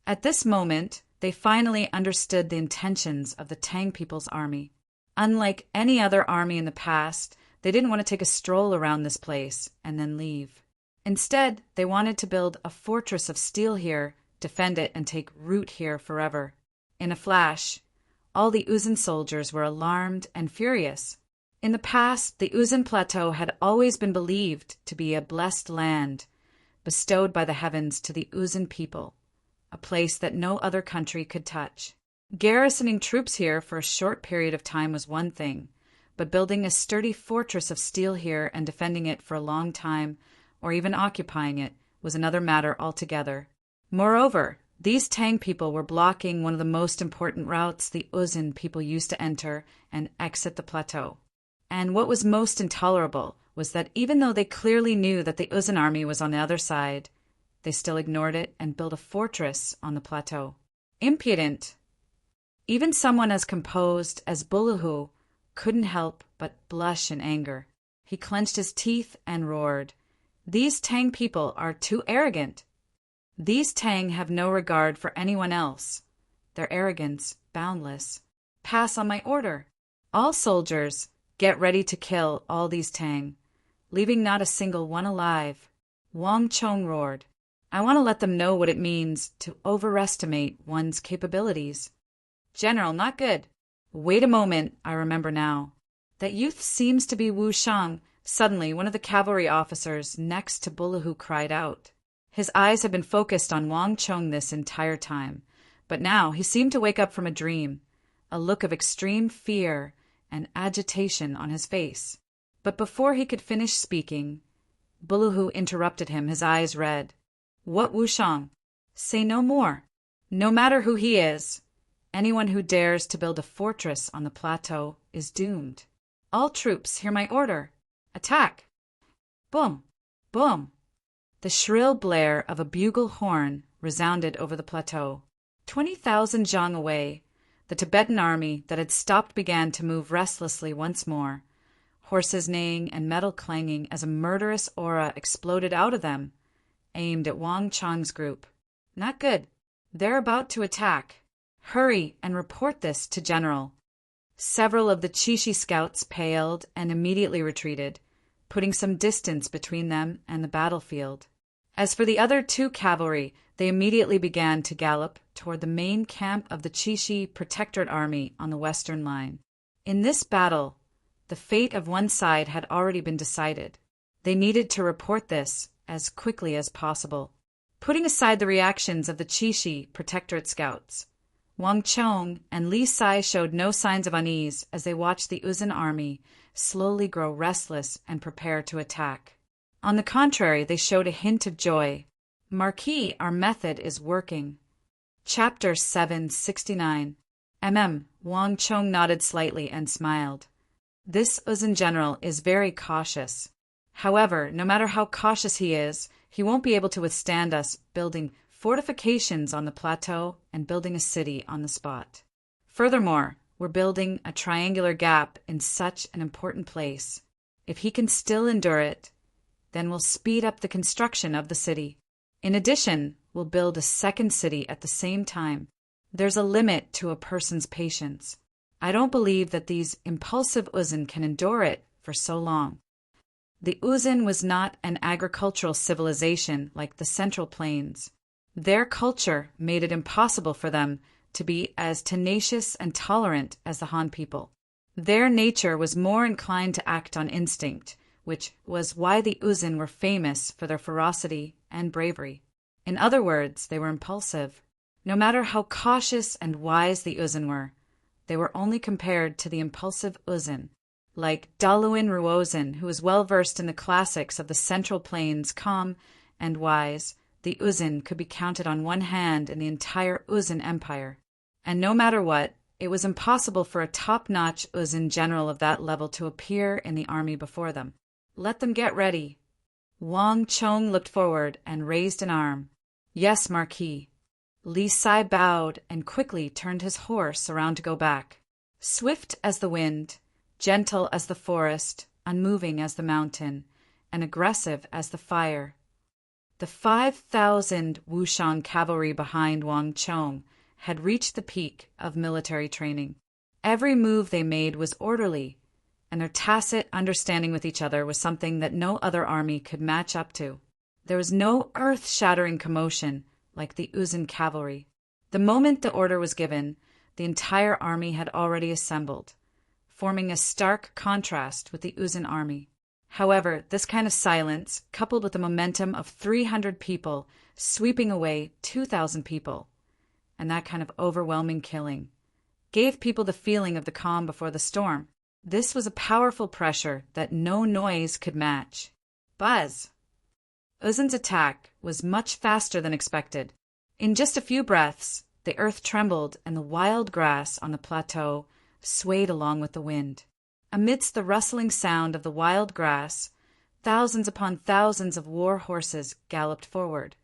At this moment, they finally understood the intentions of the Tang people's army. Unlike any other army in the past, they didn't want to take a stroll around this place and then leave. Instead, they wanted to build a fortress of steel here, defend it, and take root here forever. In a flash, all the Uzun soldiers were alarmed and furious. In the past, the Uzun Plateau had always been believed to be a blessed land, bestowed by the heavens to the Uzun people, a place that no other country could touch. Garrisoning troops here for a short period of time was one thing, but building a sturdy fortress of steel here and defending it for a long time, or even occupying it, was another matter altogether. Moreover, these Tang people were blocking one of the most important routes the Uzun people used to enter and exit the plateau. And what was most intolerable was that even though they clearly knew that the Uzun army was on the other side, they still ignored it and built a fortress on the plateau. Impudent! Even someone as composed as Buluhu couldn't help but blush in anger. He clenched his teeth and roared, "These Tang people are too arrogant. These Tang have no regard for anyone else. Their arrogance boundless. Pass on my order. All soldiers, get ready to kill all these Tang, leaving not a single one alive." Wang Chong roared, "I want to let them know what it means to overestimate one's capabilities." General, not good. Wait a moment, I remember now. That youth seems to be Wu Shang. Suddenly, one of the cavalry officers next to Buluhu cried out. His eyes had been focused on Wang Chong this entire time, but now he seemed to wake up from a dream, a look of extreme fear and agitation on his face. But before he could finish speaking, Buluhu interrupted him, his eyes red. "What, Wu Shang? Say no more. No matter who he is, anyone who dares to build a fortress on the plateau is doomed. All troops, hear my order. Attack!" Boom! Boom! The shrill blare of a bugle horn resounded over the plateau. 20,000 zhang away, the Tibetan army that had stopped began to move restlessly once more, horses neighing and metal clanging as a murderous aura exploded out of them, aimed at Wang Chong's group. Not good. They're about to attack. Hurry and report this to General. Several of the Chishi scouts paled and immediately retreated, putting some distance between them and the battlefield. As for the other two cavalry, they immediately began to gallop toward the main camp of the Chishi Protectorate Army on the western line. In this battle, the fate of one side had already been decided. They needed to report this as quickly as possible. Putting aside the reactions of the Chishi Protectorate scouts, Wang Chong and Li Sai showed no signs of unease as they watched the Uzun army slowly grow restless and prepare to attack. On the contrary, they showed a hint of joy. Marquis, our method is working. Chapter 769. Wang Chong nodded slightly and smiled. This Uzun general is very cautious. However, no matter how cautious he is, he won't be able to withstand us building fortifications on the plateau and building a city on the spot. Furthermore, we're building a triangular gap in such an important place. If he can still endure it, then we'll speed up the construction of the city. In addition, we'll build a second city at the same time. There's a limit to a person's patience. I don't believe that these impulsive Uzin can endure it for so long. The Uzin was not an agricultural civilization like the Central Plains. Their culture made it impossible for them to be as tenacious and tolerant as the Han people. Their nature was more inclined to act on instinct, which was why the Uzin were famous for their ferocity and bravery. In other words, they were impulsive. No matter how cautious and wise the Uzin were, they were only compared to the impulsive Uzin, like Daluin Ruozin, who was well versed in the classics of the Central Plains, calm and wise. The Uzin could be counted on one hand in the entire Uzin Empire. And no matter what, it was impossible for a top-notch Uzin general of that level to appear in the army before them. Let them get ready. Wang Chong looked forward and raised an arm. Yes, Marquis. Li Sai bowed and quickly turned his horse around to go back. Swift as the wind, gentle as the forest, unmoving as the mountain, and aggressive as the fire. The 5,000 Wushan cavalry behind Wang Chong had reached the peak of military training. Every move they made was orderly, and their tacit understanding with each other was something that no other army could match up to. There was no earth-shattering commotion like the Uzin cavalry. The moment the order was given, the entire army had already assembled, forming a stark contrast with the Uzin army. However, this kind of silence, coupled with the momentum of 300 people sweeping away 2,000 people, and that kind of overwhelming killing, gave people the feeling of the calm before the storm. This was a powerful pressure that no noise could match. Buzz! Uzin's attack was much faster than expected. In just a few breaths, the earth trembled and the wild grass on the plateau swayed along with the wind. Amidst the rustling sound of the wild grass, thousands upon thousands of war horses galloped forward,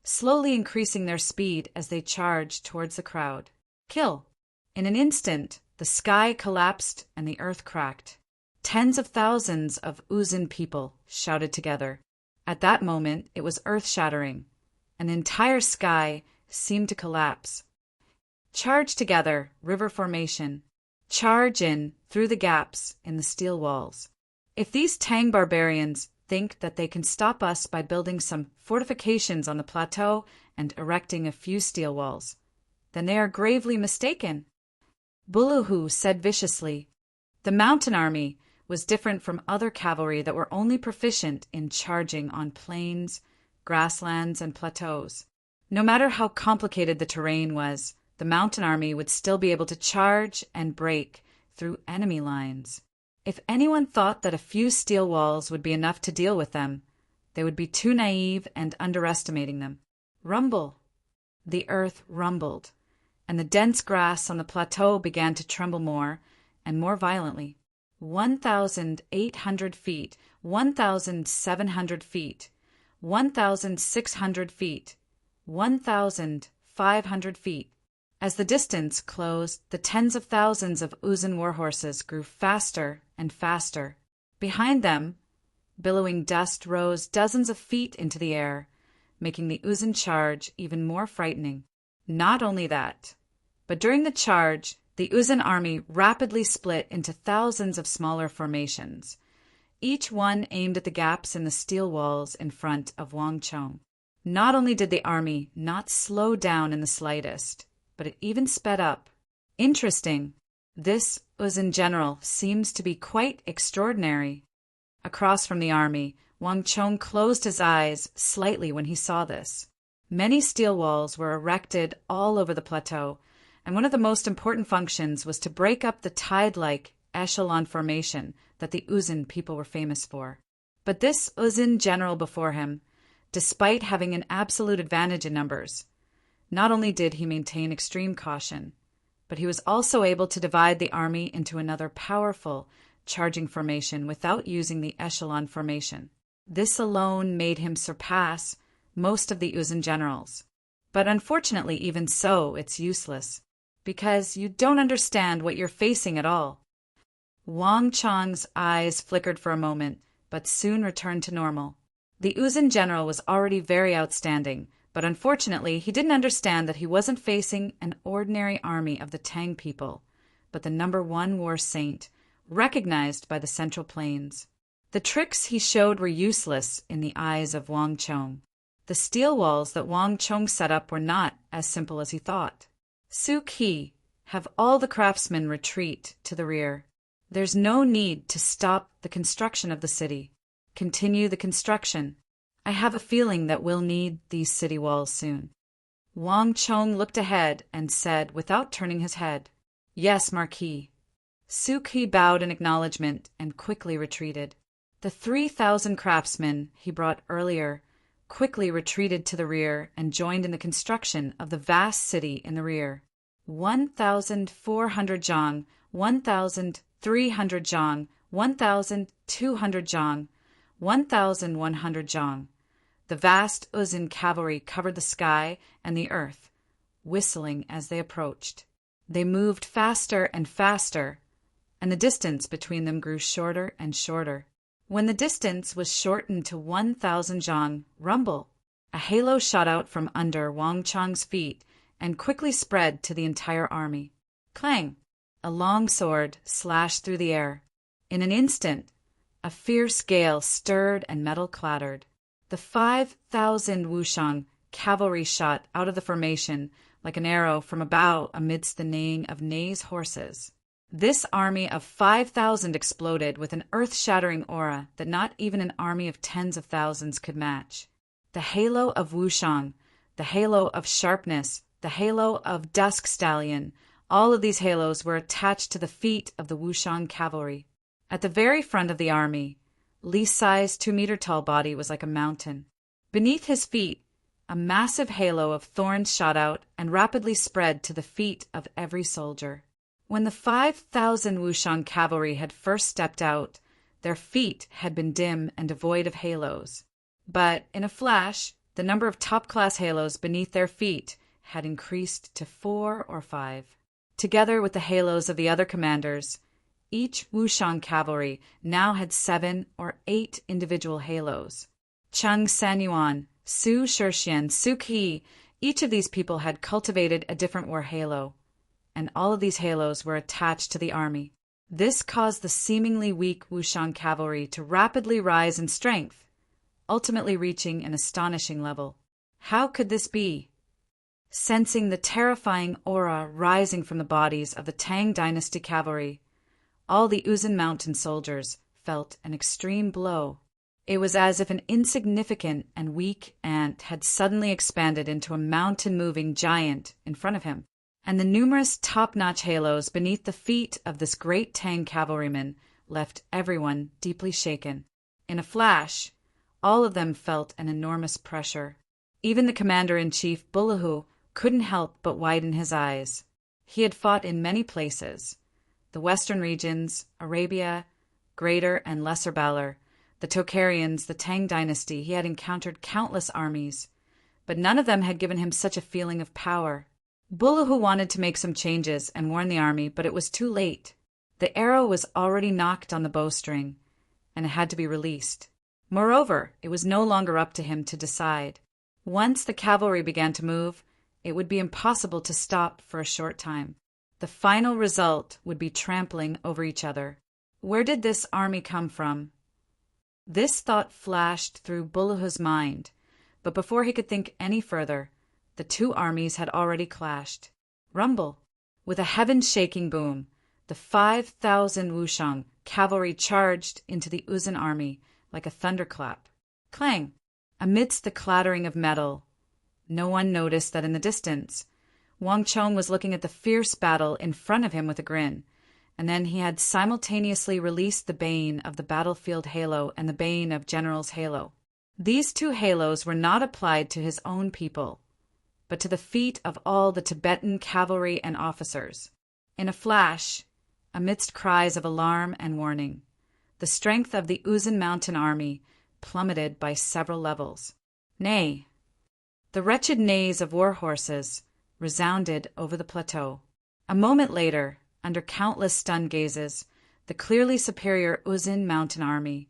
slowly increasing their speed as they charged towards the crowd. Kill! In an instant, the sky collapsed and the earth cracked. Tens of thousands of Uzin people shouted together. At that moment, it was earth-shattering, and the entire sky seemed to collapse. Charge together, river formation. Charge in through the gaps in the steel walls. If these Tang barbarians think that they can stop us by building some fortifications on the plateau and erecting a few steel walls, then they are gravely mistaken. Buluhu said viciously. The mountain army was different from other cavalry that were only proficient in charging on plains, grasslands, and plateaus. No matter how complicated the terrain was, the mountain army would still be able to charge and break through enemy lines. If anyone thought that a few steel walls would be enough to deal with them, they would be too naive and underestimating them. Rumble! The earth rumbled, and the dense grass on the plateau began to tremble more and more violently. 1,800 feet, 1,700 feet, 1,600 feet, 1,500 feet. As the distance closed, the tens of thousands of Uzin warhorses grew faster and faster. Behind them, billowing dust rose dozens of feet into the air, making the Uzin charge even more frightening. Not only that, but during the charge, the Uzin army rapidly split into thousands of smaller formations, each one aimed at the gaps in the steel walls in front of Wang Chong. Not only did the army not slow down in the slightest, but it even sped up. Interesting. This Uzin general seems to be quite extraordinary. Across from the army, Wang Chong closed his eyes slightly when he saw this. Many steel walls were erected all over the plateau, and one of the most important functions was to break up the tide-like echelon formation that the Uzin people were famous for. But this Uzin general before him, despite having an absolute advantage in numbers, not only did he maintain extreme caution, but he was also able to divide the army into another powerful charging formation without using the echelon formation. This alone made him surpass most of the Uzin generals. But unfortunately, even so, it's useless, because you don't understand what you're facing at all. Wang Chang's eyes flickered for a moment, but soon returned to normal. The Uzun general was already very outstanding, but unfortunately he didn't understand that he wasn't facing an ordinary army of the Tang people, but the #1 war saint, recognized by the Central Plains. The tricks he showed were useless in the eyes of Wang Chong. The steel walls that Wang Chong set up were not as simple as he thought. Su Qi, have all the craftsmen retreat to the rear. There's no need to stop the construction of the city. Continue the construction. I have a feeling that we'll need these city walls soon. Wang Chong looked ahead and said without turning his head, "Yes, Marquis." Su Qi bowed in acknowledgement and quickly retreated. The 3,000 craftsmen he brought earlier quickly retreated to the rear and joined in the construction of the vast city in the rear. 1,400 zhang, 1,300 zhang, 1,200 zhang, 1,100 zhang. The vast Uzun cavalry covered the sky and the earth, whistling as they approached. They moved faster and faster, and the distance between them grew shorter and shorter. When the distance was shortened to 1,000 zhang, rumble! A halo shot out from under Wang Chang's feet and quickly spread to the entire army. Clang! A long sword slashed through the air. In an instant, a fierce gale stirred and metal clattered. The 5,000 Wushang cavalry shot out of the formation like an arrow from a bow amidst the neighing of Nei's horses. This army of 5,000 exploded with an earth-shattering aura that not even an army of tens of thousands could match. The halo of Wushang, the halo of sharpness, the halo of dusk stallion, all of these halos were attached to the feet of the Wushang cavalry. At the very front of the army, Li Sai's 2-meter-tall body was like a mountain. Beneath his feet, a massive halo of thorns shot out and rapidly spread to the feet of every soldier. When the 5,000 Wushang cavalry had first stepped out, their feet had been dim and devoid of halos. But in a flash, the number of top-class halos beneath their feet had increased to 4 or 5. Together with the halos of the other commanders, each Wushang cavalry now had 7 or 8 individual halos. Cheng Sanyuan, Su Shixian, Su Qi, each of these people had cultivated a different war halo, and all of these halos were attached to the army. This caused the seemingly weak Wushang cavalry to rapidly rise in strength, ultimately reaching an astonishing level. How could this be? Sensing the terrifying aura rising from the bodies of the Tang dynasty cavalry, all the Uzun mountain soldiers felt an extreme blow. It was as if an insignificant and weak ant had suddenly expanded into a mountain-moving giant in front of him, and the numerous top-notch halos beneath the feet of this great Tang cavalryman left everyone deeply shaken. In a flash, all of them felt an enormous pressure. Even the commander-in-chief, Buluhu, couldn't help but widen his eyes. He had fought in many places: the western regions, Arabia, Greater and Lesser Balar, the Tocharians, the Tang dynasty. He had encountered countless armies, but none of them had given him such a feeling of power. Buluhu wanted to make some changes and warn the army, but it was too late. The arrow was already knocked on the bowstring, and it had to be released. Moreover, it was no longer up to him to decide. Once the cavalry began to move, it would be impossible to stop for a short time. The final result would be trampling over each other. Where did this army come from? This thought flashed through Buluhu's mind, but before he could think any further, the two armies had already clashed. Rumble! With a heaven-shaking boom, the 5,000 Wushang cavalry charged into the Uzun army like a thunderclap. Clang! Amidst the clattering of metal, no one noticed that in the distance, Wang Chong was looking at the fierce battle in front of him with a grin, and then he had simultaneously released the bane of the battlefield halo and the bane of General's halo. These two halos were not applied to his own people, but to the feet of all the Tibetan cavalry and officers. In a flash, amidst cries of alarm and warning, the strength of the Uzun mountain army plummeted by several levels. Nay, The wretched neighs of war horses resounded over the plateau. A moment later, under countless stunned gazes, the clearly superior Uzin mountain army,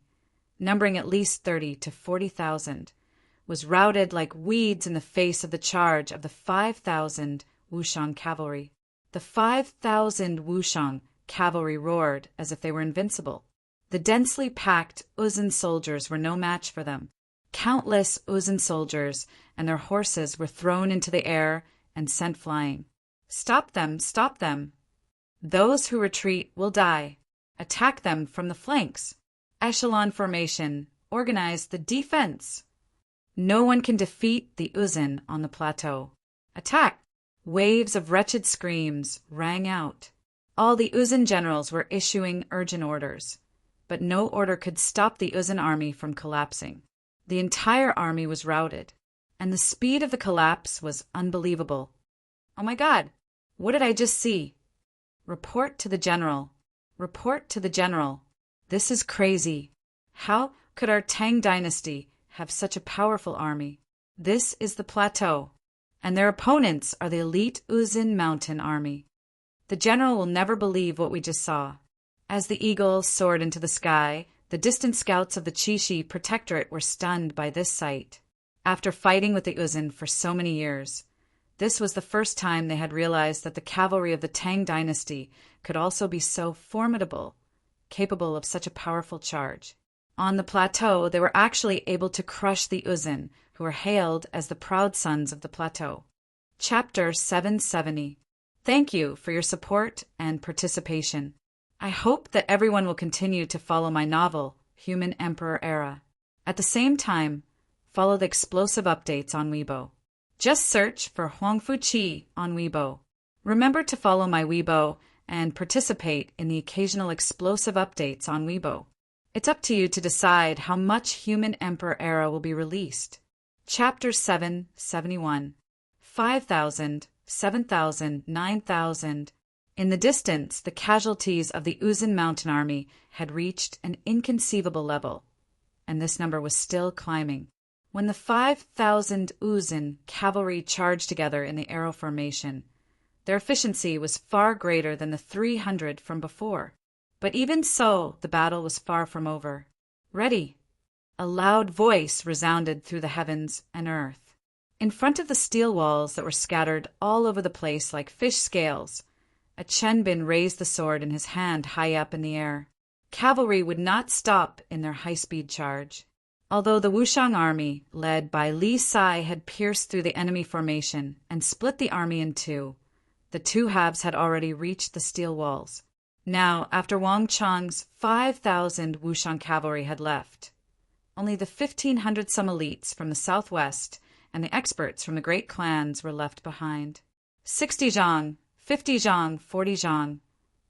numbering at least 30 to 40,000, was routed like weeds in the face of the charge of the 5,000 Wushang cavalry. The 5,000 Wushang cavalry roared as if they were invincible. The densely packed Uzin soldiers were no match for them. Countless Uzin soldiers and their horses were thrown into the air and sent flying. Stop them! Stop them! Those who retreat will die. Attack them from the flanks. Echelon formation. Organize the defense. No one can defeat the Uzin on the plateau. Attack! Waves of wretched screams rang out. All the Uzin generals were issuing urgent orders, but no order could stop the Uzin army from collapsing. The entire army was routed, and the speed of the collapse was unbelievable. Oh my God! What did I just see? Report to the general. Report to the general. This is crazy. How could our Tang dynasty have such a powerful army? This is the plateau, and their opponents are the elite Uzin mountain army. The general will never believe what we just saw. As the eagle soared into the sky, the distant scouts of the Qixi protectorate were stunned by this sight. After fighting with the Uzin for so many years, this was the first time they had realized that the cavalry of the Tang dynasty could also be so formidable, capable of such a powerful charge. On the plateau, they were actually able to crush the Uzin, who were hailed as the proud sons of the plateau. Chapter 770. Thank you for your support and participation. I hope that everyone will continue to follow my novel, Human Emperor Era. At the same time, follow the explosive updates on Weibo. Just search for Huangfu Qi on Weibo. Remember to follow my Weibo and participate in the occasional explosive updates on Weibo. It's up to you to decide how much Human Emperor Era will be released. Chapter 771. 5,000, 7,000, 9,000. In the distance, the casualties of the Uzin mountain army had reached an inconceivable level, and this number was still climbing. When the 5,000 Uzin cavalry charged together in the arrow formation, their efficiency was far greater than the 300 from before. But even so, the battle was far from over. Ready! A loud voice resounded through the heavens and earth. In front of the steel walls that were scattered all over the place like fish scales, a Chenbin raised the sword in his hand high up in the air. Cavalry would not stop in their high-speed charge. Although the Wushang army, led by Li Sai, had pierced through the enemy formation and split the army in two, the two halves had already reached the steel walls. Now, after Wang Chang's 5,000 Wushang cavalry had left, only the 1,500-some elites from the southwest and the experts from the great clans were left behind. 60 zhang, 50 zhang, 40 zhang,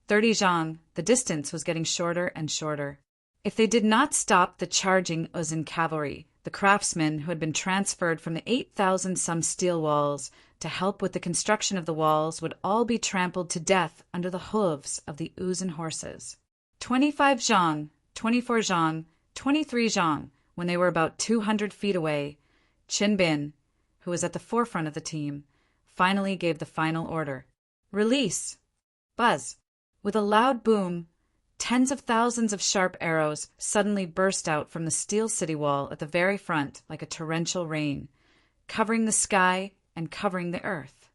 30 zhang, the distance was getting shorter and shorter. If they did not stop the charging Uzin cavalry, the craftsmen who had been transferred from the 8,000-some steel walls to help with the construction of the walls would all be trampled to death under the hooves of the Uzin horses. 25 zhang, 24 zhang, 23 zhang, when they were about 200 feet away, Chenbin, who was at the forefront of the team, finally gave the final order. Release! Buzz! With a loud boom, tens of thousands of sharp arrows suddenly burst out from the steel city wall at the very front like a torrential rain, covering the sky and covering the earth.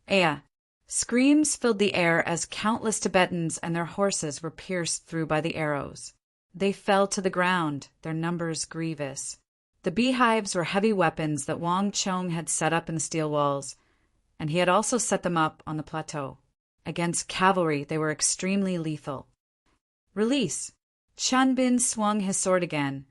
Aya! Screams filled the air as countless Tibetans and their horses were pierced through by the arrows. They fell to the ground, their numbers grievous. The beehives were heavy weapons that Wang Chong had set up in the steel walls, and he had also set them up on the plateau. Against cavalry, they were extremely lethal. Release! Chenbin swung his sword again,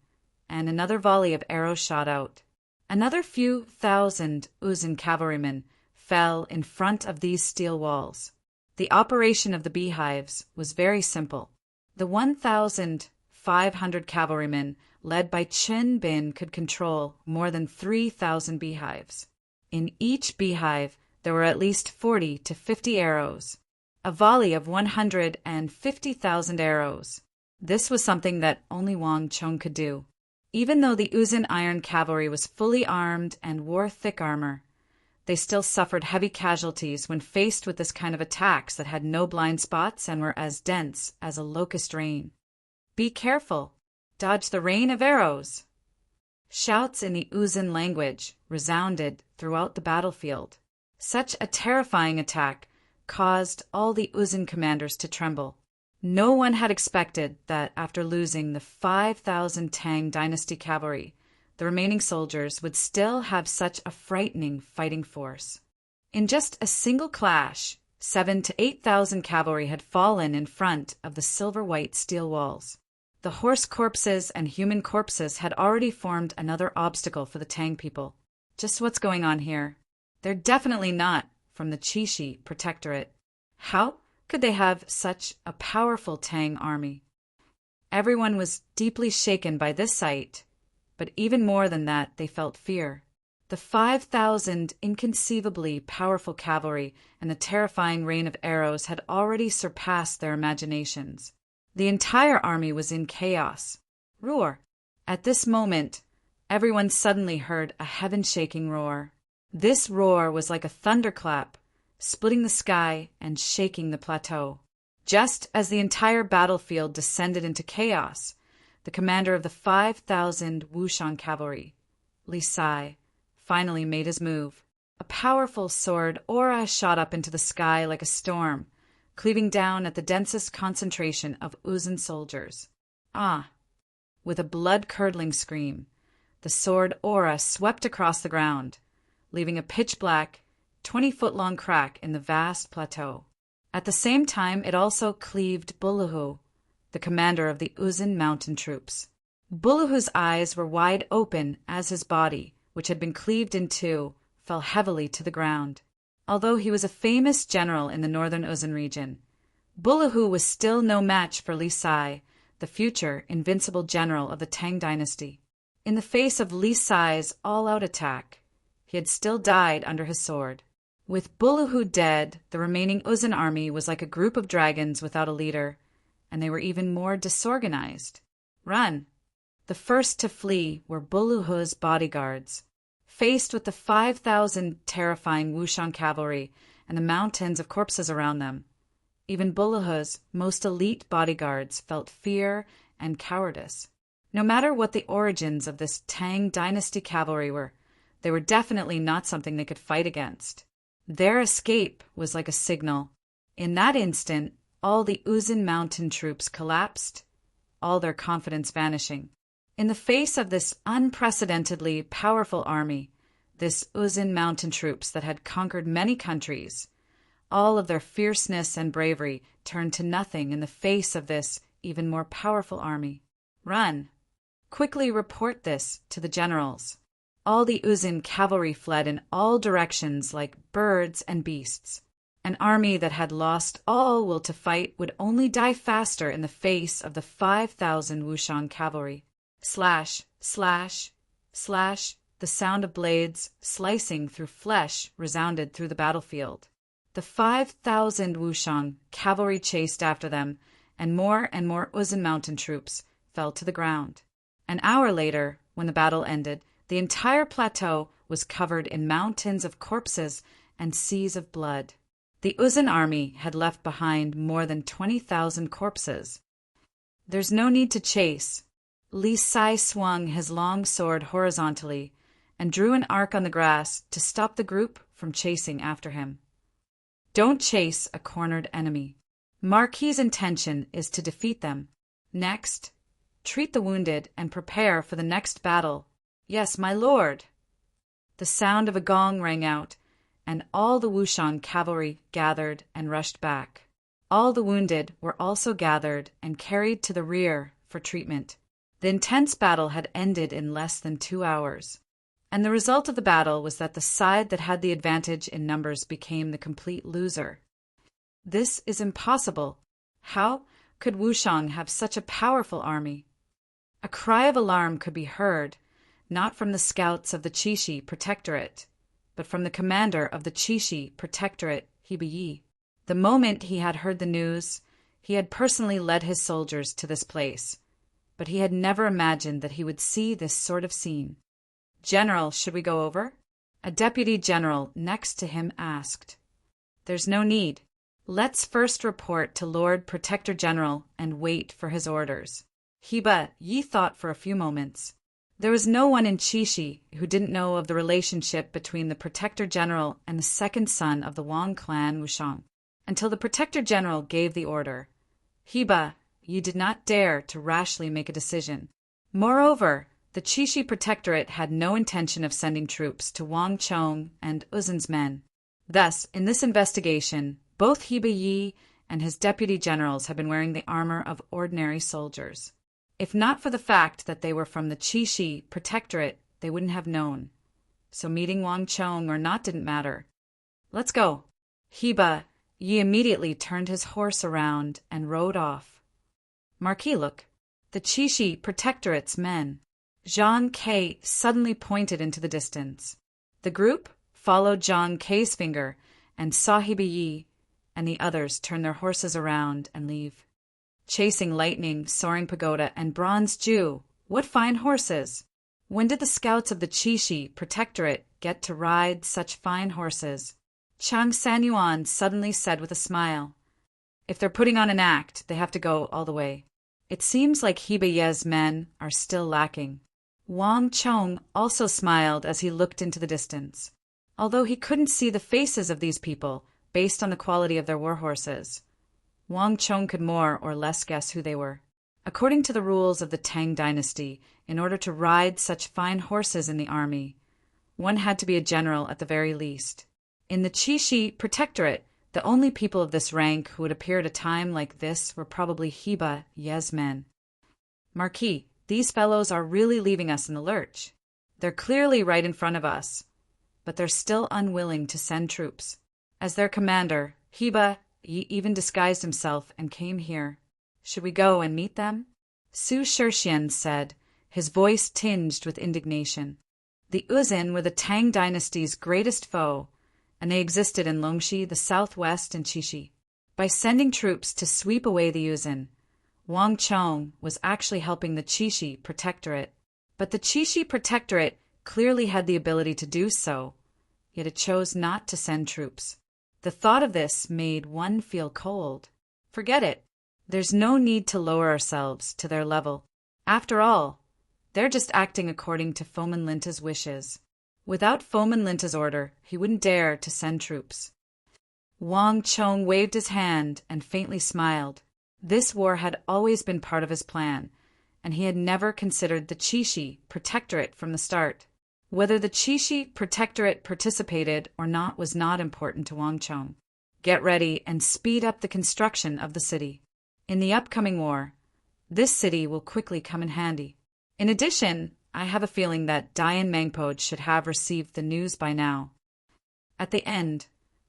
and another volley of arrows shot out. Another few thousand Uzin cavalrymen fell in front of these steel walls. The operation of the beehives was very simple. The 1,500 cavalrymen led by Chenbin could control more than 3,000 beehives. In each beehive, there were at least 40 to 50 arrows, a volley of 150,000 arrows. This was something that only Wang Chong could do. Even though the Uzun Iron Cavalry was fully armed and wore thick armor, they still suffered heavy casualties when faced with this kind of attacks that had no blind spots and were as dense as a locust rain. "Be careful! Dodge the rain of arrows!" Shouts in the Uzun language resounded throughout the battlefield. Such a terrifying attack caused all the Uzun commanders to tremble. No one had expected that after losing the 5,000 Tang dynasty cavalry, the remaining soldiers would still have such a frightening fighting force. In just a single clash, 7,000 to 8,000 cavalry had fallen in front of the silver-white steel walls. The horse corpses and human corpses had already formed another obstacle for the Tang people. Just what's going on here? They're definitely not from the Qixi Protectorate. How could they have such a powerful Tang army? Everyone was deeply shaken by this sight, but even more than that, they felt fear. The 5,000 inconceivably powerful cavalry and the terrifying rain of arrows had already surpassed their imaginations. The entire army was in chaos. Roar! At this moment, everyone suddenly heard a heaven-shaking roar. This roar was like a thunderclap, splitting the sky and shaking the plateau. Just as the entire battlefield descended into chaos, the commander of the 5,000 Wushang cavalry, Li Sai, finally made his move. A powerful sword aura shot up into the sky like a storm, cleaving down at the densest concentration of Uzun soldiers. Ah! With a blood-curdling scream, the sword aura swept across the ground, leaving a pitch-black, 20-foot-long crack in the vast plateau. At the same time, it also cleaved Buluhu, the commander of the Uzun mountain troops. Buluhu's eyes were wide open as his body, which had been cleaved in two, fell heavily to the ground. Although he was a famous general in the northern Uzun region, Buluhu was still no match for Li Sai, the future invincible general of the Tang dynasty. In the face of Li Sai's all-out attack, he had still died under his sword. With Buluhu dead, the remaining Uzun army was like a group of dragons without a leader, and they were even more disorganized. Run! The first to flee were Buluhu's bodyguards. Faced with the 5,000 terrifying Wushang cavalry and the mountains of corpses around them, even Buluhu's most elite bodyguards felt fear and cowardice. No matter what the origins of this Tang dynasty cavalry were, they were definitely not something they could fight against. Their escape was like a signal. In that instant, all the Uzun mountain troops collapsed, all their confidence vanishing. In the face of this unprecedentedly powerful army, this Uzun mountain troops that had conquered many countries, all of their fierceness and bravery turned to nothing in the face of this even more powerful army. Run! Quickly report this to the generals. All the Uzun cavalry fled in all directions like birds and beasts. An army that had lost all will to fight would only die faster in the face of the 5,000 Wushang cavalry. Slash, slash, slash, the sound of blades slicing through flesh resounded through the battlefield. The 5,000 Wushang cavalry chased after them, and more Uzun mountain troops fell to the ground. An hour later, when the battle ended, the entire plateau was covered in mountains of corpses and seas of blood. The Uzun army had left behind more than 20,000 corpses. There's no need to chase. Li Sai swung his long sword horizontally and drew an arc on the grass to stop the group from chasing after him. Don't chase a cornered enemy. Marquis's intention is to defeat them. Next, treat the wounded and prepare for the next battle. Yes, my lord. The sound of a gong rang out, and all the Wushang cavalry gathered and rushed back. All the wounded were also gathered and carried to the rear for treatment. The intense battle had ended in less than 2 hours, and the result of the battle was that the side that had the advantage in numbers became the complete loser. This is impossible. How could Wushang have such a powerful army? A cry of alarm could be heard, not from the scouts of the Qixi Protectorate, but from the commander of the Qixi Protectorate, Hibiyi. The moment he had heard the news, he had personally led his soldiers to this place, but he had never imagined that he would see this sort of scene. "General, should we go over?" A deputy general next to him asked. "There's no need. Let's first report to Lord Protector General and wait for his orders." Heba Yi thought for a few moments. There was no one in Chishi who didn't know of the relationship between the Protector General and the second son of the Wang clan Wushang, until the Protector General gave the order. Heba Yi did not dare to rashly make a decision. Moreover, the Chishi Protectorate had no intention of sending troops to Wang Chong and Uzin's men. Thus, in this investigation, both Heba Yi and his deputy generals had been wearing the armor of ordinary soldiers. If not for the fact that they were from the Chishi Protectorate, they wouldn't have known. So meeting Wang Chong or not didn't matter. "Let's go." Heba Yi immediately turned his horse around and rode off. "Marquis, look. The Chishi Protectorate's men." Zhang Ke suddenly pointed into the distance. The group followed Zhang Ke's finger and saw Heba Yi and the others turn their horses around and leave. Chasing Lightning, Soaring Pagoda, and Bronze Jew, what fine horses! When did the scouts of the Chishi Protectorate get to ride such fine horses? Chang Sanyuan suddenly said with a smile. If they're putting on an act, they have to go all the way. It seems like Heba Ye's men are still lacking. Wang Chong also smiled as he looked into the distance, although he couldn't see the faces of these people based on the quality of their war horses. Wang Chong could more or less guess who they were. According to the rules of the Tang dynasty, in order to ride such fine horses in the army, one had to be a general at the very least. In the Chishi Protectorate, the only people of this rank who would appear at a time like this were probably Heba Ye's men. "Marquis, these fellows are really leaving us in the lurch. They're clearly right in front of us, but they're still unwilling to send troops. As their commander, Heba Yi even disguised himself and came here. Should we go and meet them?" Su Shixian said, his voice tinged with indignation. The Uzin were the Tang dynasty's greatest foe, and they existed in Longxi, the southwest, and Chishi. By sending troops to sweep away the Uzin, Wang Chong was actually helping the Chishi Protectorate. But the Chishi Protectorate clearly had the ability to do so, yet it chose not to send troops. The thought of this made one feel cold. Forget it. There's no need to lower ourselves to their level. After all, they're just acting according to Fomin Linta's wishes. Without Fomin Linta's order, he wouldn't dare to send troops. Wang Chong waved his hand and faintly smiled. This war had always been part of his plan, and he had never considered the Chishi Protectorate from the start. Whether the Chishi Protectorate participated or not was not important to Wang Chong. Get ready and speed up the construction of the city. In the upcoming war, this city will quickly come in handy. In addition, I have a feeling that Dian Mangpoj should have received the news by now. At the end,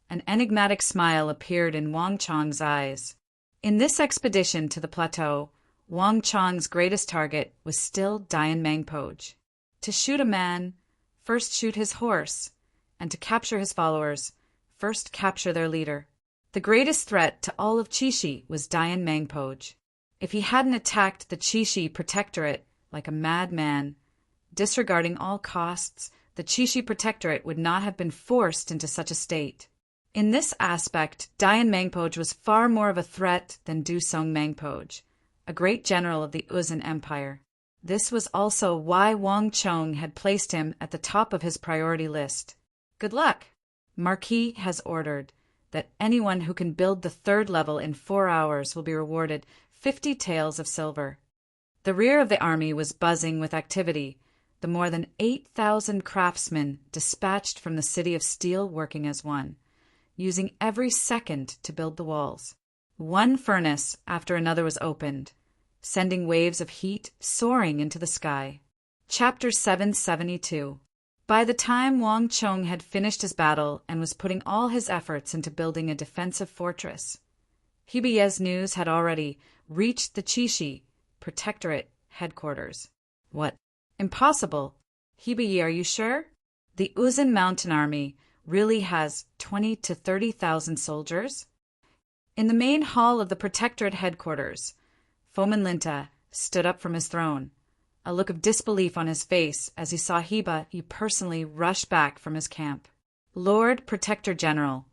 an enigmatic smile appeared in Wang Chong's eyes. In this expedition to the plateau, Wang Chong's greatest target was still Dian Mangpoj. To shoot a man, first shoot his horse, and to capture his followers, first capture their leader. The greatest threat to all of Chishi was Dian Mangpoj. If he hadn't attacked the Chishi Protectorate like a madman, disregarding all costs, the Chishi Protectorate would not have been forced into such a state. In this aspect, Dian Mangpoj was far more of a threat than Dusong Mangpoj, a great general of the Uzin Empire. This was also why Wang Chong had placed him at the top of his priority list. Good luck! Marquis has ordered that anyone who can build the third level in 4 hours will be rewarded 50 taels of silver. The rear of the army was buzzing with activity, the more than 8,000 craftsmen dispatched from the city of steel working as one, using every second to build the walls. One furnace after another was opened, sending waves of heat soaring into the sky. Chapter 772. By the time Wang Chong had finished his battle and was putting all his efforts into building a defensive fortress, Heba Ye's news had already reached the Chishi Protectorate headquarters. What? Impossible. Heba Ye, are you sure? The Uzin Mountain Army really has 20 to 30,000 soldiers? In the main hall of the Protectorate headquarters, Fomin Linta stood up from his throne, a look of disbelief on his face as he saw Heba Yi personally rush back from his camp. "Lord Protector General,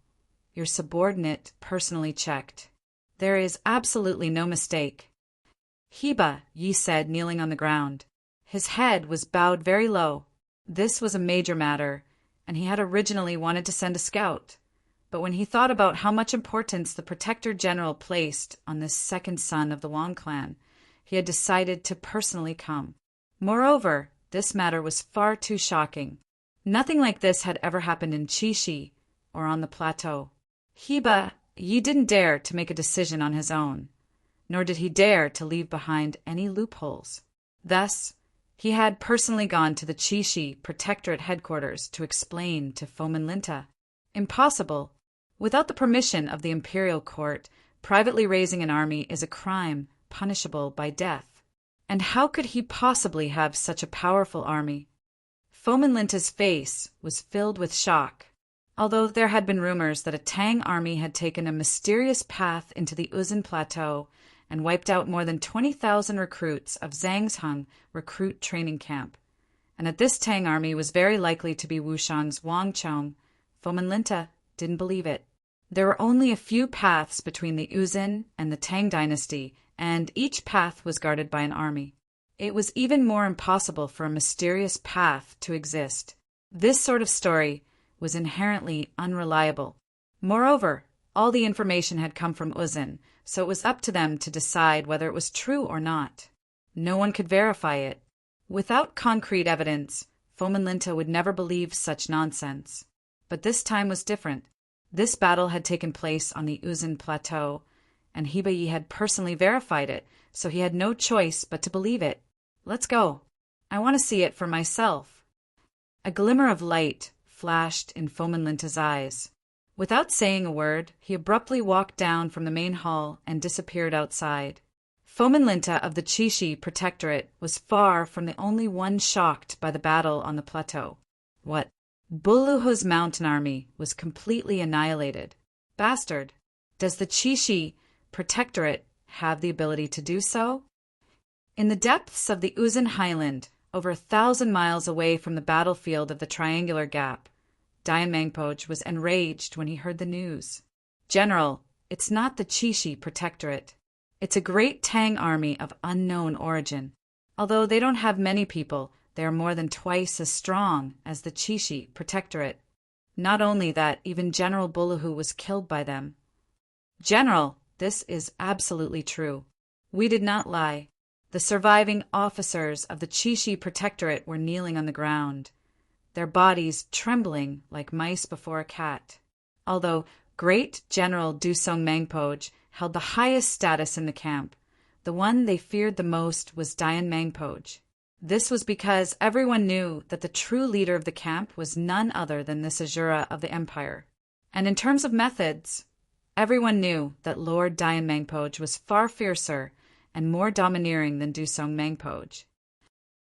your subordinate personally checked. There is absolutely no mistake," Heba Yi said, kneeling on the ground. His head was bowed very low. This was a major matter, and he had originally wanted to send a scout. But when he thought about how much importance the Protector General placed on this second son of the Wang clan, he had decided to personally come. Moreover, this matter was far too shocking. Nothing like this had ever happened in Qixi or on the plateau. Heba Yi didn't dare to make a decision on his own, nor did he dare to leave behind any loopholes. Thus, he had personally gone to the Qixi Protectorate headquarters to explain to Fomin Linta. Impossible. Without the permission of the imperial court, privately raising an army is a crime punishable by death. And how could he possibly have such a powerful army? Fomin Linta's face was filled with shock. Although there had been rumors that a Tang army had taken a mysterious path into the Uzun Plateau and wiped out more than 20,000 recruits of Zhangsheng recruit training camp, and that this Tang army was very likely to be Wushang's Wangchong, Fomin Linta didn't believe it. There were only a few paths between the Uzun and the Tang dynasty, and each path was guarded by an army. It was even more impossible for a mysterious path to exist. This sort of story was inherently unreliable. Moreover, all the information had come from Uzun, so it was up to them to decide whether it was true or not. No one could verify it. Without concrete evidence, Fomin Linta would never believe such nonsense. But this time was different. This battle had taken place on the Uzun Plateau, and Heba Yi had personally verified it, so he had no choice but to believe it. "Let's go. I want to see it for myself." A glimmer of light flashed in Fomin Linta's eyes. Without saying a word, he abruptly walked down from the main hall and disappeared outside. Fomin Linta of the Qixi Protectorate was far from the only one shocked by the battle on the plateau. What? Buluhu's mountain army was completely annihilated. Bastard! Does the Qixi Protectorate have the ability to do so? In the depths of the Uzun Highland, over 1,000 miles away from the battlefield of the Triangular Gap, Dian Mangpoj was enraged when he heard the news. "General, it's not the Qixi Protectorate. It's a great Tang army of unknown origin. Although they don't have many people, they are more than twice as strong as the Qixi Protectorate. Not only that, even General Buluhu was killed by them." "General, this is absolutely true. We did not lie. The surviving officers of the Qixi Protectorate were kneeling on the ground, their bodies trembling like mice before a cat. Although Great General Dusong Mangpoj held the highest status in the camp, the one they feared the most was Dian Mangpoj. This was because everyone knew that the true leader of the camp was none other than this Azura of the Empire. And in terms of methods, everyone knew that Lord Dian Mangpoj was far fiercer and more domineering than Dusong Mangpoj.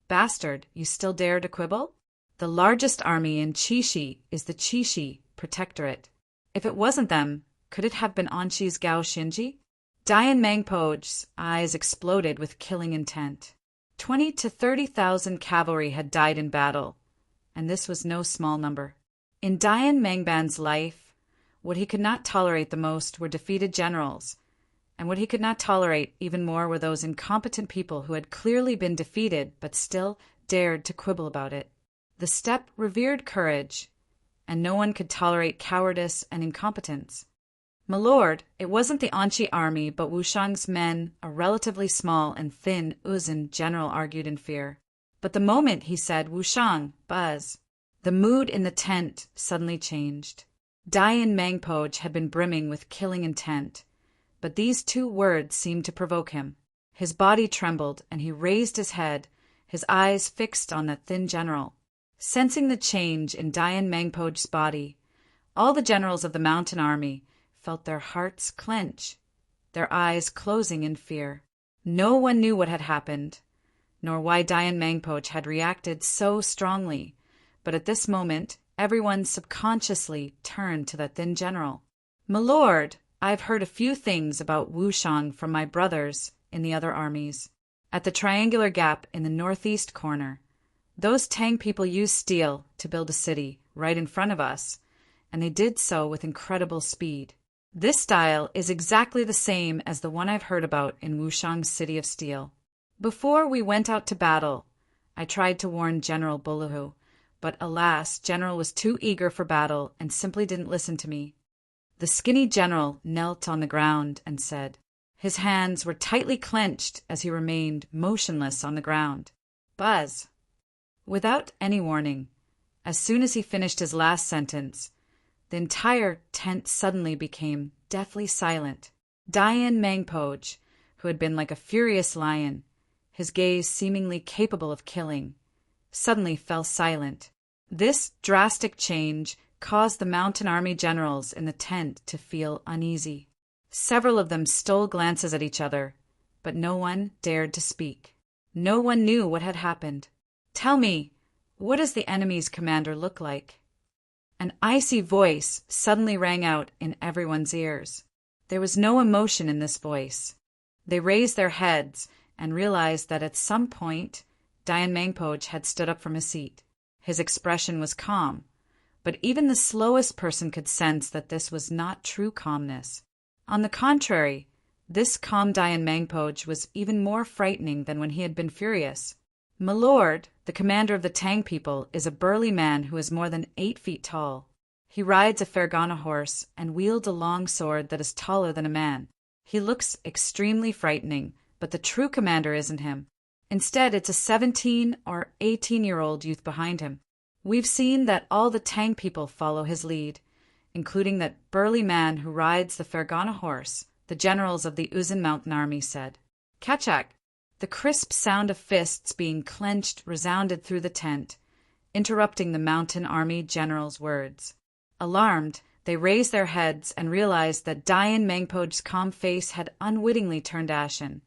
"Bastard, you still dare to quibble? The largest army in Qixi is the Qixi Protectorate. If it wasn't them, could it have been Anshi's Gao Shinji?" Dian Mangpoj's eyes exploded with killing intent. 20 to 30,000 cavalry had died in battle, and this was no small number. In Dian Mangban's life, what he could not tolerate the most were defeated generals, and what he could not tolerate even more were those incompetent people who had clearly been defeated but still dared to quibble about it. The steppe revered courage, and no one could tolerate cowardice and incompetence. "My lord, it wasn't the Anchi army but Wushang's men, a relatively small and thin Uzun general argued in fear. But the moment he said Wushang, Buzz, the mood in the tent suddenly changed. Dian Mangpoj had been brimming with killing intent, but these two words seemed to provoke him. His body trembled, and he raised his head, his eyes fixed on the thin general. Sensing the change in Dian Mangpoj's body, all the generals of the mountain army felt their hearts clench, their eyes closing in fear. No one knew what had happened, nor why Dian Mangpoj had reacted so strongly, but at this moment everyone subconsciously turned to the thin general. "My lord, I've heard a few things about Wushang from my brothers in the other armies. at the triangular gap in the northeast corner. Those Tang people used steel to build a city right in front of us, and they did so with incredible speed. This style is exactly the same as the one I've heard about in Wushang's City of Steel. Before we went out to battle, I tried to warn General Buluhu, but alas, General was too eager for battle and simply didn't listen to me. The skinny general knelt on the ground and said, his hands were tightly clenched as he remained motionless on the ground. Buzz! Without any warning, as soon as he finished his last sentence, the entire tent suddenly became deathly silent. Dian Mangpoj, who had been like a furious lion, his gaze seemingly capable of killing, suddenly fell silent. This drastic change caused the mountain army generals in the tent to feel uneasy. Several of them stole glances at each other, but no one dared to speak. No one knew what had happened. Tell me, what does the enemy's commander look like? An icy voice suddenly rang out in everyone's ears. There was no emotion in this voice. They raised their heads and realized that at some point, Dian Mangpoj had stood up from his seat. His expression was calm, but even the slowest person could sense that this was not true calmness. On the contrary, this calm Dian Mangpoj was even more frightening than when he had been furious. My lord, the commander of the Tang people, is a burly man who is more than 8 feet tall. He rides a Fergana horse and wields a long sword that is taller than a man. He looks extremely frightening, but the true commander isn't him. Instead, it's a 17 or 18-year-old youth behind him. We've seen that all the Tang people follow his lead, including that burly man who rides the Fergana horse, the generals of the Uzun Mountain Army said. Kachak! The crisp sound of fists being clenched resounded through the tent, interrupting the mountain army generals' words. Alarmed, they raised their heads and realized that Dian Mangpoj's calm face had unwittingly turned ashen,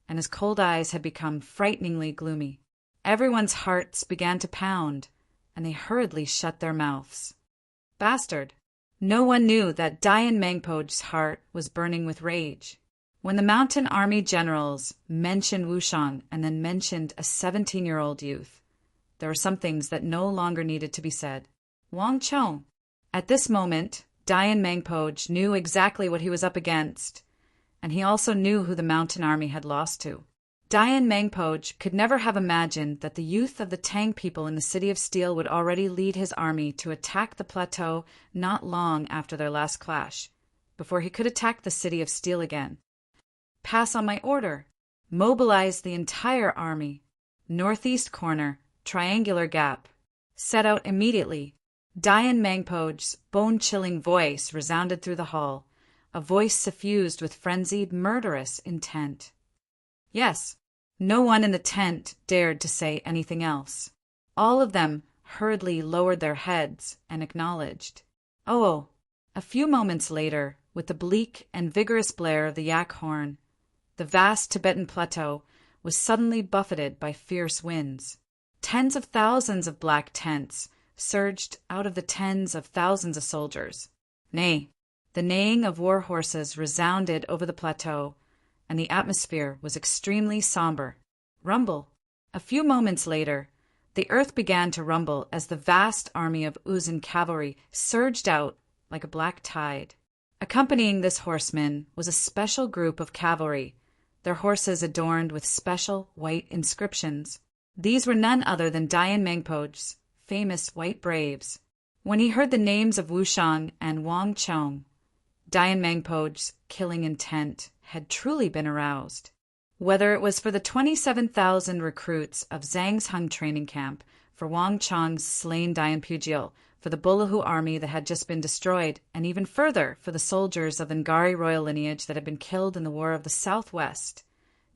and his cold eyes had become frighteningly gloomy. Everyone's hearts began to pound, and they hurriedly shut their mouths. Bastard! No one knew that Dian Mangpoj's heart was burning with rage. When the mountain army generals mentioned Wushang and then mentioned a 17-year-old youth, there were some things that no longer needed to be said. Wang Chong. At this moment, Dian Mangpoj knew exactly what he was up against, and he also knew who the mountain army had lost to. Dian Mangpoj could never have imagined that the youth of the Tang people in the City of Steel would already lead his army to attack the plateau not long after their last clash, before he could attack the City of Steel again. Pass on my order. Mobilize the entire army. Northeast corner, triangular gap. Set out immediately. Dian Mangpoj's bone-chilling voice resounded through the hall, a voice suffused with frenzied, murderous intent. Yes, no one in the tent dared to say anything else. All of them hurriedly lowered their heads and acknowledged. Oh, a few moments later, with the bleak and vigorous blare of the yak horn, the vast Tibetan plateau was suddenly buffeted by fierce winds. Tens of thousands of black tents surged out of the tens of thousands of soldiers. Nay, the neighing of war horses resounded over the plateau, and the atmosphere was extremely somber. Rumble. A few moments later, the earth began to rumble as the vast army of Uzun cavalry surged out like a black tide. Accompanying this horseman was a special group of cavalry, their horses adorned with special white inscriptions. These were none other than Dian Mangpoj's famous white braves. When he heard the names of Wushang and Wang Chong, Dian Mangpoj's killing intent had truly been aroused. Whether it was for the 27,000 recruits of Zhang's Hung training camp, for Wang Chong's slain Dian Pugyil, for the Buluhu army that had just been destroyed, and even further for the soldiers of the Ngari royal lineage that had been killed in the War of the Southwest,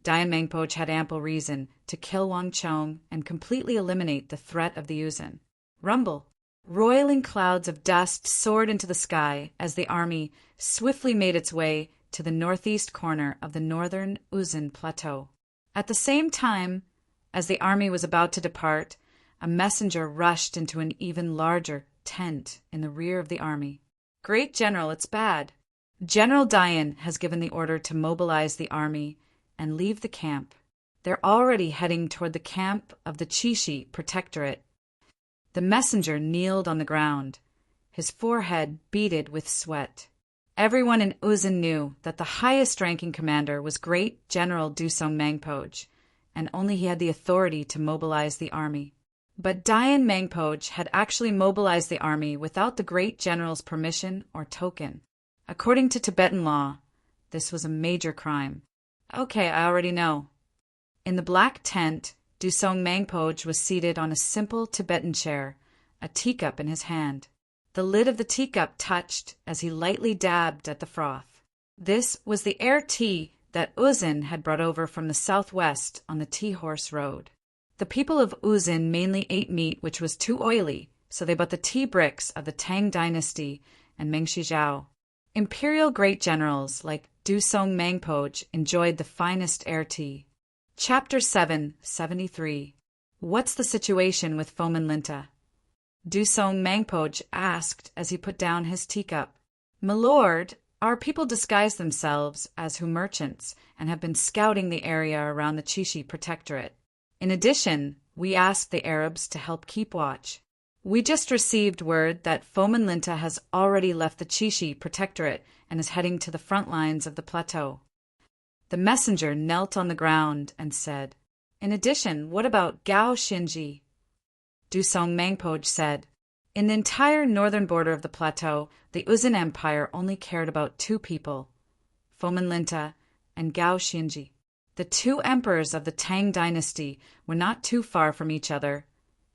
Dian Mangpoj had ample reason to kill Wang Chong and completely eliminate the threat of the Uzun. Rumble. Roiling clouds of dust soared into the sky as the army swiftly made its way to the northeast corner of the northern Uzun plateau. At the same time, as the army was about to depart, a messenger rushed into an even larger tent in the rear of the army. Great General, it's bad. General Dian has given the order to mobilize the army and leave the camp. They're already heading toward the camp of the Chishi Protectorate. The messenger kneeled on the ground, his forehead beaded with sweat. Everyone in Uzun knew that the highest-ranking commander was Great General Dusong Mangpoj, and only he had the authority to mobilize the army. But Dayan Mangpoj had actually mobilized the army without the Great General's permission or token. According to Tibetan law, this was a major crime. Okay, I already know. In the black tent, Dusong Mangpoj was seated on a simple Tibetan chair, a teacup in his hand. The lid of the teacup touched as he lightly dabbed at the froth. This was the air tea that Uzun had brought over from the southwest on the Tea-Horse Road. The people of Uzun mainly ate meat which was too oily, so they bought the tea bricks of the Tang dynasty and Mengshizhao. Imperial great generals like Dusong Mangpoj enjoyed the finest air tea. Chapter 773. What's the situation with Fomin Linta? Dusong Mangpoj asked as he put down his teacup. My lord, our people disguise themselves as Hu merchants and have been scouting the area around the Chishi Protectorate. In addition, we asked the Arabs to help keep watch. We just received word that Fomin Linta has already left the Chishi Protectorate and is heading to the front lines of the plateau. The messenger knelt on the ground and said, In addition, what about Gao Xinji? Dusong Mangpoj said, In the entire northern border of the plateau, the Uzun Empire only cared about two people, Fomin Linta and Gao Xinji. The two emperors of the Tang dynasty were not too far from each other,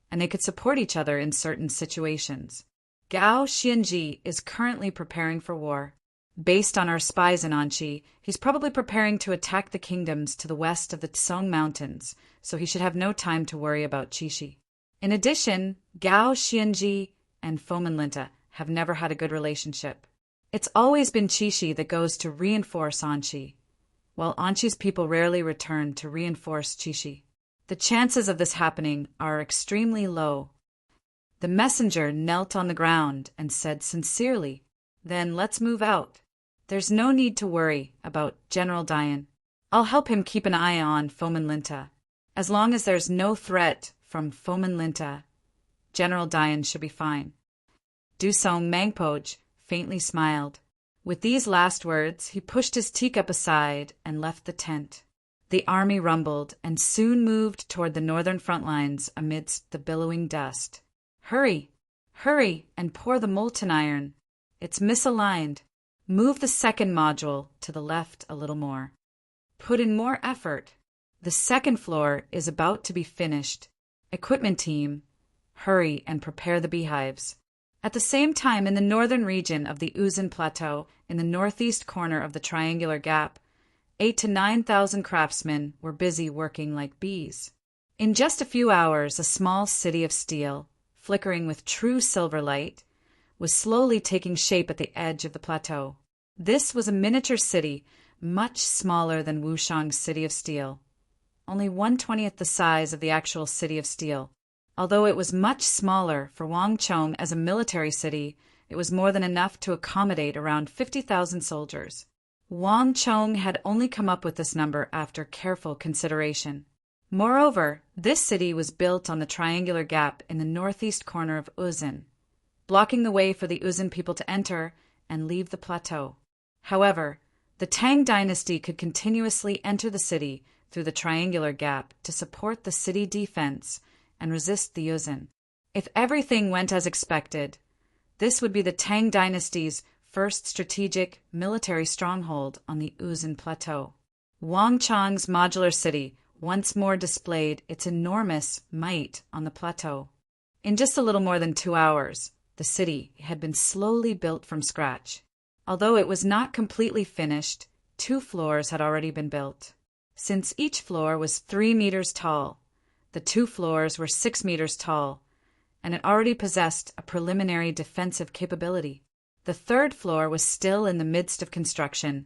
and they could support each other in certain situations. Gao Xinji is currently preparing for war. Based on our spies in Anqi, he's probably preparing to attack the kingdoms to the west of the Tsong Mountains, so he should have no time to worry about Chishi. In addition, Gao Xinji and Fomin Linta have never had a good relationship. It's always been Chishi that goes to reinforce Anqi, while Anqi's people rarely return to reinforce Chishi. The chances of this happening are extremely low. The messenger knelt on the ground and said sincerely, Then let's move out. There's no need to worry about General Dayan. I'll help him keep an eye on Fomin Linta. As long as there's no threat from Fomin Linta, General Dayan should be fine. Dusong Mangpoj faintly smiled. With these last words, he pushed his teacup aside and left the tent. The army rumbled and soon moved toward the northern front lines amidst the billowing dust. Hurry, hurry, and pour the molten iron. It's misaligned. Move the second module to the left a little more. Put in more effort. The second floor is about to be finished. Equipment team, hurry and prepare the beehives. At the same time, in the northern region of the Uzun Plateau, in the northeast corner of the Triangular Gap, 8,000 to 9,000 craftsmen were busy working like bees. In just a few hours, a small city of steel, flickering with true silver light, was slowly taking shape at the edge of the plateau. This was a miniature city, much smaller than Wushang's City of Steel, only 1/20th the size of the actual City of Steel. Although it was much smaller for Wangchong as a military city, it was more than enough to accommodate around 50,000 soldiers. Wangchong had only come up with this number after careful consideration. Moreover, this city was built on the Triangular Gap in the northeast corner of Uzun, blocking the way for the Uzun people to enter and leave the plateau. However, the Tang dynasty could continuously enter the city through the Triangular Gap to support the city defense and resist the Uzun. If everything went as expected, this would be the Tang dynasty's first strategic military stronghold on the Uzun Plateau. Wangchong's modular city once more displayed its enormous might on the plateau. In just a little more than 2 hours, the city had been slowly built from scratch. Although it was not completely finished, 2 floors had already been built. Since each floor was 3 meters tall, the 2 floors were 6 meters tall, and it already possessed a preliminary defensive capability. The 3rd floor was still in the midst of construction,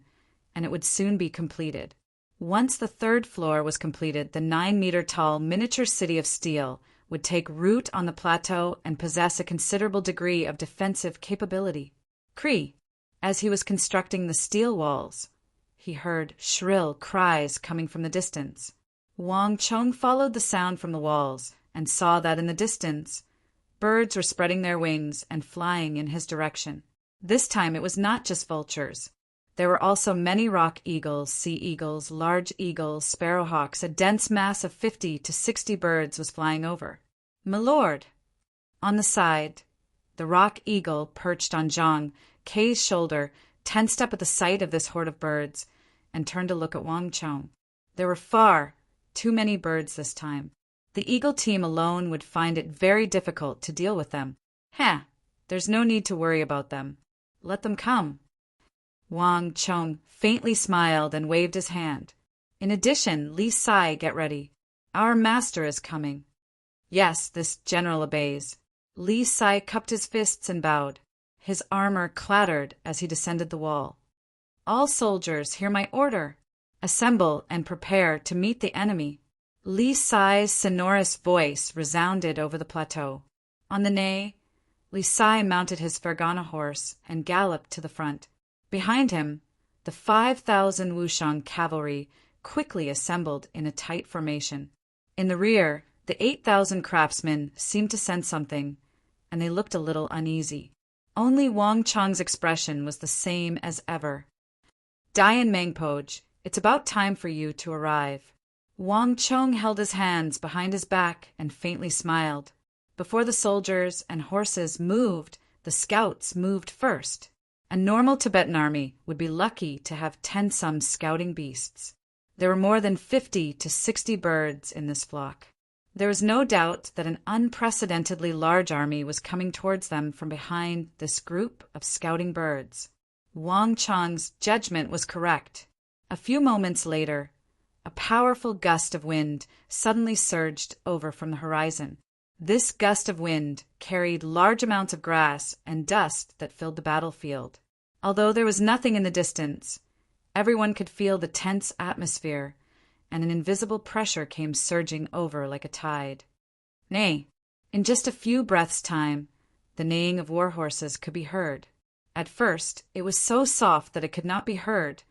and it would soon be completed. Once the 3rd floor was completed, the 9-meter-tall miniature city of steel would take root on the plateau and possess a considerable degree of defensive capability. Cree, as he was constructing the steel walls, he heard shrill cries coming from the distance. Wang Chong followed the sound from the walls and saw that in the distance, birds were spreading their wings and flying in his direction. This time it was not just vultures. There were also many rock eagles, sea eagles, large eagles, sparrowhawks. A dense mass of 50 to 60 birds was flying over. "My lord!" On the side, the rock eagle perched on Zhang Kei's shoulder, tensed up at the sight of this horde of birds, and turned to look at Wang Chong. There were far too many birds this time. The eagle team alone would find it very difficult to deal with them. There's no need to worry about them. Let them come. Wang Chong faintly smiled and waved his hand. In addition, Li Sai, get ready. Our master is coming. Yes, this general obeys. Li Sai cupped his fists and bowed. His armor clattered as he descended the wall. All soldiers, hear my order. Assemble and prepare to meet the enemy. Li Sai's sonorous voice resounded over the plateau. On the neigh, Li Sai mounted his Fergana horse and galloped to the front. Behind him, the 5,000 Wushang cavalry quickly assembled in a tight formation. In the rear, the 8,000 craftsmen seemed to sense something, and they looked a little uneasy. Only Wang Chong's expression was the same as ever. Dian Mangpoj, it's about time for you to arrive. Wang Chong held his hands behind his back and faintly smiled. Before the soldiers and horses moved, the scouts moved first. A normal Tibetan army would be lucky to have 10-some scouting beasts. There were more than 50 to 60 birds in this flock. There was no doubt that an unprecedentedly large army was coming towards them from behind this group of scouting birds. Wang Chong's judgment was correct. A few moments later, a powerful gust of wind suddenly surged over from the horizon. This gust of wind carried large amounts of grass and dust that filled the battlefield. Although there was nothing in the distance, everyone could feel the tense atmosphere, and an invisible pressure came surging over like a tide. Nay, in just a few breaths' time, the neighing of war horses could be heard. At first, it was so soft that it could not be heard,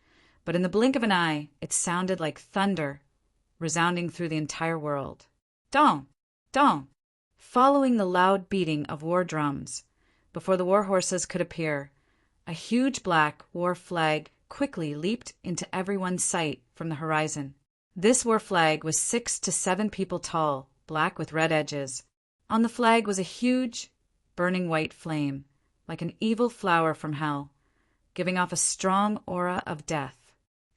but in the blink of an eye, it sounded like thunder, resounding through the entire world. Dong! Dong! Following the loud beating of war drums, before the war horses could appear, a huge black war flag quickly leaped into everyone's sight from the horizon. This war flag was 6 to 7 people tall, black with red edges. On the flag was a huge, burning white flame, like an evil flower from hell, giving off a strong aura of death.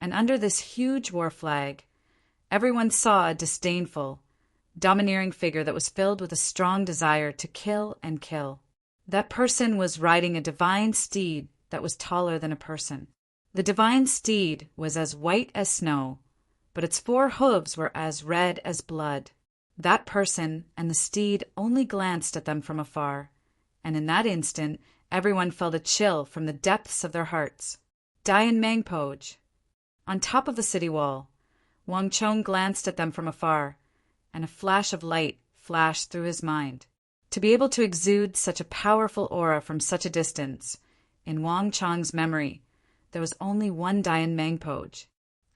And under this huge war flag, everyone saw a disdainful, domineering figure that was filled with a strong desire to kill and kill. That person was riding a divine steed that was taller than a person. The divine steed was as white as snow, but its 4 hooves were as red as blood. That person and the steed only glanced at them from afar, and in that instant everyone felt a chill from the depths of their hearts. Dian Mangpoj. On top of the city wall, Wang Chong glanced at them from afar, and a flash of light flashed through his mind. To be able to exude such a powerful aura from such a distance, in Wang Chong's memory, there was only one Dian Mangpoj,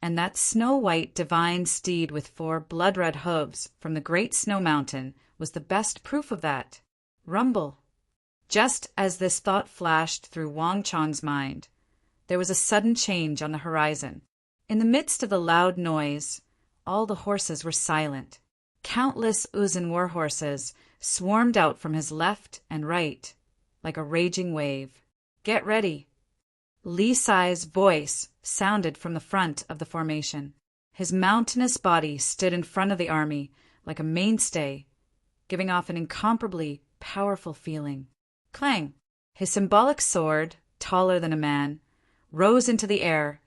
and that snow-white divine steed with 4 blood-red hooves from the great snow mountain was the best proof of that. Rumble. Just as this thought flashed through Wang Chong's mind, there was a sudden change on the horizon. In the midst of the loud noise, all the horses were silent. Countless Uzun war horses swarmed out from his left and right, like a raging wave. Get ready. Li Sai's voice sounded from the front of the formation. His mountainous body stood in front of the army like a mainstay, giving off an incomparably powerful feeling. Clang! His symbolic sword, taller than a man, rose into the air,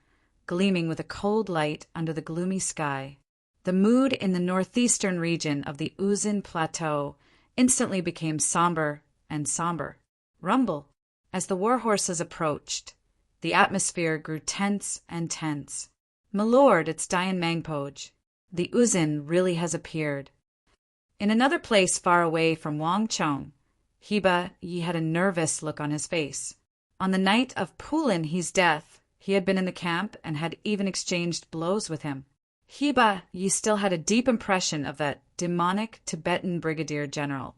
gleaming with a cold light under the gloomy sky. The mood in the northeastern region of the Uzun Plateau instantly became somber and somber. Rumble. As the war horses approached, the atmosphere grew tense and tense. My lord, it's Dian Mangpoj. The Uzun really has appeared. In another place far away from Wang Chong, Heba Yi had a nervous look on his face. On the night of Pulin He's death, he had been in the camp and had even exchanged blows with him. Heba Yi still had a deep impression of that demonic Tibetan brigadier general,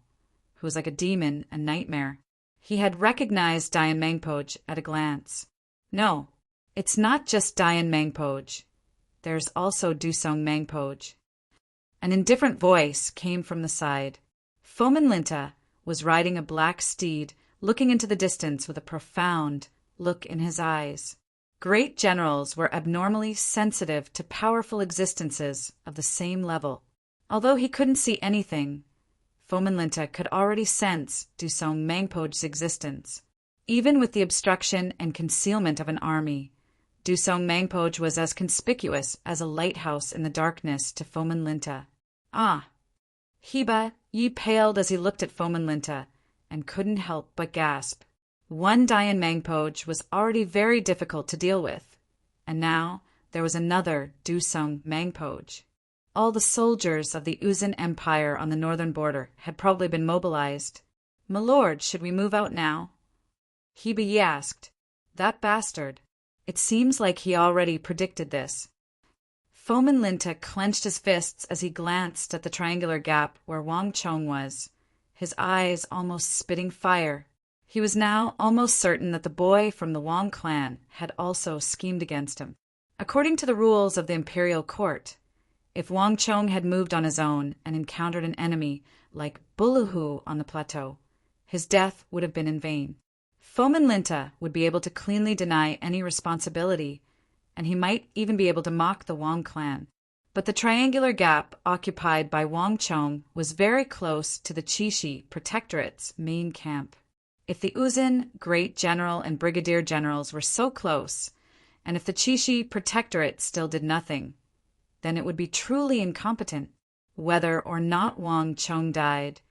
who was like a demon, a nightmare. He had recognized Dayan Mangpoj at a glance. No, it's not just Dayan Mangpoj. There's also Dusong Mangpoj. An indifferent voice came from the side. Fomin Linta was riding a black steed, looking into the distance with a profound look in his eyes. Great generals were abnormally sensitive to powerful existences of the same level. Although he couldn't see anything, Fomin Linta could already sense Dusong Mangpoj's existence. Even with the obstruction and concealment of an army, Dusong Mangpoj was as conspicuous as a lighthouse in the darkness to Fomin Linta. Ah! Heba Yi paled as he looked at Fomin Linta and couldn't help but gasp. One Dayan Mangpoj was already very difficult to deal with, and now there was another Dusong Mangpoj. All the soldiers of the Uzun Empire on the northern border had probably been mobilized. "My lord, should we move out now?" Heba Yi asked. That bastard. It seems like he already predicted this. Fomin Linta clenched his fists as he glanced at the triangular gap where Wang Chong was, his eyes almost spitting fire. He was now almost certain that the boy from the Wang clan had also schemed against him. According to the rules of the imperial court, if Wang Chong had moved on his own and encountered an enemy like Buluhu on the plateau, his death would have been in vain. Fomin Linta would be able to cleanly deny any responsibility, and he might even be able to mock the Wang clan. But the triangular gap occupied by Wang Chong was very close to the Chishi Protectorate's main camp. If the Uzun Great General and Brigadier Generals were so close, and if the Chishi Protectorate still did nothing, then it would be truly incompetent. Whether or not Wang Chong died,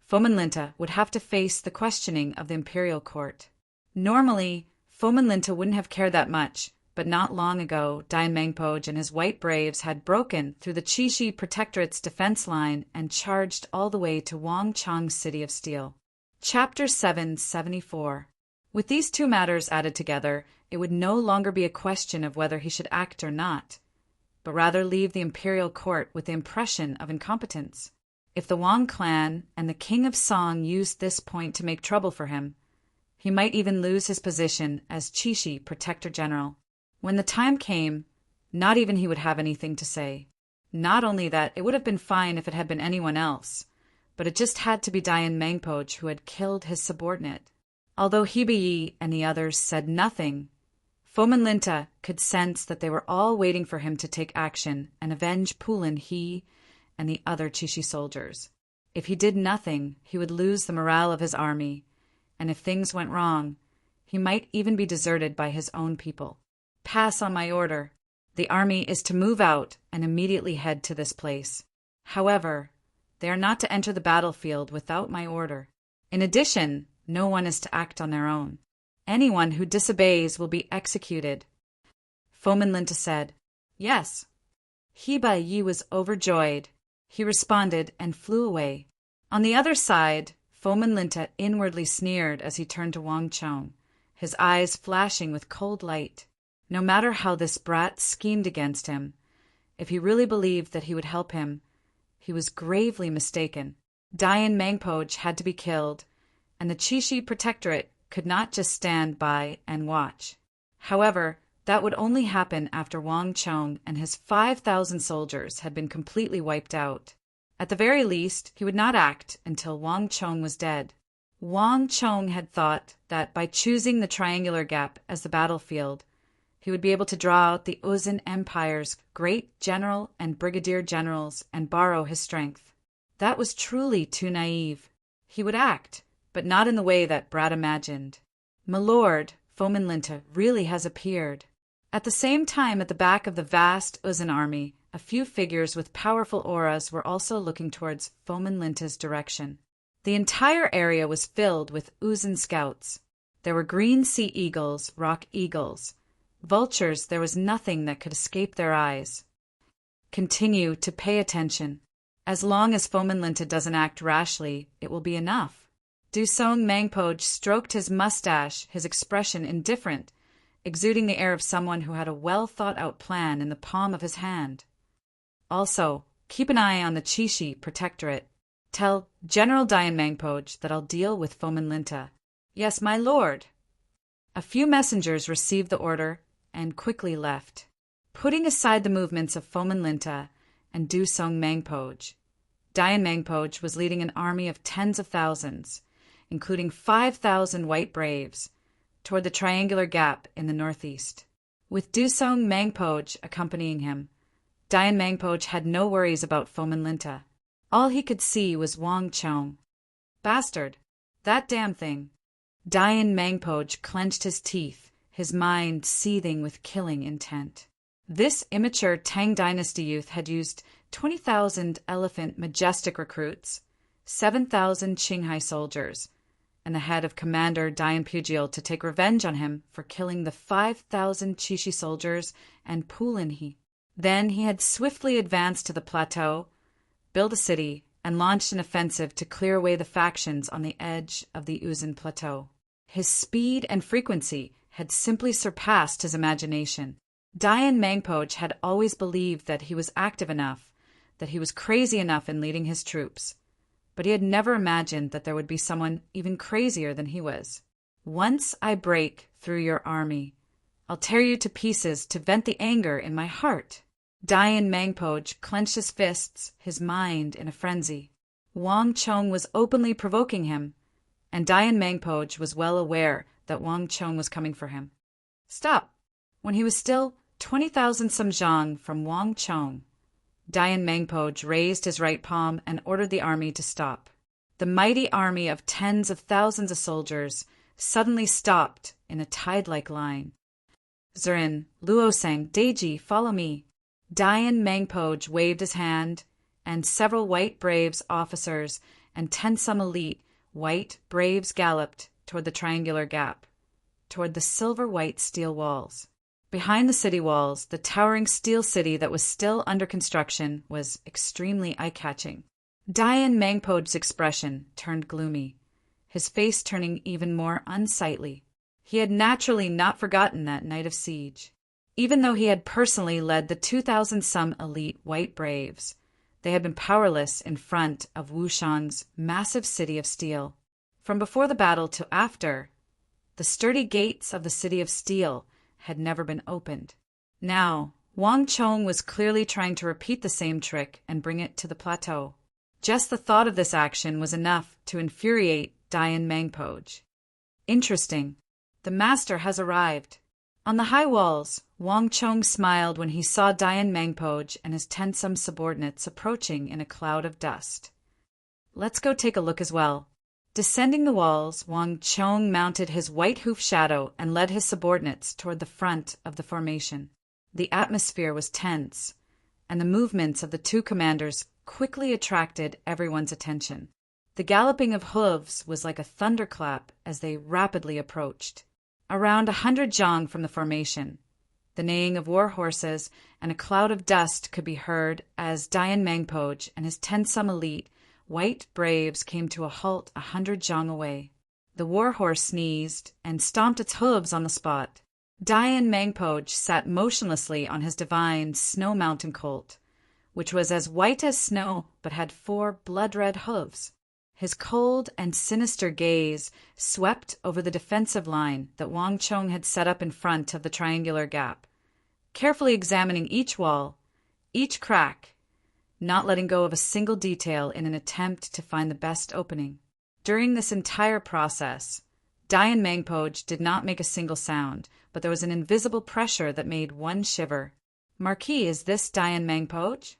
Fomin Linta would have to face the questioning of the imperial court. Normally, Fomin Linta wouldn't have cared that much, but not long ago, Dayan Mangpoj and his white braves had broken through the Chishi Protectorate's defense line and charged all the way to Wang Chong's city of steel. Chapter 774. With these two matters added together, it would no longer be a question of whether he should act or not, but rather leave the imperial court with the impression of incompetence. If the Wang clan and the King of Song used this point to make trouble for him, he might even lose his position as Chishi Protector General. When the time came, not even he would have anything to say. Not only that, it would have been fine if it had been anyone else, but it just had to be Dayan Mangpoj who had killed his subordinate. Although Heba Yi and the others said nothing, Fomin Linta could sense that they were all waiting for him to take action and avenge Pulin He and the other Chishi soldiers. If he did nothing, he would lose the morale of his army, and if things went wrong, he might even be deserted by his own people. Pass on my order. The army is to move out and immediately head to this place. However, they are not to enter the battlefield without my order. In addition, no one is to act on their own. Anyone who disobeys will be executed. Fomin Linta said, "Yes." Heba Yi was overjoyed. He responded and flew away. On the other side, Fomin Linta inwardly sneered as he turned to Wang Chong, his eyes flashing with cold light. No matter how this brat schemed against him, if he really believed that he would help him, he was gravely mistaken. Dayan Mangpoj had to be killed, and the Chishi Protectorate could not just stand by and watch. However, that would only happen after Wang Chong and his 5,000 soldiers had been completely wiped out. At the very least, he would not act until Wang Chong was dead. Wang Chong had thought that by choosing the triangular gap as the battlefield, he would be able to draw out the Uzun Empire's great general and brigadier generals and borrow his strength. That was truly too naive. He would act, but not in the way that Brad imagined. My lord, Fomin Linta really has appeared. At the same time, at the back of the vast Uzun army, a few figures with powerful auras were also looking towards Fomin Linta's direction. The entire area was filled with Uzun scouts. There were green sea eagles, rock eagles. Vultures, there was nothing that could escape their eyes. Continue to pay attention. As long as Fomin Linta doesn't act rashly, it will be enough. Dusong Mangpoj stroked his mustache, his expression indifferent, exuding the air of someone who had a well-thought-out plan in the palm of his hand. Also, keep an eye on the Chishi Protectorate. Tell General Dian Mangpoj that I'll deal with Fomin Linta. Yes, my lord. A few messengers received the order and quickly left, putting aside the movements of Fomin Linta and Dusong Mangpoj. Dian Mangpoj was leading an army of tens of thousands, including 5,000 white braves, toward the triangular gap in the northeast. With Dusong Mangpoj accompanying him, Dian Mangpoj had no worries about Fomin Linta. All he could see was Wang Chong. Bastard! That damn thing! Dian Mangpoj clenched his teeth, his mind seething with killing intent. This immature Tang Dynasty youth had used 20,000 elephant majestic recruits, 7,000 Qinghai soldiers, and the head of Commander Dian Pugiel to take revenge on him for killing the 5,000 Chishi soldiers and Pulinhi. Then he had swiftly advanced to the plateau, built a city, and launched an offensive to clear away the factions on the edge of the Uzun Plateau. His speed and frequency had simply surpassed his imagination. Dian Mangpoj had always believed that he was active enough, that he was crazy enough in leading his troops, but he had never imagined that there would be someone even crazier than he was. Once I break through your army, I'll tear you to pieces to vent the anger in my heart. Dian Mangpoj clenched his fists, his mind in a frenzy. Wang Chong was openly provoking him, and Dian Mangpoj was well aware that Wang Chong was coming for him. Stop! When he was still 20,000 samjang from Wang Chong, Dian Mangpoj raised his right palm and ordered the army to stop. The mighty army of tens of thousands of soldiers suddenly stopped in a tide-like line. Zurin, Luosang, Deji, follow me. Dian Mangpoj waved his hand, and several white braves officers and Tensum elite white braves galloped toward the triangular gap, toward the silver-white steel walls. Behind the city walls, the towering steel city that was still under construction was extremely eye-catching. Dian Mangpoj's expression turned gloomy, his face turning even more unsightly. He had naturally not forgotten that night of siege. Even though he had personally led the 2,000-some elite white braves, they had been powerless in front of Wushang's massive city of steel. From before the battle to after, the sturdy gates of the city of steel had never been opened. Now, Wang Chong was clearly trying to repeat the same trick and bring it to the plateau. Just the thought of this action was enough to infuriate Dian Mangpoj. Interesting. The master has arrived. On the high walls, Wang Chong smiled when he saw Dian Mangpoj and his Tensum subordinates approaching in a cloud of dust. Let's go take a look as well. Descending the walls, Wang Chong mounted his white hoof shadow and led his subordinates toward the front of the formation. The atmosphere was tense, and the movements of the two commanders quickly attracted everyone's attention. The galloping of hooves was like a thunderclap as they rapidly approached. Around 100 zhang from the formation, the neighing of war horses and a cloud of dust could be heard as Dian Mangpoj and his Tensum elite white braves came to a halt 100 zhang away. The war horse sneezed and stomped its hooves on the spot. Dian Mangpoj sat motionlessly on his divine snow mountain colt, which was as white as snow but had 4 blood-red hooves. His cold and sinister gaze swept over the defensive line that Wang Chong had set up in front of the triangular gap, carefully examining each wall, each crack, not letting go of a single detail in an attempt to find the best opening. During this entire process, Dian Mangpoj did not make a single sound, but there was an invisible pressure that made one shiver. Marquis, is this Dian Mangpoj?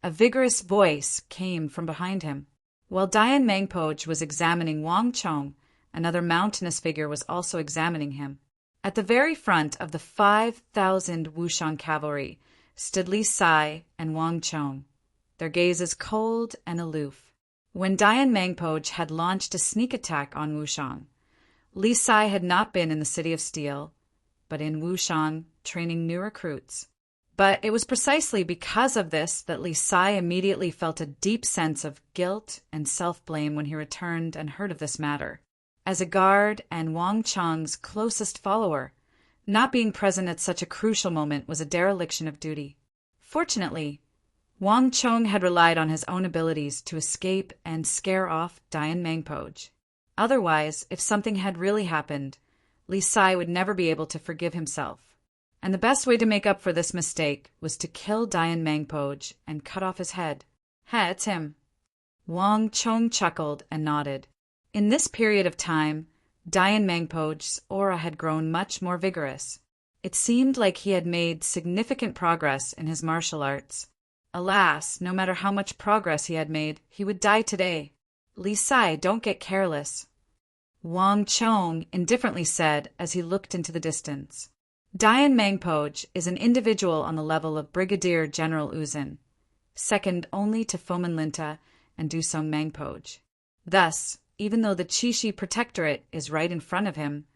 A vigorous voice came from behind him. While Dian Mangpoj was examining Wang Chong, another mountainous figure was also examining him. At the very front of the 5,000 Wushang cavalry stood Li Sai and Wang Chong, their gazes cold and aloof. When Dian Mangpoj had launched a sneak attack on Wushang, Li Sai had not been in the City of Steel, but in Wushang training new recruits. But it was precisely because of this that Li Sai immediately felt a deep sense of guilt and self-blame when he returned and heard of this matter. As a guard and Wang Chong's closest follower, not being present at such a crucial moment was a dereliction of duty. Fortunately, Wang Chong had relied on his own abilities to escape and scare off Dian Mangpoj. Otherwise, if something had really happened, Li Sai would never be able to forgive himself. And the best way to make up for this mistake was to kill Dian Mangpoj and cut off his head. "Ha, it's him." Wang Chong chuckled and nodded. In this period of time, Dian Mangpoj's aura had grown much more vigorous. It seemed like he had made significant progress in his martial arts. Alas, no matter how much progress he had made, he would die today. "Li Sai, don't get careless," Wang Chong indifferently said as he looked into the distance. Dian Mangpoj is an individual on the level of Brigadier General Uzun, second only to Fomin Linta and Dusong Mangpoj. Thus, even though the Chishi Protectorate is right in front of him,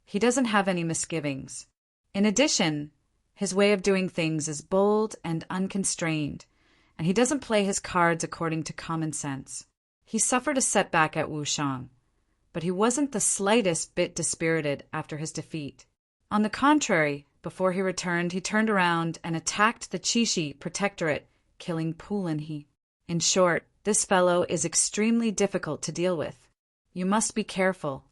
he doesn't have any misgivings. In addition, his way of doing things is bold and unconstrained, and he doesn't play his cards according to common sense. He suffered a setback at Wushang, but he wasn't the slightest bit dispirited after his defeat. On the contrary, before he returned, he turned around and attacked the Chishi Protectorate, killing Pulinhe. In short, this fellow is extremely difficult to deal with. You must be careful.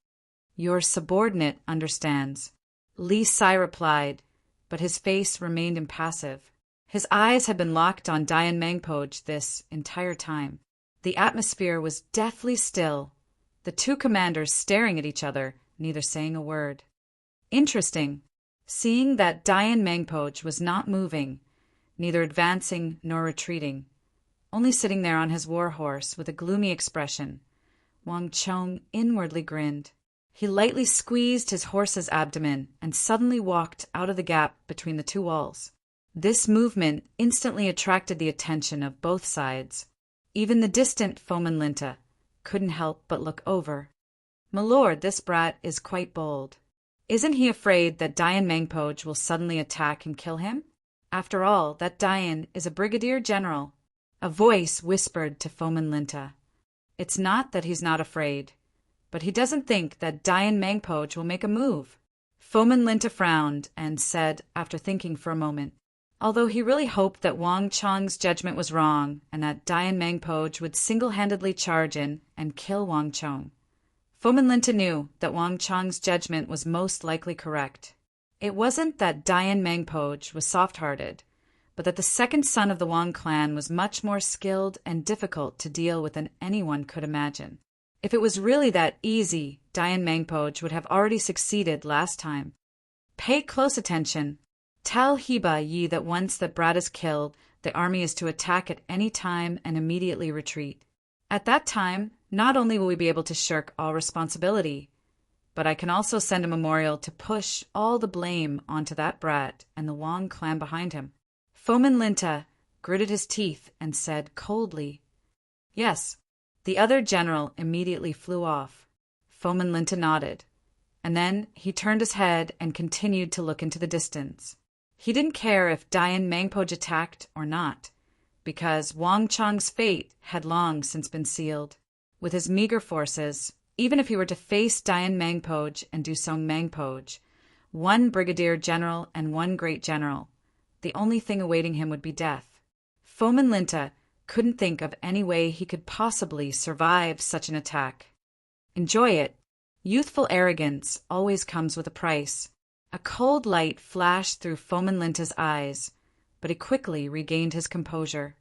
Your subordinate understands, Li Sai replied, but his face remained impassive. His eyes had been locked on Dian Mangpoj this entire time. The atmosphere was deathly still, the two commanders staring at each other, neither saying a word. Interesting. Seeing that Dian Mangpoj was not moving, neither advancing nor retreating, only sitting there on his war horse with a gloomy expression, Wang Chong inwardly grinned. He lightly squeezed his horse's abdomen and suddenly walked out of the gap between the two walls. This movement instantly attracted the attention of both sides. Even the distant Fomin Linta couldn't help but look over. "My lord, this brat is quite bold. Isn't he afraid that Dian Mangpoj will suddenly attack and kill him? After all, that Dian is a brigadier general." A voice whispered to Fomin Linta, "It's not that he's not afraid, but he doesn't think that Dian Mangpoj will make a move." Fomin Linta frowned and said, after thinking for a moment, although he really hoped that Wang Chong's judgment was wrong and that Dian Mangpoj would single-handedly charge in and kill Wang Chong. Fomin Linta knew that Wang Chong's judgment was most likely correct. It wasn't that Dian Mangpoj was soft-hearted, but that the second son of the Wang clan was much more skilled and difficult to deal with than anyone could imagine. If it was really that easy, Dian Mangpoj would have already succeeded last time. "Pay close attention. Tell Heba Yi that once that brat is killed, the army is to attack at any time and immediately retreat. At that time, not only will we be able to shirk all responsibility, but I can also send a memorial to push all the blame onto that brat and the Wang clan behind him." Fomin Linta gritted his teeth and said coldly, "Yes." The other general immediately flew off. Fomin Linta nodded, and then he turned his head and continued to look into the distance. He didn't care if Dian Mangpoj attacked or not, because Wang Chong's fate had long since been sealed. With his meager forces, even if he were to face Dian Mangpoj and Dusong Mangpoj, one brigadier general and one great general, the only thing awaiting him would be death. Fomin Linta couldn't think of any way he could possibly survive such an attack. Enjoy it. Youthful arrogance always comes with a price. A cold light flashed through Fomin Linta's eyes, but he quickly regained his composure.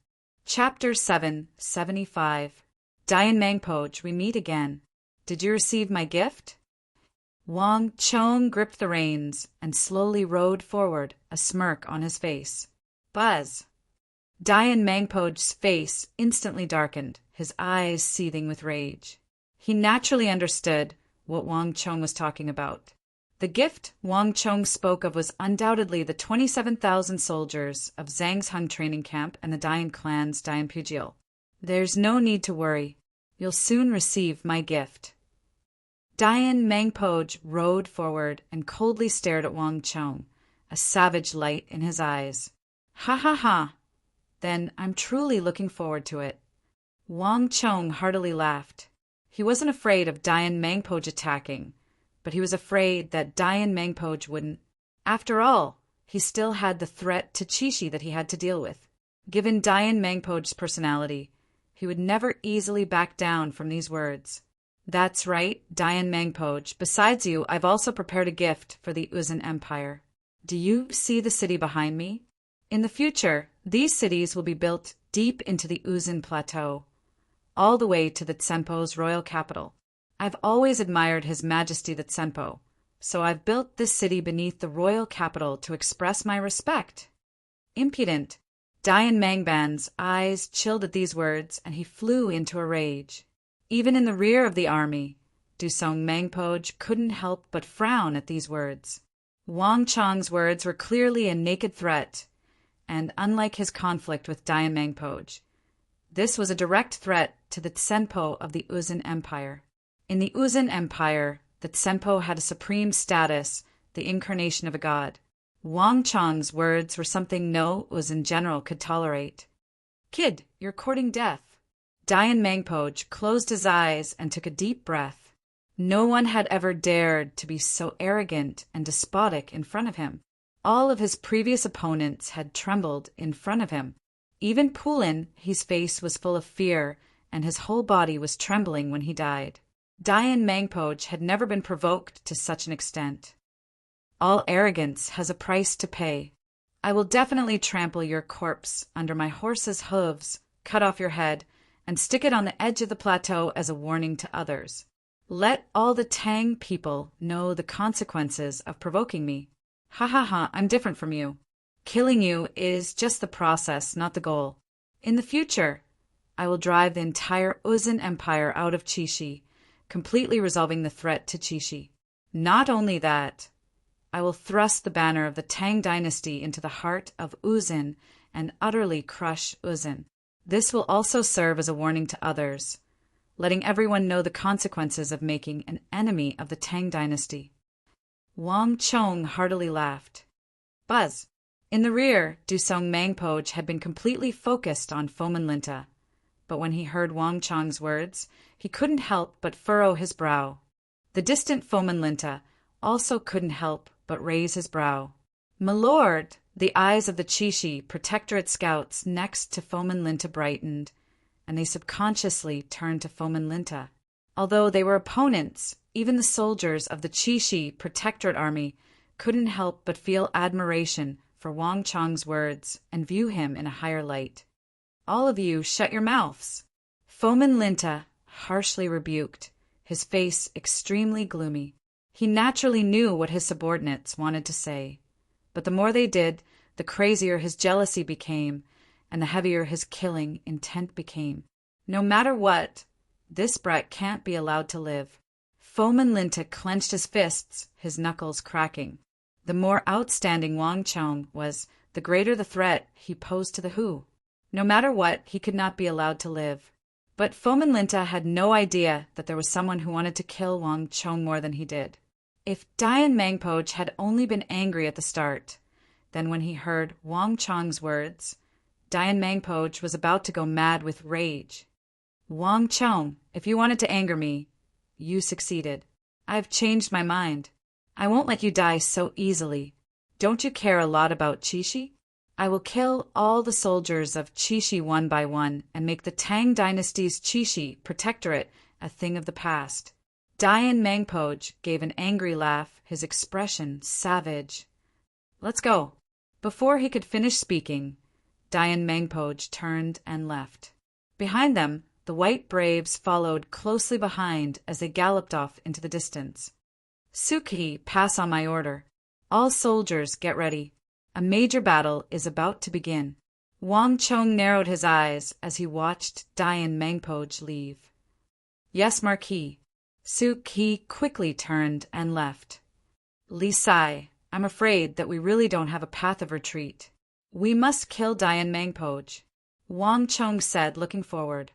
Chapter 775. Dian Mangpoj, we meet again. Did you receive my gift? Wang Chong gripped the reins and slowly rode forward, a smirk on his face. Buzz! Dian Mangpoj's face instantly darkened, his eyes seething with rage. He naturally understood what Wang Chong was talking about. The gift Wang Chong spoke of was undoubtedly the 27,000 soldiers of Zhang's Hun training camp and the Dian clan's Dian Pujial. There's no need to worry. You'll soon receive my gift. Dian Mangpoj rode forward and coldly stared at Wang Chong, a savage light in his eyes. Ha ha ha! Then I'm truly looking forward to it. Wang Chong heartily laughed. He wasn't afraid of Dian Mangpoj attacking, but he was afraid that Dian Mangpoj wouldn't. After all, he still had the threat to Chishi that he had to deal with. Given Dayan Mangpo's personality, he would never easily back down from these words. That's right, Dayan Mangpoj. Besides you, I've also prepared a gift for the Uzun Empire. Do you see the city behind me? In the future, these cities will be built deep into the Uzun Plateau, all the way to the Tsempo's royal capital. I've always admired His Majesty the Tsempo, so I've built this city beneath the royal capital to express my respect. Impudent! Dayan Mangban's eyes chilled at these words, and he flew into a rage. Even in the rear of the army, Dusong Mangpoj couldn't help but frown at these words. Wang Chong's words were clearly a naked threat, and unlike his conflict with Dayan Mangpoj, this was a direct threat to the Tsempo of the Uzun Empire. In the Uzun Empire, the Tsempo had a supreme status, the incarnation of a god. Wang Chong's words were something no Uzun general could tolerate. Kid, you're courting death. Dayan Mangpoj closed his eyes and took a deep breath. No one had ever dared to be so arrogant and despotic in front of him. All of his previous opponents had trembled in front of him. Even Pulin, his face was full of fear, and his whole body was trembling when he died. Dayan Mangpoj had never been provoked to such an extent. All arrogance has a price to pay. I will definitely trample your corpse under my horse's hooves, cut off your head, and stick it on the edge of the plateau as a warning to others. Let all the Tang people know the consequences of provoking me. Ha ha ha, I'm different from you. Killing you is just the process, not the goal. In the future, I will drive the entire Uzun Empire out of Qixi, completely resolving the threat to Qixi. Not only that, I will thrust the banner of the Tang dynasty into the heart of Uzun and utterly crush Uzun. This will also serve as a warning to others, letting everyone know the consequences of making an enemy of the Tang dynasty. Wang Chong heartily laughed. Buzz! In the rear, Dusong Mangpoj had been completely focused on Fomin Linta, but when he heard Wang Chong's words, he couldn't help but furrow his brow. The distant Fomin Linta also couldn't help but raise his brow. My lord! The eyes of the Qixi Protectorate scouts next to Fomin Linta brightened, and they subconsciously turned to Fomin Linta. Although they were opponents, even the soldiers of the Qixi Protectorate army couldn't help but feel admiration for Wang Chong's words and view him in a higher light. All of you shut your mouths! Fomin Linta harshly rebuked, his face extremely gloomy. He naturally knew what his subordinates wanted to say, but the more they did, the crazier his jealousy became, and the heavier his killing intent became. No matter what, this brat can't be allowed to live. Fomin Linta clenched his fists, his knuckles cracking. The more outstanding Wang Chong was, the greater the threat he posed to the Hu. No matter what, he could not be allowed to live. But Fomin Linta had no idea that there was someone who wanted to kill Wang Chong more than he did. If Dayan Mangpoj had only been angry at the start, then when he heard Wang Chong's words, Dayan Mangpoj was about to go mad with rage. Wang Chong, if you wanted to anger me, you succeeded. I've changed my mind. I won't let you die so easily. Don't you care a lot about Qixi? I will kill all the soldiers of Qixi one by one and make the Tang dynasty's Qixi Protectorate a thing of the past. Dayan Mangpoj gave an angry laugh, his expression savage. Let's go. Before he could finish speaking, Dayan Mangpoj turned and left. Behind them, the white braves followed closely behind as they galloped off into the distance. Suki, pass on my order. All soldiers get ready. A major battle is about to begin. Wang Chong narrowed his eyes as he watched Dayan Mangpoj leave. Yes, Marquis. Suki quickly turned and left. Li Sai, I'm afraid that we really don't have a path of retreat. We must kill Dayan Mangpoj, Wang Chong said, looking forward.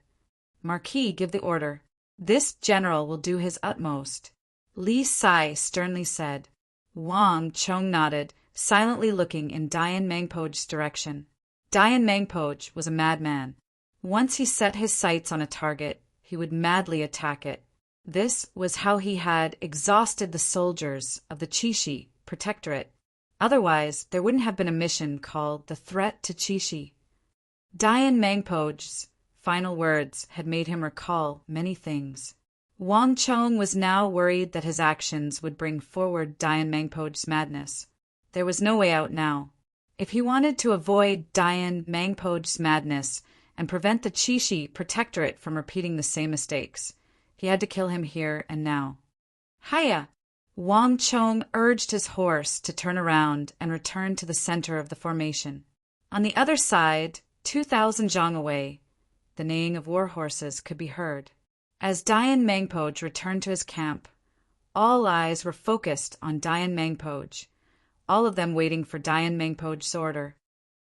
Marquis, give the order. This general will do his utmost. Li Sai sternly said. Wang Chong nodded, silently looking in Dayan Mangpoj's direction. Dayan Mangpoj was a madman. Once he set his sights on a target, he would madly attack it. This was how he had exhausted the soldiers of the Qixi Protectorate. Otherwise, there wouldn't have been a mission called the Threat to Qixi. Dian Mangpo's final words had made him recall many things. Wang Chong was now worried that his actions would bring forward Dian Mangpo's madness. There was no way out now. If he wanted to avoid Dian Mangpo's madness and prevent the Qixi Protectorate from repeating the same mistakes, he had to kill him here and now. Hiya! Wang Chong urged his horse to turn around and return to the center of the formation. On the other side, 2,000 zhang away, the neighing of war horses could be heard. As Dian Mangpo returned to his camp, all eyes were focused on Dian Mangpo, all of them waiting for Dian Mangpo's order.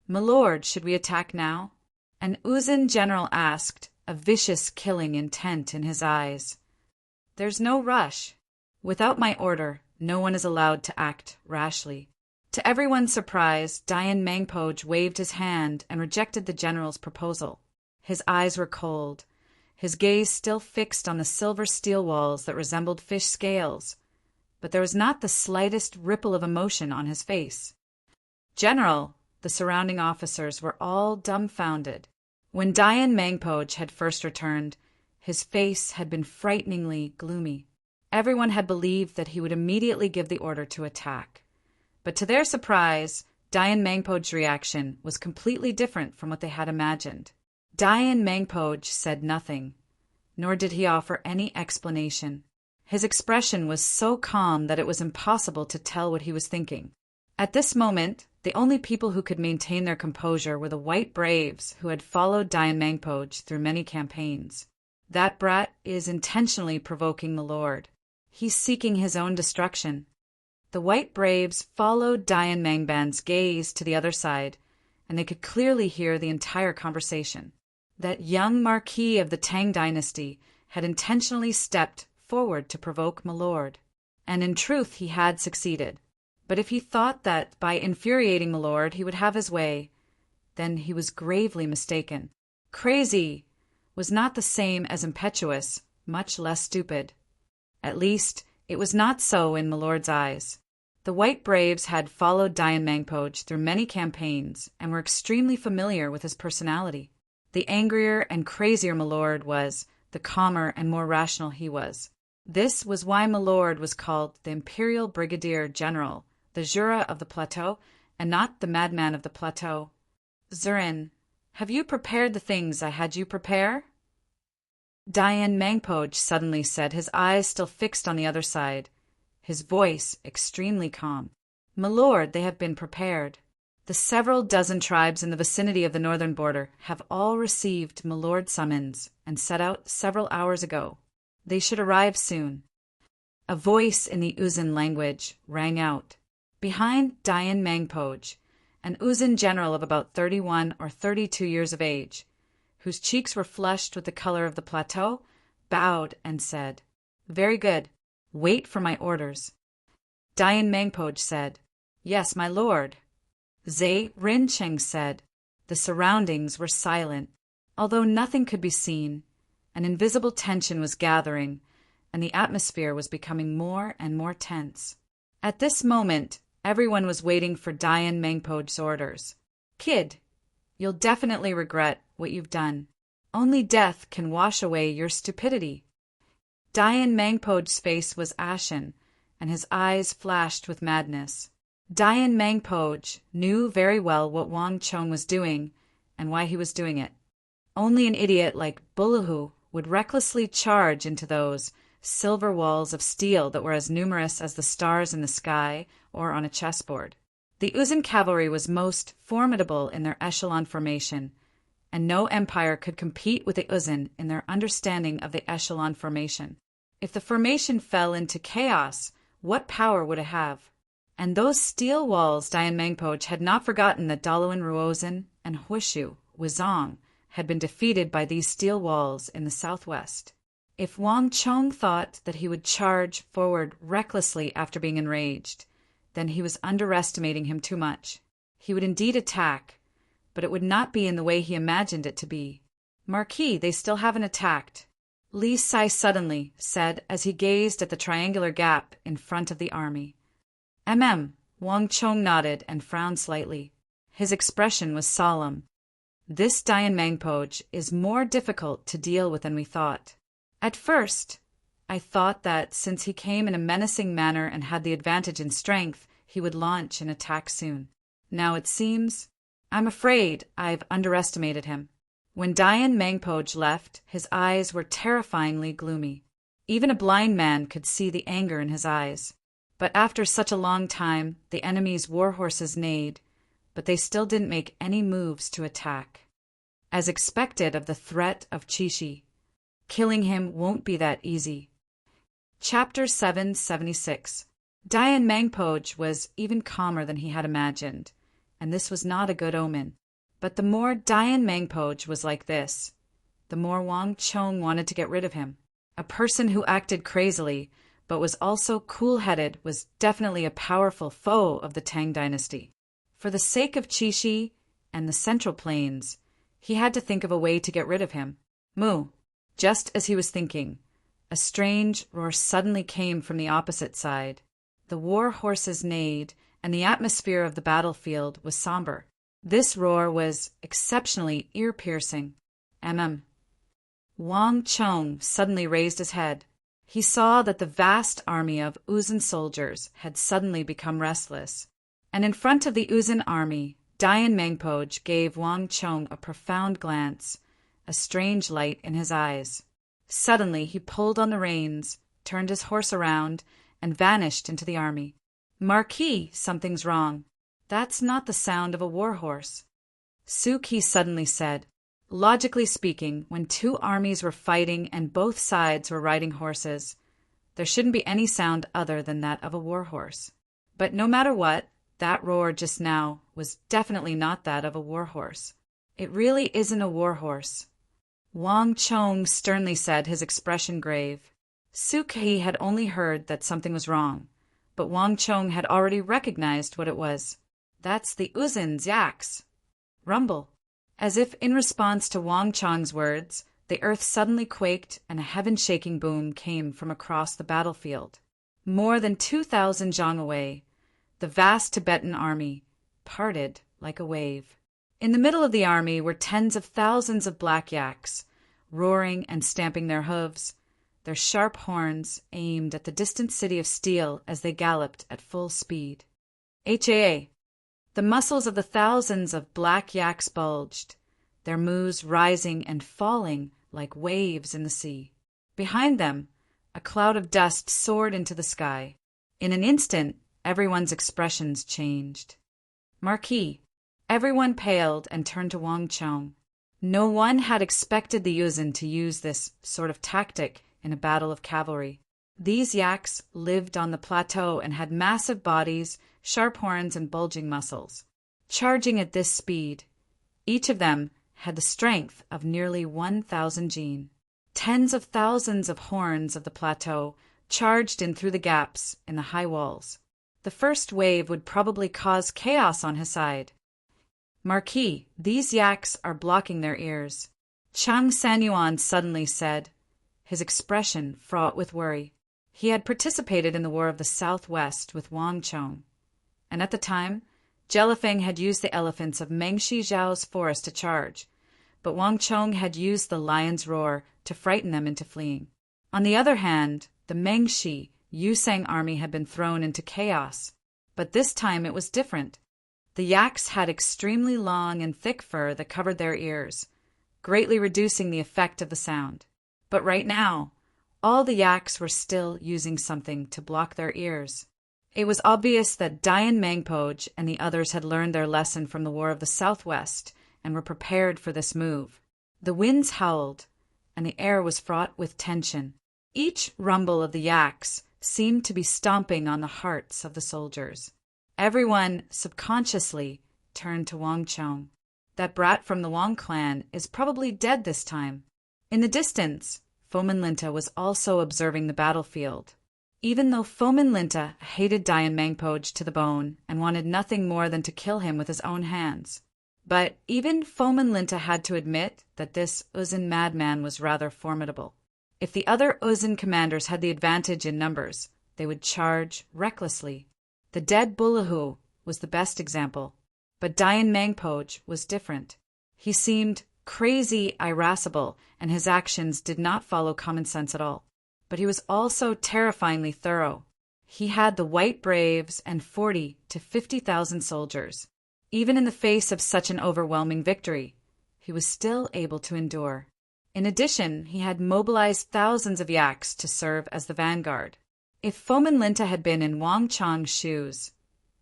"My lord, should we attack now?" An Uzun general asked, a vicious killing intent in his eyes. "There's no rush. Without my order, no one is allowed to act rashly." To everyone's surprise, Dian Mangpo waved his hand and rejected the general's proposal. His eyes were cold, his gaze still fixed on the silver steel walls that resembled fish scales, but there was not the slightest ripple of emotion on his face. "General," the surrounding officers were all dumbfounded. When Dian Mangpo had first returned, his face had been frighteningly gloomy. Everyone had believed that he would immediately give the order to attack. But to their surprise, Dian Mangpo's reaction was completely different from what they had imagined. Dian Mangpo said nothing, nor did he offer any explanation. His expression was so calm that it was impossible to tell what he was thinking. At this moment, the only people who could maintain their composure were the white braves who had followed Dian Mangpo through many campaigns. "That brat is intentionally provoking my lord. He's seeking his own destruction." The white braves followed Dian Mangban's gaze to the other side, and they could clearly hear the entire conversation. That young marquis of the Tang dynasty had intentionally stepped forward to provoke my lord, and in truth he had succeeded. But if he thought that by infuriating my lord he would have his way, then he was gravely mistaken. Crazy was not the same as impetuous, much less stupid. At least, it was not so in my lord's eyes. The white braves had followed Dian Mangpo through many campaigns and were extremely familiar with his personality. The angrier and crazier my lord was, the calmer and more rational he was. This was why my lord was called the Imperial Brigadier General, the Jura of the Plateau, and not the Madman of the Plateau. "Zurin, have you prepared the things I had you prepare?" Dian Mangpo suddenly said, his eyes still fixed on the other side, his voice extremely calm. "My lord, they have been prepared. The several dozen tribes in the vicinity of the northern border have all received my lord's summons and set out several hours ago. They should arrive soon." A voice in the Uzun language rang out. Behind Dian Mangpo, an Uzun general of about 31 or 32 years of age, whose cheeks were flushed with the color of the plateau, bowed and said, "Very good. Wait for my orders." Dian Mangpo said, "Yes, my lord." Zhe Rincheng said. The surroundings were silent. Although nothing could be seen, an invisible tension was gathering, and the atmosphere was becoming more and more tense. At this moment, everyone was waiting for Dian Mangpo's orders. "Kid, you'll definitely regret what you've done. Only death can wash away your stupidity." Dian Mangpo's face was ashen, and his eyes flashed with madness. Dian Mangpo knew very well what Wang Chong was doing and why he was doing it. Only an idiot like Buluhu would recklessly charge into those silver walls of steel that were as numerous as the stars in the sky or on a chessboard. The Uzun cavalry was most formidable in their echelon formation, and no empire could compete with the Uzun in their understanding of the echelon formation. If the formation fell into chaos, what power would it have? And those steel walls, Dian Mangpo had not forgotten that Daluan Ruozhen and Huishu, Wuzong, had been defeated by these steel walls in the southwest. If Wang Chong thought that he would charge forward recklessly after being enraged, then he was underestimating him too much. He would indeed attack, but it would not be in the way he imagined it to be. "Marquis, they still haven't attacked," Li Sai suddenly said as he gazed at the triangular gap in front of the army. Wang Chong nodded and frowned slightly. His expression was solemn. This Dayan Mangpoj is more difficult to deal with than we thought. At first, I thought that since he came in a menacing manner and had the advantage in strength, he would launch an attack soon. Now it seems, I'm afraid I've underestimated him. When Dayan Mangpoj left, his eyes were terrifyingly gloomy. Even a blind man could see the anger in his eyes. But after such a long time, the enemy's war horses neighed, but they still didn't make any moves to attack. As expected of the threat of Chishi, killing him won't be that easy. Chapter 776. Dayan Mangpoj was even calmer than he had imagined, and this was not a good omen. But the more Dayan Mangpoj was like this, the more Wang Chong wanted to get rid of him. A person who acted crazily, but was also cool-headed, was definitely a powerful foe of the Tang dynasty. For the sake of Chishi and the Central Plains, he had to think of a way to get rid of him. Moo! Just as he was thinking, a strange roar suddenly came from the opposite side. The war horses neighed, and the atmosphere of the battlefield was somber. This roar was exceptionally ear-piercing. Wang Chong suddenly raised his head. He saw that the vast army of Uzun soldiers had suddenly become restless. And in front of the Uzun army, Dayan Mangpoj gave Wang Chong a profound glance, a strange light in his eyes. Suddenly he pulled on the reins, turned his horse around, and vanished into the army. Marquis, something's wrong. That's not the sound of a war horse. Suki suddenly said. Logically speaking, when two armies were fighting and both sides were riding horses, there shouldn't be any sound other than that of a war horse. But no matter what, that roar just now was definitely not that of a war horse. It really isn't a war horse. Wang Chong sternly said, his expression grave. Suki had only heard that something was wrong, but Wang Chong had already recognized what it was. That's the Uzun's yaks. Rumble. As if in response to Wang Chong's words, the earth suddenly quaked and a heaven-shaking boom came from across the battlefield. More than 2,000 zhang away, the vast Tibetan army parted like a wave. In the middle of the army were tens of thousands of black yaks, roaring and stamping their hooves, their sharp horns aimed at the distant city of steel as they galloped at full speed. HAA. The muscles of the thousands of black yaks bulged, their moos rising and falling like waves in the sea. Behind them, a cloud of dust soared into the sky. In an instant, everyone's expressions changed. Marquis. Everyone paled and turned to Wang Chong. No one had expected the Uzun to use this sort of tactic in a battle of cavalry. These yaks lived on the plateau and had massive bodies, sharp horns, and bulging muscles. Charging at this speed, each of them had the strength of nearly 1,000 jin. Tens of thousands of horns of the plateau charged in through the gaps in the high walls. The first wave would probably cause chaos on his side. Marquis, these yaks are blocking their ears. Chang Sanyuan suddenly said, his expression fraught with worry. He had participated in the War of the Southwest with Wang Chong, and at the time, Jelifeng had used the elephants of Mengshi Zhao's forest to charge, but Wang Chong had used the lion's roar to frighten them into fleeing. On the other hand, the Mengshi Yusang army had been thrown into chaos, but this time it was different. The yaks had extremely long and thick fur that covered their ears, greatly reducing the effect of the sound. But right now, all the yaks were still using something to block their ears. It was obvious that Dayan Mangpoj and the others had learned their lesson from the War of the Southwest and were prepared for this move. The winds howled, and the air was fraught with tension. Each rumble of the yaks seemed to be stomping on the hearts of the soldiers. Everyone subconsciously turned to Wang Chong. That brat from the Wang clan is probably dead this time. In the distance, Fomin Linta was also observing the battlefield. Even though Fomin Linta hated Dayan Mangpoj to the bone and wanted nothing more than to kill him with his own hands. But even Fomin Linta had to admit that this Uzun madman was rather formidable. If the other Uzun commanders had the advantage in numbers, they would charge recklessly. The dead Bullahu was the best example, but Dayan Mangpoj was different. He seemed crazy, irascible, and his actions did not follow common sense at all. But he was also terrifyingly thorough. He had the white braves and 40 to 50,000 soldiers. Even in the face of such an overwhelming victory, he was still able to endure. In addition, he had mobilized thousands of yaks to serve as the vanguard. If Fomenlinta had been in Wang Chang's shoes,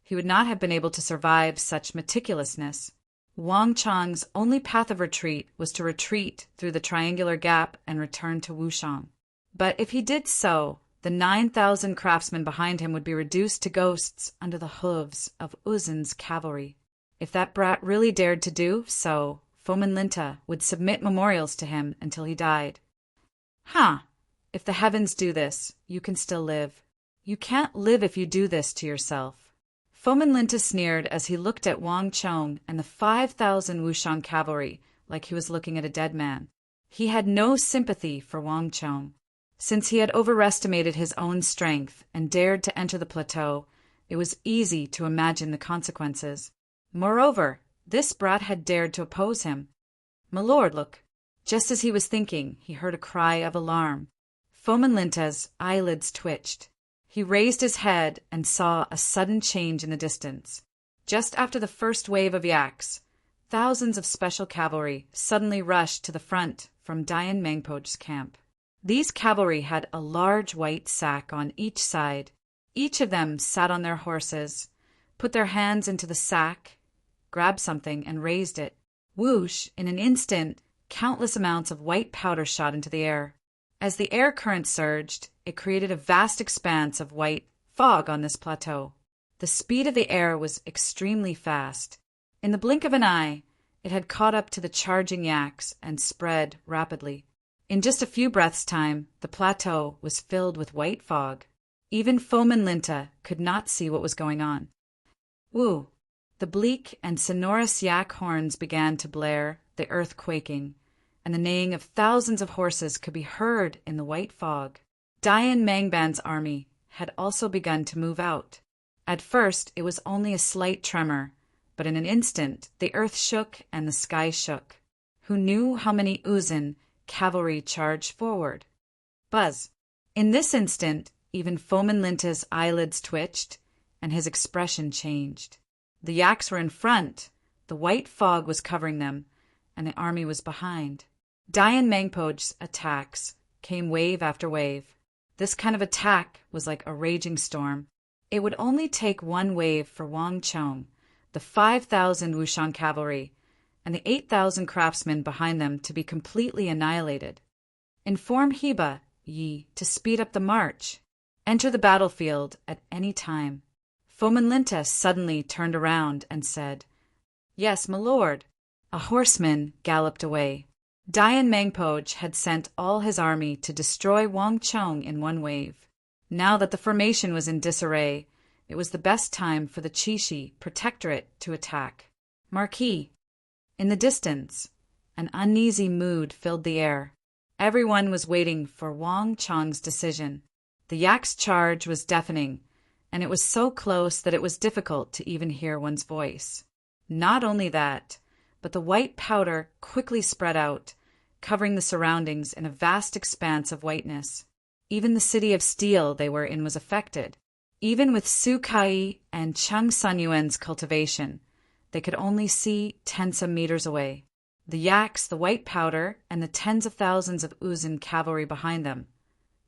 he would not have been able to survive such meticulousness. Wang Chang's only path of retreat was to retreat through the triangular gap and return to Wushang. But if he did so, the 9,000 craftsmen behind him would be reduced to ghosts under the hooves of Uzin's cavalry. If that brat really dared to do so, Fomenlinta would submit memorials to him until he died. If the heavens do this, you can still live. You can't live if you do this to yourself. Fomenlinta sneered as he looked at Wang Chong and the 5,000 Wushang cavalry like he was looking at a dead man. He had no sympathy for Wang Chong. Since he had overestimated his own strength and dared to enter the plateau, it was easy to imagine the consequences. Moreover, this brat had dared to oppose him. "My lord, look." Just as he was thinking, he heard a cry of alarm. Fomenlinta's eyelids twitched. He raised his head and saw a sudden change in the distance. Just after the first wave of yaks, thousands of special cavalry suddenly rushed to the front from Dayan Mangpo's camp. These cavalry had a large white sack on each side. Each of them sat on their horses, put their hands into the sack, grabbed something, and raised it. Whoosh! In an instant, countless amounts of white powder shot into the air. As the air current surged, it created a vast expanse of white fog on this plateau. The speed of the air was extremely fast. In the blink of an eye, it had caught up to the charging yaks and spread rapidly. In just a few breaths' time, the plateau was filled with white fog. Even Fomenlinta could not see what was going on. Woo! The bleak and sonorous yak horns began to blare, the earth quaking, and the neighing of thousands of horses could be heard in the white fog. Dayan Mangban's army had also begun to move out. At first, it was only a slight tremor, but in an instant, the earth shook and the sky shook. Who knew how many Uzin cavalry charged forward? Buzz! In this instant, even Fomenlinta's eyelids twitched, and his expression changed. The yaks were in front, the white fog was covering them, and the army was behind. Dayan Mangpo's attacks came wave after wave. This kind of attack was like a raging storm. It would only take one wave for Wang Chong, the 5,000 Wushang cavalry, and the 8,000 craftsmen behind them to be completely annihilated. Inform Heba, Yi, to speed up the march. Enter the battlefield at any time. Fomenlinta suddenly turned around and said, "Yes, my lord." A horseman galloped away. Dayan Mangpo had sent all his army to destroy Wang Chong in one wave. Now that the formation was in disarray, it was the best time for the Chishi Protectorate to attack. Marquis. In the distance, an uneasy mood filled the air. Everyone was waiting for Wang Chong's decision. The yak's charge was deafening, and it was so close that it was difficult to even hear one's voice. Not only that, but the white powder quickly spread out, covering the surroundings in a vast expanse of whiteness. Even the city of steel they were in was affected. Even with Su Kai and Cheng Sanyuan's cultivation, they could only see tens-some meters away. The yaks, the white powder, and the tens of thousands of Uzin cavalry behind them.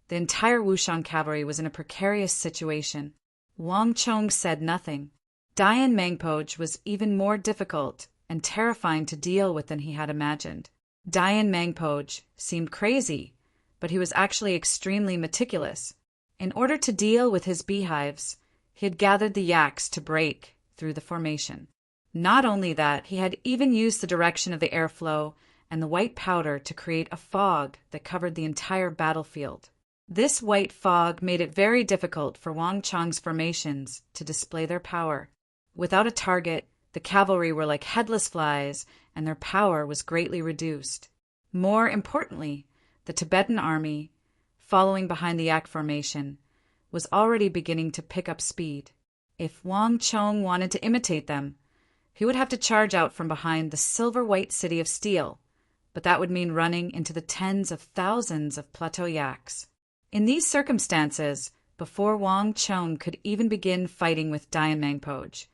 The entire Wushang cavalry was in a precarious situation. Wang Chong said nothing. Dayan Mangpo was even more difficult and terrifying to deal with than he had imagined. Dayan Mangpo seemed crazy, but he was actually extremely meticulous. In order to deal with his beehives, he had gathered the yaks to break through the formation. Not only that, he had even used the direction of the airflow and the white powder to create a fog that covered the entire battlefield. This white fog made it very difficult for Wang Chong's formations to display their power. Without a target, the cavalry were like headless flies, and their power was greatly reduced. More importantly, the Tibetan army, following behind the yak formation, was already beginning to pick up speed. If Wang Chong wanted to imitate them, He would have to charge out from behind the silver-white city of steel, but that would mean running into the tens of thousands of plateau yaks. In these circumstances, before Wang Chong could even begin fighting with Dian Mangpoj,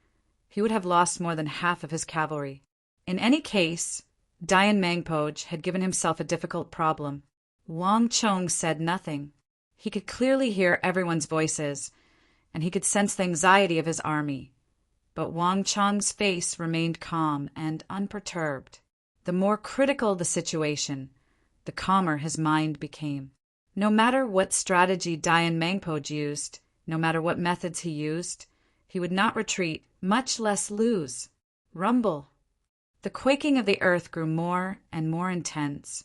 he would have lost more than half of his cavalry. In any case, Dian Mangpoj had given himself a difficult problem. Wang Chong said nothing. He could clearly hear everyone's voices, and he could sense the anxiety of his army. But Wang Chong's face remained calm and unperturbed. The more critical the situation, the calmer his mind became. No matter what strategy Dian Mangpoj used, no matter what methods he used, he would not retreat, much less lose. Rumble. The quaking of the earth grew more and more intense,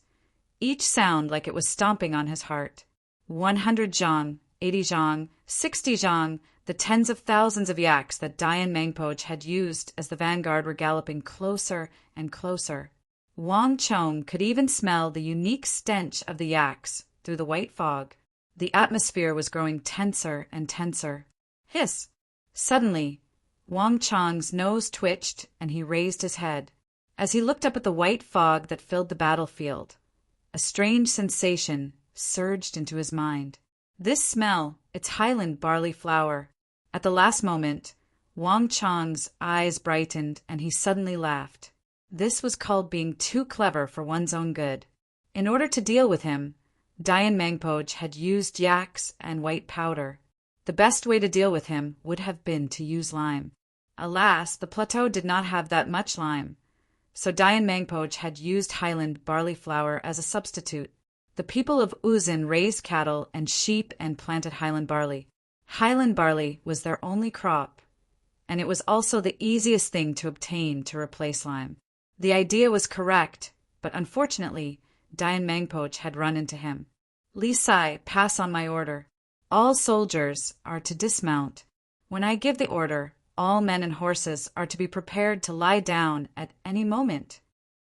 each sound like it was stomping on his heart. 100 zhang, 80 zhang, 60 zhang, the tens of thousands of yaks that Dian Mangpoj had used as the vanguard were galloping closer and closer. Wang Chong could even smell the unique stench of the yaks through the white fog. The atmosphere was growing tenser and tenser. Hiss! Suddenly, Wang Chong's nose twitched and he raised his head. As he looked up at the white fog that filled the battlefield, a strange sensation surged into his mind. This smell, it's Highland barley flour. At the last moment, Wang Chong's eyes brightened and he suddenly laughed. This was called being too clever for one's own good. In order to deal with him, Dian Mangpoj had used yaks and white powder. The best way to deal with him would have been to use lime. Alas, the plateau did not have that much lime, so Dian Mangpoj had used Highland barley flour as a substitute. The people of Uzin raised cattle and sheep and planted Highland barley. Highland barley was their only crop, and it was also the easiest thing to obtain to replace lime. The idea was correct, but unfortunately, Dian Mangpoj had run into him. Li Sai, pass on my order. All soldiers are to dismount. When I give the order, all men and horses are to be prepared to lie down at any moment.